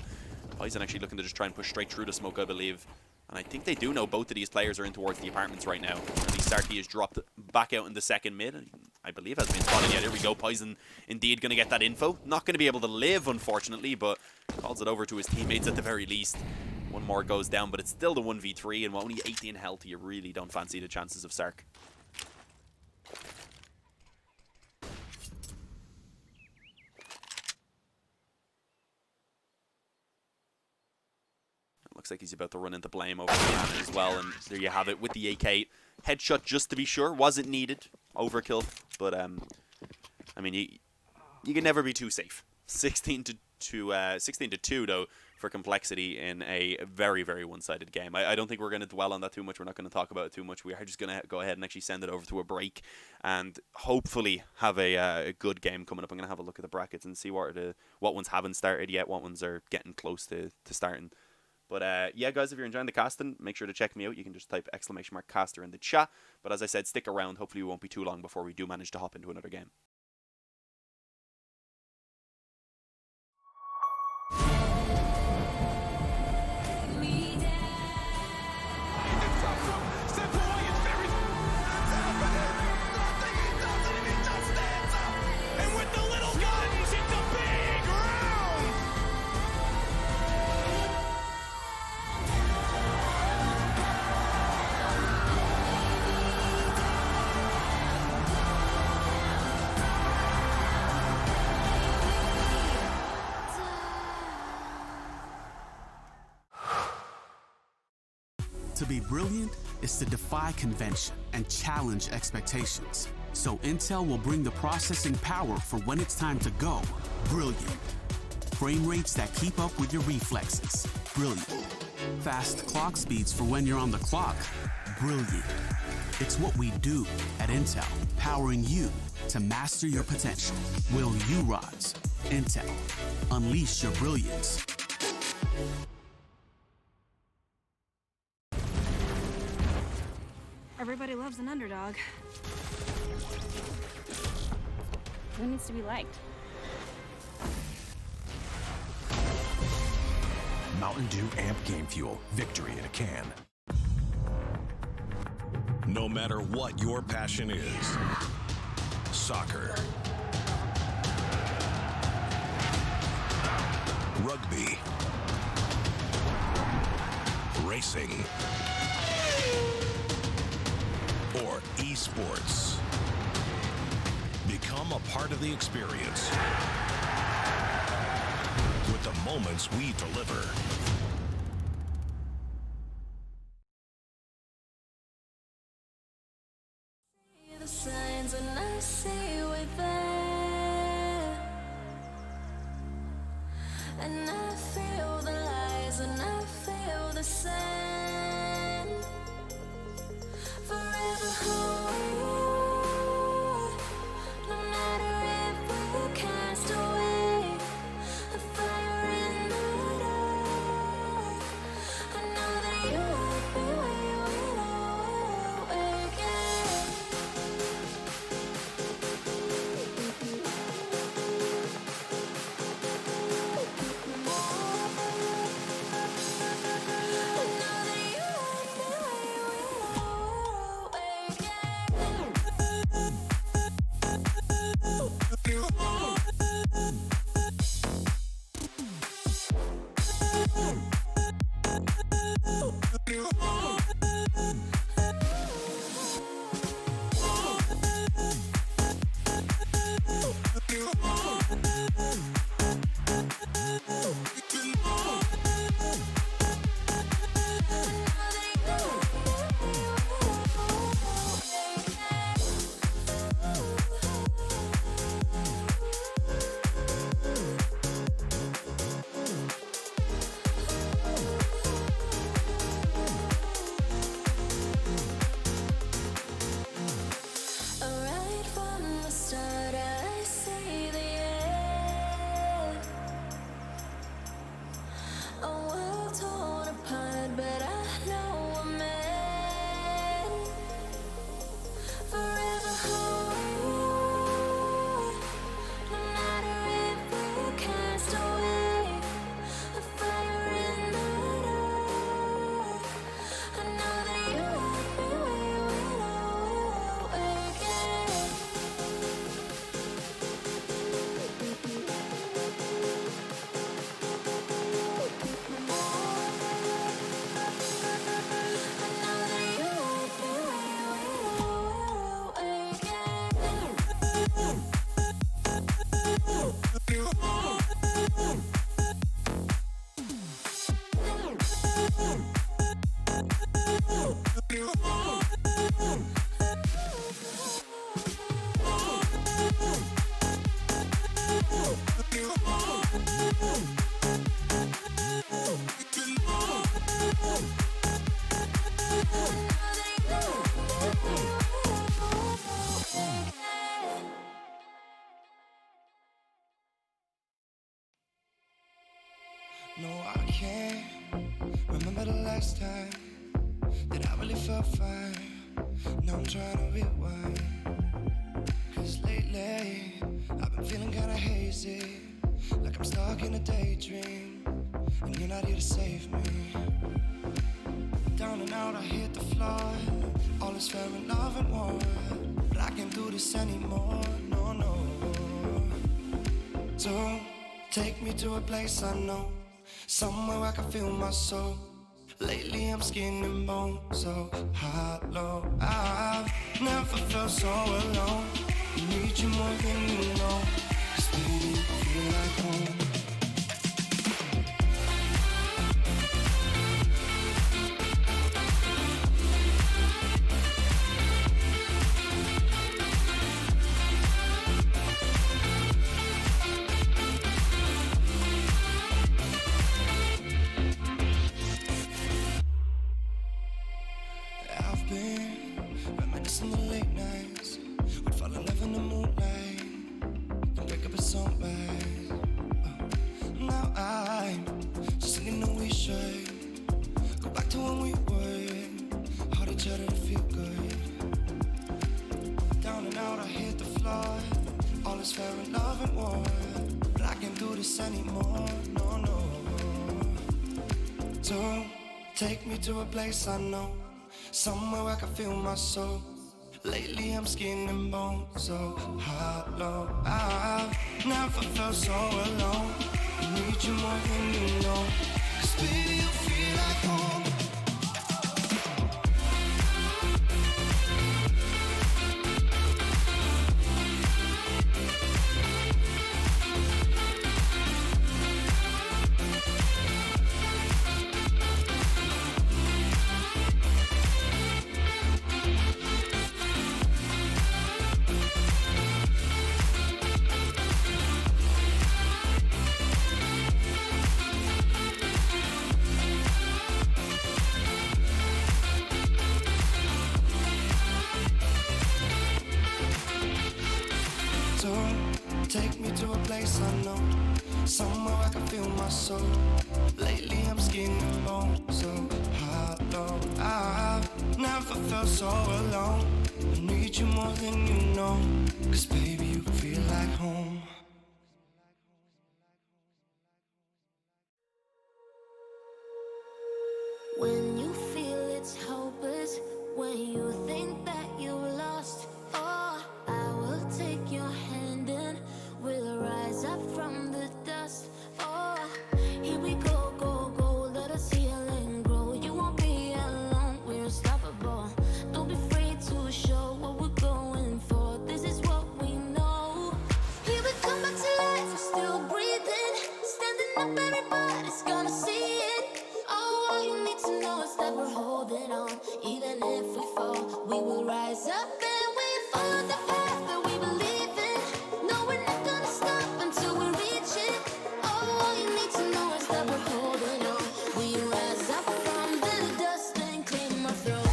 Poison actually looking to just try and push straight through the smoke, I believe. And I think they do know both of these players are in towards the apartments right now. At least Sarky has dropped back out in the second mid. I believe has been spotted. Yeah, there we go. Poison indeed going to get that info. Not going to be able to live, unfortunately, but calls it over to his teammates at the very least. One more goes down, but it's still the 1v3, and with only 18 health, you really don't fancy the chances of Sark. Looks like he's about to run into blame over the man as well, and there you have it with the AK. Headshot, just to be sure, wasn't needed. Overkill, but I mean, you can never be too safe. 16-2 though for Complexity in a very, very one-sided game. I don't think we're going to dwell on that too much. We're not going to talk about it too much. We are just going to go ahead and actually send it over to a break and hopefully have a good game coming up. I'm going to have a look at the brackets and see what ones haven't started yet, what ones are getting close to starting. But yeah, guys, if you're enjoying the casting, make sure to check me out. You can just type !caster in the chat. But as I said, stick around. Hopefully it won't be too long before we do manage to hop into another game. To be brilliant is to defy convention and challenge expectations. So Intel will bring the processing power for when it's time to go brilliant. Frame rates that keep up with your reflexes. Brilliant. Fast clock speeds for when you're on the clock. Brilliant. It's what we do at Intel, powering you to master your potential. Will you rise? Intel. Unleash your brilliance. Everybody loves an underdog. Who needs to be liked? Mountain Dew Amp Game Fuel. Victory in a can. No matter what your passion is, soccer, rugby, racing, or esports, become a part of the experience with the moments we deliver. The signs and I see we're there, and I feel the lies and I feel the sand. Forever hold, no matter if we're cast away, a fire in the dark. I know that you won't be where we'll awake again. Right from the start, I see the end. A world torn apart, but I know we're meant. Forever hold, no matter if we're cast away, a fire in the dark. I know that you won't be where we'll awake again. No, I can't remember the last time that I really felt fine. Now I'm trying to rewind, 'cause lately I've been feeling kinda hazy, like I'm stuck in a daydream, and you're not here to save me. Down and out, I hit the floor. All is fair in love and war, but I can't do this anymore, no, no. So take me to a place I know, somewhere I can feel my soul. Lately I'm skin and bone, so hollow. I've never felt so alone. Need you more than you know, 'cause baby, you feel like home. I've been reminiscing the late nights. We'd fall in love in the moonlight, then wake up at sunrise. Now I'm just thinking that we should go back to when we were, hold each other to feel good. Down and out, I hit the floor. All is fair in love and war, but I can't do this anymore, no, no. Don't take me to a place I know, somewhere where I can feel my soul. Lately I'm skin and bone, so hollow. I've never felt so alone. I need you more than you know, 'cause baby you feel like home. Take me to a place I know, somewhere I can feel my soul. Lately I'm skin and bone, so hollow. I've never felt so alone. I need you more than you know, 'cause baby you feel like home. When you feel it's hopeless, when you think that you're lost, oh, I will take your hand and we'll rise up from the dust. Oh, here we go, go, go, let us heal and grow. You won't be alone, we're unstoppable. Don't be afraid to show what we're going for. This is what we know. Here we come back to life, we're still breathing. Standing up, everybody's gonna see it. Oh, all you need to know is that we're holding on. Even if we fall, we will rise up and we follow the path that we believe in. No, we're not gonna stop until we reach it. Oh, all you need to know is that we're holding on. We rise up from the dust and clean my throat.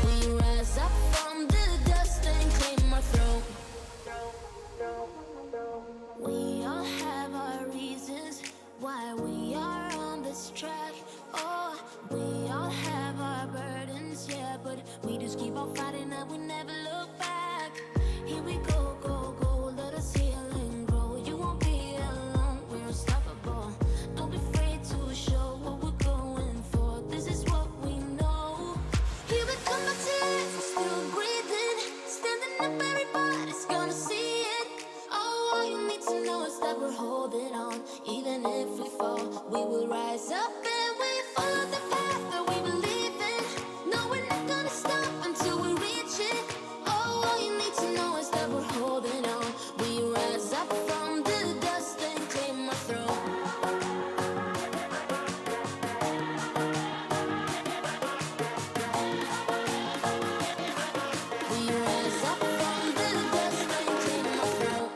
We rise up from the dust and clean my throat. We all have our reasons why we are on this track. Oh, we all have our burdens, yeah, but we just keep on fighting and we never look back. Here we go, go, go, let us heal and grow. You won't be alone, we're unstoppable. Don't be afraid to show what we're going for. This is what we know. Here we come back to life, we're still breathing. Standing up, everybody's gonna see it. Oh, all you need to know is that we're holding on. Even if we fall, we will rise up and we follow the path that we believe in. No, we're not gonna stop until we reach it. Oh, all you need to know is that we're holding on. We rise up from the dust and clear my throat. We rise up from the dust and clear my throat.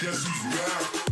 Guess who's back?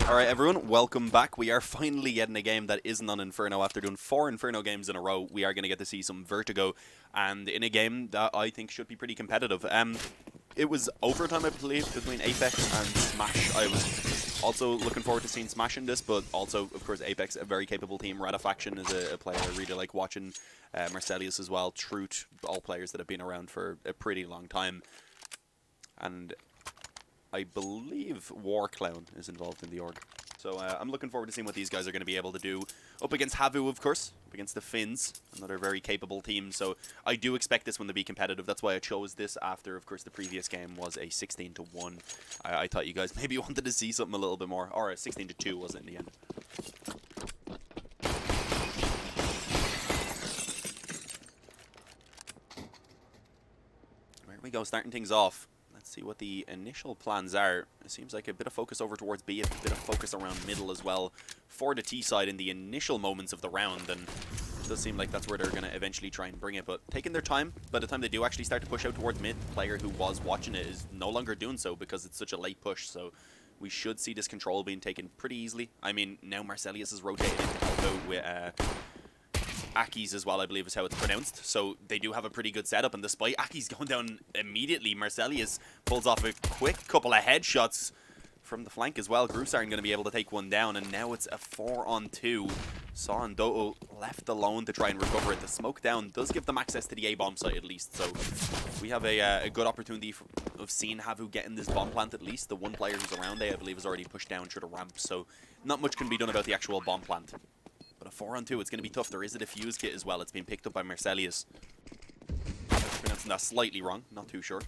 Alright everyone, welcome back. We are finally getting a game that isn't on Inferno. After doing 4 Inferno games in a row, we are going to get to see some Vertigo, and in a game that I think should be pretty competitive. It was overtime, I believe, between Apex and Smash. I was also looking forward to seeing Smash in this, but also, of course, Apex, a very capable team. Ratafaction is a player I really like watching. Marcelius as well, Truth, all players that have been around for a pretty long time. And I believe War Clown is involved in the org. So I'm looking forward to seeing what these guys are going to be able to do. Up against Havu, of course. Up against the Finns. Another very capable team. So I do expect this one to be competitive. That's why I chose this after, of course, the previous game was a 16-1. I thought you guys maybe wanted to see something a little bit more. Or a 16-2 was it in the end. There we go, starting things off. Let's see what the initial plans are. It seems like a bit of focus over towards B, a bit of focus around middle as well for the T side in the initial moments of the round, and it does seem like that's where they're going to eventually try and bring it, but taking their time. By the time they do actually start to push out towards mid, the player who was watching it is no longer doing so because it's such a late push, so we should see this control being taken pretty easily. I mean, now Marcelius is rotated into Alto with Aki's as well, I believe is how it's pronounced. So they do have a pretty good setup, and despite Aki's going down immediately, Marcelius pulls off a quick couple of headshots from the flank as well. Grusarin going to be able to take one down, and now it's a 4-on-2. Saw and Doto left alone to try and recover it. The smoke down does give them access to the A-bomb site at least, so we have a good opportunity of seeing Havu getting this bomb plant at least. The one player who's around A, I believe, is already pushed down through the ramp, so not much can be done about the actual bomb plant. But a 4-on-2, it's going to be tough. There is a defuse kit as well. It's been picked up by Marcelius. Pronouncing that slightly wrong. Not too sure.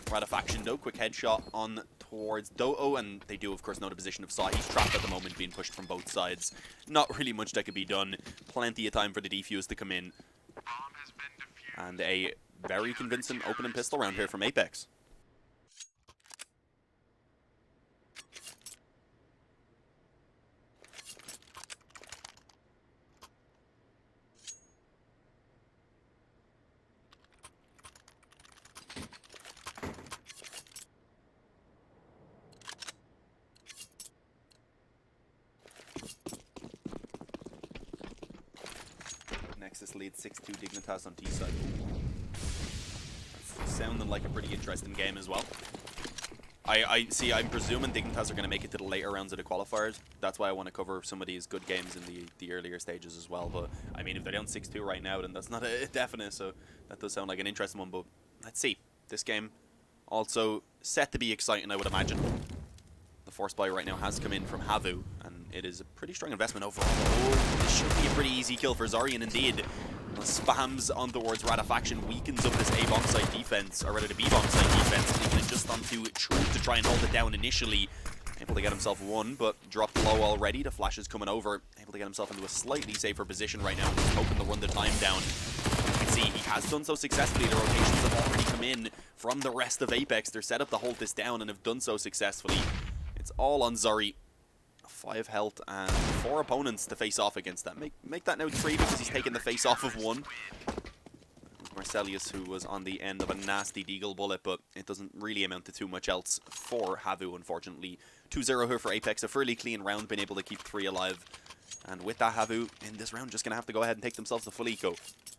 Ratafaction, though. Quick headshot on towards Doto. And they do, of course, know the position of Saw. He's trapped at the moment, being pushed from both sides. Not really much that could be done. Plenty of time for the defuse to come in. And a very convincing opening pistol round here from Apex. Nexus leads 6-2 Dignitas on T side. That's sounding like a pretty interesting game as well. I see, I'm presuming Dignitas are going to make it to the later rounds of the qualifiers. That's why I want to cover some of these good games in the earlier stages as well. But I mean, if they're down 6-2 right now, then that's not a definite, so that does sound like an interesting one. But let's see. This game also set to be exciting, I would imagine. The force buy right now has come in from Havu, and it is a pretty strong investment overall. Oh, this should be a pretty easy kill for Zorian indeed. Spams on towards Ratafaction, weakens up this A bomb site defense, or rather the B bomb site defense, leaving it just onto Truth to try and hold it down initially. Able to get himself one, but dropped low already. The flash is coming over. Able to get himself into a slightly safer position right now, just hoping to run the time down. You can see he has done so successfully. The rotations have already come in from the rest of Apex. They're set up to hold this down and have done so successfully. It's all on Zuri. 5 health and 4 opponents to face off against that. Make that now 3 because he's taken the face off of 1. Marcelius, who was on the end of a nasty deagle bullet, but it doesn't really amount to too much else for Havu, unfortunately. 2-0 here for Apex, a fairly clean round, been able to keep 3 alive. And with that, Havu, in this round, just going to have to go ahead and take themselves the full eco.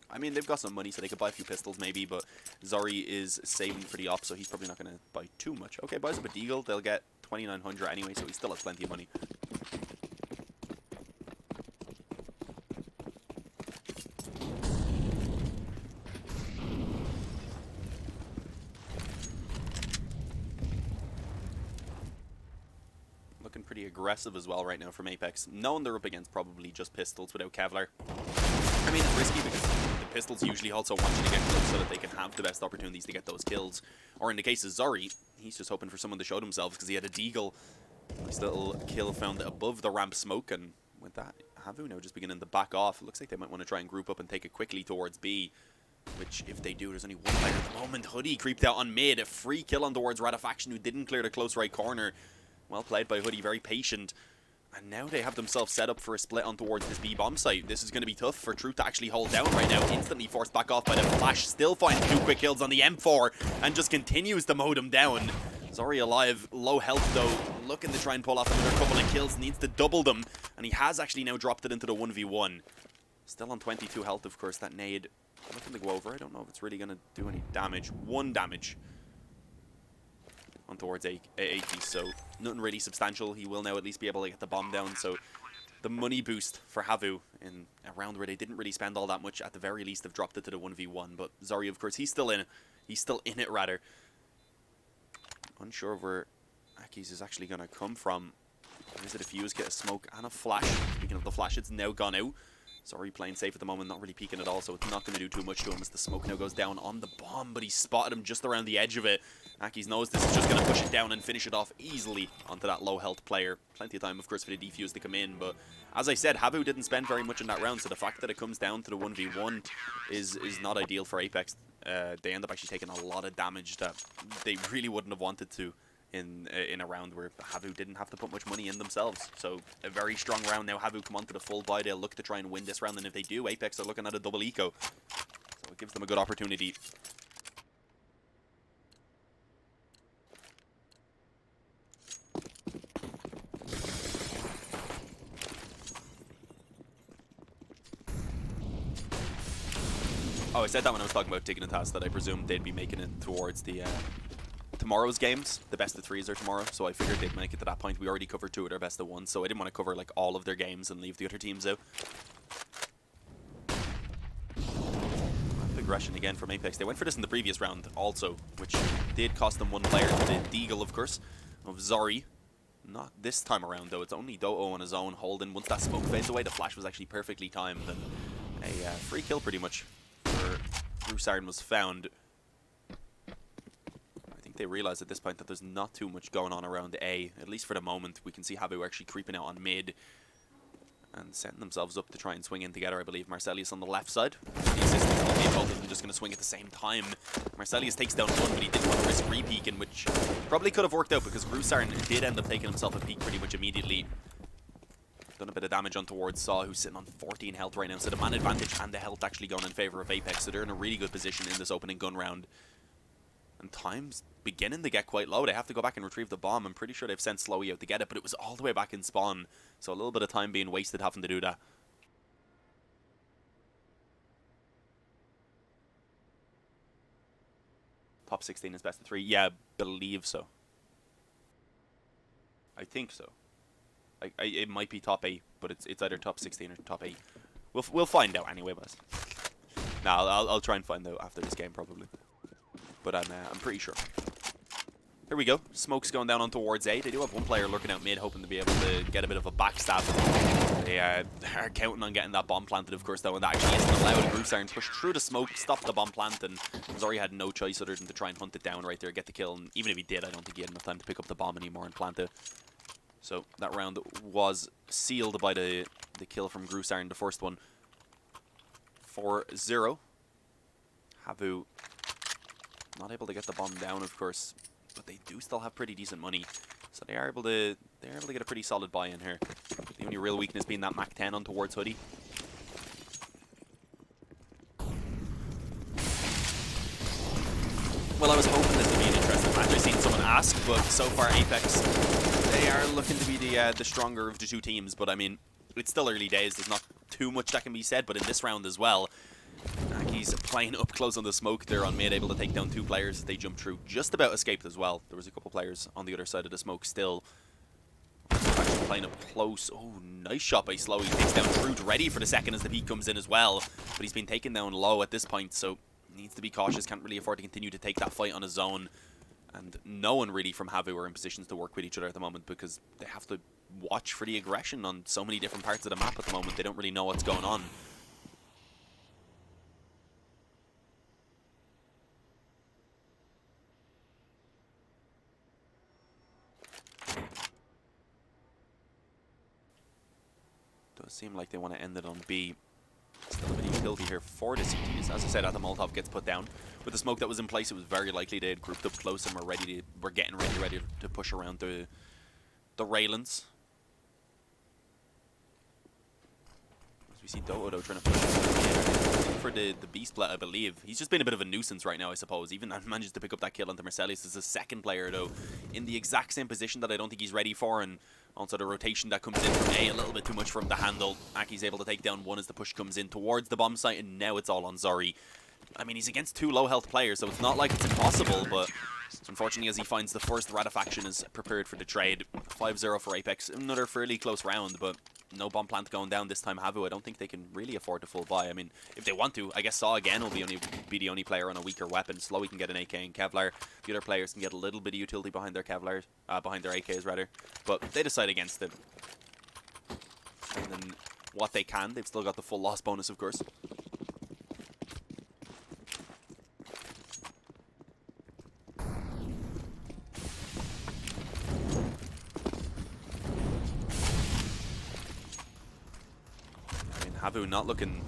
I mean, they've got some money, so they could buy a few pistols maybe, but Zori is saving for the op, so he's probably not going to buy too much. Okay, buys up a deagle, they'll get 2,900 anyway, so he still has plenty of money. Looking pretty aggressive as well right now from Apex, knowing they're up against probably just pistols without Kevlar. I mean, it's risky because the pistols usually also want you to get close so that they can have the best opportunities to get those kills. Or in the case of Zori, he's just hoping for someone to show themselves because he had a deagle. Nice little kill found above the ramp smoke, and with that, Havu now just beginning to back off. It looks like they might want to try and group up and take it quickly towards B. Which, if they do, there's only one player at the moment. Hoodie creeped out on mid. A free kill on towards Ratafaction, who didn't clear the close right corner. Well played by Hoodie, very patient. And now they have themselves set up for a split on towards this B bomb site. This is going to be tough for Truth to actually hold down right now. Instantly forced back off by the flash. Still finds 2 quick kills on the M4 and just continues to mow them down. Zori alive, low health though, looking to try and pull off another couple of kills. Needs to double them, and he has actually now dropped it into the 1v1. Still on 22 health, of course. That nade looking to go over. I don't know if it's really going to do any damage. 1 damage on towards A piece, so nothing really substantial. He will now at least be able to get the bomb down, so the money boost for Havu in a round where they didn't really spend all that much, at the very least have dropped it to the 1v1, but Zori, of course, he's still in it, rather. Unsure of where Akis is actually going to come from. There's a defuse, get a smoke and a flash. Speaking of the flash, it's now gone out. Zori playing safe at the moment, not really peeking at all, so it's not going to do too much to him as the smoke now goes down on the bomb, but he spotted him just around the edge of it. Akis knows this is just going to push it down and finish it off easily onto that low health player. Plenty of time, of course, for the defuse to come in, but as I said, Havu didn't spend very much in that round, so the fact that it comes down to the 1v1 is not ideal for Apex. They end up actually taking a lot of damage that they really wouldn't have wanted to in a round where Havu didn't have to put much money in themselves. So a very strong round now. Havu come onto the full buy. They'll look to try and win this round, and if they do, Apex are looking at a double eco. So it gives them a good opportunity. Oh, I said that when I was talking about Dignitas, that I presumed they'd be making it towards the tomorrow's games. The best of 3s are tomorrow, so I figured they'd make it to that point. We already covered 2 of their best of 1, so I didn't want to cover like all of their games and leave the other teams out. Aggression again from Apex. They went for this in the previous round also, which did cost them 1 player. The deagle, of course, of Zori. Not this time around, though. It's only Doto on his own holding. Once that smoke fades away, the flash was actually perfectly timed, and a free kill pretty much for Rusarn was found. I think they realized at this point that there's not too much going on around A, at least for the moment. We can see Havu actually creeping out on mid and setting themselves up to try and swing in together. I believe Marcelius on the left side. The assistants on the both of them just going to swing at the same time. Marcelius takes down 1, but he didn't want to risk re-peeking, which probably could have worked out because Rusarn did end up taking himself a peek pretty much immediately. Done a bit of damage on towards Saw, who's sitting on 14 health right now. So the man advantage and the health actually going in favor of Apex. So they're in a really good position in this opening gun round. And time's beginning to get quite low. They have to go back and retrieve the bomb. I'm pretty sure they've sent Slowy out to get it, but it was all the way back in spawn. So a little bit of time being wasted having to do that. Top 16 is best of 3. Yeah, believe so. I think so. It might be top 8, but it's either top 16 or top 8. We'll find out anyway, boys. Nah, I'll try and find out after this game probably. But I'm pretty sure. Here we go. Smoke's going down on towards A. They do have one player lurking out mid, hoping to be able to get a bit of a backstab. They are counting on getting that bomb planted, of course, though, and that actually isn't allowed. Groupsiren pushed through the smoke, stopped the bomb plant, and Zori had no choice other than to try and hunt it down right there, get the kill. And even if he did, I don't think he had enough time to pick up the bomb anymore and plant it. So that round was sealed by the kill from Groupsiren, the first one. 4-0. Havu not able to get the bomb down, of course, but they do still have pretty decent money, so they are able to get a pretty solid buy-in here. The only real weakness being that Mach 10 on towards Hoodie. Well, I was hoping this would be an interesting match. I've seen someone ask, but so far Apex, they are looking to be the stronger of the two teams. But I mean, it's still early days. There's not too much that can be said. But in this round as well, Aki's playing up close on the smoke there on mid, able to take down two players. They jumped through, just about escaped as well. There was a couple players on the other side of the smoke still. Actually playing up close. Oh, nice shot by Slow. He takes down Trude, ready for the second as the peak comes in as well. But he's been taken down low at this point, so needs to be cautious. Can't really afford to continue to take that fight on his own. And no one really from Havu are in positions to work with each other at the moment, because they have to watch for the aggression on so many different parts of the map at the moment. They don't really know what's going on. Does seem like they want to end it on B. Still a bit of utility here for the CTs. As I said, the Molotov gets put down. With the smoke that was in place, it was very likely they had grouped up close and were getting ready to push around the railings. As we see Dodo trying to push for the B split, I believe. He's just been a bit of a nuisance right now, I suppose. Even manages to pick up that kill onto Marcellus as a second player, though, in the exact same position that I don't think he's ready for, and also the rotation that comes in from A, a little bit too much for him to handle. Aki's able to take down one as the push comes in towards the bomb site, and now it's all on Zori. I mean, he's against two low health players, so it's not like it's impossible, but unfortunately, as he finds the first Ratifaction is prepared for the trade. 5-0 for Apex. Another fairly close round, but no bomb plant going down this time. Havu, I don't think they can really afford the full buy. I mean, if they want to, I guess Saw again will be the only player on a weaker weapon. Slowy can get an AK and Kevlar. The other players can get a little bit of utility behind their Kevlars, behind their AKs rather. But they decide against it. And then what they can, they've still got the full loss bonus, of course. Havu not looking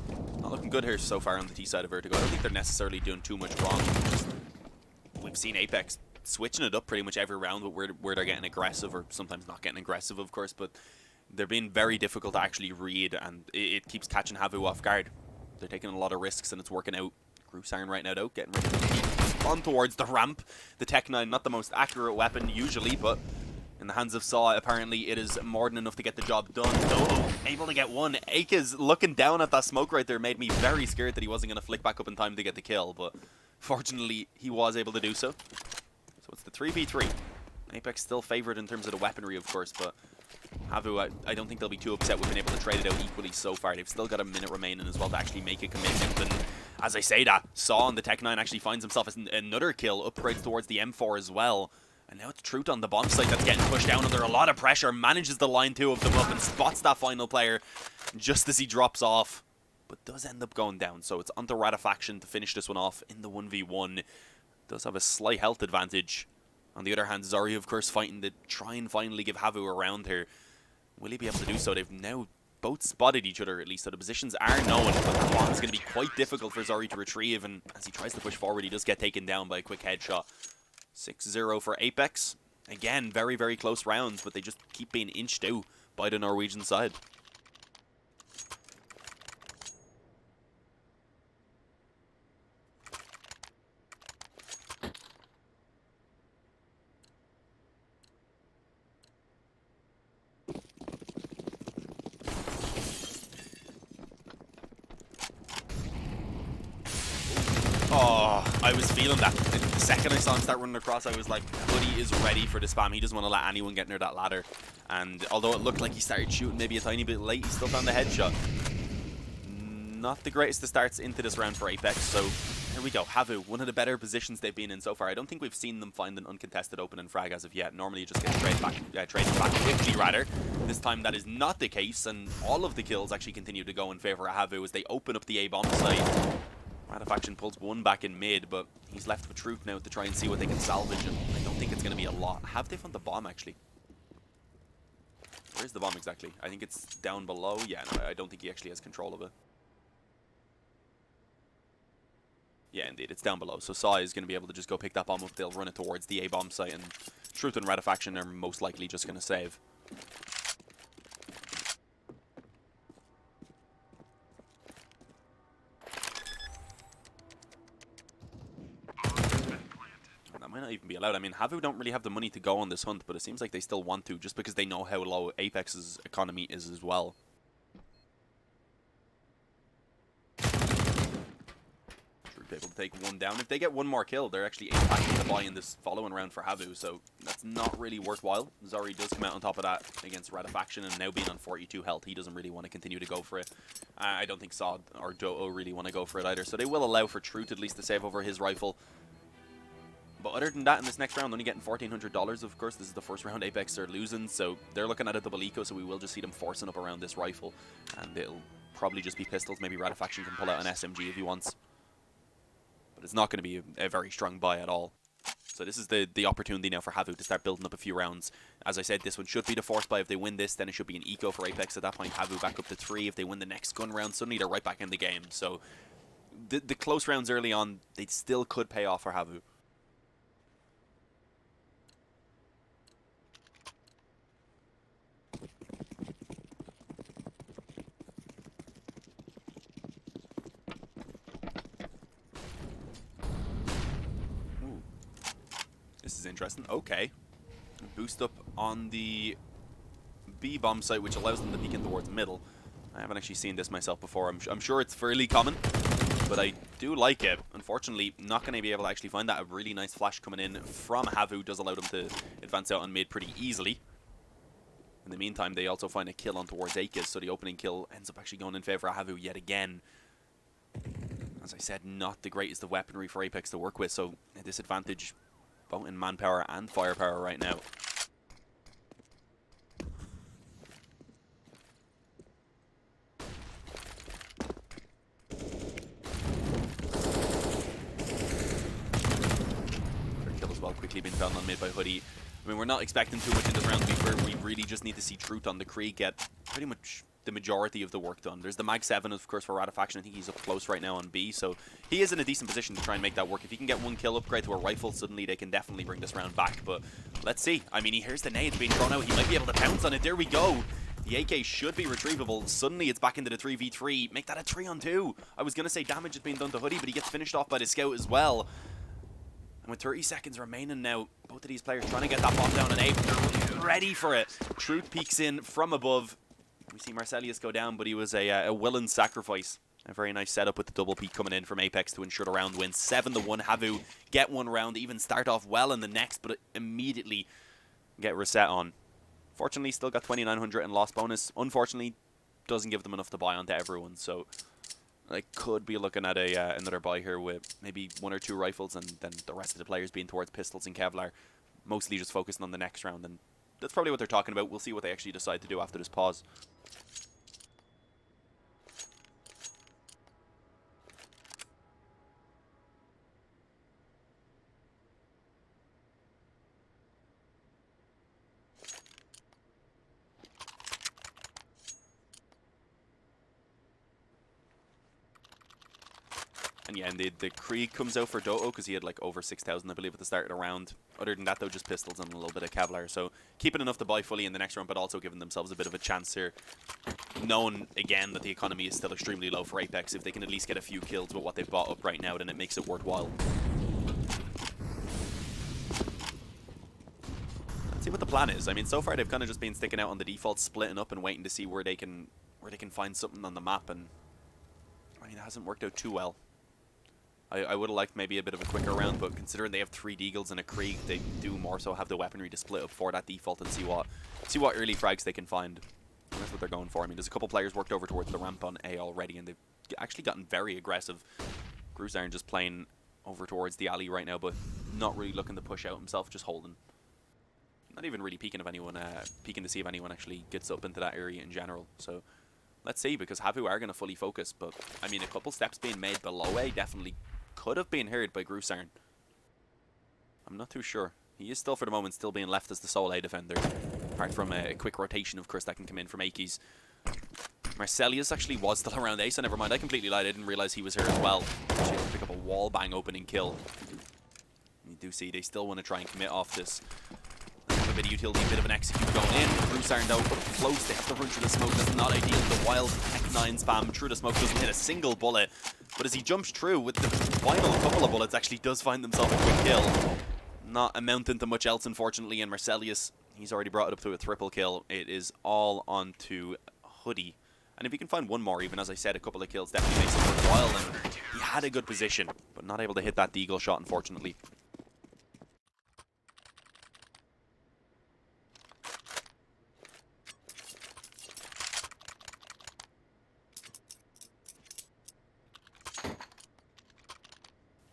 good here so far on the T side of Vertigo. I don't think they're necessarily doing too much wrong. We've seen Apex switching it up pretty much every round, but where they're getting aggressive, or sometimes not getting aggressive, of course, but they're being very difficult to actually read, and it keeps catching Havu off guard. They're taking a lot of risks, and it's working out. Groupsiren right now, though, getting ready to on towards the ramp. The Tech 9, not the most accurate weapon usually, but in the hands of Saw, apparently it is more than enough to get the job done. Oh, able to get one. Akez looking down at that smoke right there made me very scared that he wasn't going to flick back up in time to get the kill, but fortunately he was able to do so. So it's the 3v3. Apex still favored in terms of the weaponry, of course, but Havu, I don't think they'll be too upset with being able to trade it out equally so far. They've still got a minute remaining as well to actually make a commitment, and as I say that, Saw on the Tech 9 actually finds himself another kill, upgrades towards the M4 as well. And now it's Truth on the bomb site that's getting pushed down under a lot of pressure. Manages to line two of them up and spots that final player just as he drops off. But does end up going down. So it's onto Ratifaction to finish this one off in the 1v1. Does have a slight health advantage. On the other hand, Zori, of course, fighting to try and finally give Havu a round here. Will he be able to do so? They've now both spotted each other, at least. So the positions are known. But that bomb is going to be quite difficult for Zori to retrieve. And as he tries to push forward, he does get taken down by a quick headshot. 6-0 for Apex. Again, very, very close rounds, but they just keep being inched out by the Norwegian side. Oh, I was feeling that. The second I saw him start running across, I was like, Hoodie is ready for the spam. He doesn't want to let anyone get near that ladder. And although it looked like he started shooting maybe a tiny bit late, he still found the headshot. Not the greatest of starts into this round for Apex, so Here we go, Havu, one of the better positions they've been in so far. I don't think we've seen them find an uncontested open and frag as of yet. Normally you just get traded back quickly rather. This time that is not the case, and all of the kills actually continue to go in favor of Havu as they open up the A-bomb site. Ratifaction pulls one back in mid, but he's left with Truth now to try and see what they can salvage, and I don't think it's going to be a lot. Have they found the bomb actually? Where's the bomb exactly? I think it's down below. Yeah, no, I don't think he actually has control of it. Yeah, indeed, it's down below. So Sai is going to be able to just go pick that bomb up. They'll run it towards the A-bomb site, and Truth and Ratifaction are most likely just going to save. That might not even be allowed. I mean, Havu don't really have the money to go on this hunt, but it seems like they still want to, just because they know how low Apex's economy is as well. Able to take one down. If they get one more kill, they're actually impacting the buy in this following round for Havu, so that's not really worthwhile. Zari does come out on top of that against Ratifaction, and now being on 42 health, he doesn't really want to continue to go for it. I don't think Sod or Doto really want to go for it either, so they will allow for Truth at least to save over his rifle. But other than that, in this next round, only getting $1,400, of course. This is the first round Apex are losing, so they're looking at a double eco, so we will just see them forcing up around this rifle, and it'll probably just be pistols. Maybe Ratifaction can pull out an SMG if he wants. But it's not going to be a very strong buy at all. So this is the opportunity now for Havu to start building up a few rounds. As I said, this one should be the force buy. If they win this, then it should be an eco for Apex. At that point, Havu back up to 3. If they win the next gun round, suddenly they're right back in the game. So the close rounds early on, they still could pay off for Havu. This is interesting. Okay. Boost up on the B bomb site, which allows them to peek in towards middle. I haven't actually seen this myself before. I'm sure it's fairly common, but I do like it. Unfortunately, not going to be able to actually find that. A really nice flash coming in from Havu does allow them to advance out on mid pretty easily. In the meantime, they also find a kill on towards Akis, so the opening kill ends up actually going in favor of Havu yet again. As I said, not the greatest of weaponry for Apex to work with, so a disadvantage both in manpower and firepower right now. Kill as well, quickly being found on mid by Hoodie. I mean, we're not expecting too much in this round, to be fair. We really just need to see Truth on the Krieg get pretty much the majority of the work done. There's the Mag 7, of course, for Ratifaction. I think he's up close right now on B, so he is in a decent position to try and make that work. If he can get one kill upgrade to a rifle, suddenly they can definitely bring this round back, but let's see. I mean, he hears the nades being thrown out. He might be able to pounce on it. There we go. The AK should be retrievable. Suddenly it's back into the 3v3. Make that a 3-on-2. I was going to say damage is being done to Hoodie, but he gets finished off by the scout as well. And with 30 seconds remaining now, both of these players trying to get that bomb down, and Abe, they're ready for it. Truth peeks in from above. We see Marcelius go down, but he was a willing sacrifice. A very nice setup with the double peak coming in from Apex to ensure the round wins. 7-1. Havu get one round, even start off well in the next, but immediately get reset on. Fortunately, still got 2,900 in loss bonus. Unfortunately, doesn't give them enough to buy onto everyone, so I could be looking at another buy here with maybe 1 or 2 rifles, and then the rest of the players being towards pistols and Kevlar, mostly just focusing on the next round, and that's probably what they're talking about. We'll see what they actually decide to do after this pause. And yeah, and the Krieg comes out for Doto because he had like over 6,000, I believe, at the start of the round. Other than that, though, just pistols and a little bit of Kevlar. So keeping enough to buy fully in the next round, but also giving themselves a bit of a chance here. Knowing, again, that the economy is still extremely low for Apex. If they can at least get a few kills with what they've bought up right now, then it makes it worthwhile. Let's see what the plan is. I mean, so far they've kind of just been sticking out on the default, splitting up and waiting to see where they can find something on the map. And I mean, it hasn't worked out too well. I would have liked maybe a bit of a quicker round, but considering they have 3 Deagles and a Krieg, they do more so have the weaponry to split up for that default and see what early frags they can find. And that's what they're going for. I mean, there's a couple players worked over towards the ramp on A already, and they've actually gotten very aggressive. Gruzarn just playing over towards the alley right now, but not really looking to push out himself, just holding. Not even really peeking to see if anyone actually gets up into that area in general. So let's see, because Havu are going to fully focus, but I mean, a couple steps being made below A definitely could have been heard by Gruzarn. I'm not too sure. He is still, for the moment, still being left as the sole A defender. Apart from a quick rotation, of course, that can come in from Akis. Marcelius actually was still around A, so never mind. I completely lied. I didn't realize he was here as well. Actually, able to pick up a wall bang opening kill. You do see they still want to try and commit off this. A bit of utility, a bit of an execute going in. Gruzarn, though, close. They have to run through the smoke. That's not ideal. The wild Tech 9 spam through the smoke doesn't hit a single bullet. But as he jumps through with the final couple of bullets, actually does find himself a quick kill. Not amounting to much else, unfortunately. And Marcelius, he's already brought it up to a triple kill. It is all on to Hoodie. And if he can find one more, even as I said, a couple of kills definitely makes it worthwhile. And he had a good position, but not able to hit that deagle shot, unfortunately.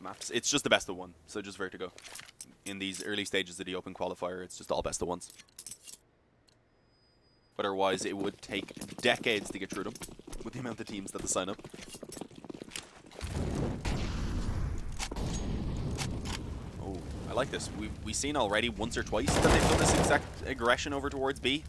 Maps. It's just the best of one, so just Vertigo. In these early stages of the open qualifier, it's just all best of ones. Otherwise, it would take decades to get through them with the amount of teams that sign up. Oh, I like this. We've seen already once or twice that they've done this exact aggression over towards B.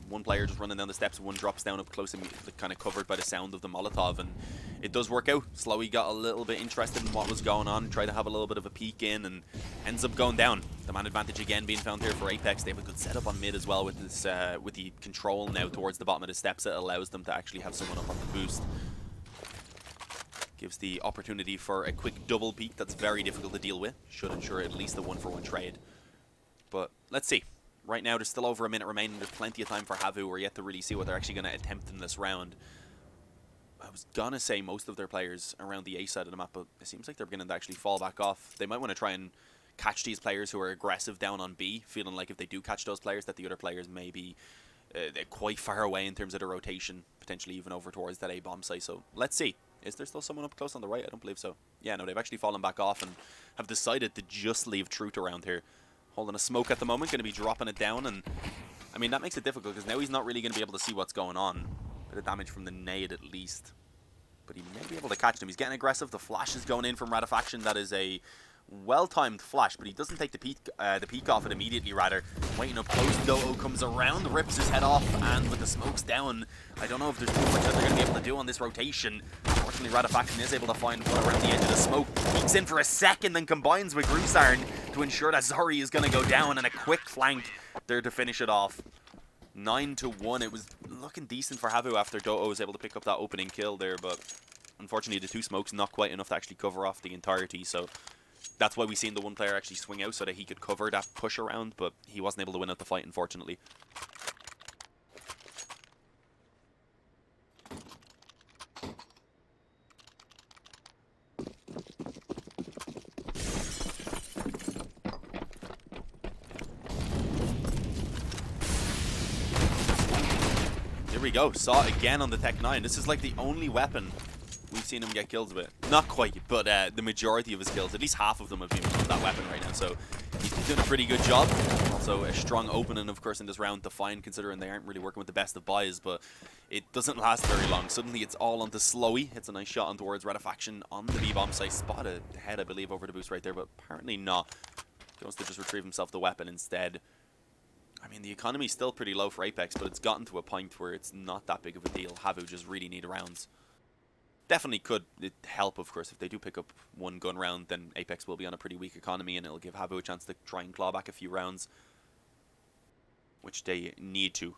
One player just running down the steps, one drops down up close and kind of covered by the sound of the Molotov, and it does work out. Slowy got a little bit interested in what was going on, tried to have a little bit of a peek in, and ends up going down. The man advantage again being found here for Apex. They have a good setup on mid as well with this, with the control now towards the bottom of the steps. It allows them to actually have someone up on the boost. Gives the opportunity for a quick double peek that's very difficult to deal with. Should ensure at least a 1-for-1 trade. But let's see. Right now, there's still over a minute remaining. There's plenty of time for Havu. We're yet to really see what they're actually going to attempt in this round. I was going to say most of their players around the A side of the map, but it seems like they're beginning to actually fall back off. They might want to try and catch these players who are aggressive down on B, feeling like if they do catch those players, that the other players may be quite far away in terms of the rotation, potentially even over towards that A bomb site. So let's see. Is there still someone up close on the right? I don't believe so. Yeah, no, they've actually fallen back off and have decided to just leave Truth around here. Holding a smoke at the moment, going to be dropping it down, and I mean that makes it difficult because now he's not really going to be able to see what's going on. Bit of damage from the nade at least, but he may be able to catch them. He's getting aggressive. The flash is going in from Radafaction. That is a well-timed flash, but he doesn't take the peek off it immediately. Rather, waiting up close. Dodo comes around, rips his head off, and with the smokes down, I don't know if there's too much that they're going to be able to do on this rotation. Unfortunately, Radafaction is able to find one around the edge of the smoke. Peeks in for a second, then combines with Gruzarn to ensure that Zori is going to go down, and a quick flank there to finish it off. 9-1. It was looking decent for Havu after Doto was able to pick up that opening kill there, but unfortunately the two smokes not quite enough to actually cover off the entirety, so that's why we seen the one player actually swing out so that he could cover that push around, but he wasn't able to win out the fight, unfortunately. Here we go. Saw it again on the Tech 9. This is like the only weapon we've seen him get kills with. Not quite, but the majority of his kills, at least half of them have been with that weapon right now. So he's doing a pretty good job. Also a strong opening, of course, in this round to find, considering they aren't really working with the best of buys, but it doesn't last very long. Suddenly it's all onto Slowy. Hits a nice shot on towards Radafaction on the B-bomb site. Spotted ahead, I believe, over the boost right there, but apparently not. Goes to just retrieve himself the weapon instead. I mean, the economy's still pretty low for Apex, but it's gotten to a point where it's not that big of a deal. Havu just really need rounds. Definitely could help, of course. If they do pick up one gun round, then Apex will be on a pretty weak economy, and it'll give Havu a chance to try and claw back a few rounds, which they need to.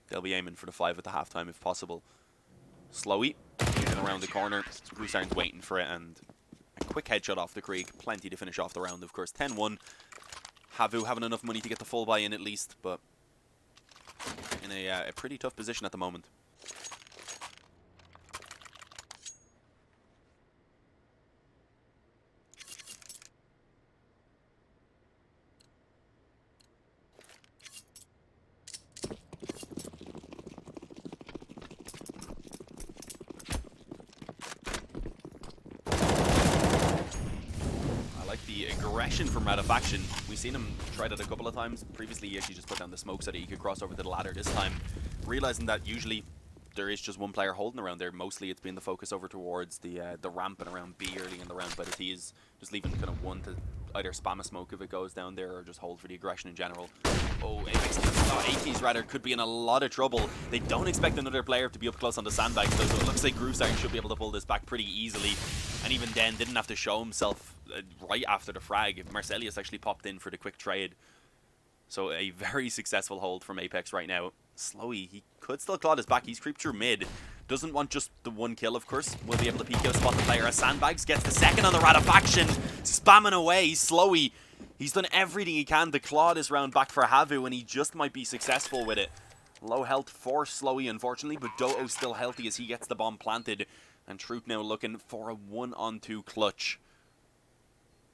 They'll be aiming for the 5 at the halftime if possible. Slowy, moving around the corner. Gruzarn's waiting for it, and a quick headshot off the Krieg. Plenty to finish off the round, of course. 10-1. Havu having enough money to get the full buy-in at least, but in a pretty tough position at the moment. aggression from Ratifaction. We've seen him try that a couple of times. Previously, he actually just put down the smoke so that he could cross over to the ladder. This time, realizing that usually there is just one player holding around there. Mostly it's been the focus over towards the ramp and around B early in the round, but he is just leaving kind of one to either spam a smoke if it goes down there or just hold for the aggression in general. Oh, APs rather could be in a lot of trouble. They don't expect another player to be up close on the sandbags, so it looks like Groovestar should be able to pull this back pretty easily. And even then, didn't have to show himself right after the frag. Marcelius actually popped in for the quick trade. So a very successful hold from Apex right now. Slowy, he could still claw his back. He's creeped through mid. Doesn't want just the one kill, of course. Will be able to peek out, spot the player as Sandbags. Gets the second on the Ratifaction. Spamming away. Slowy, he's done everything he can to claw this round back for Havu, and he just might be successful with it. Low health for Slowy, unfortunately, but Doto still healthy as he gets the bomb planted. And Truth now looking for a 1-on-2 clutch.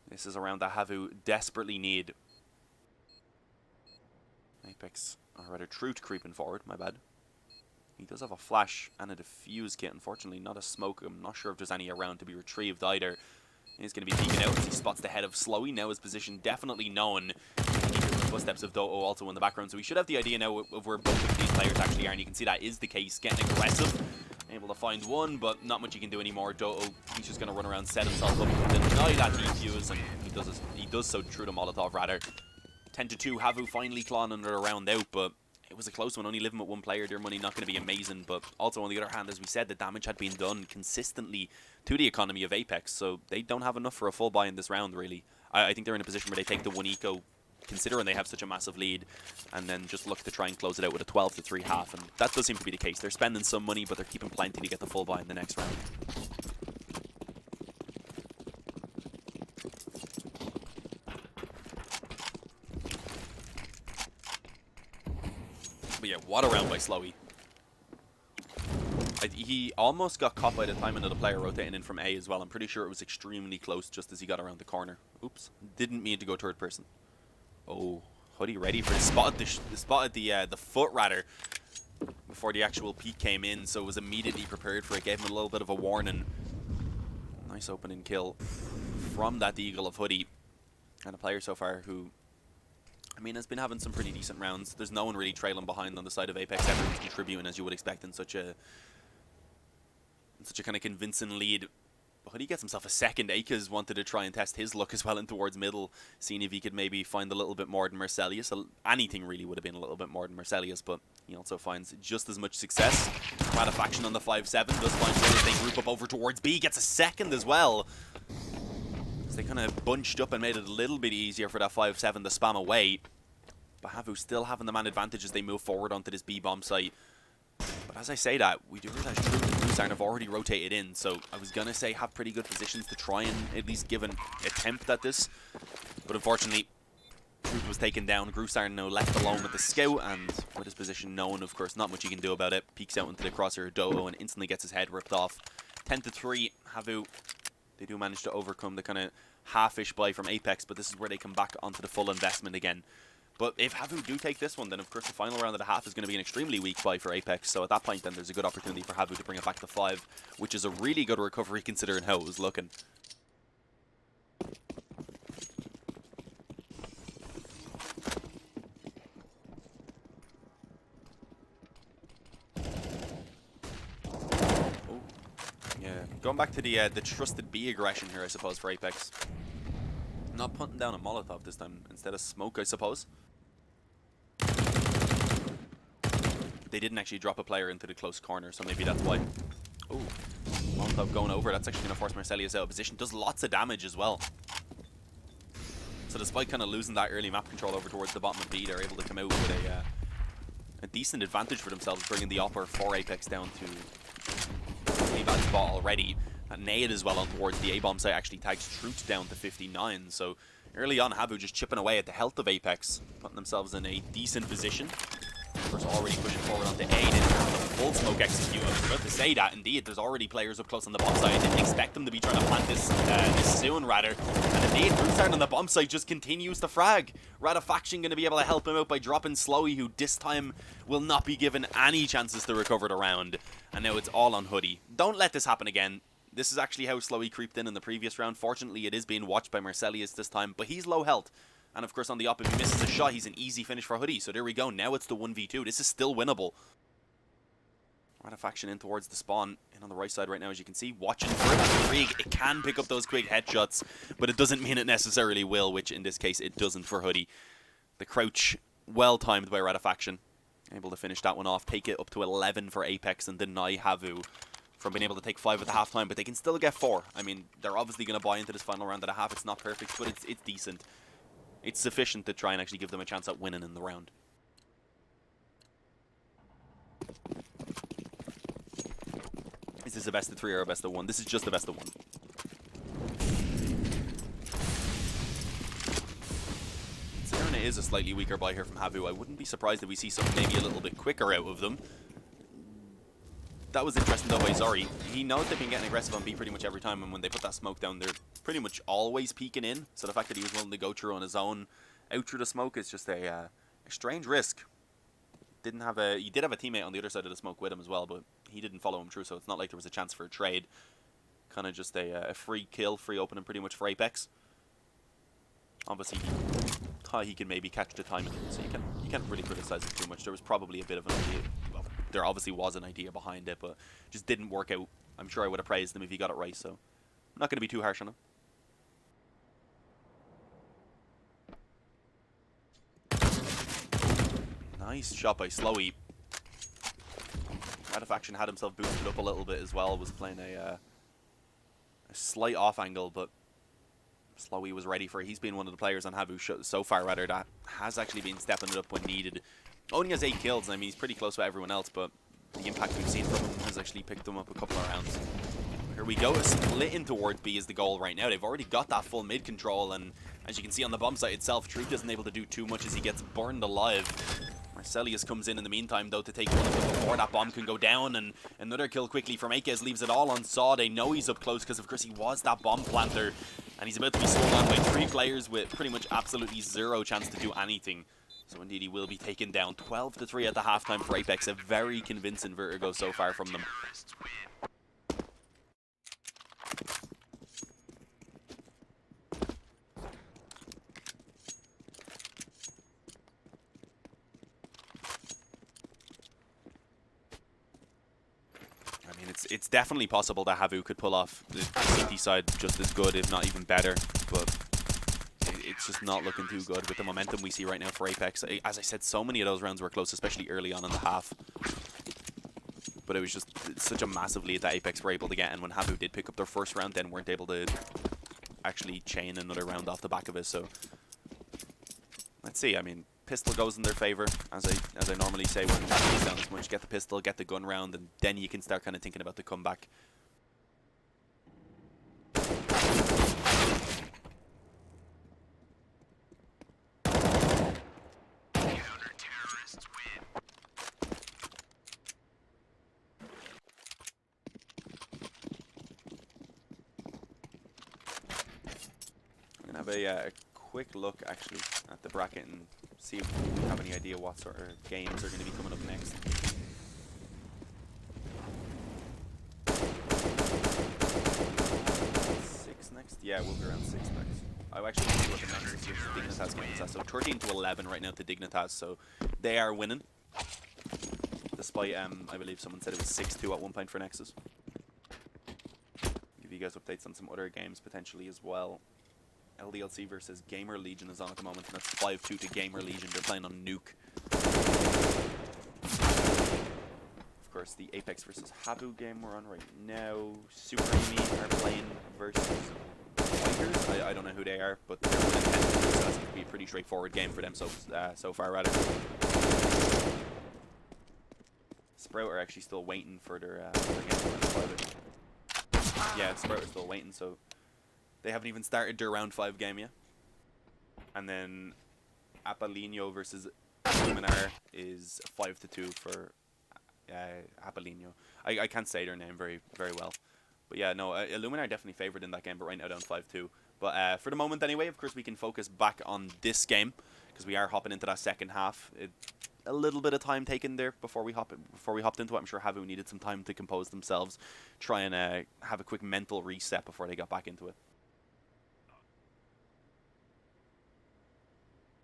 This is a round that Havu desperately need. Apex, or rather Truth creeping forward, my bad. He does have a flash and a defuse kit, unfortunately not a smoke. I'm not sure if there's any around to be retrieved either. He's going to be peeking out as he spots the head of Slowy. Now his position definitely known. He hears the footsteps of Doto also in the background, so we should have the idea now of where both of these players actually are, and you can see that is the case. Getting aggressive, able to find one, but not much you can do anymore. Doto, he's just going to run around, set himself up, deny that defuse, and he does so through the Molotov rather. 10-2, Havu finally clawing under a round out, but it was a close one. Only living with one player, their money not going to be amazing, but also on the other hand, as we said, the damage had been done consistently to the economy of Apex, so they don't have enough for a full buy in this round, really. I think they're in a position where they take the 1 eco, considering they have such a massive lead, and then just look to try and close it out with a 12-3 half, and that does seem to be the case. They're spending some money, but they're keeping plenty to get the full buy in the next round. But yeah, what a round by Slowy. He almost got caught by the timing of the player rotating in from A as well. I'm pretty sure it was extremely close just as he got around the corner. Oops. Didn't mean to go third person. Oh, Hoodie ready for the foot rather before the actual peek came in, so was immediately prepared for it. Gave him a little bit of a warning. Nice opening kill from that Eagle of Hoodie. And a player so far who, I mean, has been having some pretty decent rounds. There's no one really trailing behind on the side of Apex. Everyone's contributing as you would expect in such a kind of convincing lead. But he gets himself a second. Akaz wanted to try and test his luck as well in towards middle, seeing if he could maybe find a little bit more than Marcelius. Anything really would have been a little bit more than Marcelius, but he also finds just as much success. Ratifaction on the 5-7 does find one as they group up over towards B. Gets a second as well. So they kind of bunched up and made it a little bit easier for that 5-7 to spam away. But Havu still having the man advantage as they move forward onto this B-bomb site. But as I say that, we do realize Truth and Groovestar have already rotated in, so I was going to say have pretty good positions to try and at least give an attempt at this. But unfortunately, Truth was taken down. Groovestar now left alone with the scout, and with his position known, of course, not much he can do about it. Peeks out into the crosshair Doto and instantly gets his head ripped off. 10-3, Havu, they do manage to overcome the kind of half-ish buy from Apex, but this is where they come back onto the full investment again. But if Havu do take this one, then of course the final round of the half is going to be an extremely weak buy for Apex. So at that point, then there's a good opportunity for Havu to bring it back to 5, which is a really good recovery considering how it was looking. Oh, yeah, going back to the trusted B aggression here, I suppose, for Apex. Not putting down a Molotov this time, instead of smoke, I suppose. They didn't actually drop a player into the close corner, so maybe that's why. Oh, Molotov going over. That's actually going to force Marcelius out of position. Does lots of damage as well. So despite kind of losing that early map control over towards the bottom of B, they're able to come out with a decent advantage for themselves, bringing the upper for Apex down to a bad spot already. That nade as well on towards the A-bomb site actually tags Truth down to 59. So early on, Havu just chipping away at the health of Apex, putting themselves in a decent position. Of course, already pushing forward onto A. They didn't have the full smoke execute. I was about to say that, indeed, there's already players up close on the bomb site. I didn't expect them to be trying to plant this soon, rather. And indeed, Groovestar on the bomb site just continues to frag. Ratifaction going to be able to help him out by dropping Slowy, who this time will not be given any chances to recover the round. And now it's all on Hoodie. Don't let this happen again. This is actually how slow he creeped in the previous round. Fortunately, it is being watched by Marcelius this time, but he's low health. And of course, on the up, if he misses a shot, he's an easy finish for Hoodie. So there we go. Now it's the 1v2. This is still winnable. Ratifaction in towards the spawn. And on the right side right now, as you can see, watching for that Krieg. It can pick up those quick headshots, but it doesn't mean it necessarily will, which in this case, it doesn't for Hoodie. The crouch, well timed by Ratifaction. Able to finish that one off, take it up to 11 for Apex and deny Havu from being able to take 5 at the halftime, but they can still get 4. I mean, they're obviously going to buy into this final round at a half. It's not perfect, but it's decent. It's sufficient to try and actually give them a chance at winning in the round. Is this a best of 3 or a best of 1? This is just a best of 1. Considering it is a slightly weaker buy here from Havu, I wouldn't be surprised if we see something maybe a little bit quicker out of them. That was interesting though by Zori. He knows they've been getting aggressive on B pretty much every time, and when they put that smoke down, they're pretty much always peeking in. So the fact that he was willing to go through on his own, out through the smoke, is just a strange risk. He did have a teammate on the other side of the smoke with him as well, but he didn't follow him through, so it's not like there was a chance for a trade. Kind of just a free kill, free opening pretty much for Apex. Obviously, he can maybe catch the timing, so you can't really criticize it too much. There was probably a bit of an idea. Well, there obviously was an idea behind it, but just didn't work out. I'm sure I would have praised him if he got it right, so I'm not going to be too harsh on him. Nice shot by Slowy. Ratifaction had himself boosted up a little bit as well. Was playing a slight off angle, but Slowy was ready for it. He's been one of the players on Havu so far, rather, that has actually been stepping it up when needed. Only has 8 kills. I mean, he's pretty close with everyone else, but the impact we've seen from him has actually picked them up a couple of rounds. Here we go. A split in towards B is the goal right now. They've already got that full mid control, and as you can see on the bomb site itself, Truth isn't able to do too much as he gets burned alive. Marcelius comes in the meantime, though, to take one of them before that bomb can go down, and another kill quickly from Akez leaves it all on Saw. They know he's up close because, of course, he was that bomb planter, and he's about to be slowed on by 3 players with pretty much absolutely 0 chance to do anything. So indeed, he will be taken down 12-3 at the halftime for Apex. A very convincing Vertigo so far from them. It's definitely possible that Havu could pull off the City side just as good, if not even better, but it's just not looking too good with the momentum we see right now for Apex. As I said, so many of those rounds were close, especially early on in the half. But it was just such a massive lead that Apex were able to get, and when Havu did pick up their first round, then weren't able to actually chain another round off the back of it. So let's see. I mean, pistol goes in their favor, as I normally say when it's down as much. Get the pistol, get the gun round, and then you can start kind of thinking about the comeback. I'm gonna have a quick look actually at the bracket and see if we have any idea what sort of games are going to be coming up next. Six next? Yeah, we'll be around 6 next. I actually want to look at next is Dignitas games. So 13-11 right now to Dignitas, so they are winning. Despite, I believe someone said it was 6-2 at one point for Nexus. Give you guys updates on some other games potentially as well. LDLC versus Gamer Legion is on at the moment, and that's 5-2 to Gamer Legion. They're playing on Nuke. Of course, the Apex versus Havu game we're on right now. Super Amy are playing versus Fighters. I don't know who they are, but they're winning 10-2, so that's going to be a pretty straightforward game for them so far, rather. Sprout are actually still waiting for their game. Yeah, Sprout are still waiting, so they haven't even started their round 5 game yet. And then Apollinio versus Luminar is 5-2 for Apollinio. I can't say their name very well. But yeah, no, Luminar definitely favored in that game, but right now down 5-2. But for the moment anyway, of course, we can focus back on this game, because we are hopping into that second half. a little bit of time taken there before we hopped into it. I'm sure Havu needed some time to compose themselves, try and have a quick mental reset before they got back into it.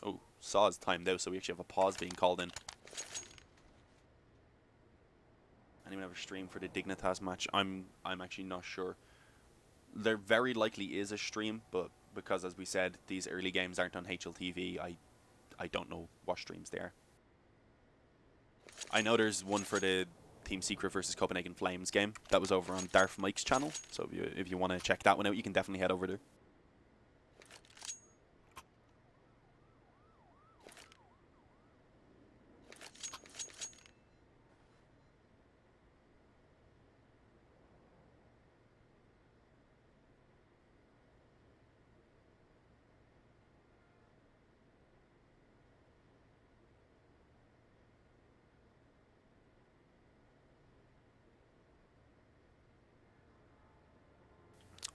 Oh, Saw's timed out, so we actually have a pause being called in. Anyone have a stream for the Dignitas match? I'm actually not sure. There very likely is a stream, but because, as we said, these early games aren't on HLTV, I don't know what streams they are. I know there's one for the Team Secret versus Copenhagen Flames game that was over on Darth Mike's channel, so if you want to check that one out, you can definitely head over there.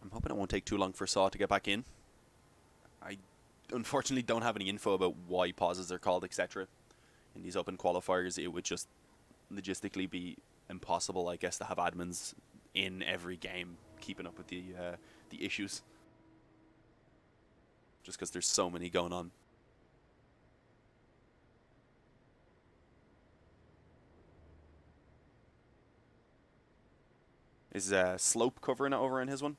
I'm hoping it won't take too long for Saw to get back in. I unfortunately don't have any info about why pauses are called, etc. In these open qualifiers, it would just logistically be impossible, I guess, to have admins in every game keeping up with the issues. Just because there's so many going on. Is Slope covering it over in his one?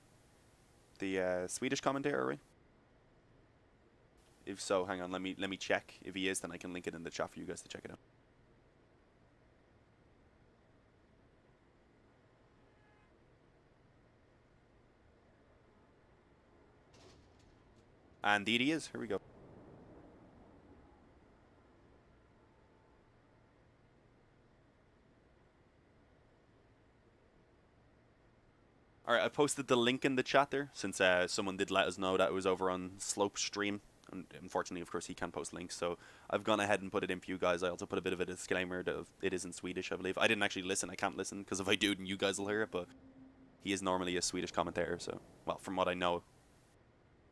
The Swedish commentator, right? If so, hang on, let me check. If he is, then I can link it in the chat for you guys to check it out. And indeed he is. Here we go. Alright, I posted the link in the chat there, since someone did let us know that it was over on Slope's stream. And unfortunately, of course, he can't post links, so I've gone ahead and put it in for you guys. I also put a bit of a disclaimer that it is in Swedish, I believe. I didn't actually listen. I can't listen, because if I do, then you guys will hear it, but he is normally a Swedish commentator, so, well, from what I know,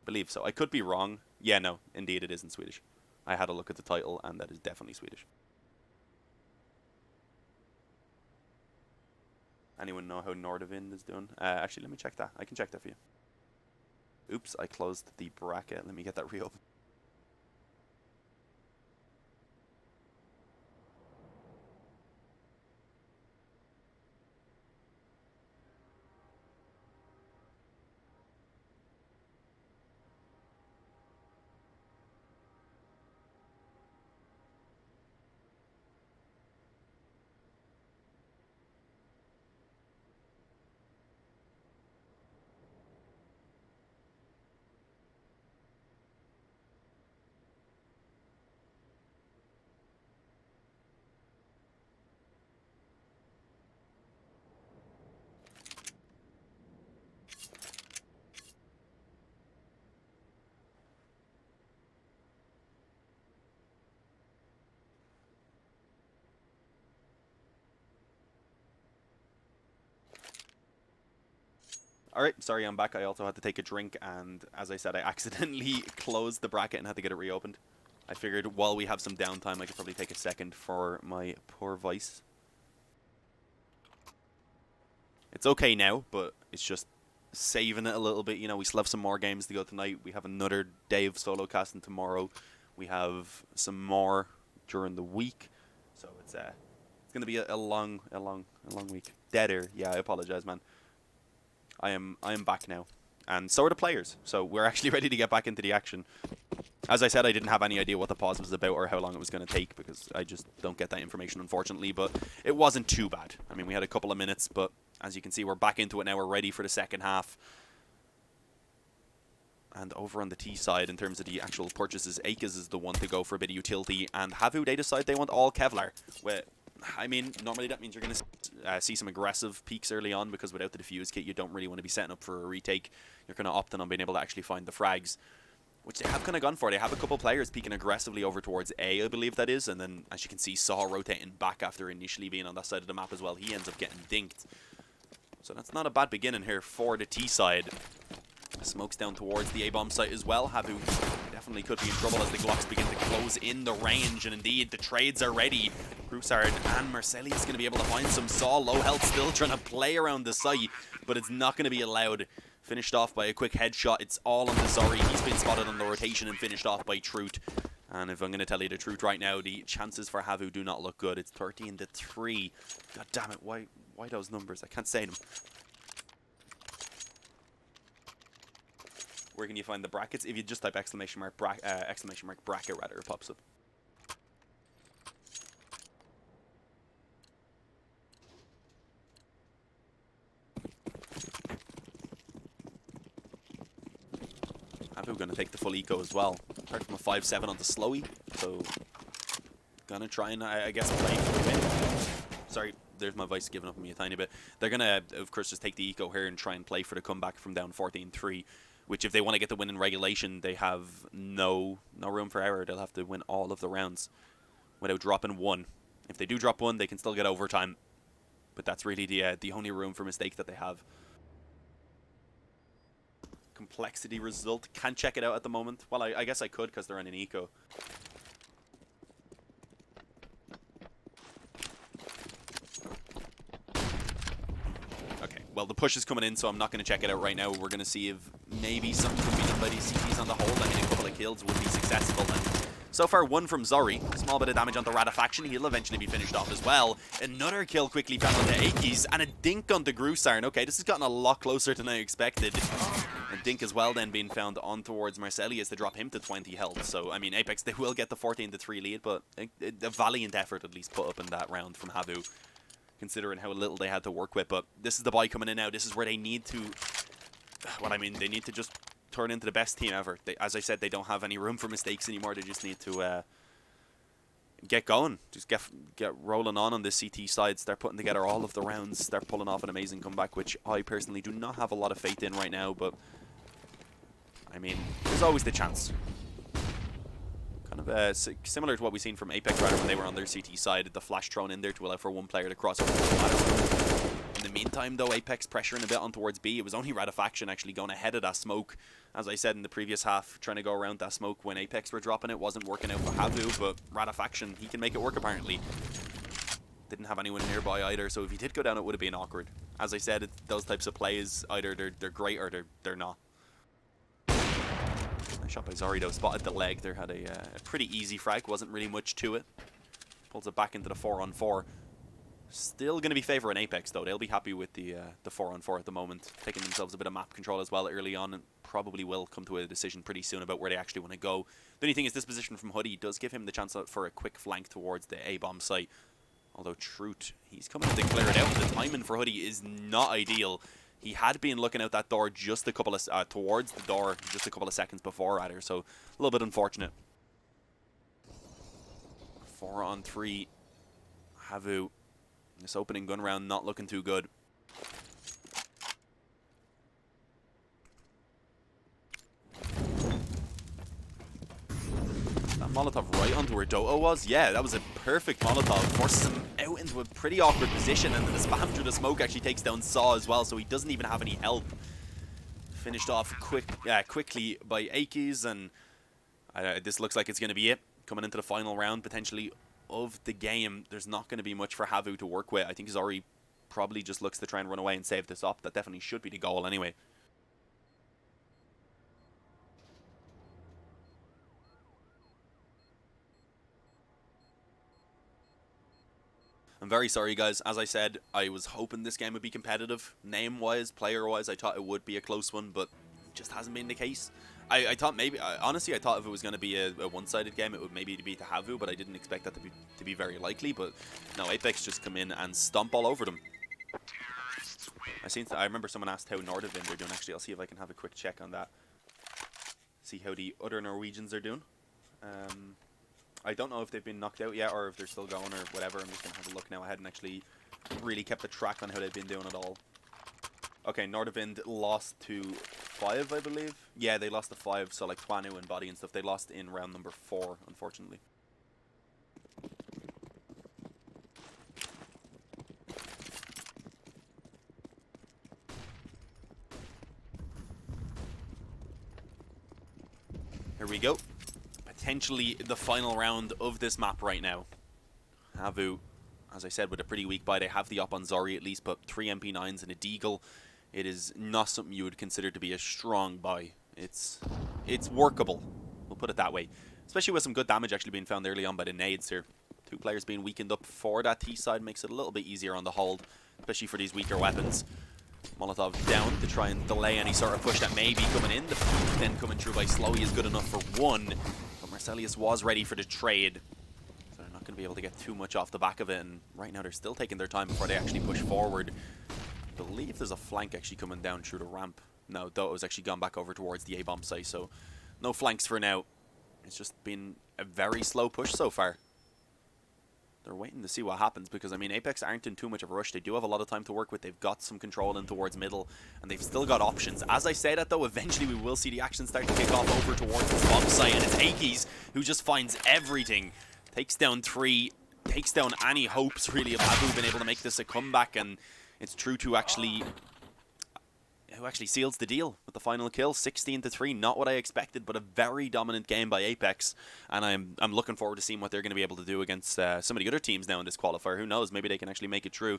I believe so. I could be wrong. Yeah, no, indeed it is in Swedish. I had a look at the title, and that is definitely Swedish. Anyone know how Nordavind is doing? Actually, let me check that. I can check that for you. Oops, I closed the bracket. Let me get that reopened. Alright, sorry, I'm back. I also had to take a drink, and as I said, I accidentally closed the bracket and had to get it reopened. I figured while we have some downtime, I could probably take a second for my poor voice. It's okay now, but it's just saving it a little bit. You know, we still have some more games to go tonight. We have another day of solo casting tomorrow. We have some more during the week. So it's going to be a long week. Dead air. Yeah, I apologize, man. I am back now, and so are the players, so we're actually ready to get back into the action. As I said, I didn't have any idea what the pause was about or how long it was going to take, because I just don't get that information, unfortunately, but it wasn't too bad. I mean, we had a couple of minutes, but as you can see, we're back into it now. We're ready for the second half. And over on the T side, in terms of the actual purchases, Akaz is the one to go for a bit of utility, and Havu, they decide they want all Kevlar. I mean, normally that means you're going to see some aggressive peaks early on, because without the defuse kit, you don't really want to be setting up for a retake. You're kind of opting on being able to actually find the frags, which they have kind of gone for. They have a couple players peeking aggressively over towards A, I believe that is, and then, as you can see, Saw rotating back after initially being on that side of the map as well. He ends up getting dinked. So that's not a bad beginning here for the T side. Smokes down towards the A-bomb site as well. Havu definitely could be in trouble as the Glocks begin to close in the range, and indeed the trades are ready. Broussard and Marcelli is going to be able to find some Saw. Low health, still trying to play around the site, but it's not going to be allowed. Finished off by a quick headshot. It's all on the Zori. He's been spotted on the rotation and finished off by Truth. And if I'm going to tell you the truth right now, the chances for Havu do not look good. It's 13-3. God damn it, why those numbers? I can't say them. Where can you find the brackets? If you just type exclamation mark bracket rather, it pops up. Havu going to take the full eco as well. Apart from a 5-7 on the slowy, so gonna try and I guess play for the win. Sorry, there's my voice giving up on me a tiny bit. They're gonna of course just take the eco here and try and play for the comeback from down 14-3. Which, if they want to get the win in regulation, they have no room for error. They'll have to win all of the rounds without dropping one. If they do drop one, they can still get overtime. But that's really the only room for mistake that they have. Complexity result. Can't check it out at the moment. Well, I guess I could because they're on an eco. Well, the push is coming in, so I'm not going to check it out right now. We're going to see if maybe something can be done by these CTs on the hold. I mean, a couple of kills would be successful. And so far, one from Zori. Small bit of damage on the Ratafaction. He'll eventually be finished off as well. Another kill quickly found on the Akis. And a dink on the Grusarn. Okay, this has gotten a lot closer than I expected. And dink as well then being found on towards Marcellius to drop him to 20 health. So, I mean, Apex, they will get the 14-3 lead, but a valiant effort at least put up in that round from Havu, considering how little they had to work with. But this is the buy coming in now. This is where they need to, well, I mean, they need to just turn into the best team ever. As I said, they don't have any room for mistakes anymore. They just need to get going. Just get rolling on this CT side. Start putting together all of the rounds. Start pulling off an amazing comeback, which I personally do not have a lot of faith in right now. But, I mean, there's always the chance. Kind of similar to what we've seen from Apex rather when they were on their CT side. The flash thrown in there to allow for one player to cross over. In the meantime, though, Apex pressuring a bit on towards B. It was only Ratafaction actually going ahead of that smoke. As I said in the previous half, trying to go around that smoke when Apex were dropping it wasn't working out for Havu, but Ratafaction, he can make it work apparently. Didn't have anyone nearby either, so if he did go down, it would have been awkward. As I said, those types of plays, either they're great or they're not. Nice shot by Zori, though. Spotted the leg there, had a pretty easy frag, wasn't really much to it. Pulls it back into the 4-on-4. Still going to be favouring Apex, though. They'll be happy with the 4-on-4 at the moment. Taking themselves a bit of map control as well early on, and probably will come to a decision pretty soon about where they actually want to go. The only thing is this position from Hoodie does give him the chance for a quick flank towards the A-bomb site. Although Truth, he's coming to clear it out. The timing for Hoodie is not ideal. He had been looking out that door just a couple of towards the door just a couple of seconds before rather, so a little bit unfortunate. 4-on-3. Havu. This opening gun round not looking too good. That Molotov right onto where Doto was? Yeah, that was a perfect Molotov. Forces him out into a pretty awkward position, and then the spam through the smoke actually takes down Saw as well, so he doesn't even have any help. Finished off quickly by Akis, and this looks like it's going to be it. Coming into the final round, potentially, of the game. There's not going to be much for Havu to work with. I think Zori probably just looks to try and run away and save this up. That definitely should be the goal anyway. I'm very sorry, guys. As I said, I was hoping this game would be competitive. Name-wise, player-wise, I thought it would be a close one, but it just hasn't been the case. I thought maybe, honestly, I thought if it was going to be a one-sided game, it would maybe be to Havu, but I didn't expect that to be very likely. But no, Apex just come in and stomp all over them. I remember someone asked how Nordavind are doing. Actually, I'll see if I can have a quick check on that. See how the other Norwegians are doing. I don't know if they've been knocked out yet or if they're still going or whatever. I'm just going to have a look now. I hadn't actually really kept a track on how they've been doing at all. Okay, Nordavind lost to 5, I believe. Yeah, they lost to 5, so like Twanu and Body and stuff. They lost in round number 4, unfortunately. Here we go. potentially the final round of this map right now. Havu, as I said, with a pretty weak buy. They have the up on Zori at least, but 3 MP9s and a Deagle. It is not something you would consider to be a strong buy. It's workable, we'll put it that way. Especially with some good damage actually being found early on by the nades here. 2 players being weakened up for that T side makes it a little bit easier on the hold, especially for these weaker weapons. Molotov down to try and delay any sort of push that may be coming in. The peak then coming through by Slowy is good enough for 1, but Marcelius was ready for the trade. So they're not going to be able to get too much off the back of it, and right now they're still taking their time before they actually push forward. I believe there's a flank actually coming down through the ramp. No, though it's actually gone back over towards the A-bomb site, so no flanks for now. It's just been a very slow push so far. They're waiting to see what happens because, I mean, Apex aren't in too much of a rush. They do have a lot of time to work with. They've got some control in towards middle, and they've still got options. As I say that, though, eventually we will see the action start to kick off over towards this bomb site, and it's Akis who just finds everything. Takes down 3, takes down any hopes, really, of Abu being able to make this a comeback, and it's True to actually... who actually seals the deal with the final kill. 16-3, not what I expected, but a very dominant game by Apex, and I'm looking forward to seeing what they're going to be able to do against some of the other teams now in this qualifier. Who knows, maybe they can actually make it through.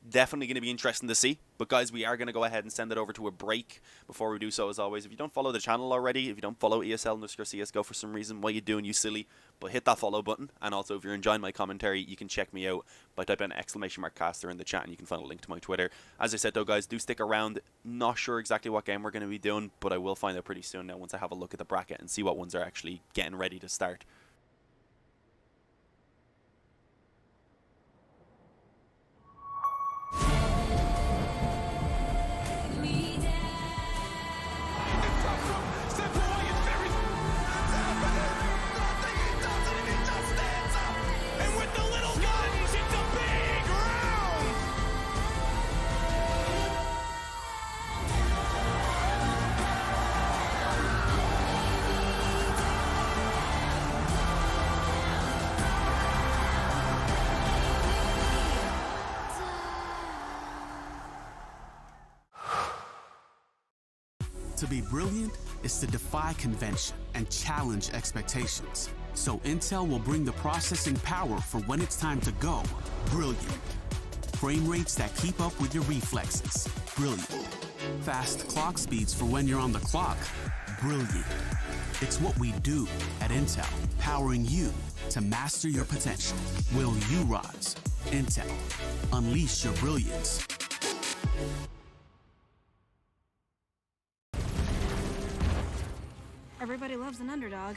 Definitely going to be interesting to see. But guys, we are going to go ahead and send it over to a break. Before we do so, as always, if you don't follow the channel already, if you don't follow ESL_CSGO for some reason, what are you doing, you silly? But hit that follow button. And also, if you're enjoying my commentary, you can check me out by typing !caster in the chat, and you can find a link to my Twitter. As I said though, guys, do stick around. Not sure exactly what game we're going to be doing, but I will find out pretty soon now once I have a look at the bracket and see what ones are actually getting ready to start. To be brilliant is to defy convention and challenge expectations. So Intel will bring the processing power for when it's time to go brilliant. Frame rates that keep up with your reflexes. Brilliant. Fast clock speeds for when you're on the clock. Brilliant. It's what we do at Intel, powering you to master your potential. Will you rise? Intel. Unleash your brilliance. Everybody loves an underdog.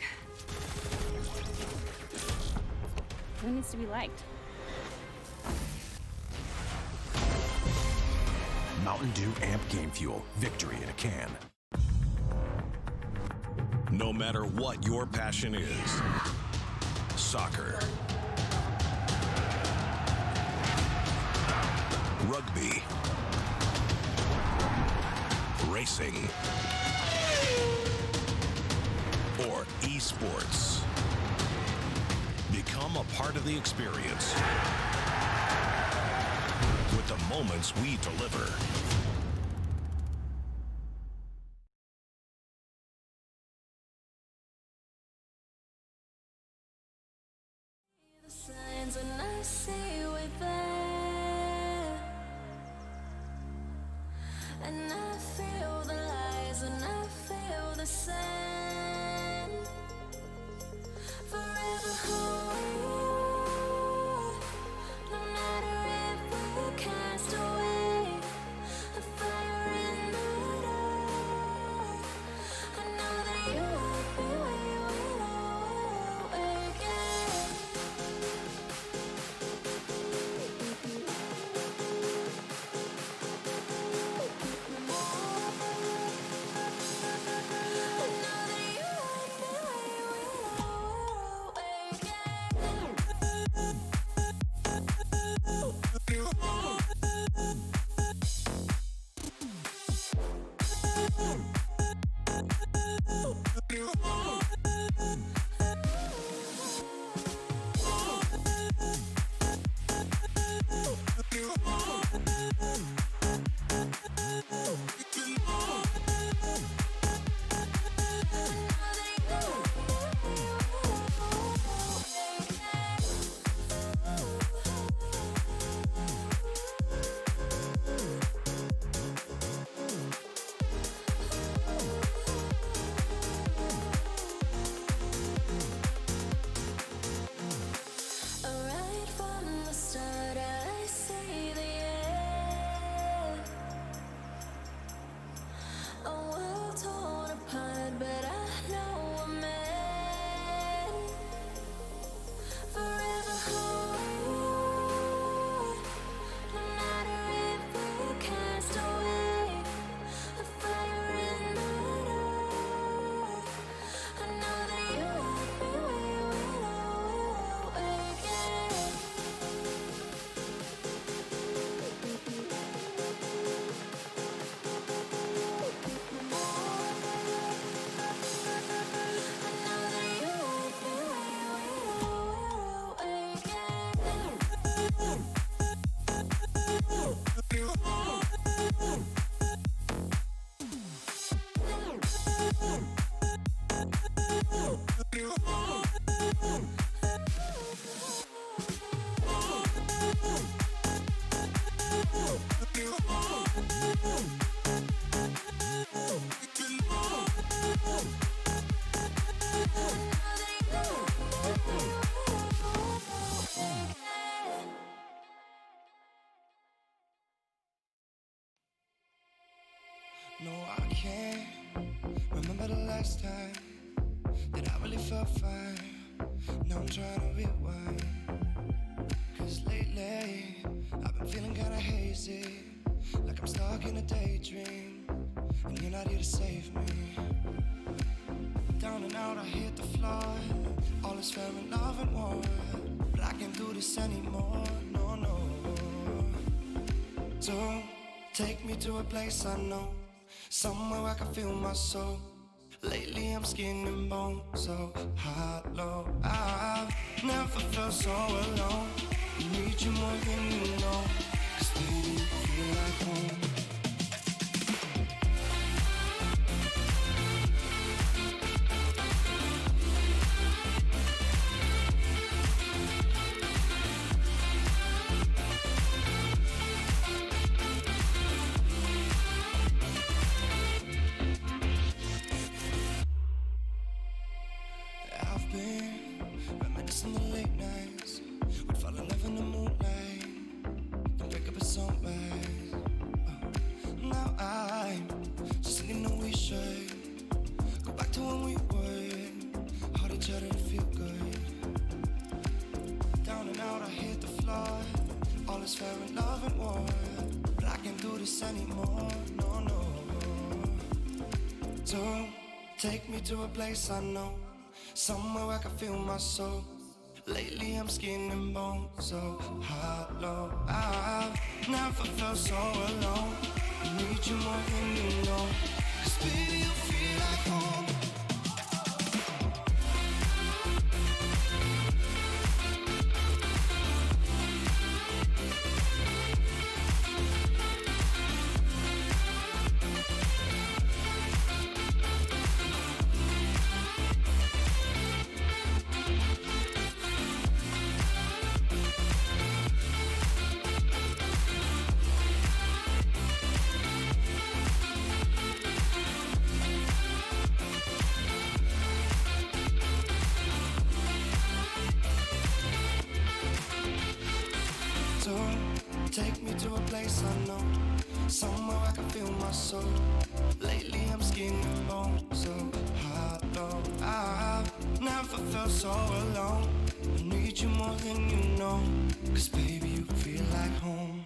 Who needs to be liked? Mountain Dew Amp Game Fuel. Victory in a can. No matter what your passion is, soccer, rugby, racing, or esports, become a part of the experience with the moments we deliver. Signs and I see we're there, and I feel the lies and I feel the sand. Forever who we are, no matter if we're cast away, a fire in the dark. I know that you will be where we'll awake. No, I can't remember the last time that I really felt fine. Now I'm trying to rewind. Cause lately I've been feeling kinda hazy, like I'm stuck in a daydream, and you're not here to save me. Down and out, I hit the floor. All is fair in love and war, but I can't do this anymore. No, no. So take me to a place I know, somewhere I can feel my soul. Lately I'm skin and bone, so hollow. I've never felt so alone. I need you more than you know, cause baby you feel like home. I've been reminiscing the late nights. We'd fall in love in the moonlight, then wake up at sunrise. Now I'm just thinking that we should go back to when we were, hold each other and feel good. Down and out, I hit the floor. All is fair in love and war, but I can't do this anymore. No, no. So take me to a place I know, somewhere I can feel my soul. Lately I'm skin and bone, so hollow. I've never felt so alone. I need you more than you know, cause baby you feel like home. So take me to a place I know, somewhere I can feel my soul. Lately I'm skin and bone, so hollow. I've never felt so alone. I need you more than you know, cause baby you feel like home.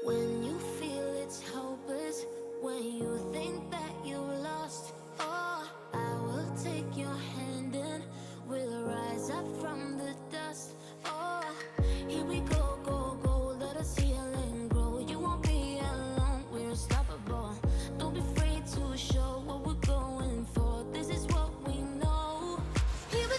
When you feel it's hopeless, when you think that you lost, oh, I will take your hand and we'll rise up from the dust. Oh, here we go, go, go, let us heal and grow. You won't be alone, we're unstoppable. Don't be afraid to show what we're going for. This is what we know. Here we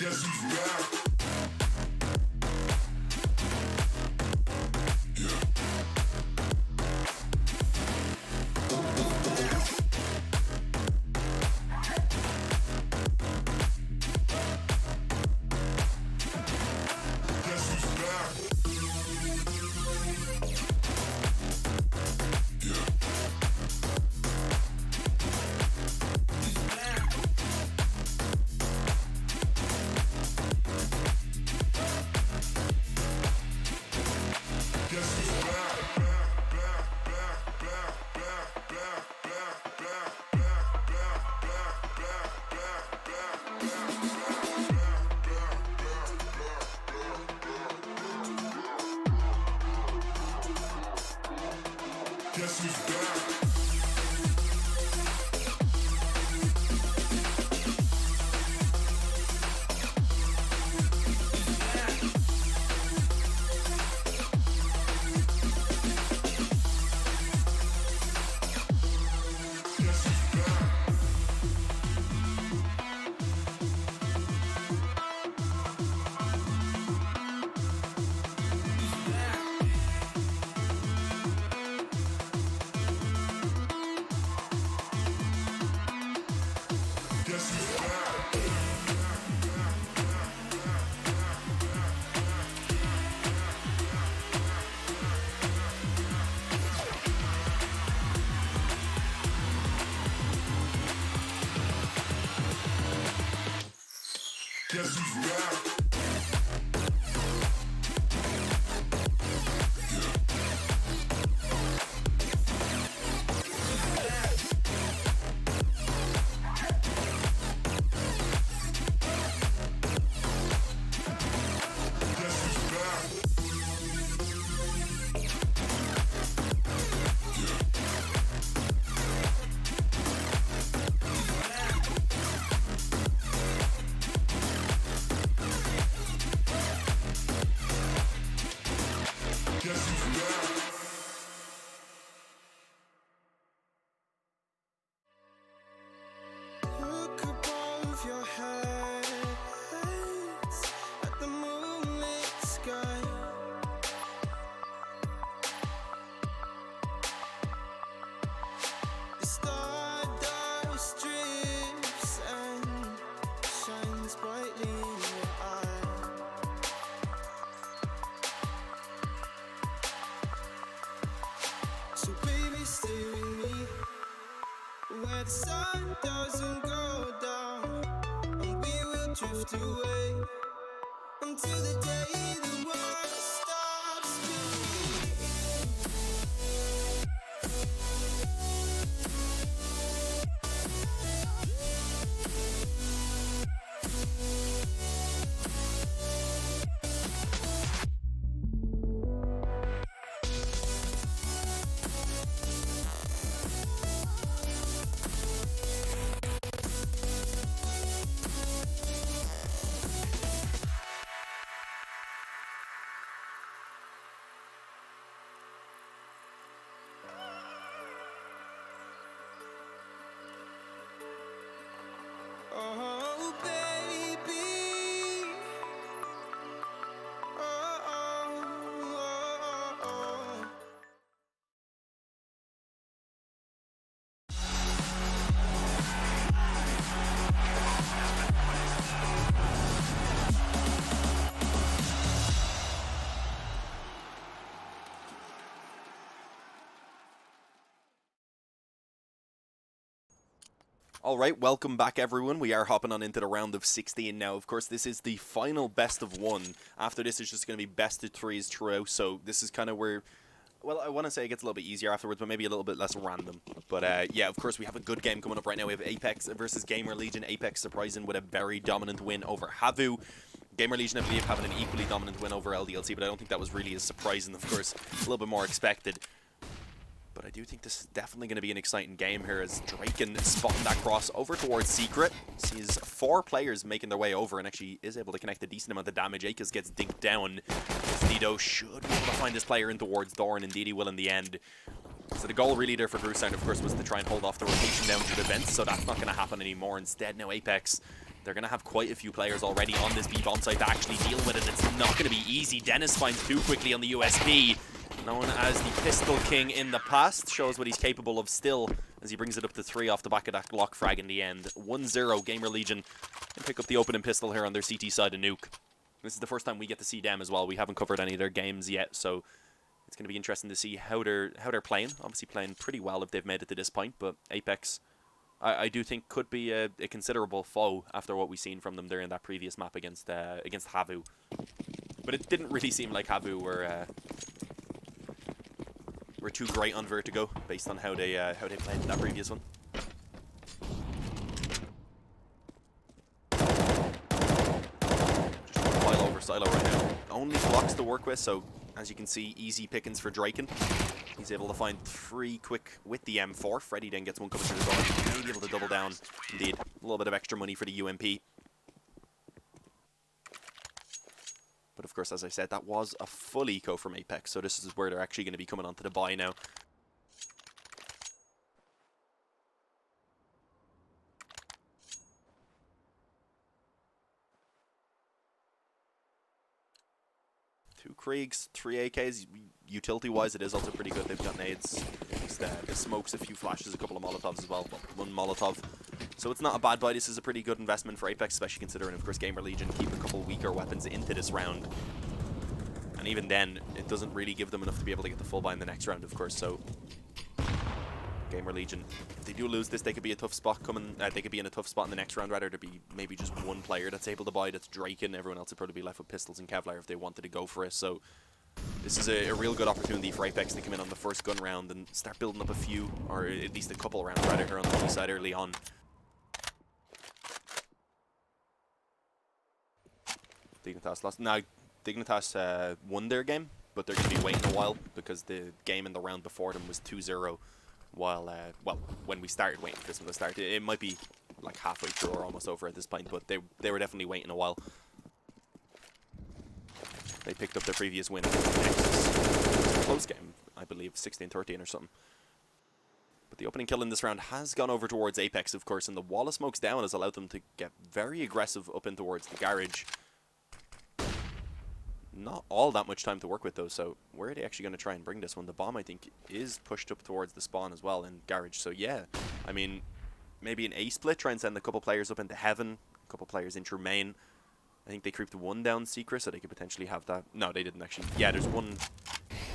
Guess who's back? Guess who's back? Guess who's back? Look above your head at the moonlit sky. The stardust drips and shines brightly in your eye. So baby, stay with me where the sun doesn't go down, and we will drift away until the day the world stops spinning. Oh, baby. Oh, oh, oh, oh. Alright, welcome back everyone. We are hopping on into the round of 16 now. Of course, this is the final best of one. After this, it's just going to be best of threes throughout. So this is kind of where, well, I want to say it gets a little bit easier afterwards, but maybe a little bit less random. But yeah, of course, we have a good game coming up right now. We have Apex versus Gamer Legion. Apex surprising with a very dominant win over Havu. Gamer Legion, I believe, having an equally dominant win over LDLC, but I don't think that was really as surprising. Of course, a little bit more expected. But I do think this is definitely going to be an exciting game here as Draken spotting that cross over towards Secret. Sees 4 players making their way over and actually is able to connect a decent amount of damage. Akis gets dinked down. Nido should be able to find this player in towards Door, and indeed he will in the end. So the goal really there for Grusound, of course, was to try and hold off the rotation down to the vents, so that's not going to happen anymore. Instead, now Apex they're going to have quite a few players already on this B bomb site to actually deal with it. It's not going to be easy. Dennis finds two quickly on the USP. Known as the Pistol King in the past, shows what he's capable of still as he brings it up to 3 off the back of that Glock frag in the end. 1-0, Gamer Legion can pick up the opening pistol here on their CT side of Nuke. This is the first time we get to see them as well. We haven't covered any of their games yet, so it's going to be interesting to see how they're playing. Obviously playing pretty well if they've made it to this point, but Apex, I do think could be a considerable foe after what we've seen from them there in that previous map against Havu. But it didn't really seem like Havu were too great on Vertigo based on how they played in that previous one. Just a pile over Silo right now. Only blocks to work with, so as you can see, easy pickings for Draken. He's able to find 3 quick with the M4. Freddy then gets one coming through the door. Maybe able to double down. Indeed, a little bit of extra money for the UMP. But of course, as I said, that was a full eco from Apex, so this is where they're actually going to be coming onto the buy now. Two Kriegs, 3 AKs. Utility-wise, it is also pretty good. They've got nades, the smokes, a few flashes, a couple of Molotovs as well. One Molotov. So it's not a bad buy. This is a pretty good investment for Apex, especially considering, of course, Gamer Legion keep a couple weaker weapons into this round. And even then, it doesn't really give them enough to be able to get the full buy in the next round, of course. So, Gamer Legion, if they do lose this, they could be a tough spot coming. They could be in a tough spot in the next round. Rather, to be maybe just one player that's able to buy. That's Draken. Everyone else would probably be left with pistols and Kevlar if they wanted to go for it. So, this is a real good opportunity for Apex to come in on the first gun round and start building up a few, or at least a couple rounds, rather, here on the B side early on. Dignitas lost. Now, Dignitas won their game, but they're going to be waiting a while because the game in the round before them was 2-0. While, well, when we started waiting for this one to start, it might be like halfway through or almost over at this point, but they were definitely waiting a while. They picked up their previous win against Nexus. Close game, I believe, 16-13 or something. But the opening kill in this round has gone over towards Apex, of course, and the wall of smokes down has allowed them to get very aggressive up in towards the garage. Not all that much time to work with, though, so where are they actually going to try and bring this one? The bomb, I think, is pushed up towards the spawn as well in garage, so yeah. I mean, maybe an A-split, try and send a couple players up into heaven, a couple players in through main. I think they creeped one down Secret, so they could potentially have that. No, they didn't actually. Yeah, there's one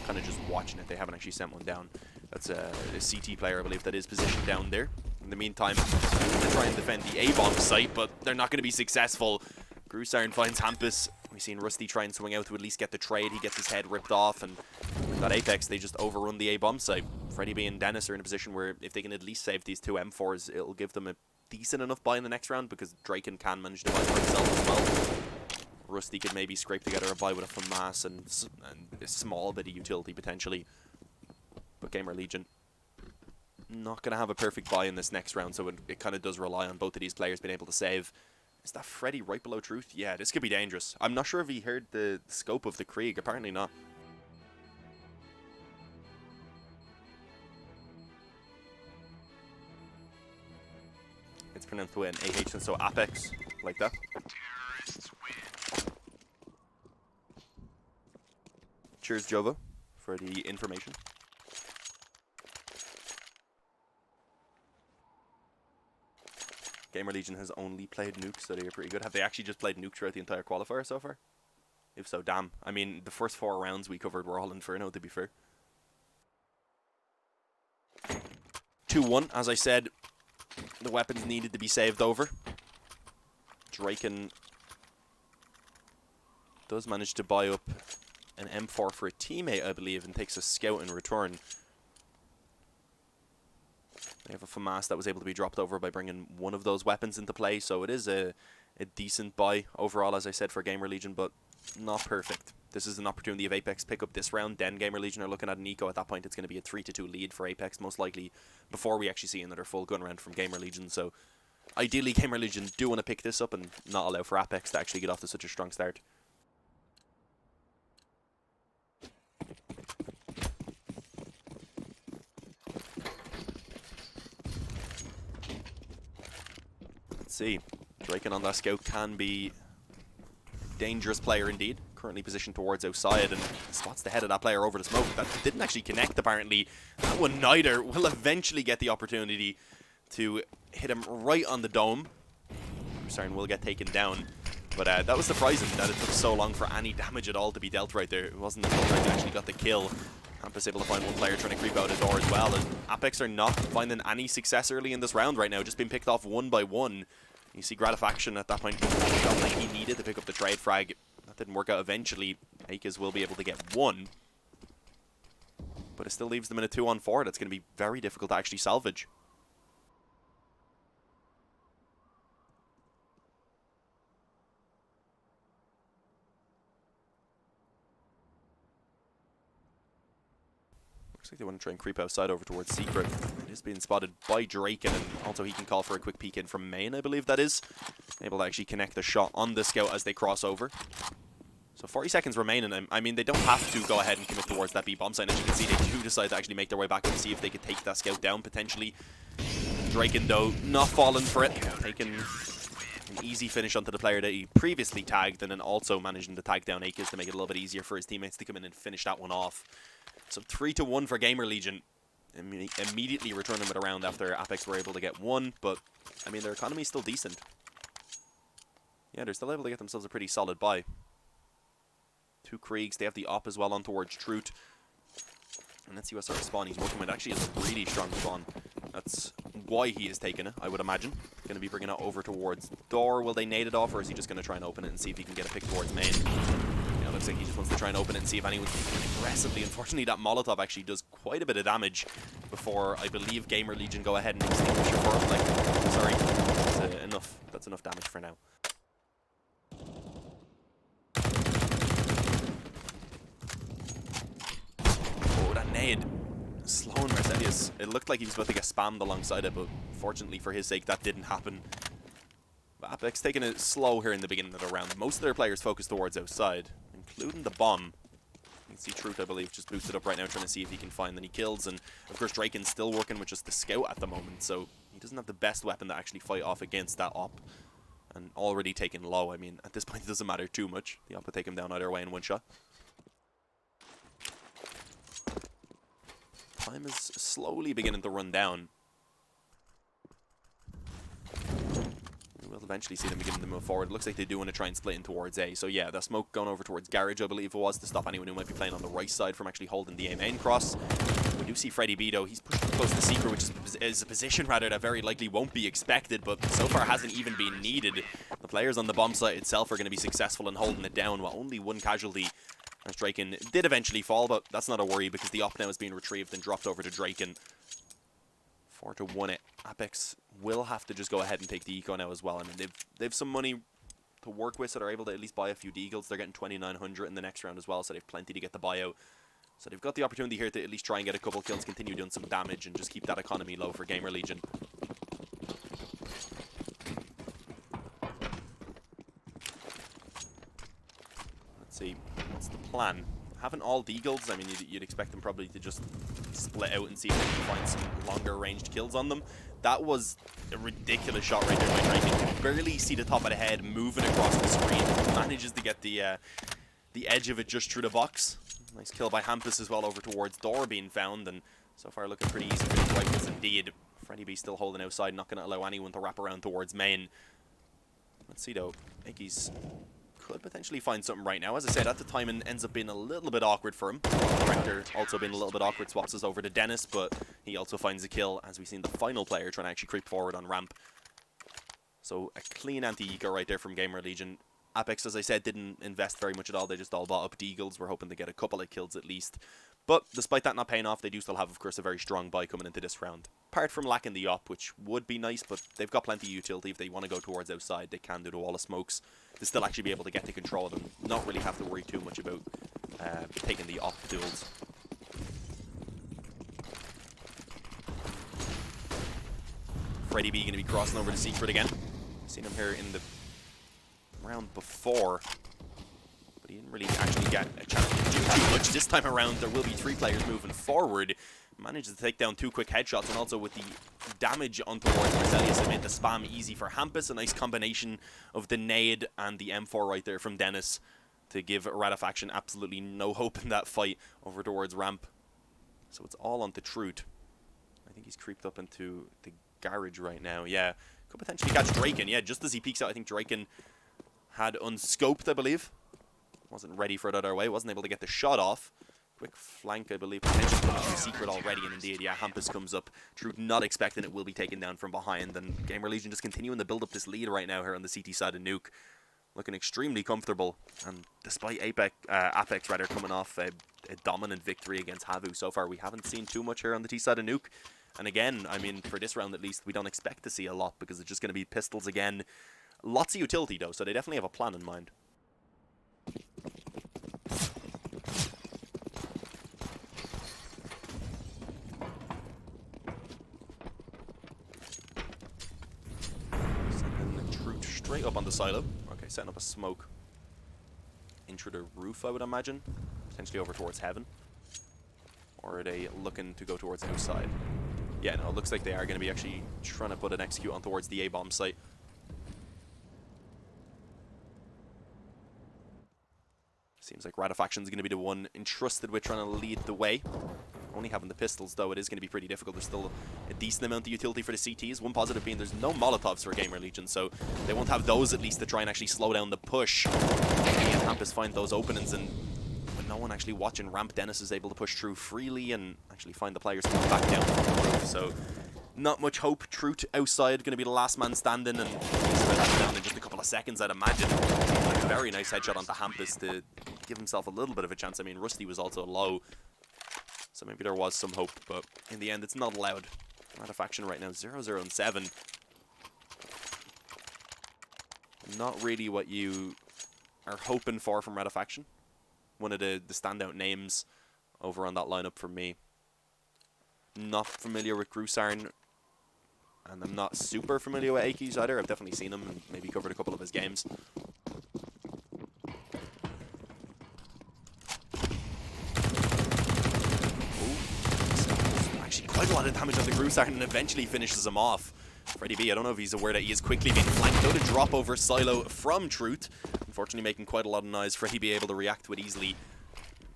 kind of just watching it. They haven't actually sent one down. That's a CT player, I believe, that is positioned down there. In the meantime, they try and defend the A-bomb site, but they're not going to be successful. Grusiron finds Hampus. We've seen Rusty try and swing out to at least get the trade. He gets his head ripped off, and with that Apex, they just overrun the A-bomb site. Freddy B and Dennis are in a position where if they can at least save these 2 M4s, it'll give them a decent enough buy in the next round, because Draken can manage to buy for himself as well. Rusty could maybe scrape together a buy with a FAMAS and a small bit of utility potentially. But Gamer Legion not going to have a perfect buy in this next round, so it kind of does rely on both of these players being able to save. Is that Freddy right below Truth? Yeah, this could be dangerous. I'm not sure if he heard the scope of the Krieg. Apparently not. It's pronounced with an AH, and so Apex, like that. Cheers, Jova, for the information. Gamer Legion has only played Nuke, so they are pretty good. Have they actually just played Nuke throughout the entire qualifier so far? If so, damn. I mean, the first 4 rounds we covered were all Inferno, to be fair. 2-1, as I said, the weapons needed to be saved over. Draken does manage to buy up an M4 for a teammate, I believe, and takes a scout in return. They have a FAMAS that was able to be dropped over by bringing one of those weapons into play, so it is a decent buy overall, as I said, for Gamer Legion, but not perfect. This is an opportunity if Apex pick up this round, then Gamer Legion are looking at an eco. At that point, it's going to be a 3-2 lead for Apex, most likely, before we actually see another full gun round from Gamer Legion. So, ideally, Gamer Legion do want to pick this up and not allow for Apex to actually get off to such a strong start. Let's see. Draken on that scout can be a dangerous player indeed. Currently positioned towards outside and spots the head of that player over the smoke. That didn't actually connect apparently. That one neither will eventually get the opportunity to hit him right on the dome. Cern will get taken down. But that was surprising that it took so long for any damage at all to be dealt right there. It wasn't until Drake actually got the kill. Hampus able to find one player trying to creep out a door as well. And Apex are not finding any success early in this round right now. Just being picked off one by one. You see Gratifaction at that point felt like he needed to pick up the trade frag. That didn't work out eventually. Akers will be able to get one. But it still leaves them in a 2-on-4. That's going to be very difficult to actually salvage. Looks like they want to try and creep outside over towards Secret. It is being spotted by Drake, and also he can call for a quick peek in from main, I believe that is. Able to actually connect the shot on the scout as they cross over. So 40 seconds remaining. I mean, they don't have to go ahead and commit towards that B bomb site. As you can see, they do decide to actually make their way back and see if they could take that scout down potentially. Draken, though, not falling for it. Taking an easy finish onto the player that he previously tagged, and then also managing to tag down Akers to make it a little bit easier for his teammates to come in and finish that one off. So 3-1 for Gamer Legion. Immediately returning with a round after Apex were able to get one, but I mean, their economy is still decent. Yeah, they're still able to get themselves a pretty solid buy. 2 Kriegs, they have the op as well on towards Truth. And let's see what sort of spawn he's working with. Actually, it's a really strong spawn. That's why he is taking it, I would imagine. Going to be bringing it over towards door. Will they nade it off, or is he just going to try and open it and see if he can get a pick towards main? Yeah, looks like he just wants to try and open it and see if anyone's picking aggressively. Unfortunately, that Molotov actually does quite a bit of damage before, I believe, Gamer Legion go ahead and extinguish it for him. Like, sorry, that's enough. That's enough damage for now. Oh, that nade. Slowing Mercedes. It looked like he was about to get spammed alongside it, but fortunately for his sake, that didn't happen. But Apex taking it slow here in the beginning of the round. Most of their players focus towards outside, including the bomb. You can see Truth, I believe, just boosted up right now, trying to see if he can find any kills. And of course, Draken's still working with just the scout at the moment, so he doesn't have the best weapon to actually fight off against that op. And already taken low. I mean, at this point, it doesn't matter too much. The op will take him down either way in one shot. Time is slowly beginning to run down. We will eventually see them beginning to move forward. It looks like they do want to try and split in towards A. So yeah, the smoke going over towards Garage, I believe it was, to stop anyone who might be playing on the right side from actually holding the A main cross. We do see Freddy B, though. He's pushed close to Secret, which is a position, rather, that very likely won't be expected, but so far hasn't even been needed. The players on the bomb site itself are going to be successful in holding it down, while only one casualty as Draken did eventually fall, but that's not a worry because the op now is being retrieved and dropped over to Draken. 4-1 it. Apex will have to just go ahead and take the eco now as well. I mean, they've some money to work with, so they're able to at least buy a few deagles. They're getting 2,900 in the next round as well, so they've plenty to get the buyout. So they've got the opportunity here to at least try and get a couple kills, continue doing some damage, and just keep that economy low for Gamer Legion. Let's see, what's the plan? Having all deagles, I mean, you'd expect them probably to just split out and see if they can find some longer ranged kills on them. That was a ridiculous shot right there by Drake. You can barely see the top of the head moving across the screen. Manages to get the edge of it just through the box. Nice kill by Hampus as well over towards door being found, and so far looking pretty easy for the rifles indeed. Freddy B still holding outside, not going to allow anyone to wrap around towards main. Let's see though, Iggy's could potentially find something right now. As I said, at the time, it ends up being a little bit awkward for him. Director also being a little bit awkward, swaps us over to Dennis, but he also finds a kill as we've seen the final player trying to actually creep forward on ramp. So a clean anti-eco right there from Gamer Legion. Apex, as I said, didn't invest very much at all. They just all bought up deagles. We're hoping to get a couple of kills at least. But despite that not paying off, they do still have, of course, a very strong buy coming into this round. Apart from lacking the op, which would be nice, but they've got plenty of utility. If they want to go towards outside, they can do the wall of smokes to still actually be able to get to control them. Not really have to worry too much about taking the op duels. Freddy B going to be crossing over to Secret again. Seen him here in the round before, but he didn't really actually get a chance to do too much. This time around, there will be 3 players moving forward. manages to take down 2 quick headshots, and also with the damage on towards Marcelius, it made the spam easy for Hampus. A nice combination of the nade and the M4 right there from Dennis to give Radafaction absolutely no hope in that fight over towards ramp. So it's all on to Truth. I think he's creeped up into the garage right now. Yeah, could potentially catch Draken. Yeah, just as he peeks out, I think Draken had unscoped, I believe. Wasn't ready for it other way. Wasn't able to get the shot off. Quick flank, I believe, potentially coming through secret already, and indeed, yeah, Hampus comes up. Truth not expecting it, will be taken down from behind, and Gamer Legion just continuing to build up this lead right now here on the CT side of Nuke. Looking extremely comfortable, and despite Apex rather coming off a dominant victory against Havu so far, we haven't seen too much here on the T side of Nuke. And again, I mean, for this round at least, we don't expect to see a lot, because it's just going to be pistols again. Lots of utility though, so they definitely have a plan in mind. Straight up on the silo. Okay, setting up a smoke into the roof, I would imagine. Potentially over towards heaven. Or are they looking to go towards outside? Yeah, no, it looks like they are going to be actually trying to put an execute on towards the A-bomb site. Seems like Radafaction's going to be the one entrusted with trying to lead the way. Only having the pistols, though, it is going to be pretty difficult. There's still a decent amount of utility for the CTs. One positive being there's no Molotovs for Gamer Legion, so they won't have those at least to try and actually slow down the push. And Hampus find those openings, and with no one actually watching ramp, Dennis is able to push through freely and actually find the players coming back down from the roof. So not much hope. Truth outside, going to be the last man standing, and he's down in just a couple of seconds, I'd imagine. Like a very nice headshot onto Hampus to give himself a little bit of a chance. I mean, Rusty was also low, so maybe there was some hope, but in the end, it's not allowed. Radafaction right now, 0-0-7. Not really what you are hoping for from Radafaction. One of the standout names over on that lineup for me. Not familiar with Grusarn, and I'm not super familiar with Akis either. I've definitely seen him and maybe covered a couple of his games. Quite a lot of damage on the Grusarn, and eventually finishes him off. Freddy B, I don't know if he's aware that he is quickly being flanked, though, to drop over Silo from Truth. Unfortunately making quite a lot of noise. Freddy B able to react to it easily. He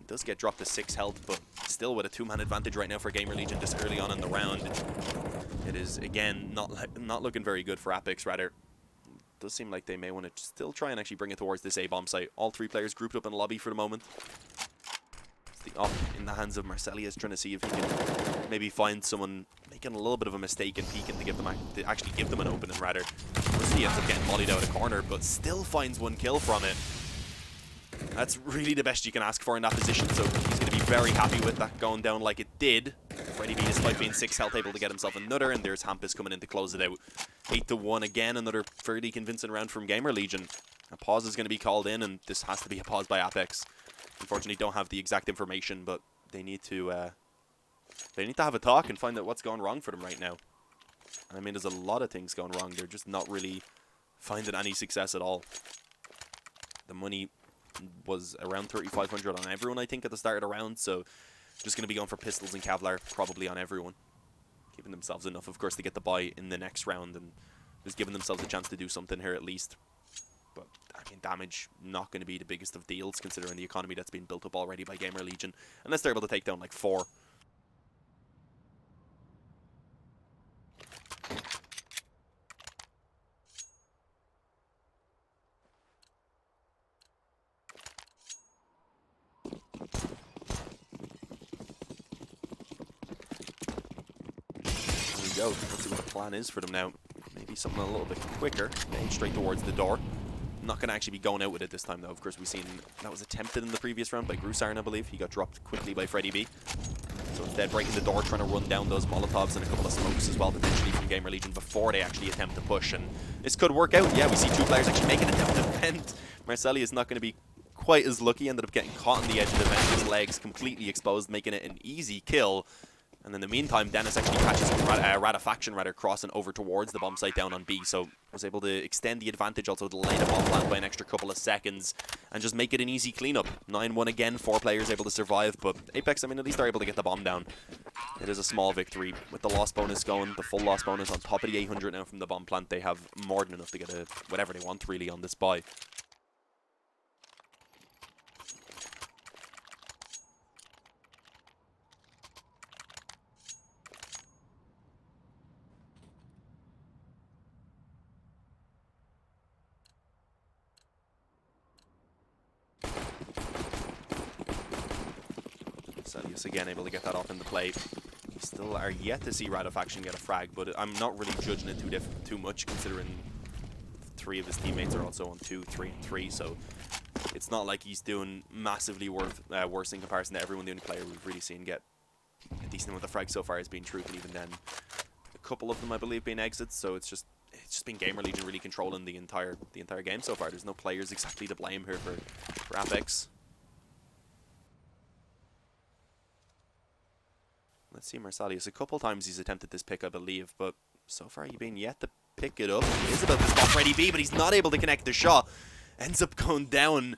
does get dropped to 6 health, but still with a 2-man advantage right now for Gamer Legion this early on in the round. It is, again, not looking very good for Apex, rather. It does seem like they may want to still try and actually bring it towards this A-bomb site. All 3 players grouped up in the lobby for the moment. Up in the hands of Marcelius, trying to see if he can maybe find someone making a little bit of a mistake and peeking to actually give them an opening, rather. He ends up getting mollied out of the corner, but still finds 1 kill from it. That's really the best you can ask for in that position, so he's going to be very happy with that going down like it did. Freddy B, despite being 6 health, able to get himself another, and there's Hampus coming in to close it out. 8-1 again, another fairly convincing round from Gamer Legion. A pause is going to be called in, and this has to be a pause by Apex. Unfortunately, don't have the exact information, but they need to have a talk and find out what's going wrong for them right now. I mean, there's a lot of things going wrong. They're just not really finding any success at all. The money was around 3,500 on everyone, I think, at the start of the round, so just going to be going for pistols and Kevlar probably on everyone. Giving themselves enough, of course, to get the buy in the next round, and just giving themselves a chance to do something here at least. But, I mean, damage not going to be the biggest of deals, considering the economy that's been built up already by Gamer Legion, unless they're able to take down, like, 4. There we go. Let's see what the plan is for them now. Maybe something a little bit quicker. Heading straight towards the door. Not going to actually be going out with it this time, though. Of course, we've seen that was attempted in the previous round by Grusarn, I believe. He got dropped quickly by Freddy B. So instead, breaking the door, trying to run down those Molotovs and a couple of smokes as well, potentially from Gamer Legion before they actually attempt to push. And this could work out. Yeah, we see 2 players actually making it down the vent. Marcelli is not going to be quite as lucky. Ended up getting caught on the edge of the vent. His legs completely exposed, making it an easy kill. And in the meantime, Dennis actually catches Radafaction rather crossing over towards the bomb site down on B, so was able to extend the advantage, also delay the bomb plant by an extra couple of seconds, and just make it an easy cleanup. 9-1 again, 4 players able to survive, but Apex, I mean, at least they're able to get the bomb down. It is a small victory. With the loss bonus going, the full loss bonus on top of the 800 now from the bomb plant, they have more than enough to get whatever they want really on this buy. Celius again able to get that off into play. We still are yet to see Radofaction get a frag, but I'm not really judging it too much considering 3 of his teammates are also on 2, 3, and 3, so it's not like he's doing massively worse in comparison to everyone. The only player we've really seen get a decent amount of frags so far has been Truth, and even then a couple of them I believe being exits, so it's just been Gamer Legion really controlling the entire game so far. There's no players exactly to blame here for Apex. Let's see Marsalius. A couple times he's attempted this pick, I believe, but so far he's been yet to pick it up. He is about to spot Freddy B, but he's not able to connect the shot. Ends up going down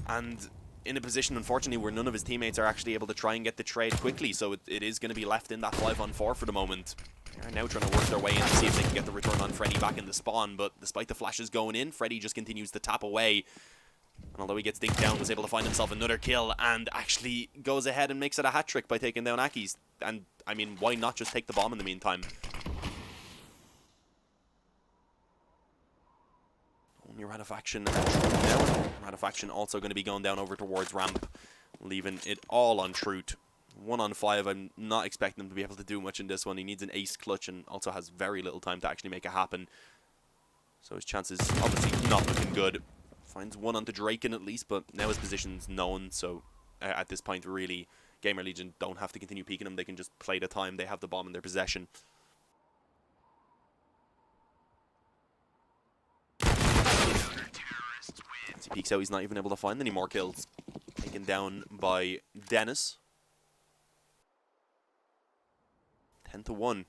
and in a position, unfortunately, where none of his teammates are actually able to try and get the trade quickly, so it is going to be left in that 5-on-4 for the moment. They're now trying to work their way in to see if they can get the return on Freddy back in the spawn, but despite the flashes going in, Freddy just continues to tap away. And although he gets dinked down, was able to find himself another kill and actually goes ahead and makes it a hat-trick by taking down Aki's. And, I mean, why not just take the bomb in the meantime? Only Radofaction down. Radofaction also going to be going down over towards ramp, leaving it all on Truth. 1-on-5, I'm not expecting him to be able to do much in this one. He needs an ace clutch and also has very little time to actually make it happen. So his chances obviously not looking good. Finds one onto Draken at least, but now his position's known, so at this point, really, Gamer Legion don't have to continue peeking him. They can just play the time. They have the bomb in their possession. As he peeks out, he's not even able to find any more kills. Taken down by Dennis. 10-1.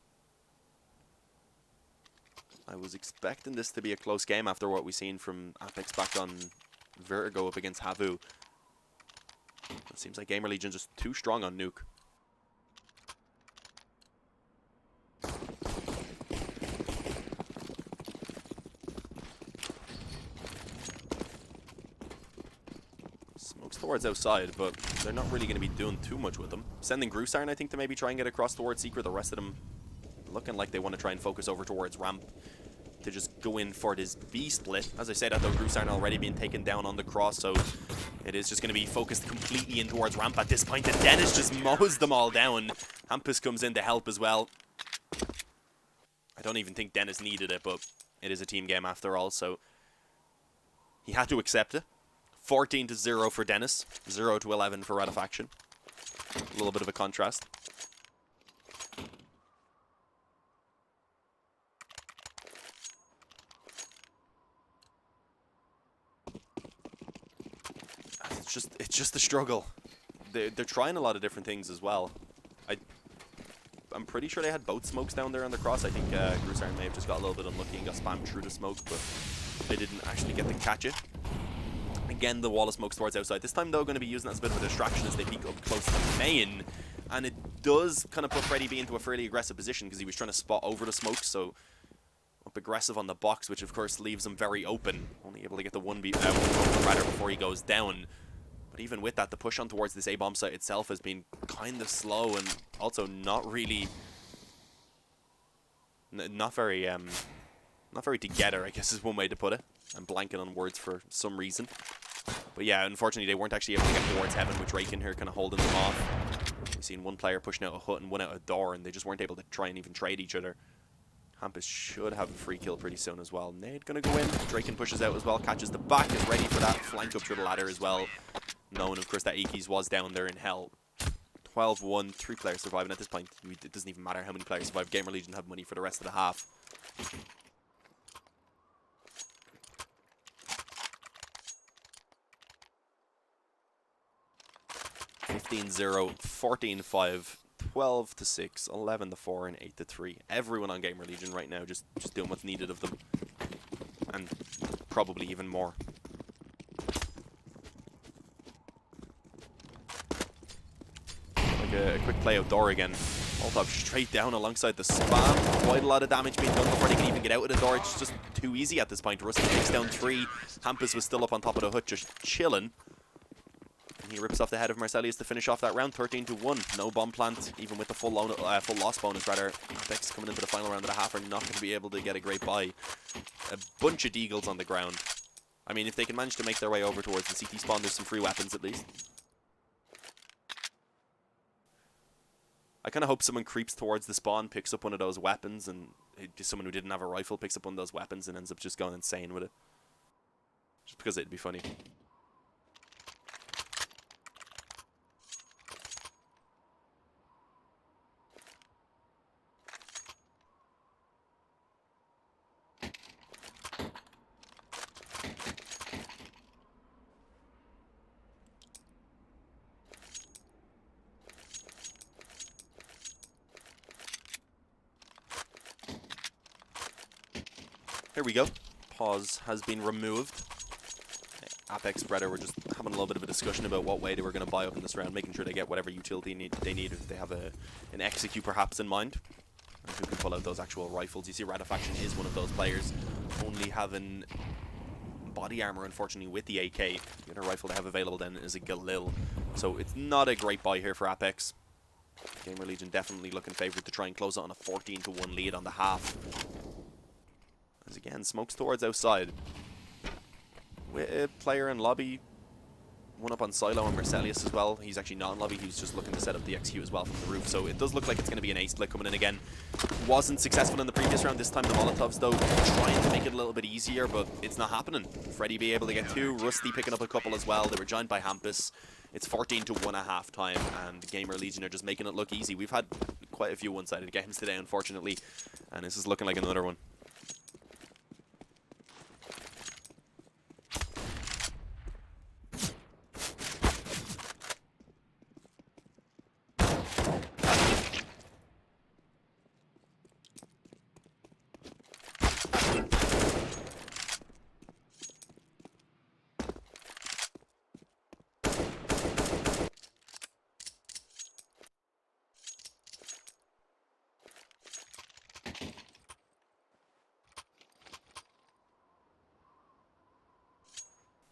I was expecting this to be a close game after what we've seen from Apex back on Vertigo up against Havu. It seems like Gamer Legion just too strong on Nuke. Smokes towards outside, but they're not really going to be doing too much with them. Sending Grusarn, I think, to maybe try and get across towards Secret. The rest of them looking like they want to try and focus over towards ramp to just go in for this B split. As I said, that though, Grusarn already being taken down on the cross, so it is just going to be focused completely in towards ramp at this point, and Dennis just mows them all down. Hampus comes in to help as well. I don't even think Dennis needed it, but it is a team game after all, so he had to accept it. 14-0 for Dennis, 0-11 for Radofaction. A little bit of a contrast. It's just a struggle. They're trying a lot of different things as well. I'm pretty sure they had both smokes down there on the cross. I think Grusarn may have just got a little bit unlucky and got spammed through the smoke, but they didn't actually get to catch it. Again, the wall of smokes towards outside. This time, though, going to be using that as a bit of a distraction as they peek up close to the main. And it does kind of put Freddy B into a fairly aggressive position because he was trying to spot over the smoke, so up aggressive on the box, which of course leaves him very open. Only able to get the one rather before he goes down. But even with that, the push on towards this A-bomb site itself has been kind of slow and also not really, not very together, I guess is one way to put it. I'm blanking on words for some reason. But yeah, unfortunately, they weren't actually able to get towards heaven, with Draken here kind of holding them off. We've seen one player pushing out a hut and one out a door, and they just weren't able to try and even trade each other. Hampus should have a free kill pretty soon as well. Nade gonna go in. Draken pushes out as well, catches the back, is ready for that flank up through the ladder as well. Knowing, of course, that Ikis was down there in hell. 12-1, 3 players surviving at this point. It doesn't even matter how many players survive. Gamer Legion have money for the rest of the half. (15-0), 14-5, 12-6, 11-4, and 8-3. Everyone on Gamer Legion right now just doing what's needed of them, and probably even more. like a quick play outdoor again. Molotov straight down alongside the spam. Quite a lot of damage being done before they can even get out of the door. It's just too easy at this point. Rusty takes down 3. Hampus was still up on top of the hut, just chilling. And he rips off the head of Marselius to finish off that round, 13-1. No bomb plant, even with the full loss bonus, rather. Apex coming into the final round of the half are not going to be able to get a great buy. A bunch of deagles on the ground. I mean, if they can manage to make their way over towards the CT spawn, there's some free weapons at least. I kind of hope someone creeps towards the spawn, picks up one of those weapons, and someone who didn't have a rifle picks up one of those weapons and ends up just going insane with it. Just because it'd be funny. Here we go. Pause has been removed. Apex Spreader were just having a little bit of a discussion about what way they were going to buy up in this round, making sure they get whatever utility they need if they have an execute perhaps in mind. And who can pull out those actual rifles. You see Radifaction is one of those players, only having body armor unfortunately with the AK. The other rifle they have available then is a Galil. So it's not a great buy here for Apex. Gamer Legion definitely looking favored to try and close it on a 14-1 lead on the half. As again, smokes towards outside. With a player in lobby. One up on Silo and Marselius as well. He's actually not in lobby. He's just looking to set up the execute as well from the roof. So it does look like it's going to be an A split coming in again. Wasn't successful in the previous round. This time the Molotovs, though, trying to make it a little bit easier, but it's not happening. Freddy be able to get 2. Rusty picking up a couple as well. They were joined by Hampus. It's 14-1 at halftime, and Gamer Legion are just making it look easy. We've had quite a few one-sided games today, unfortunately, and this is looking like another one.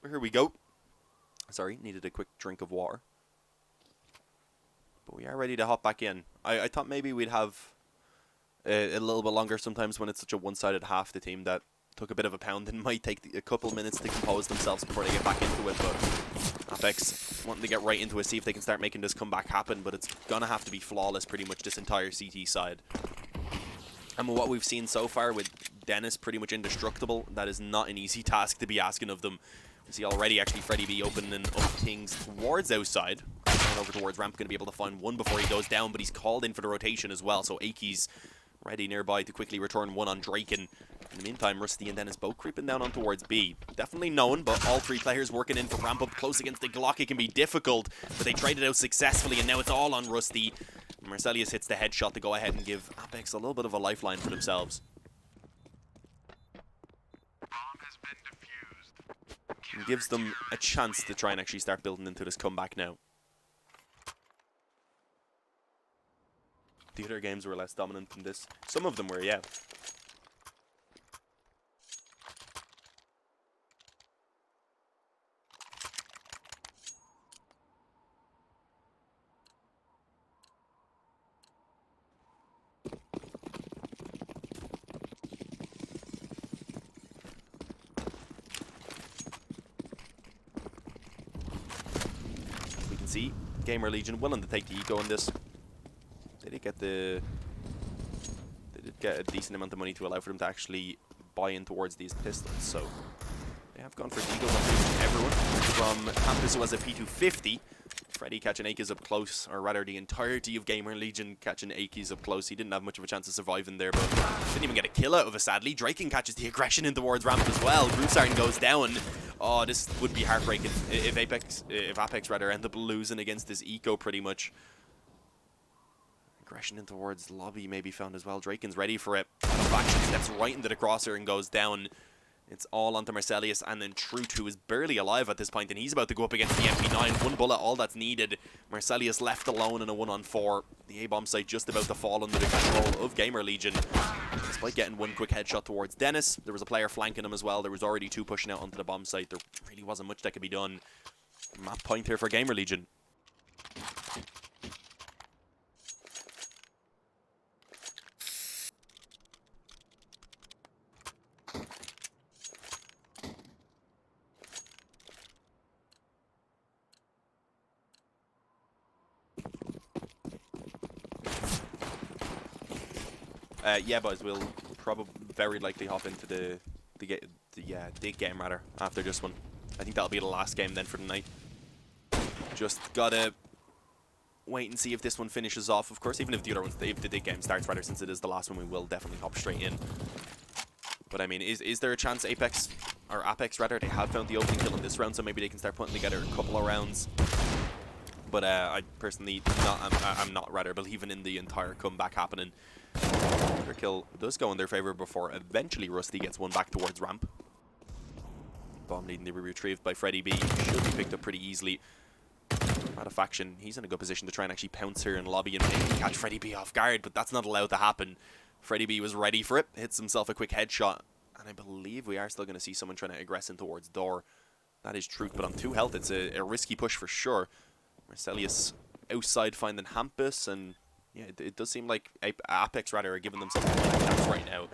Here we go. Sorry, needed a quick drink of water. But we are ready to hop back in. I thought maybe we'd have a little bit longer sometimes when it's such a one-sided half. The team that took a bit of a pound and might take a couple minutes to compose themselves before they get back into it. But Apex wanting to get right into it, see if they can start making this comeback happen. But it's going to have to be flawless pretty much this entire CT side. And with what we've seen so far with Dennis pretty much indestructible, that is not an easy task to be asking of them. You see already actually Freddy B opening up things towards outside. Going over towards ramp, going to be able to find one before he goes down, but he's called in for the rotation as well. So Aki's ready nearby to quickly return one on Draken. In the meantime, Rusty and Dennis both creeping down on towards B. Definitely known, but all 3 players working in for ramp up close against the Glock. It can be difficult, but they tried it out successfully, and now it's all on Rusty. Marselius hits the headshot to go ahead and give Apex a little bit of a lifeline for themselves. And gives them a chance to try and actually start building into this comeback now. The other games were less dominant than this. Some of them were, yeah. See, Gamer Legion willing to take the eco in this. They did get a decent amount of money to allow for them to actually buy in towards these pistols, so they have gone for deagles on everyone. From Campus, who has a P250, Freddy catching Akis up close, or rather the entirety of Gamer Legion catching Akis up close. He didn't have much of a chance of surviving there, but didn't even get a kill out of it, sadly. Draken catches the aggression in towards ramp as well. Group Sergeant goes down. Oh, this would be heartbreaking if Apex rather end up losing against this eco pretty much. Aggression in towards lobby may be found as well. Draken's ready for it. Faction steps right into the crosshair and goes down. It's all onto Marcelius, and then Truth, who is barely alive at this point, and he's about to go up against the MP9. One bullet, all that's needed. Marcelius left alone in a 1-on-4. The A-bomb site just about to fall under the control of Gamer Legion. Despite getting one quick headshot towards Dennis, there was a player flanking him as well. There was already 2 pushing out onto the bomb site. There really wasn't much that could be done. Map point here for Gamer Legion. Yeah, boys, we'll probably very likely hop into the dig game rather after this one. I think that'll be the last game then for the night. Just gotta wait and see if this one finishes off. Of course, even if the other ones, if the dig game starts rather, since it is the last one, we will definitely hop straight in. But I mean, is there a chance Apex rather? They have found the opening kill in this round, so maybe they can start putting together a couple of rounds. But I personally I'm not rather believing in the entire comeback happening. Their kill does go in their favor before eventually Rusty gets one back towards ramp. Bomb needing to be retrieved by Freddy B. Should be picked up pretty easily. Faction, he's in a good position to try and actually pounce here in lobby and maybe catch Freddy B off guard, but that's not allowed to happen. Freddy B was ready for it, hits himself a quick headshot, and I believe we are still going to see someone trying to aggress in towards door. That is Truth, but on 2 health, it's a risky push for sure. Marcelius outside finding Hampus, and yeah, it does seem like Apex rather are giving themselves a chance right now.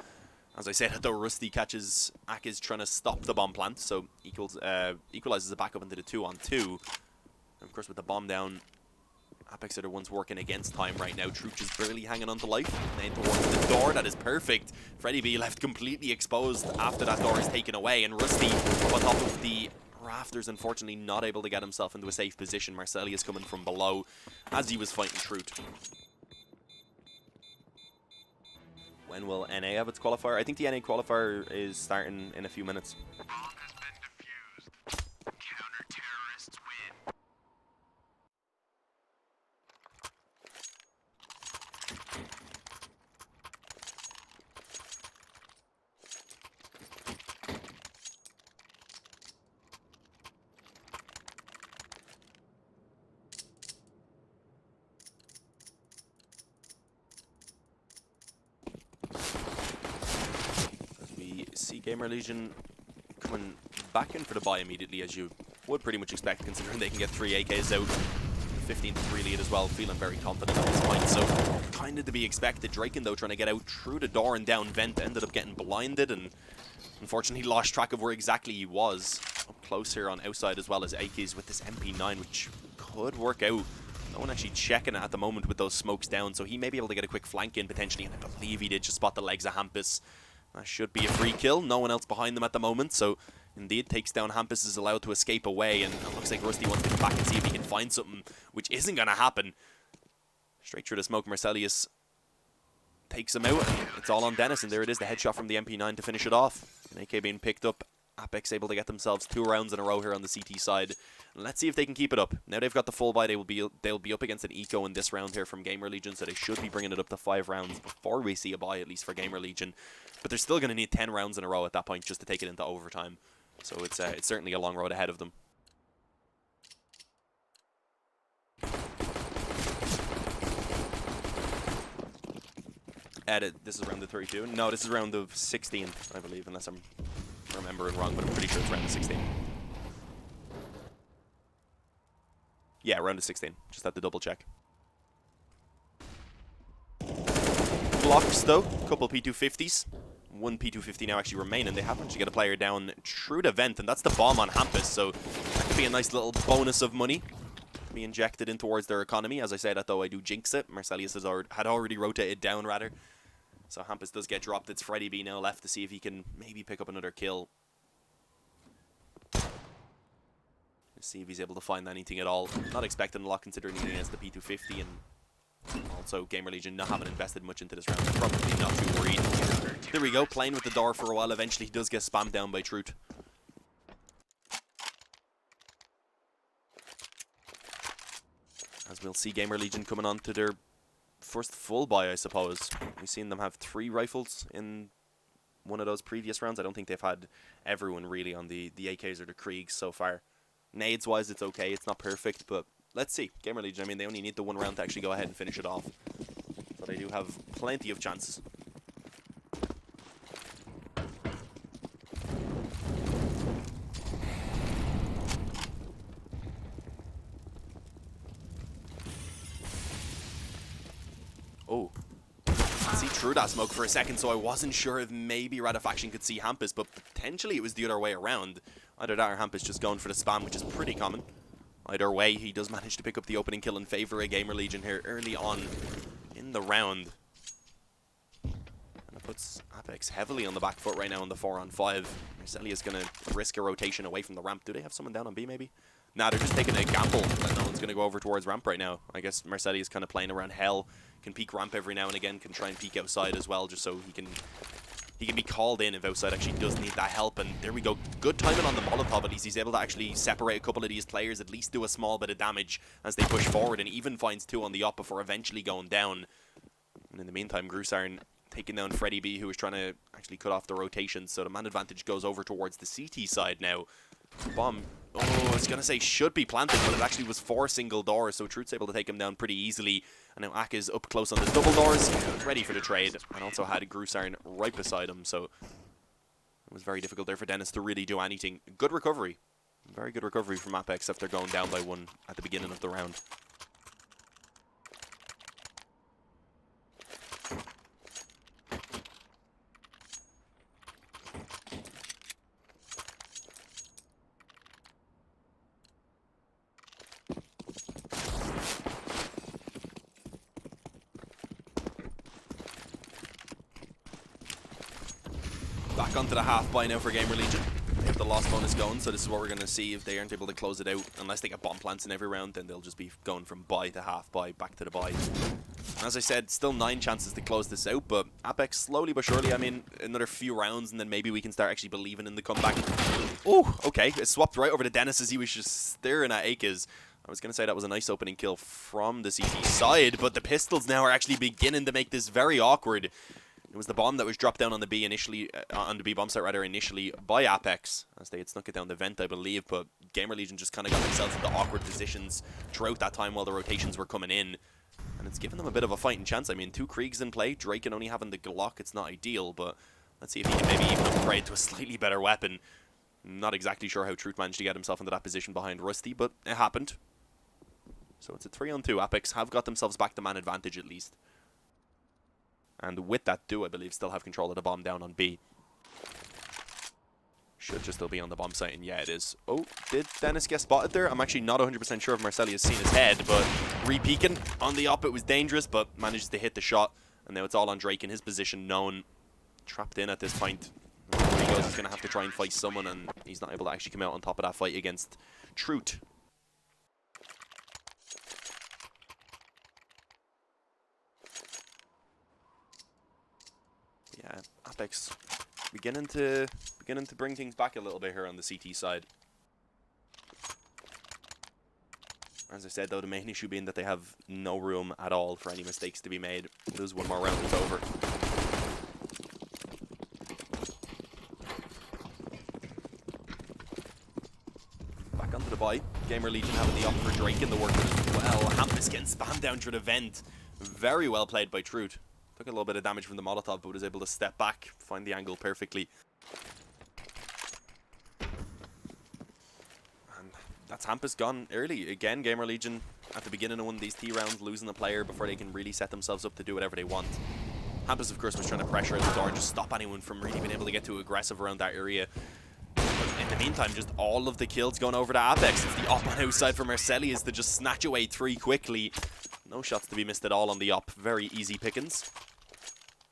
As I said, though, Rusty catches Ak trying to stop the bomb plant, so equalizes it back up into the 2-on-2. And of course, with the bomb down, Apex are the ones working against time right now. Truth is barely hanging on to life. And then towards the door, that is perfect. Freddy B left completely exposed after that door is taken away, and Rusty up on top of the rafters, unfortunately not able to get himself into a safe position. Marcelius coming from below as he was fighting Truth. When will NA have its qualifier? I think the NA qualifier is starting in a few minutes. Gamer Legion coming back in for the buy immediately, as you would pretty much expect, considering they can get 3 AKs out. 15-3 lead as well, feeling very confident at this point, so kind of to be expected. Draken, though, trying to get out through the door and down vent, ended up getting blinded, and unfortunately lost track of where exactly he was. Up close here on outside, as well as Akes with this MP9, which could work out. No one actually checking it at the moment with those smokes down, so he may be able to get a quick flank in potentially, and I believe he did just spot the legs of Hampus. That should be a free kill. No one else behind them at the moment, so indeed takes down Hampus, is allowed to escape away, and it looks like Rusty wants to come back and see if he can find something, which isn't going to happen. Straight through the smoke, Marcelius takes him out, and it's all on Dennis, and there it is, the headshot from the MP9 to finish it off. An AK being picked up. Apex able to get themselves 2 rounds in a row here on the CT side. And let's see if they can keep it up. Now they've got the full buy, they'll be up against an eco in this round here from Gamer Legion, so they should be bringing it up to 5 rounds before we see a buy, at least for Gamer Legion. But they're still going to need 10 rounds in a row at that point just to take it into overtime. So it's certainly a long road ahead of them. This is round of 32. No, this is round of 16, I believe, unless I'm remembering wrong, but I'm pretty sure it's round of 16. Yeah, round of 16. Just had to double check. Blocks, though. Couple P250s. 1 P250 now actually remaining. They have managed to get a player down through the vent, and that's the bomb on Hampus, so that could be a nice little bonus of money to be injected in towards their economy. As I say that, though, I do jinx it. Marcelius had already rotated down, rather. So Hampus does get dropped. It's Freddy B now left to see if he can maybe pick up another kill. Let's see if he's able to find anything at all. Not expecting a lot considering he has the P250, and also Gamer Legion not having invested much into this round. Probably not too worried. There we go, playing with the door for a while. Eventually he does get spammed down by Truth. As we'll see Gamer Legion coming on to their first full buy, I suppose. We've seen them have 3 rifles in one of those previous rounds. I don't think they've had everyone really on the AKs or the Kriegs so far. Nades-wise, it's okay. It's not perfect, but let's see. Gamer Legion, I mean, they only need the one round to actually go ahead and finish it off. So they do have plenty of chances. Oh. See through that smoke for a second, so I wasn't sure if maybe Radofaction could see Hampus, but potentially it was the other way around. Either that or Hampus just going for the spam, which is pretty common. Either way, he does manage to pick up the opening kill in favor of Gamer Legion here early on in the round. And it puts Apex heavily on the back foot right now on the 4-on-5. Marcelli is going to risk a rotation away from the ramp. Do they have someone down on B maybe? Nah, they're just taking a gamble that no one's going to go over towards ramp right now. I guess Marcelli is kind of playing around hell. Can peek ramp every now and again, can try and peek outside as well, just so he can be called in if outside actually does need that help. And there we go. Good timing on the Molotov, at least. He's able to actually separate a couple of these players, at least do a small bit of damage as they push forward, and even finds 2 on the op before eventually going down. And in the meantime, Grusarn taking down Freddy B, who was trying to actually cut off the rotation. So the man advantage goes over towards the CT side now. Bomb. Oh, I was going to say should be planted, but it actually was 4 single doors, so Truth's able to take him down pretty easily. And now Ak is up close on the double doors, ready for the trade, and also had Grusarn right beside him, so it was very difficult there for Dennis to really do anything. Good recovery. Very good recovery from Apex after going down by 1 at the beginning of the round. Back onto the half buy now for Gamer Legion. They have the loss bonus going, so this is what we're going to see. If they aren't able to close it out, unless they get bomb plants in every round, then they'll just be going from buy to half buy, back to the buy. And as I said, still 9 chances to close this out, but Apex slowly but surely, I mean, another few rounds, and then maybe we can start actually believing in the comeback. Oh, okay, it swapped right over to Dennis as he was just staring at Akez. I was going to say that was a nice opening kill from the CT side, but the pistols now are actually beginning to make this very awkward. It was the bomb that was dropped down on the B initially, on the B bomb site rather initially by Apex, as they had snuck it down the vent, I believe. But Gamer Legion just kind of got themselves into awkward positions throughout that time while the rotations were coming in, and it's given them a bit of a fighting chance. I mean, 2 Kriegs in play, Draken only having the Glock. It's not ideal, but let's see if he can maybe even upgrade to a slightly better weapon. Not exactly sure how Truth managed to get himself into that position behind Rusty, but it happened. So it's a 3-on-2. Apex have got themselves back to man advantage at least. And with that, I believe, still have control of the bomb down on B. Should just still be on the bomb site, and yeah, it is. Oh, did Dennis get spotted there? I'm actually not 100% sure if Marcelli has seen his head, but re-peeking on the op, it was dangerous, but manages to hit the shot. And now it's all on Drake in his position, known. Trapped in at this point. Where he goes, he's going to have to try and fight someone, and he's not able to actually come out on top of that fight against Truth. Yeah, Apex beginning to bring things back a little bit here on the CT side. As I said, though, the main issue being that they have no room at all for any mistakes to be made. Lose one more round, it's over. Back onto the buy. Gamer Legion having the up for Drake in the work as well. Hampus getting spammed down through the vent. Very well played by Truth. Took a little bit of damage from the Molotov, but was able to step back, find the angle perfectly. And that's Hampus gone early. Again, Gamer Legion at the beginning of one of these T rounds, losing a player before they can really set themselves up to do whatever they want. Hampus, of course, was trying to pressure the door, just stop anyone from really being able to get too aggressive around that area. But in the meantime, just all of the kills going over to Apex. It's the op on outside for Marcelli is to just snatch away 3 quickly. No shots to be missed at all on the op. Very easy pickings.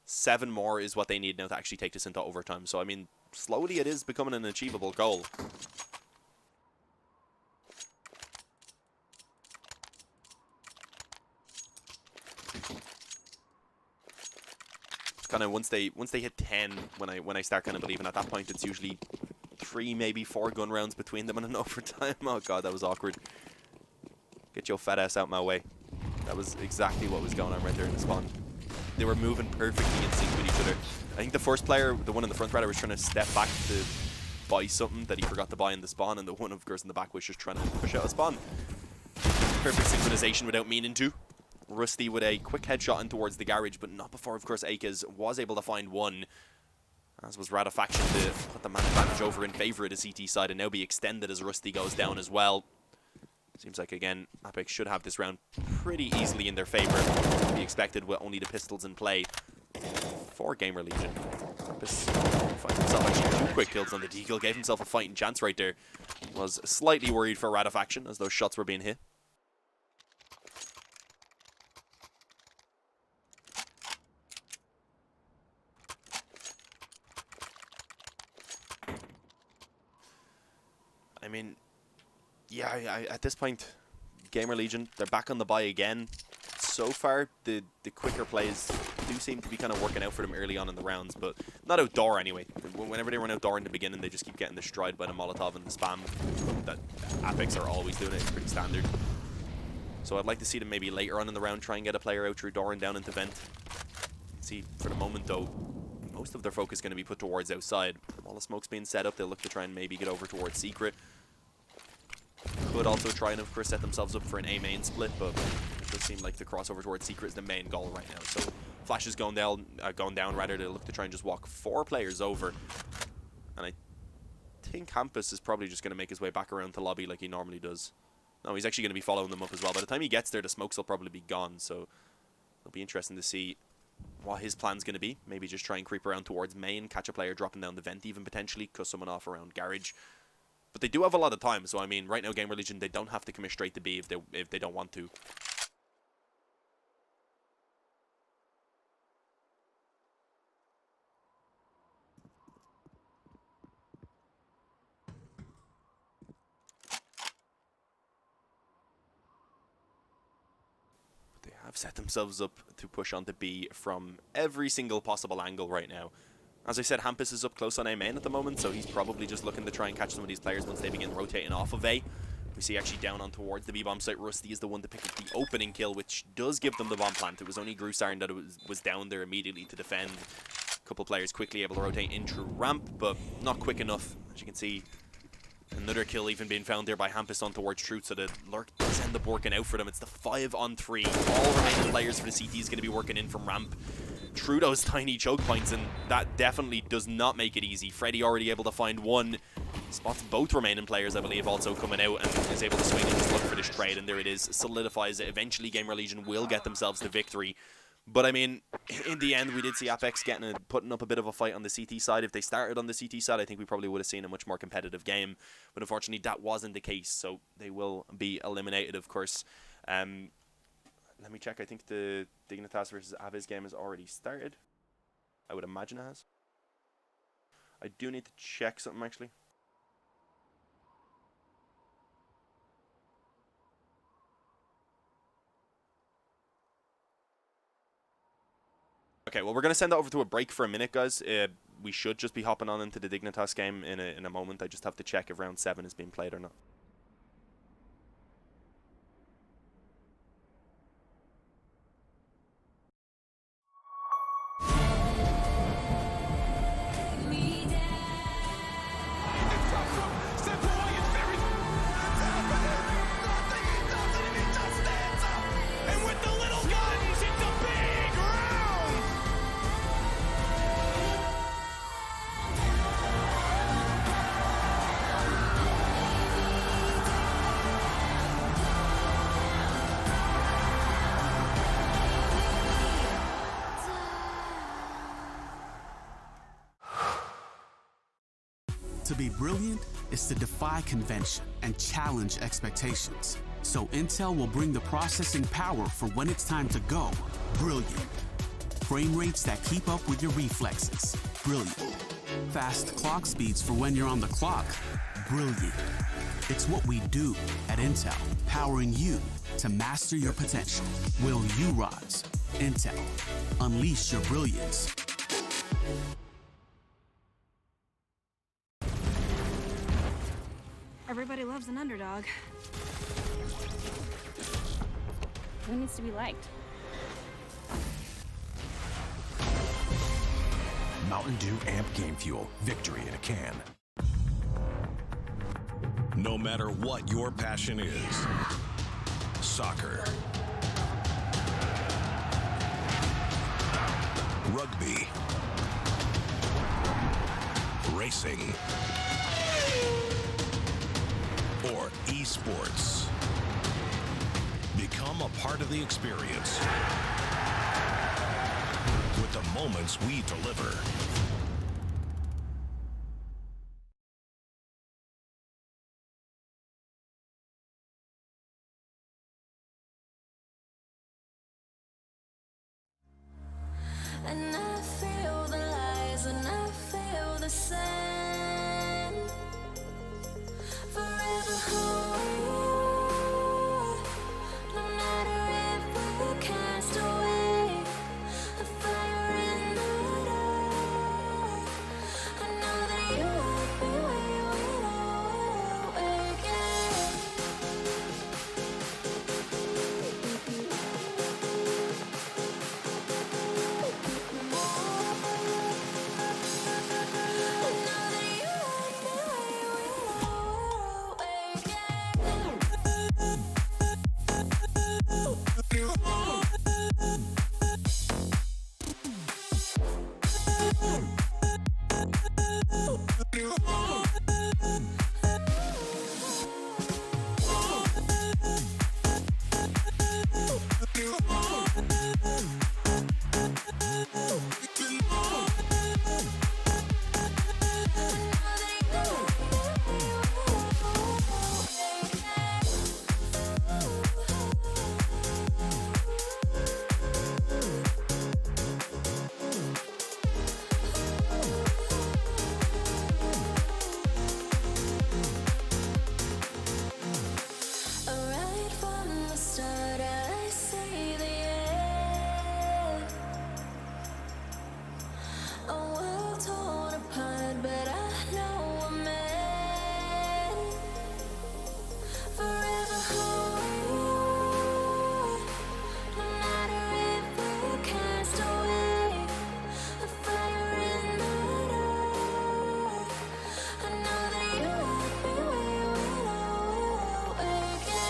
7 more is what they need now to actually take this into overtime. So, I mean, slowly it is becoming an achievable goal. Kind of once they hit 10, when I start kind of believing, at that point it's usually 3, maybe 4 gun rounds between them in an overtime. Oh god, that was awkward. Get your fat ass out my way. That was exactly what was going on right there in the spawn. They were moving perfectly in sync with each other. I think the first player, the one in the front rather, was trying to step back to buy something that he forgot to buy in the spawn, and the one of course in the back was just trying to push out a spawn. Perfect synchronization without meaning to. Rusty with a quick headshot in towards the garage, but not before, of course, Akez was able to find one. As was Radafaction to put the man advantage over in favour of the CT side and now be extended as Rusty goes down as well. Seems like, again, Apex should have this round pretty easily in their favour. Be expected with only the pistols in play for Gamer Legion. Apex finds himself actually 2 quick kills on the deagle, gave himself a fighting chance right there. Was slightly worried for Radafaction as those shots were being hit. I mean, yeah, at this point, Gamer Legion, they're back on the buy again. So far, the quicker plays do seem to be kind of working out for them early on in the rounds, but not outdoor anyway. Whenever they run outdoor in the beginning, they just keep getting destroyed by the Molotov and the spam. That Apex are always doing it. It's pretty standard. So I'd like to see them maybe later on in the round try and get a player out through door and down into vent. See, for the moment though, most of their focus is going to be put towards outside. While the smoke's being set up, they'll look to try and maybe get over towards Secret. Could also try and, of course, set themselves up for an A-main split, but it does seem like the crossover towards Secret is the main goal right now. So Flash is going down, rather. They'll look to try and just walk 4 players over. And I think Hampus is probably just going to make his way back around to lobby like he normally does. No, he's actually going to be following them up as well. By the time he gets there, the smokes will probably be gone, so it'll be interesting to see what his plan's going to be. Maybe just try and creep around towards main, catch a player dropping down the vent even potentially, cut someone off around garage. But they do have a lot of time, so I mean, right now, Gamer Legion, they don't have to commit straight to B if they don't want to. But they have set themselves up to push onto B from every single possible angle right now. As I said, Hampus is up close on A main at the moment, so he's probably just looking to try and catch some of these players once they begin rotating off of A. We see actually down on towards the B-bomb site, Rusty is the one to pick up the opening kill, which does give them the bomb plant. It was only Grusarn that was down there immediately to defend. A couple players quickly able to rotate in through ramp, but not quick enough. As you can see, another kill even being found there by Hampus on towards Truth, so the lurk does end up working out for them. It's the 5-on-3. All remaining players for the CT is going to be working in from ramp. Through those tiny choke points, and that definitely does not make it easy. Freddy already able to find one. Spots both remaining players, I believe, also coming out, and is able to swing and just look for this trade, and there it is. Solidifies it. Eventually, Gamer Legion will get themselves the victory. But, I mean, in the end, we did see Apex putting up a bit of a fight on the CT side. If they started on the CT side, I think we probably would have seen a much more competitive game. But, unfortunately, that wasn't the case, so they will be eliminated, of course. Let me check. I think the Dignitas versus Avez game has already started. I would imagine it has. I do need to check something, actually. Okay, well, we're going to send that over to a break for a minute, guys. We should just be hopping on into the Dignitas game in a moment. I just have to check if round 7 is being played or not. To be brilliant is to defy convention and challenge expectations. So Intel will bring the processing power for when it's time to go brilliant. Frame rates that keep up with your reflexes. Brilliant. Fast clock speeds for when you're on the clock. Brilliant. It's what we do at Intel, powering you to master your potential. Will you rise? Intel. Unleash your brilliance. Everybody loves an underdog. Who needs to be liked? Mountain Dew Amp Game Fuel. Victory in a can. No matter what your passion is, soccer, rugby, racing, or esports, become a part of the experience with the moments we deliver. And I feel the lies and I feel the sand. Forever hold, no matter if we're cast away. A fire in the dark. I know that you won't be waiting again. Right from the start, I see the end. A world torn apart, but I know we're meant. Forever hold, no matter if we're cast away. A fire in the dark. I know that you won't be waiting again.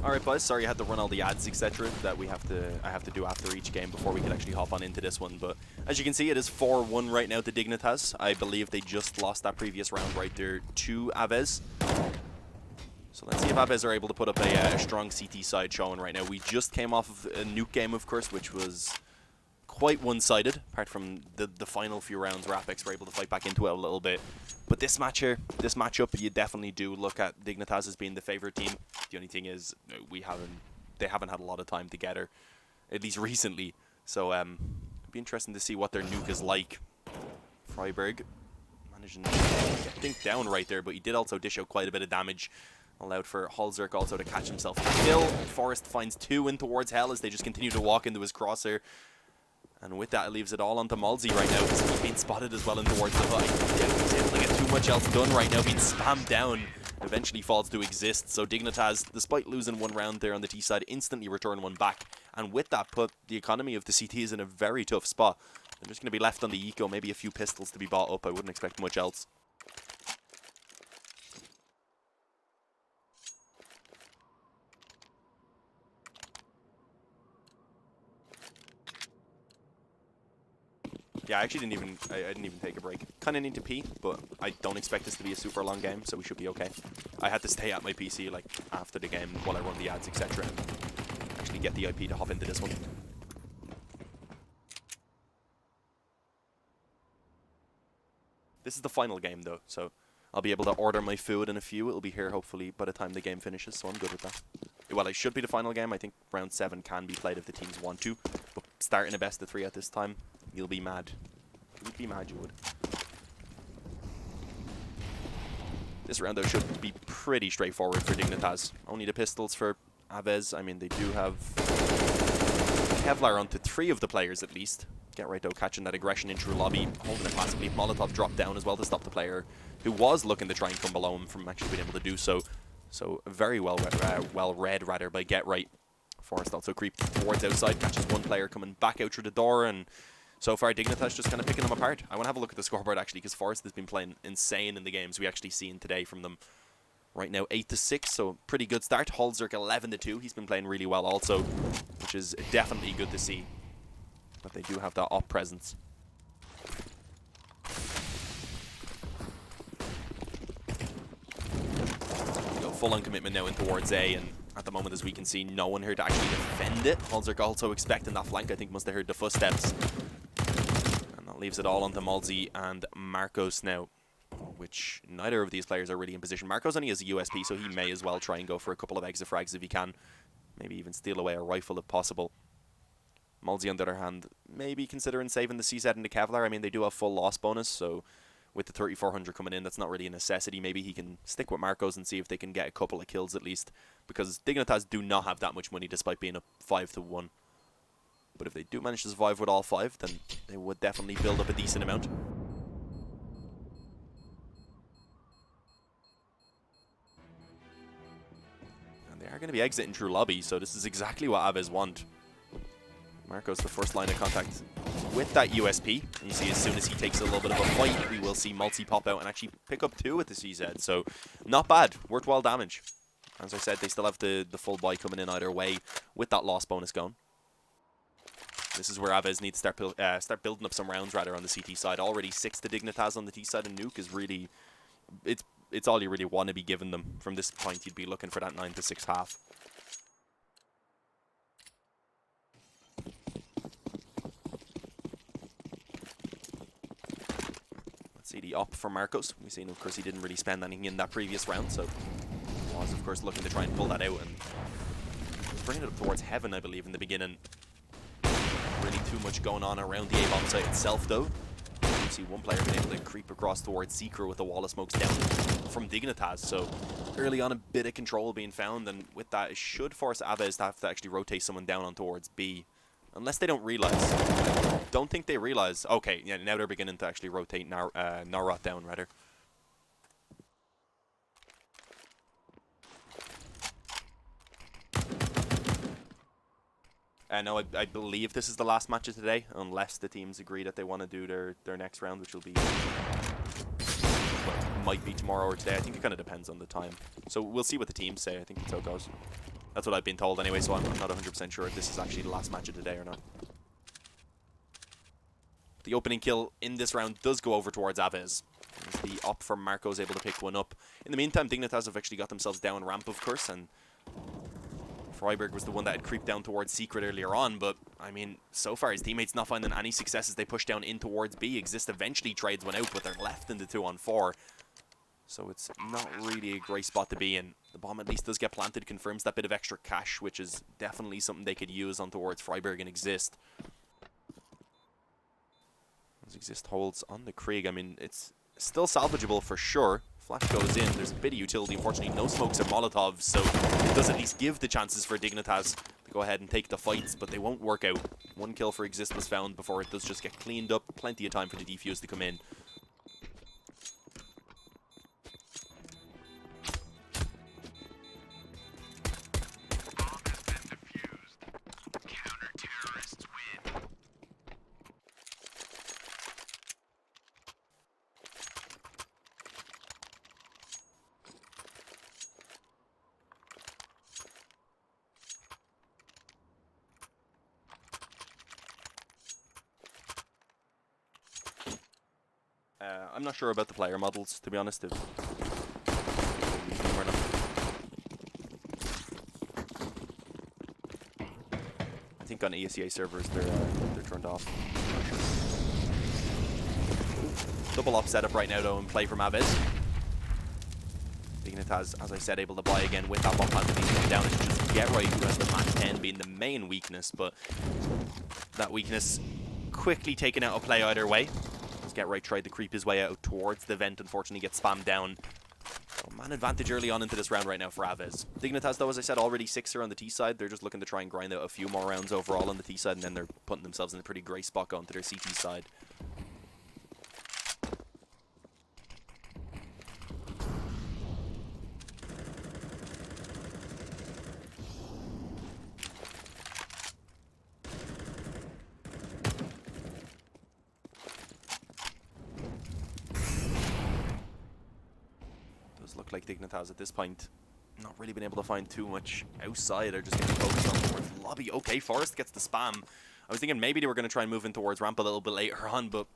Alright boys, sorry I had to run all the ads etc. that I have to do after each game before we could actually hop on into this one, but as you can see it is 4-1 right now to Dignitas. I believe they just lost that previous round right there to Avez. So let's see if Avez are able to put up a strong CT side showing right now. We just came off of a nuke game of course, which was quite one-sided, apart from the final few rounds where Apex were able to fight back into it a little bit. But this matchup, you definitely do look at Dignitas as being the favorite team. The only thing is, they haven't had a lot of time together, at least recently. So, it'd be interesting to see what their nuke is like. Freiberg managing to get Dink down right there, but he did also dish out quite a bit of damage. Allowed for Holzerk also to catch himself a kill. Forrest finds 2 in towards Hell as they just continue to walk into his crosshair. And with that, it leaves it all onto Malzy right now because he's being spotted as well in towards the fight. He's able to get too much else done right now, being spammed down. Eventually falls to exist. So Dignitas, despite losing one round there on the T side, instantly return one back. And with that, put the economy of the CTs in a very tough spot. They're just going to be left on the eco, maybe a few pistols to be bought up. I wouldn't expect much else. Yeah, I actually I didn't even take a break. Kind of need to pee, but I don't expect this to be a super long game, so we should be okay. I had to stay at my PC like after the game while I run the ads, etc. Actually get the IP to hop into this one. This is the final game though, so I'll be able to order my food in a few. It'll be here hopefully by the time the game finishes, so I'm good with that. Well, it should be the final game. I think round 7 can be played if the teams want to, but starting a best of 3 at this time, you'll be mad. You'd be mad, you would. This round, though, should be pretty straightforward for Dignitas. Only the pistols for Avez. I mean, they do have Kevlar onto 3 of the players, at least. Get right, though, catching that aggression in through lobby, holding it massively. Molotov dropped down as well to stop the player who was looking to try and come below him from actually being able to do so. So, very well read, rather, by Get Right. Forrest also creep towards outside, catches one player coming back out through the door, and so far Dignitas just kind of picking them apart. I want to have a look at the scoreboard actually, because Forrest has been playing insane in the games we actually seen today from them. Right now 8-6, so pretty good start. Holzerk 11-2. He's been playing really well also, which is definitely good to see. But they do have that op presence. Go full on commitment now in towards A, and at the moment, as we can see, no one here to actually defend it. Holzerk also expecting that flank. I think must have heard the footsteps. Leaves it all onto Malzi and Marcos now, which neither of these players are really in position. Marcos only has a USP, so he may as well try and go for a couple of exit frags if he can. Maybe even steal away a rifle if possible. Malzi, on the other hand, maybe considering saving the CZ and the Kevlar. I mean, they do have full loss bonus, so with the 3400 coming in, that's not really a necessity. Maybe he can stick with Marcos and see if they can get a couple of kills at least, because Dignitas do not have that much money despite being up 5-1. But if they do manage to survive with all 5, then they would definitely build up a decent amount. And they are going to be exiting through lobby, so this is exactly what Avez want. Marco's the first line of contact with that USP. And you see, as soon as he takes a little bit of a fight, we will see Multi pop out and actually pick up 2 with the CZ. So, not bad. Worthwhile damage. As I said, they still have the full buy coming in either way with that loss bonus going. This is where Avez needs to start building up some rounds rather on the CT side. Already 6 to Dignitas on the T side, and Nuke is really, it's all you really want to be giving them. From this point, you'd be looking for that 9-6 half. Let's see the op for Marcos. We've seen, of course, he didn't really spend anything in that previous round, so was, of course, looking to try and pull that out and bring it up towards heaven, I believe, in the beginning. Really too much going on around the A-bomb site itself, though. You see one player being able to creep across towards Seeker with a wall of smokes down from Dignitas, so early on a bit of control being found, and with that, it should force Avez to have to actually rotate someone down on towards B. Unless they don't realize. I don't think they realize. Okay, yeah, now they're beginning to actually rotate Narot down, rather. No, I believe this is the last match of today, unless the teams agree that they want to do their next round, which will be, well, might be tomorrow or today. I think it kind of depends on the time. So we'll see what the teams say. I think that's how it goes. That's what I've been told anyway, so I'm not 100% sure if this is actually the last match of the day or not. The opening kill in this round does go over towards Avez. The op from Marco is able to pick one up. In the meantime, Dignitas have actually got themselves down ramp, of course, and Freiberg was the one that had creeped down towards Secret earlier on, but, I mean, so far his teammates not finding any success as they push down in towards B. Exist eventually trades one out, but they're left in the 2-on-4. So it's not really a great spot to be in. The bomb at least does get planted, confirms that bit of extra cash, which is definitely something they could use on towards Freiberg and Exist. As Exist holds on the Krieg, I mean, it's still salvageable for sure. Flash goes in, there's a bit of utility. Unfortunately, no smokes or Molotovs, so it does at least give the chances for Dignitas to go ahead and take the fights, but they won't work out. One kill for Exist was found before it does just get cleaned up. Plenty of time for the defuse to come in. I'm not sure about the player models, to be honest. I think on ESEA servers they're turned off. Double up setup right now though in play from Avez. Dignitas, as I said, able to buy again with that bomb plant that he's coming down. It's just Get Right who has the Mat 10 being the main weakness, but that weakness quickly taken out of play either way. As Get Right tried to creep his way out towards the vent, unfortunately gets spammed down. So man advantage early on into this round right now for Avez. Dignitas though, as I said, already 6-0 on the T side. They're just looking to try and grind out a few more rounds overall on the T side, and then they're putting themselves in a pretty great spot going to their CT side. Look like Dignitas at this point not really been able to find too much outside. They're just going to focus on towards the lobby. Okay, Forest gets the spam. I was thinking maybe they were going to try and move in towards ramp a little bit later on, but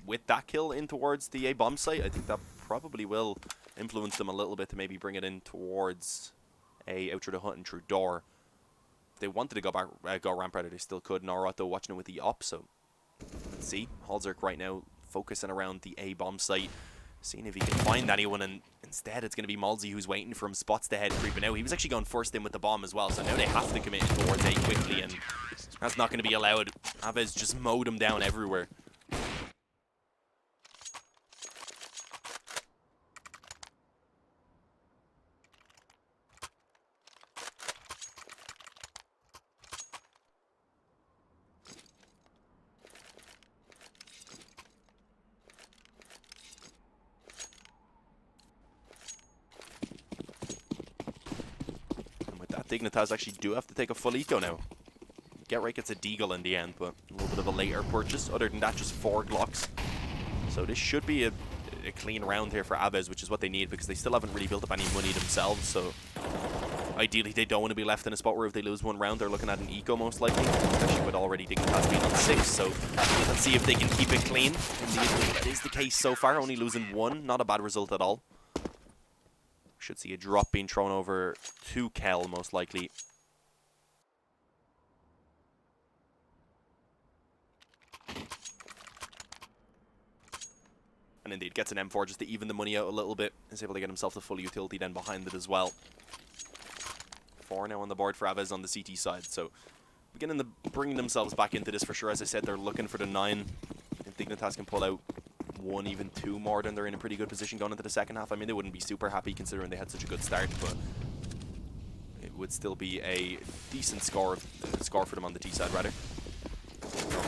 with that kill in towards the A bomb site, I think that probably will influence them a little bit to maybe bring it in towards a out through the hut and through door. If they wanted to go back, go ramp rather, they still could. Naruto watching it with the op, so let's see. Halzerk right now focusing around the A bomb site, seeing if he can find anyone, and instead it's going to be Malzy who's waiting for him, spots the head creeping out. He was actually going first in with the bomb as well, so now they have to commit towards A quickly, and that's not going to be allowed. Avez just mowed him down everywhere. Dignitas actually do have to take a full eco now. Get Right gets a deagle in the end, but a little bit of a later purchase. Other than that, just 4 Glocks. So this should be a clean round here for Avez, which is what they need because they still haven't really built up any money themselves. So ideally, they don't want to be left in a spot where if they lose one round, they're looking at an eco most likely, especially with already Dignitas being on 6. So let's see if they can keep it clean. Indeed, that is the case so far, only losing 1. Not a bad result at all. Should see a drop being thrown over to Kel, most likely. And indeed, gets an M4 just to even the money out a little bit. Is able to get himself the full utility then behind it as well. 4 now on the board for Avez on the CT side. So, beginning to bring themselves back into this for sure. As I said, they're looking for the 9. If Dignitas can pull out 1, even 2 more, then they're in a pretty good position going into the second half. I mean, they wouldn't be super happy considering they had such a good start, but it would still be a decent score for them on the T side, rather.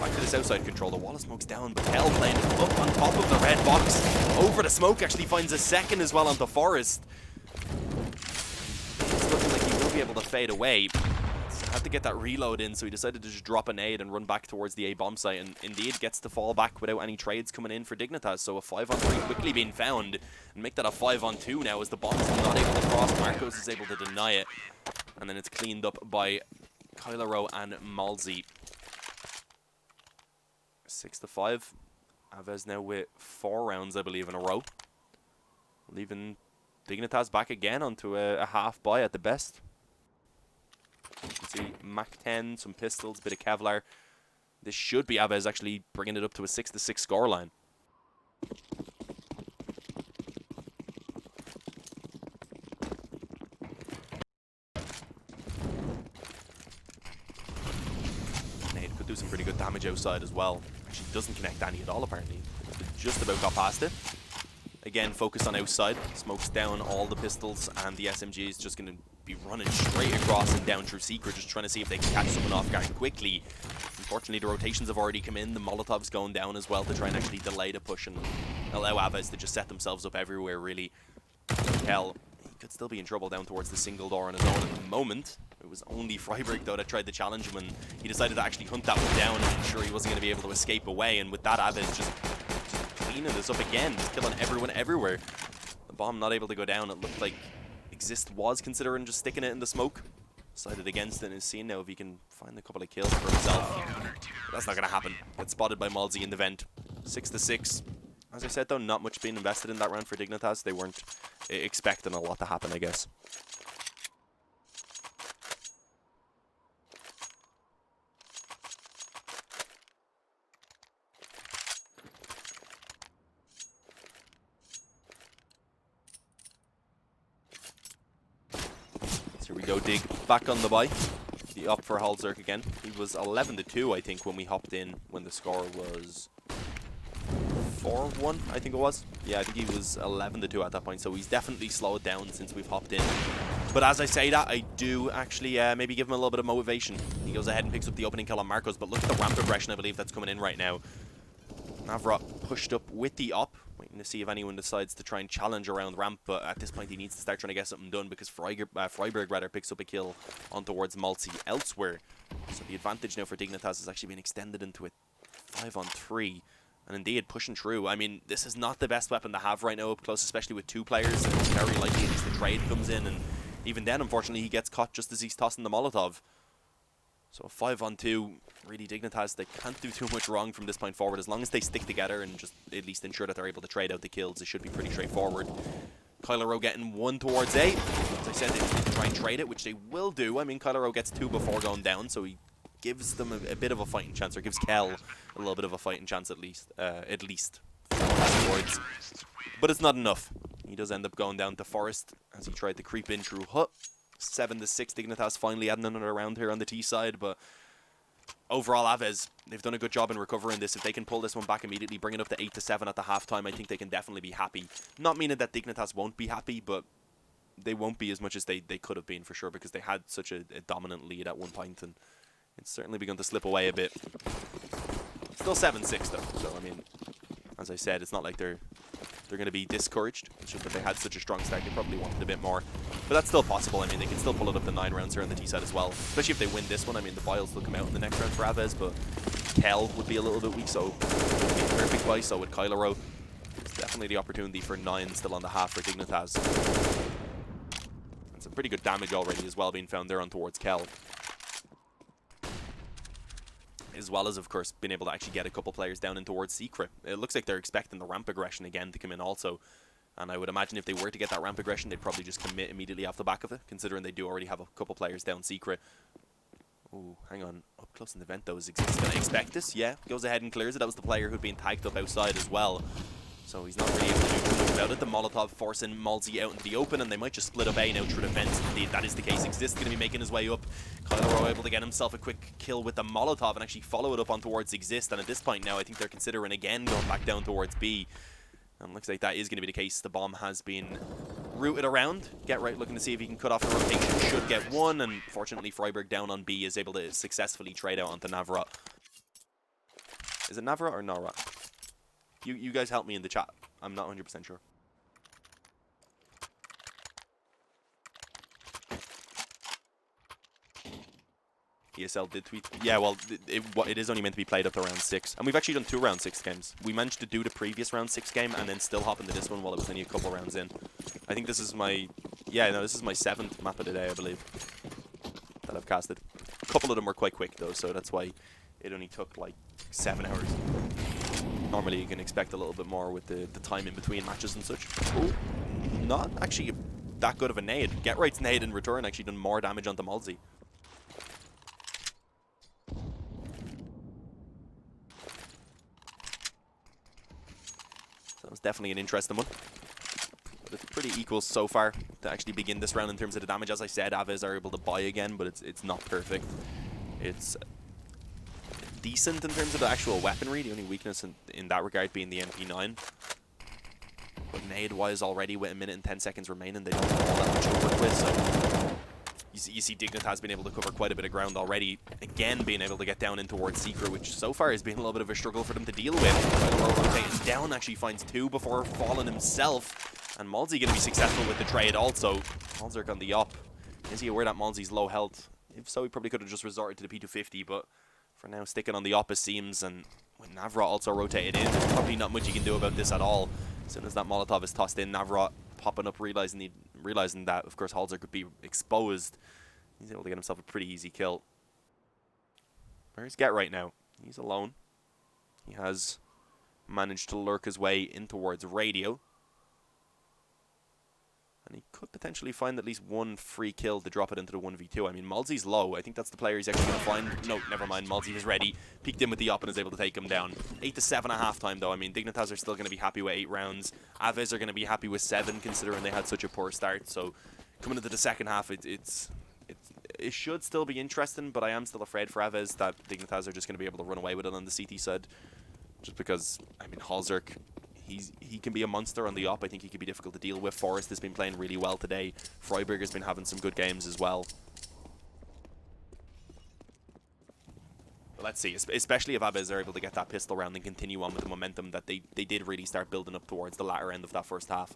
Back to this outside control. The wall of smoke's down, but Hell playing up on top of the red box. Over the smoke, actually finds a second as well onto Forest. It's looking like he will be able to fade away. Had to get that reload in, so he decided to just drop a nade and run back towards the A bomb site, and indeed gets to fall back without any trades coming in for Dignitas. So a 5-on-3 quickly being found, and make that a 5-on-2 now as the bomb's not able to cross. Marcos is able to deny it, and then it's cleaned up by Kylaro and Malzy. 6-5. Avez now with 4 rounds, I believe, in a row, leaving Dignitas back again onto a half buy at the best. You can see Mac 10, some pistols, bit of Kevlar. This should be Avez actually bringing it up to a 6-6 scoreline. Nade could do some pretty good damage outside as well. Actually doesn't connect any at all apparently. Just about got past it. Again, focus on outside. Smokes down all the pistols, and the SMG is just going to be running straight across and down through Secret, just trying to see if they can catch someone off guard quickly. Unfortunately, the rotations have already come in. The Molotov's going down as well to try and actually delay the push and allow Avez to just set themselves up everywhere, really. Kel, he could still be in trouble down towards the single door on his own at the moment. It was only Freiburg, though, that tried to challenge him, and he decided to actually hunt that one down and ensure he wasn't going to be able to escape away. And with that, Avez just cleaning this up again, just killing everyone everywhere. The bomb not able to go down. It looked like Exist was considering just sticking it in the smoke. Decided against it and is seeing now if he can find a couple of kills for himself. But that's not going to happen. Gets spotted by Malzy in the vent. 6-6. As I said, though, not much being invested in that round for Dignitas. They weren't expecting a lot to happen, I guess. So here we go, Dig back on the buy. The up for Halzerk again. He was 11-2, I think, when we hopped in, when the score was 4-1, I think it was. Yeah, I think he was 11-2 at that point, so he's definitely slowed down since we've hopped in. But as I say that, I do actually maybe give him a little bit of motivation. He goes ahead and picks up the opening kill on Marcos, but look at the ramp progression, I believe, that's coming in right now. Navrot pushed up with the op, waiting to see if anyone decides to try and challenge around ramp, but at this point he needs to start trying to get something done because Freiburg rather picks up a kill on towards Malzi elsewhere. So the advantage now for Dignitas has actually been extended into a 5-on-3. And indeed, pushing through. I mean, this is not the best weapon to have right now up close, especially with 2 players. And it's very likely at the trade comes in, and even then, unfortunately, he gets caught just as he's tossing the Molotov. So 5-on-2, really Dignitas, they can't do too much wrong from this point forward. As long as they stick together and just at least ensure that they're able to trade out the kills, it should be pretty straightforward. Kylo Rowe getting 1 towards A. As I said, they need to try and trade it, which they will do. I mean, Kylo Rowe gets 2 before going down, so he gives them a bit of a fighting chance, or gives Kel a little bit of a fighting chance at least. Afterwards. But it's not enough. He does end up going down to Forest as he tried to creep in through Hut. 7-6, Dignitas finally adding another round here on the T side, but overall, Avez, they've done a good job in recovering this. If they can pull this one back immediately, bring it up to 8-7 at the halftime, I think they can definitely be happy. Not meaning that Dignitas won't be happy, but they won't be as much as they could have been for sure, because they had such a dominant lead at one point, and it's certainly begun to slip away a bit. Still 7-6 though, so I mean, as I said, it's not like they're going to be discouraged. It's just that they had such a strong start, they probably wanted a bit more. But that's still possible. I mean, they can still pull it up to 9 rounds here on the T side as well. Especially if they win this one. I mean, the buy will still come out in the next round for Avez, but Kel would be a little bit weak, so it would be a perfect buy. So with Kylo Rowe, it's definitely the opportunity for 9 still on the half for Dignitas. And some pretty good damage already as well being found there on towards Kel. As well as, of course, being able to actually get a couple players down in towards Secret. It looks like they're expecting the ramp aggression again to come in also. And I would imagine if they were to get that ramp aggression, they'd probably just commit immediately off the back of it, considering they do already have a couple players down Secret. Oh, hang on. Up close in the vent, though, is Exist going to expect this? Yeah, goes ahead and clears it. That was the player who'd been tagged up outside as well. So he's not really able to do too much about it. The Molotov forcing Malzi out into the open, and they might just split up A now through the vents. Indeed, that is the case. Exist going to be making his way up. Kylo Rowe able to get himself a quick kill with the Molotov and actually follow it up on towards Exist. And at this point now, I think they're considering again going back down towards B. And looks like that is going to be the case. The bomb has been routed around. Get right looking to see if he can cut off the rotation. Should get 1, and fortunately Freiburg down on B is able to successfully trade out onto Navrot. Is it Navrot or Narot? You guys help me in the chat. I'm not 100% sure. ESL did tweet. Yeah, well, it is only meant to be played up to round 6. And we've actually done 2 round 6 games. We managed to do the previous round 6 game and then still hop into this one while it was only a couple rounds in. I think this is my... Yeah, no, this is my 7th map of the day, I believe, that I've casted. A couple of them were quite quick, though, so that's why it only took, like, 7 hours. Normally you can expect a little bit more with the time in between matches and such. Oh, not actually that good of a nade. Get Right's nade in return actually done more damage onto Malzi. So that was definitely an interesting one. But it's pretty equal so far to actually begin this round in terms of the damage. As I said, Avez are able to buy again, but it's not perfect. It's decent in terms of the actual weaponry, the only weakness in that regard being the MP9. But nade-wise already with 1 minute and 10 seconds remaining, they don't have all that much to work with, so you see Dignitas has been able to cover quite a bit of ground already. Again, being able to get down in towards Secret, which so far has been a little bit of a struggle for them to deal with. Rotating down actually finds 2 before falling himself. And Malzi going to be successful with the trade also. Halzerk on the up. Is he aware that Malzi's low health? If so, he probably could have just resorted to the P250, but for now, sticking on the op, it seems, and when Navrot also rotated in, there's probably not much you can do about this at all. As soon as that Molotov is tossed in, Navrot popping up, realizing that, of course, Halzer could be exposed. He's able to get himself a pretty easy kill. Where's Get Right now? He's alone. He has managed to lurk his way in towards radio. And he could potentially find at least one free kill to drop it into the 1v2. I mean, Malzi's low. I think that's the player he's actually going to find. No, never mind. Malzi is ready. Peeked in with the up and is able to take him down. 8-7 at halftime, though. I mean, Dignitas are still going to be happy with 8 rounds. Avez are going to be happy with 7, considering they had such a poor start. So, coming into the second half, it should still be interesting, but I am still afraid for Avez that Dignitas are just going to be able to run away with it on the CT side. Just because, I mean, Halzerk, he can be a monster on the up. I think he could be difficult to deal with. Forrest has been playing really well today. Freiburg has been having some good games as well. But let's see, especially if Avez are able to get that pistol round and continue on with the momentum that they did really start building up towards the latter end of that first half.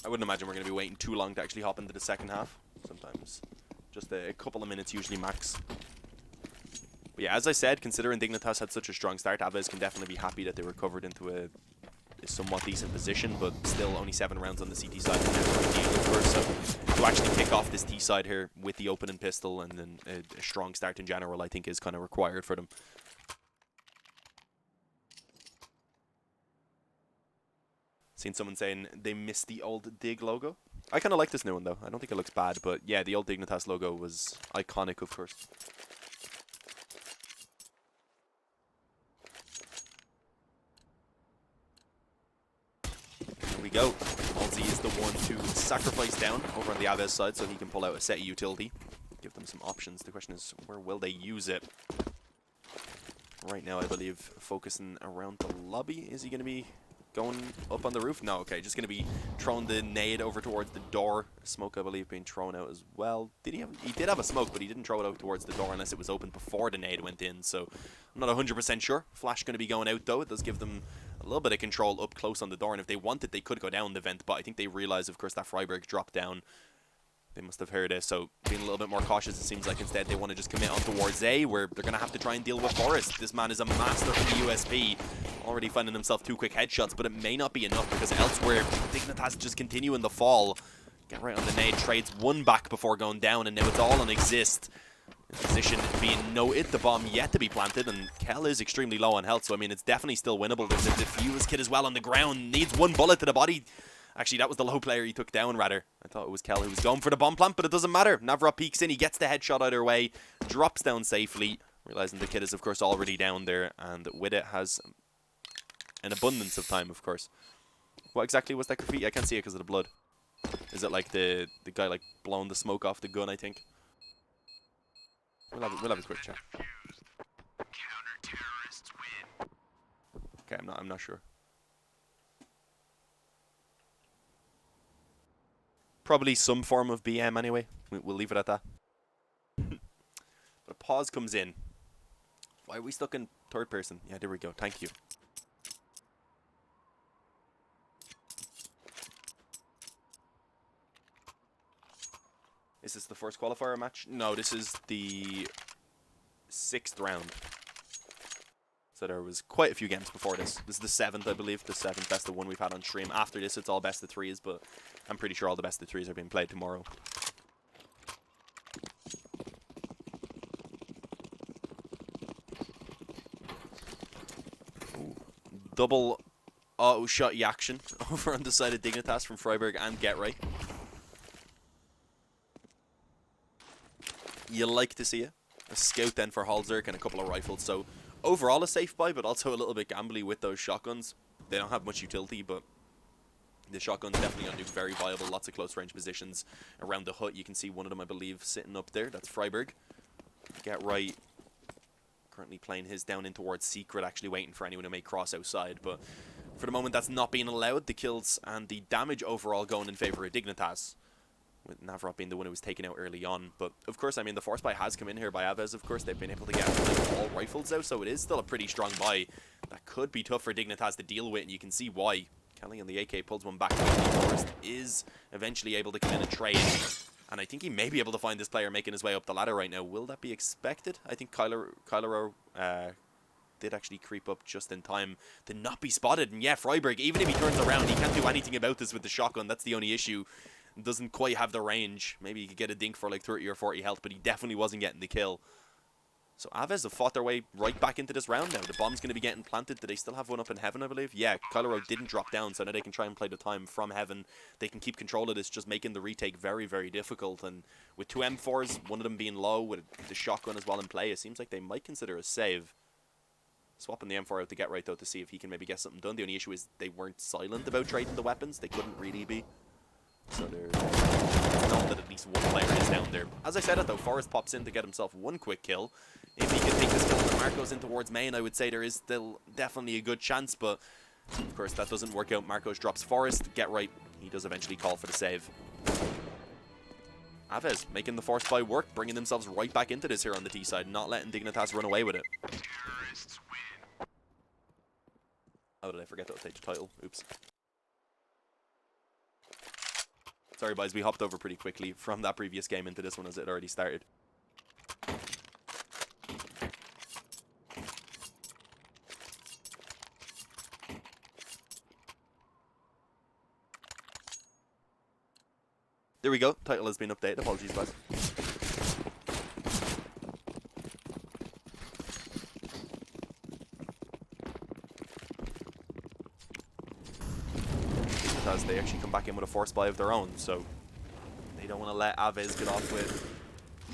I wouldn't imagine we're going to be waiting too long to actually hop into the second half. Sometimes just a couple of minutes, usually max. But yeah, as I said, considering Dignitas had such a strong start, Avez can definitely be happy that they recovered into a somewhat decent position, but still only 7 rounds on the CT side. So to actually kick off this T side here with the opening pistol and then a strong start in general, I think is kind of required for them. Seen someone saying they missed the old Dig logo. I kind of like this new one, though. I don't think it looks bad, but yeah, the old Dignitas logo was iconic, of course. Here we go. Malzi is the one to sacrifice down over on the Avez side so he can pull out a set of utility. Give them some options. The question is, where will they use it? Right now, I believe, focusing around the lobby. Is he going to be going up on the roof? No, okay, just going to be throwing the nade over towards the door. Smoke, I believe, being thrown out as well. He did have a smoke, but he didn't throw it out towards the door unless it was open before the nade went in, so I'm not 100% sure. Flash going to be going out, though. It does give them a little bit of control up close on the door, and if they wanted, they could go down the vent, but I think they realized, of course, that Freiburg dropped down. They must have heard it, so being a little bit more cautious, it seems like instead they want to just commit on towards A, where they're going to have to try and deal with Forrest. This man is a master for the USP, already finding himself 2 quick headshots, but it may not be enough because elsewhere, Dignitas just continuing the fall. Get right on the nade, trades 1 back before going down, and now it's all on exist. Position being noted, the bomb yet to be planted, and Kel is extremely low on health, so I mean, it's definitely still winnable. There's a defuse kit as well on the ground, needs 1 bullet to the body. Actually, that was the low player he took down, rather. I thought it was Kel who was going for the bomb plant, but it doesn't matter. Navrat peeks in, he gets the headshot either way, drops down safely, realizing the kid is, of course, already down there, and with it has an abundance of time, of course. What exactly was that graffiti? I can't see it because of the blood. Is it like the guy, like, blowing the smoke off the gun, I think? We'll have a quick check. Okay, I'm not sure. Probably some form of BM anyway. We'll leave it at that. But a pause comes in. Why are we stuck in third person? Yeah, there we go. Thank you. Is this the first qualifier match? No, this is the 6th round. So there was quite a few games before this. This is the 7th, I believe. The 7th best of 1 we've had on stream. After this, it's all best of 3s, but I'm pretty sure all the best of 3s are being played tomorrow. Ooh. Double auto shot action over on the side of Dignitas from Freiburg and Get Right. You like to see it. A scout then for Halzerk and a couple of rifles, so overall a safe buy, but also a little bit gambly with those shotguns. They don't have much utility, but the shotgun's definitely going to do very viable. Lots of close range positions around the hut. You can see one of them, I believe, sitting up there. That's Freiburg. Get Right. Currently playing his down in towards Secret, actually waiting for anyone to make cross outside. But for the moment, that's not being allowed. The kills and the damage overall going in favor of Dignitas, with Navrat being the one who was taken out early on. But of course, I mean, the force buy has come in here by Avez. Of course, they've been able to get like, all rifles out, so it is still a pretty strong buy. That could be tough for Dignitas to deal with, and you can see why. Kelly on the AK pulls one back. Forrest is eventually able to come in and trade. And I think he may be able to find this player making his way up the ladder right now. Will that be expected? I think Kyler did actually creep up just in time to not be spotted. And yeah, Freiberg, even if he turns around, he can't do anything about this with the shotgun. That's the only issue. Doesn't quite have the range. Maybe he could get a dink for like 30 or 40 health, but he definitely wasn't getting the kill. So Avez have fought their way right back into this round now. The bomb's going to be getting planted. Do they still have one up in heaven, I believe? Yeah, Kylo didn't drop down, so now they can try and play the time from heaven. They can keep control of this, just making the retake very, very difficult. And with two M4s, one of them being low, with the shotgun as well in play, it seems like they might consider a save. Swapping the M4 out to get right, though, to see if he can maybe get something done. The only issue is they weren't silent about trading the weapons. They couldn't really be. So they're known that at least one player is down there. As I said it, though, Forrest pops in to get himself one quick kill. If he can take this kill and Marco's in towards main, I would say there is still definitely a good chance, but of course that doesn't work out. Marcos drops Forrest. Get right. He does eventually call for the save. Avez making the force buy work, bringing themselves right back into this here on the T side, not letting Dignitas run away with it. How did I forget to update the title? Oops. Sorry, boys, we hopped over pretty quickly from that previous game into this one as it already started. There we go. Title has been updated. Apologies, guys. Because they actually come back in with a force buy of their own, so they don't want to let Avez get off with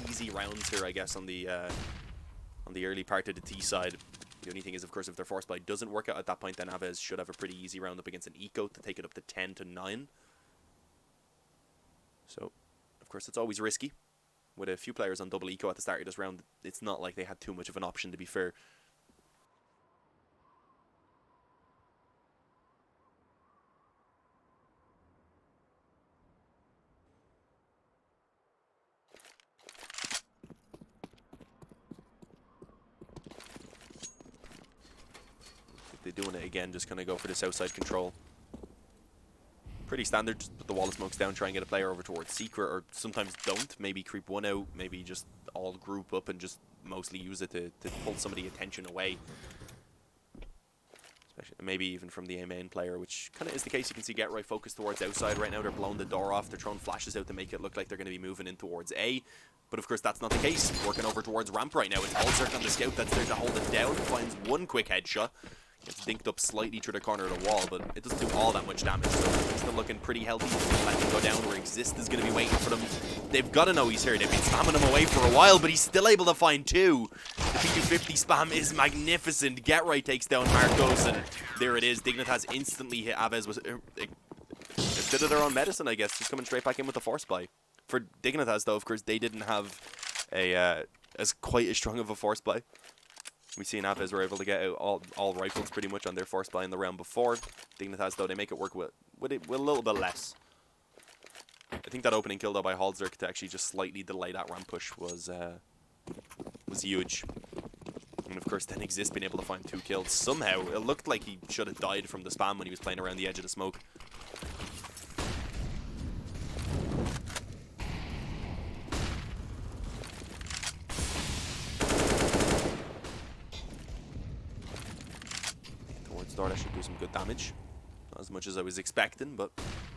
easy rounds here, I guess, on the early part of the T side. The only thing is, of course, if their force buy doesn't work out at that point, then Avez should have a pretty easy round up against an eco to take it up to 10-9. So, of course, it's always risky. With a few players on double eco at the start of this round, it's not like they had too much of an option, to be fair. They're doing it again, just kind of go for this outside control. Pretty standard, just put the wall of smokes down, try and get a player over towards secret, or sometimes don't. Maybe creep one out, maybe just all group up and just mostly use it to pull some of the attention away. Especially, maybe even from the A main player, which kind of is the case. You can see Get Right focused towards outside right now. They're blowing the door off. They're throwing flashes out to make it look like they're going to be moving in towards A. But of course, that's not the case. Working over towards ramp right now. It's Alzerk on the scout that's there to hold it down. Finds one quick headshot. Gets dinked up slightly through the corner of the wall, but it doesn't do all that much damage, so it's still looking pretty healthy. Let him go down where Exist is going to be waiting for them. They've got to know he's here. They've been spamming him away for a while, but he's still able to find two. The P250 spam is magnificent. Get Right takes down Marcos, and there it is. Dignitas instantly hit Avez with a bit of their own medicine, I guess, just coming straight back in with the force buy. For Dignitas, though, of course, they didn't have as quite as strong of a force buy. We see Avez were able to get out all rifles pretty much on their force buy in the round before. Dignitas, though, they make it work with a little bit less. I think that opening kill, though, by Halzerk to actually just slightly delay that ramp push was huge. And, of course, then Exist being able to find two kills. Somehow, it looked like he should have died from the spam when he was playing around the edge of the smoke. Door, that should do some good damage. Not as much as I was expecting, but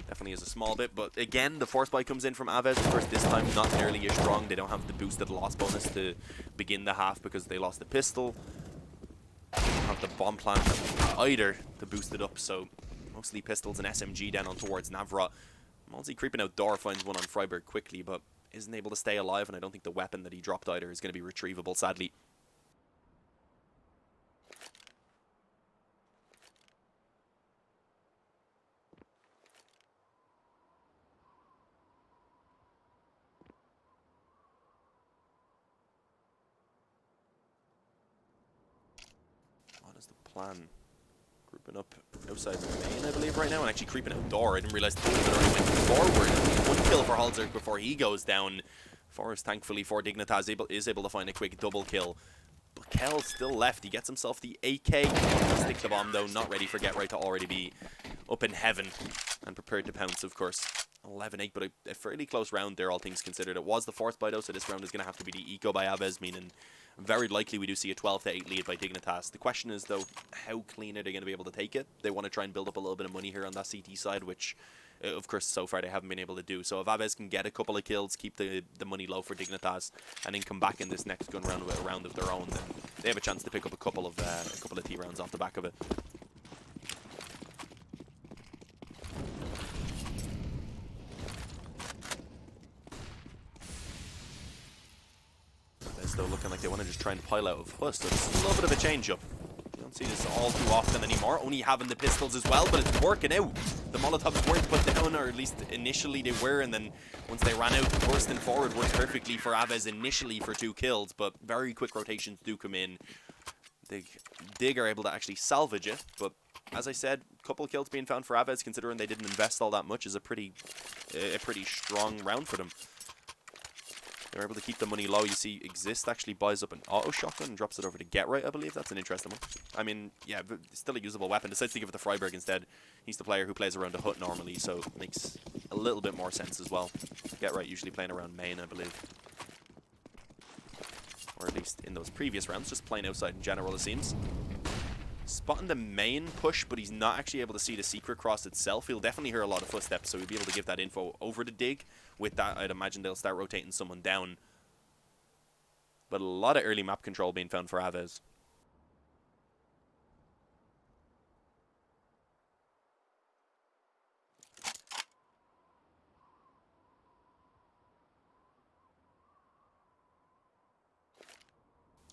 definitely is a small bit. But again, the force buy comes in from Avez. Of course, this time not nearly as strong. They don't have the boosted loss bonus to begin the half because they lost the pistol. They don't have the bomb plant either to boost it up, so mostly pistols and SMG down on towards Navrat. Malzi creeping out door finds one on Freiberg quickly, but isn't able to stay alive, and I don't think the weapon that he dropped either is going to be retrievable, sadly. Plan. Group Been up outside main, I believe, right now, and actually creeping outdoor. I didn't realize the it already went forward. One kill for Halzerk before he goes down. Forrest, thankfully, for Dignitas, is able to find a quick double kill. But Kel still left. He gets himself the AK. Stick the bomb, though. Not ready for Get Right to already be up in heaven and prepared to pounce, of course. 11-8, but a fairly close round there, all things considered. It was the fourth buy, though, so this round is going to have to be the eco by Avez, meaning very likely we do see a 12-8 lead by Dignitas. The question is, though, how clean are they going to be able to take it? They want to try and build up a little bit of money here on that CT side, which, of course, so far they haven't been able to do. So if Avez can get a couple of kills, keep the money low for Dignitas, and then come back in this next gun round with a round of their own, then they have a chance to pick up a couple of T rounds off the back of it. Though looking like they want to just try and pile out of Huss, so it's a little bit of a change up. You don't see this all too often anymore, only having the pistols as well, but it's working out. The Molotovs weren't put down, or at least initially they were, and then once they ran out, bursting forward worked perfectly for Avez initially for 2 kills, but very quick rotations do come in. Dig are able to actually salvage it, but as I said, a couple of kills being found for Avez, considering they didn't invest all that much, is a pretty strong round for them. They're able to keep the money low. You see, Exist actually buys up an auto shotgun and drops it over to Get Right, I believe. That's an interesting one. I mean, yeah, but still a usable weapon. Decides to give it to Freiburg instead. He's the player who plays around the hut normally, so it makes a little bit more sense as well. Get Right usually playing around main, I believe. Or at least in those previous rounds, just playing outside in general, it seems. Spotting the main push, but he's not actually able to see the secret cross itself. He'll definitely hear a lot of footsteps, so he'll be able to give that info over to Dig. With that, I'd imagine they'll start rotating someone down. But a lot of early map control being found for Avez.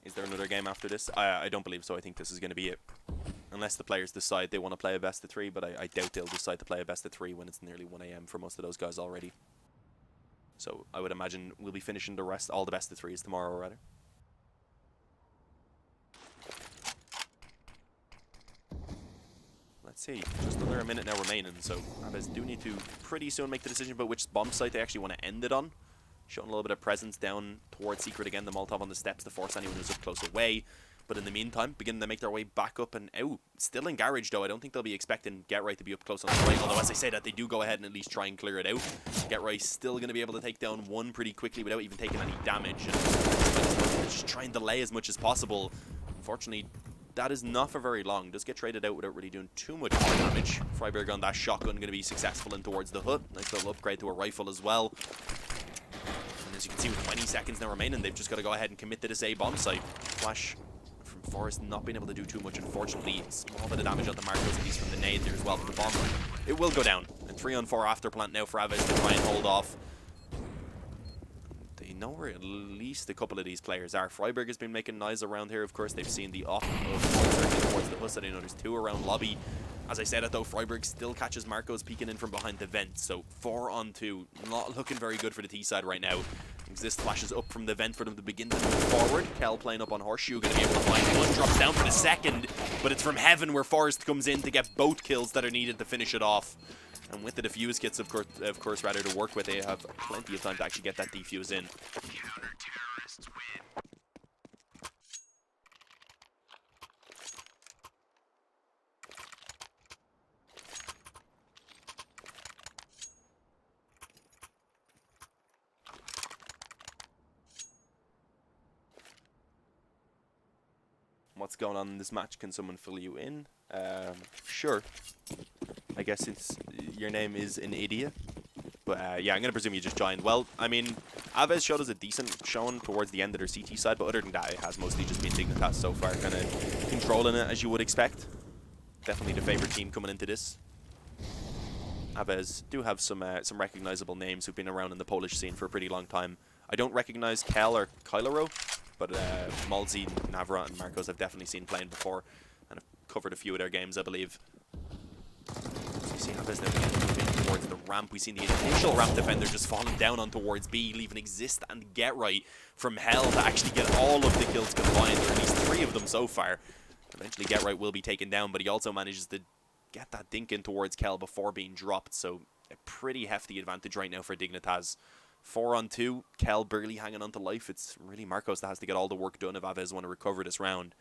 Is there another game after this? I don't believe so. I think this is going to be it. Unless the players decide they want to play a best of 3, but I doubt they'll decide to play a best of 3 when it's nearly 1 AM for most of those guys already. So I would imagine we'll be finishing all the best of 3s tomorrow, rather. Let's see, just under a minute now remaining, so Avez do need to pretty soon make the decision about which bomb site they actually want to end it on. Showing a little bit of presence down towards Secret again, the Molotov on the steps to force anyone who's up close away. But in the meantime, beginning to make their way back up and out. Still in garage, though. I don't think they'll be expecting Get Right to be up close on the right. Although, as I say that, they do go ahead and at least try and clear it out. Get Right still going to be able to take down one pretty quickly without even taking any damage. And just try and delay as much as possible. Unfortunately, that is not for very long. Does get traded out without really doing too much more damage. Freiburg on that shotgun going to be successful in towards the hut. Nice little upgrade to a rifle as well. And as you can see, with 20 seconds now remaining, they've just got to go ahead and commit to this A bomb site. Flash from Forrest not being able to do too much, unfortunately. Small bit of damage on the Marcos, at least from the nade there as well for the bomb. It will go down. And 3-on-4 after plant now for Avez to try and hold off. They know where at least a couple of these players are. Freiburg has been making noise around here, of course. They've seen the off of towards the Huss. I know there's 2 around lobby. As I said it though, Freiburg still catches Marcos peeking in from behind the vent. So 4-on-2. Not looking very good for the T side right now. Exist flashes up from the vent for them to begin to move forward. Kel playing up on Horseshoe, going to be able to find one. Drops down for the second, but it's from heaven where Forrest comes in to get both kills that are needed to finish it off. And with the defuse kits, of course, rather to work with, they have plenty of time to actually get that defuse in. Counter-terrorists win. What's going on in this match? Can someone fill you in? Sure. I guess since your name is an idiot. But yeah, I'm going to presume you just joined. Well, I mean, Avez showed us a decent showing towards the end of their CT side, but other than that, it has mostly just been Dignitas so far, kind of controlling it as you would expect. Definitely the favorite team coming into this. Avez do have some recognizable names who've been around in the Polish scene for a pretty long time. I don't recognize Kel or Kylero, but Malzi, Navra, and Marcos I've definitely seen playing before, and I've covered a few of their games, I believe. So you see Avez now moving towards the ramp. We've seen the initial ramp defender just falling down on towards B, leaving Exist and Get Right from hell to actually get all of the kills combined, or at least 3 of them so far. Eventually Get Right will be taken down, but he also manages to get that dink in towards Kel before being dropped. So a pretty hefty advantage right now for Dignitas. 4-on-2, Kel barely hanging on to life. It's really Marcos that has to get all the work done if Avez want to recover this round.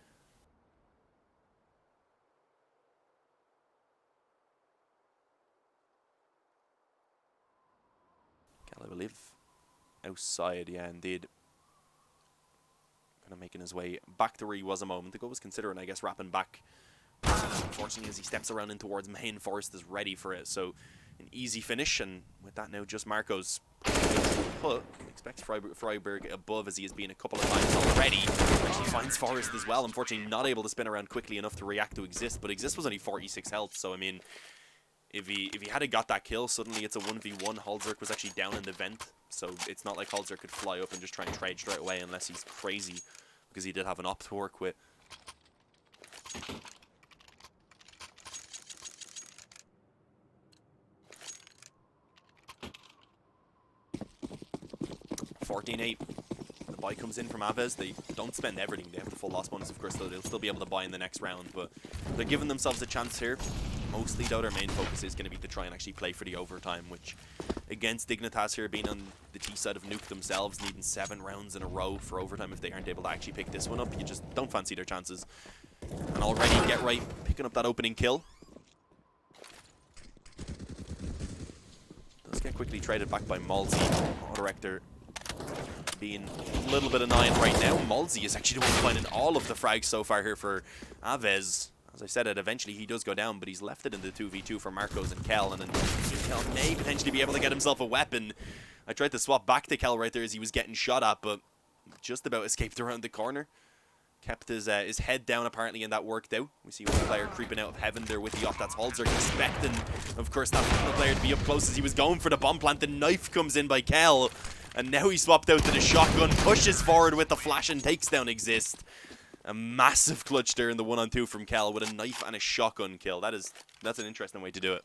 Kel, I believe, outside, yeah, indeed. Kind of making his way back to where he was a moment ago. Was considering, I guess, wrapping back. Unfortunately, as he steps around in towards main, Forrest is ready for it. So an easy finish, and with that now, just Marcos. But expects Freiburg above, as he has been a couple of times already. Actually finds Forrest as well. Unfortunately, not able to spin around quickly enough to react to Exist, but Exist was only 46 health. So I mean, if he had got that kill, suddenly it's a 1v1. Halzerk was actually down in the vent, so it's not like Halzerk could fly up and just try and trade straight away unless he's crazy, because he did have an op to work with. $14-8. The buy comes in from Avez. They don't spend everything. They have the full loss bonus, of course, so they'll still be able to buy in the next round. But they're giving themselves a chance here. Mostly, though, their main focus is going to be to try and actually play for the overtime, which, against Dignitas here, being on the T side of Nuke themselves, needing 7 rounds in a row for overtime, if they aren't able to actually pick this one up, you just don't fancy their chances. And already, Get Right picking up that opening kill. Does get quickly traded back by Malzy. Autorector being a little bit annoying right now. Malzy is actually the one finding all of the frags so far here for Avez. As I said, eventually he does go down, but he's left it in the 2v2 for Marcos and Kel, and then Kel may potentially be able to get himself a weapon. I tried to swap back to Kel right there as he was getting shot at, but just about escaped around the corner. Kept his head down apparently, and that worked out. We see one player creeping out of heaven there with the op. That's Halzerk, expecting, of course, that player to be up close as he was going for the bomb plant. The knife comes in by Kel, and now he swapped out to the shotgun, pushes forward with the flash and takes down Exist. A massive clutch there in the 1-on-2 from Kel with a knife and a shotgun kill. That's an interesting way to do it.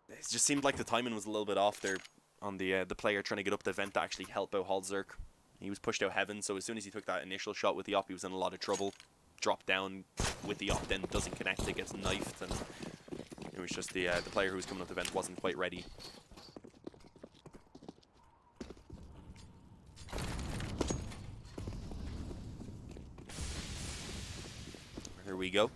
It just seemed like the timing was a little bit off there on the player trying to get up the vent to actually help out Halzerk. He was pushed out heaven, so as soon as he took that initial shot with the op, he was in a lot of trouble. Dropped down with the op, then doesn't connect, it gets knifed, and it was just the player who was coming up the vent wasn't quite ready. Here we go.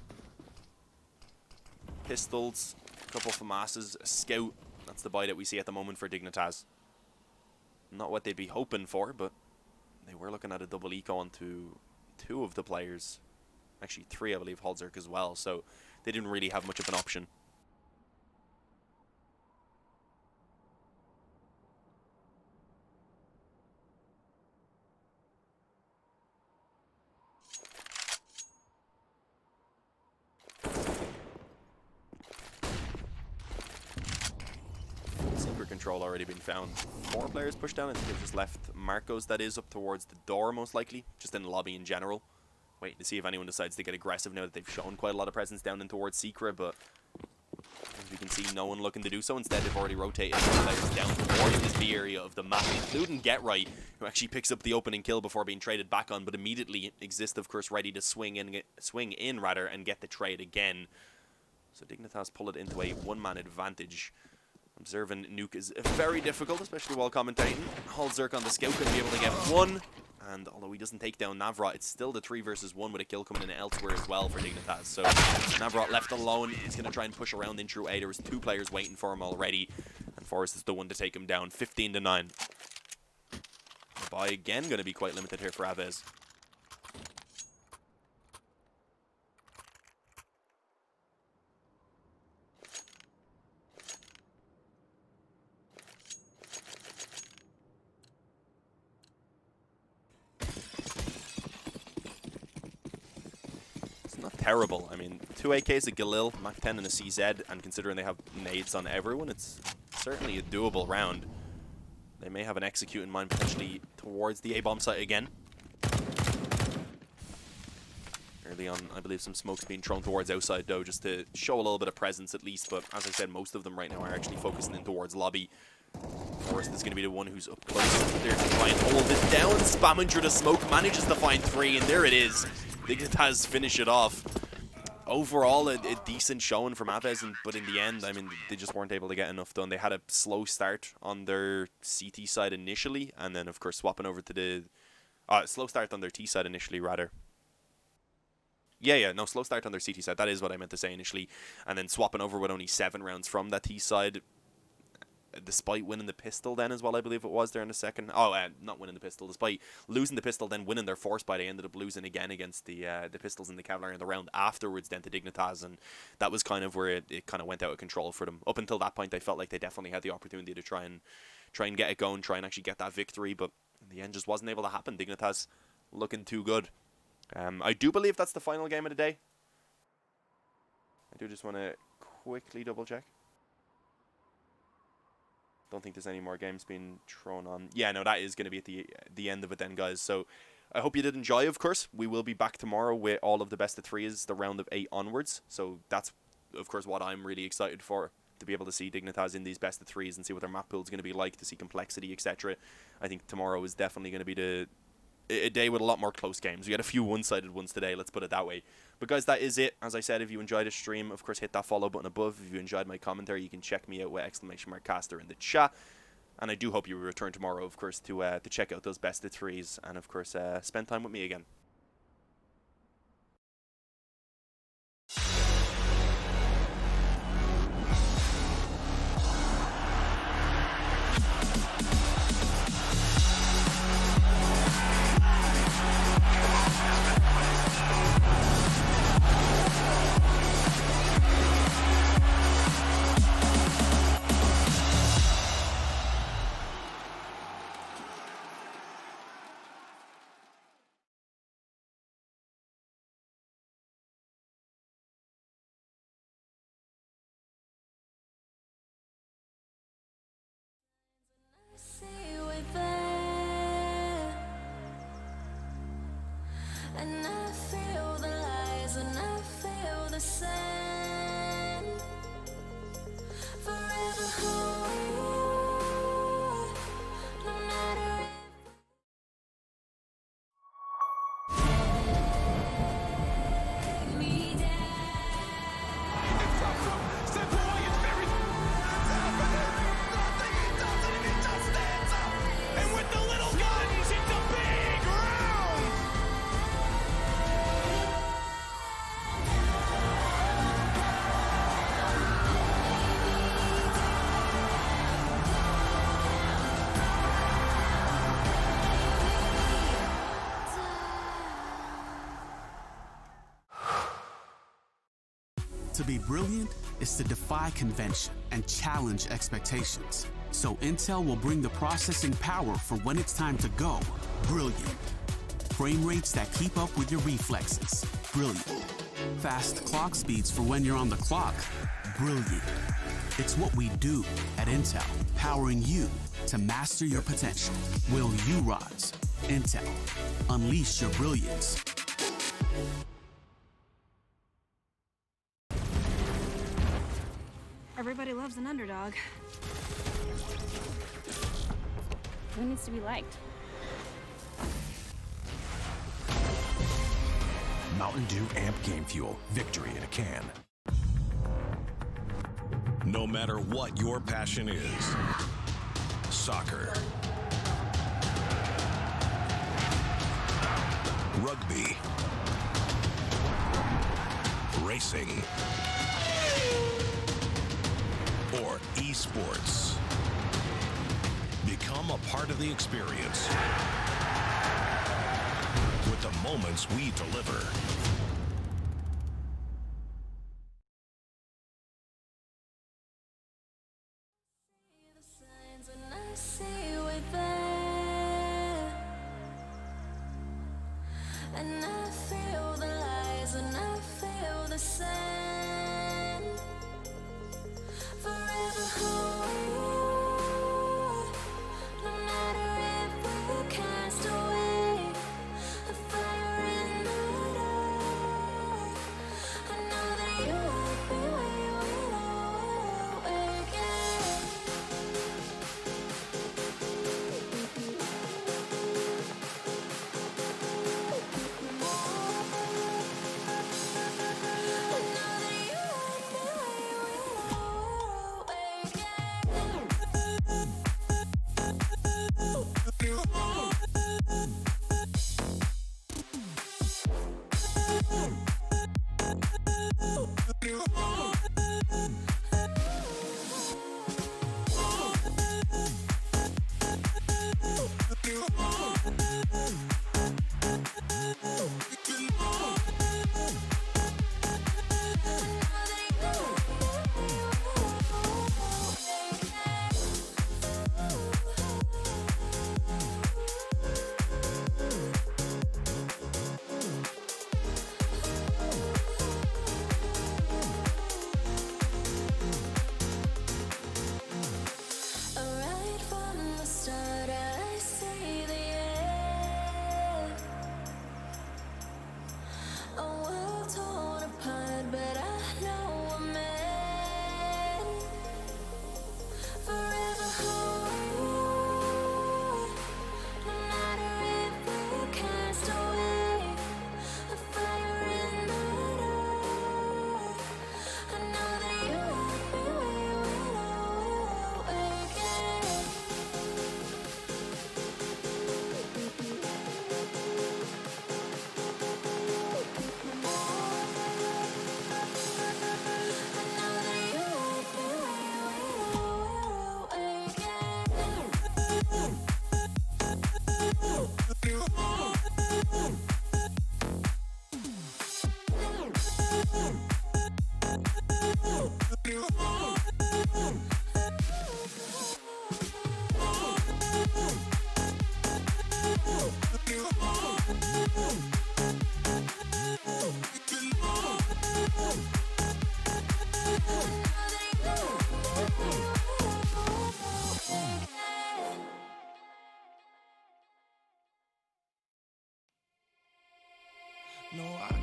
Pistols, a couple of FAMASs, a scout. That's the buy that we see at the moment for Dignitas. Not what they'd be hoping for, but they were looking at a double eco onto 2 of the players. Actually 3, I believe, Halzerk as well, so they didn't really have much of an option. Control already been found. 4 players pushed down. I think they've just left Marcos, that is, up towards the door most likely, just in the lobby in general. Waiting to see if anyone decides to get aggressive now that they've shown quite a lot of presence down in towards Secret, but as we can see, no one looking to do so. Instead, they've already rotated players down towards this B area of the map, including Get Right, who actually picks up the opening kill before being traded back on, but immediately Exist, of course, ready to swing in and get the trade again. So Dignitas pull it into a 1-man advantage. Observing Nuke is very difficult, especially while commentating. Halzerk on the scout could be able to get 1, and although he doesn't take down Navrot, it's still the 3 versus 1 with a kill coming in elsewhere as well for Dignitas. So Navrot left alone, he's going to try and push around in through A. There was 2 players waiting for him already, and Forrest is the one to take him down. 15-9. Buy again going to be quite limited here for Avez. Terrible. I mean, 2 AKs, a Galil, Mach 10 and a CZ, and considering they have nades on everyone, it's certainly a doable round. They may have an execute in mind potentially towards the A-bomb site again. Early on, I believe some smoke's being thrown towards outside though, just to show a little bit of presence at least, but as I said, most of them right now are actually focusing in towards lobby. Forrest is going to be the one who's up close there to try and hold it down. Spamming through the smoke, manages to find 3, and there it is. Dignitas finish it off. Overall, a decent showing from Avez, but in the end, I mean, they just weren't able to get enough done. They had a slow start on their CT side initially, and then, of course, swapping over to the... slow start on their T side initially, rather. No, slow start on their CT side. That is what I meant to say initially. And then swapping over with only 7 rounds from that T side, despite winning the pistol then as well, I believe it was there in the second. Not winning the pistol. Despite losing the pistol, then winning their force by, they ended up losing again against the pistols and the cavalry in the round afterwards then to Dignitas, and that was kind of where it kind of went out of control for them. Up until that point, I felt like they definitely had the opportunity to try and get it going, try and actually get that victory, but in the end just wasn't able to happen. Dignitas looking too good. I do believe that's the final game of the day. I do just want to quickly double check. Don't think there's any more games being thrown on. Yeah, no, that is going to be at the end of it then, guys. So I hope you did enjoy, of course. We will be back tomorrow with all of the best of 3s, the round of 8 onwards. So that's, of course, what I'm really excited for, to be able to see Dignitas in these best of 3s and see what their map pool is going to be like, to see complexity, etc. I think tomorrow is definitely going to be a day with a lot more close games. We had a few one-sided ones today, let's put it that way. But guys, that is it. As I said, if you enjoyed the stream, of course, hit that follow button above. If you enjoyed my commentary, you can check me out with !caster in the chat. And I do hope you will return tomorrow, of course, to check out those best of 3s and, of course, spend time with me again. And I feel the lies and I feel the sand. Forever who we are, no matter if me And with the little guns, it's a big round! To be brilliant is to defy convention and challenge expectations. So Intel will bring the processing power for when it's time to go. Brilliant. Frame rates that keep up with your reflexes. Brilliant. Fast clock speeds for when you're on the clock. Brilliant. It's what we do at Intel, powering you to master your potential. Will you rise? Intel. Unleash your brilliance. Everybody loves an underdog. Who needs to be liked? Mountain Dew Amp Game Fuel. Victory in a can. No matter what your passion is, soccer, rugby, racing, or esports, become a part of the experience with the moments we deliver. I see we're there, and I feel the lies and I feel the sand. Forever who we are, no matter if we're cast away, a fire in the dark. I know that you won't be where you will again.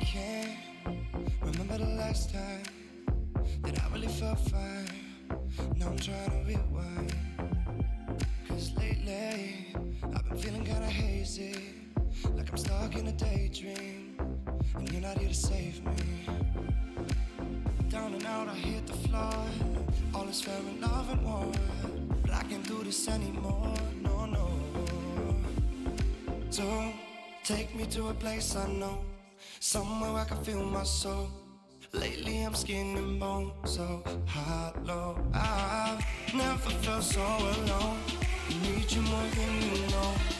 can't remember the last time that I really felt fine. Now I'm trying to rewind, 'cause lately I've been feeling kinda hazy, like I'm stuck in a daydream, and you're not here to save me. Down and out, I hit the floor. All is fair in love and war, but I can't do this anymore, no, no. So take me to a place I know, somewhere where I can feel my soul. Lately I'm skin and bone, so hollow. I've never felt so alone. I need you more than you know.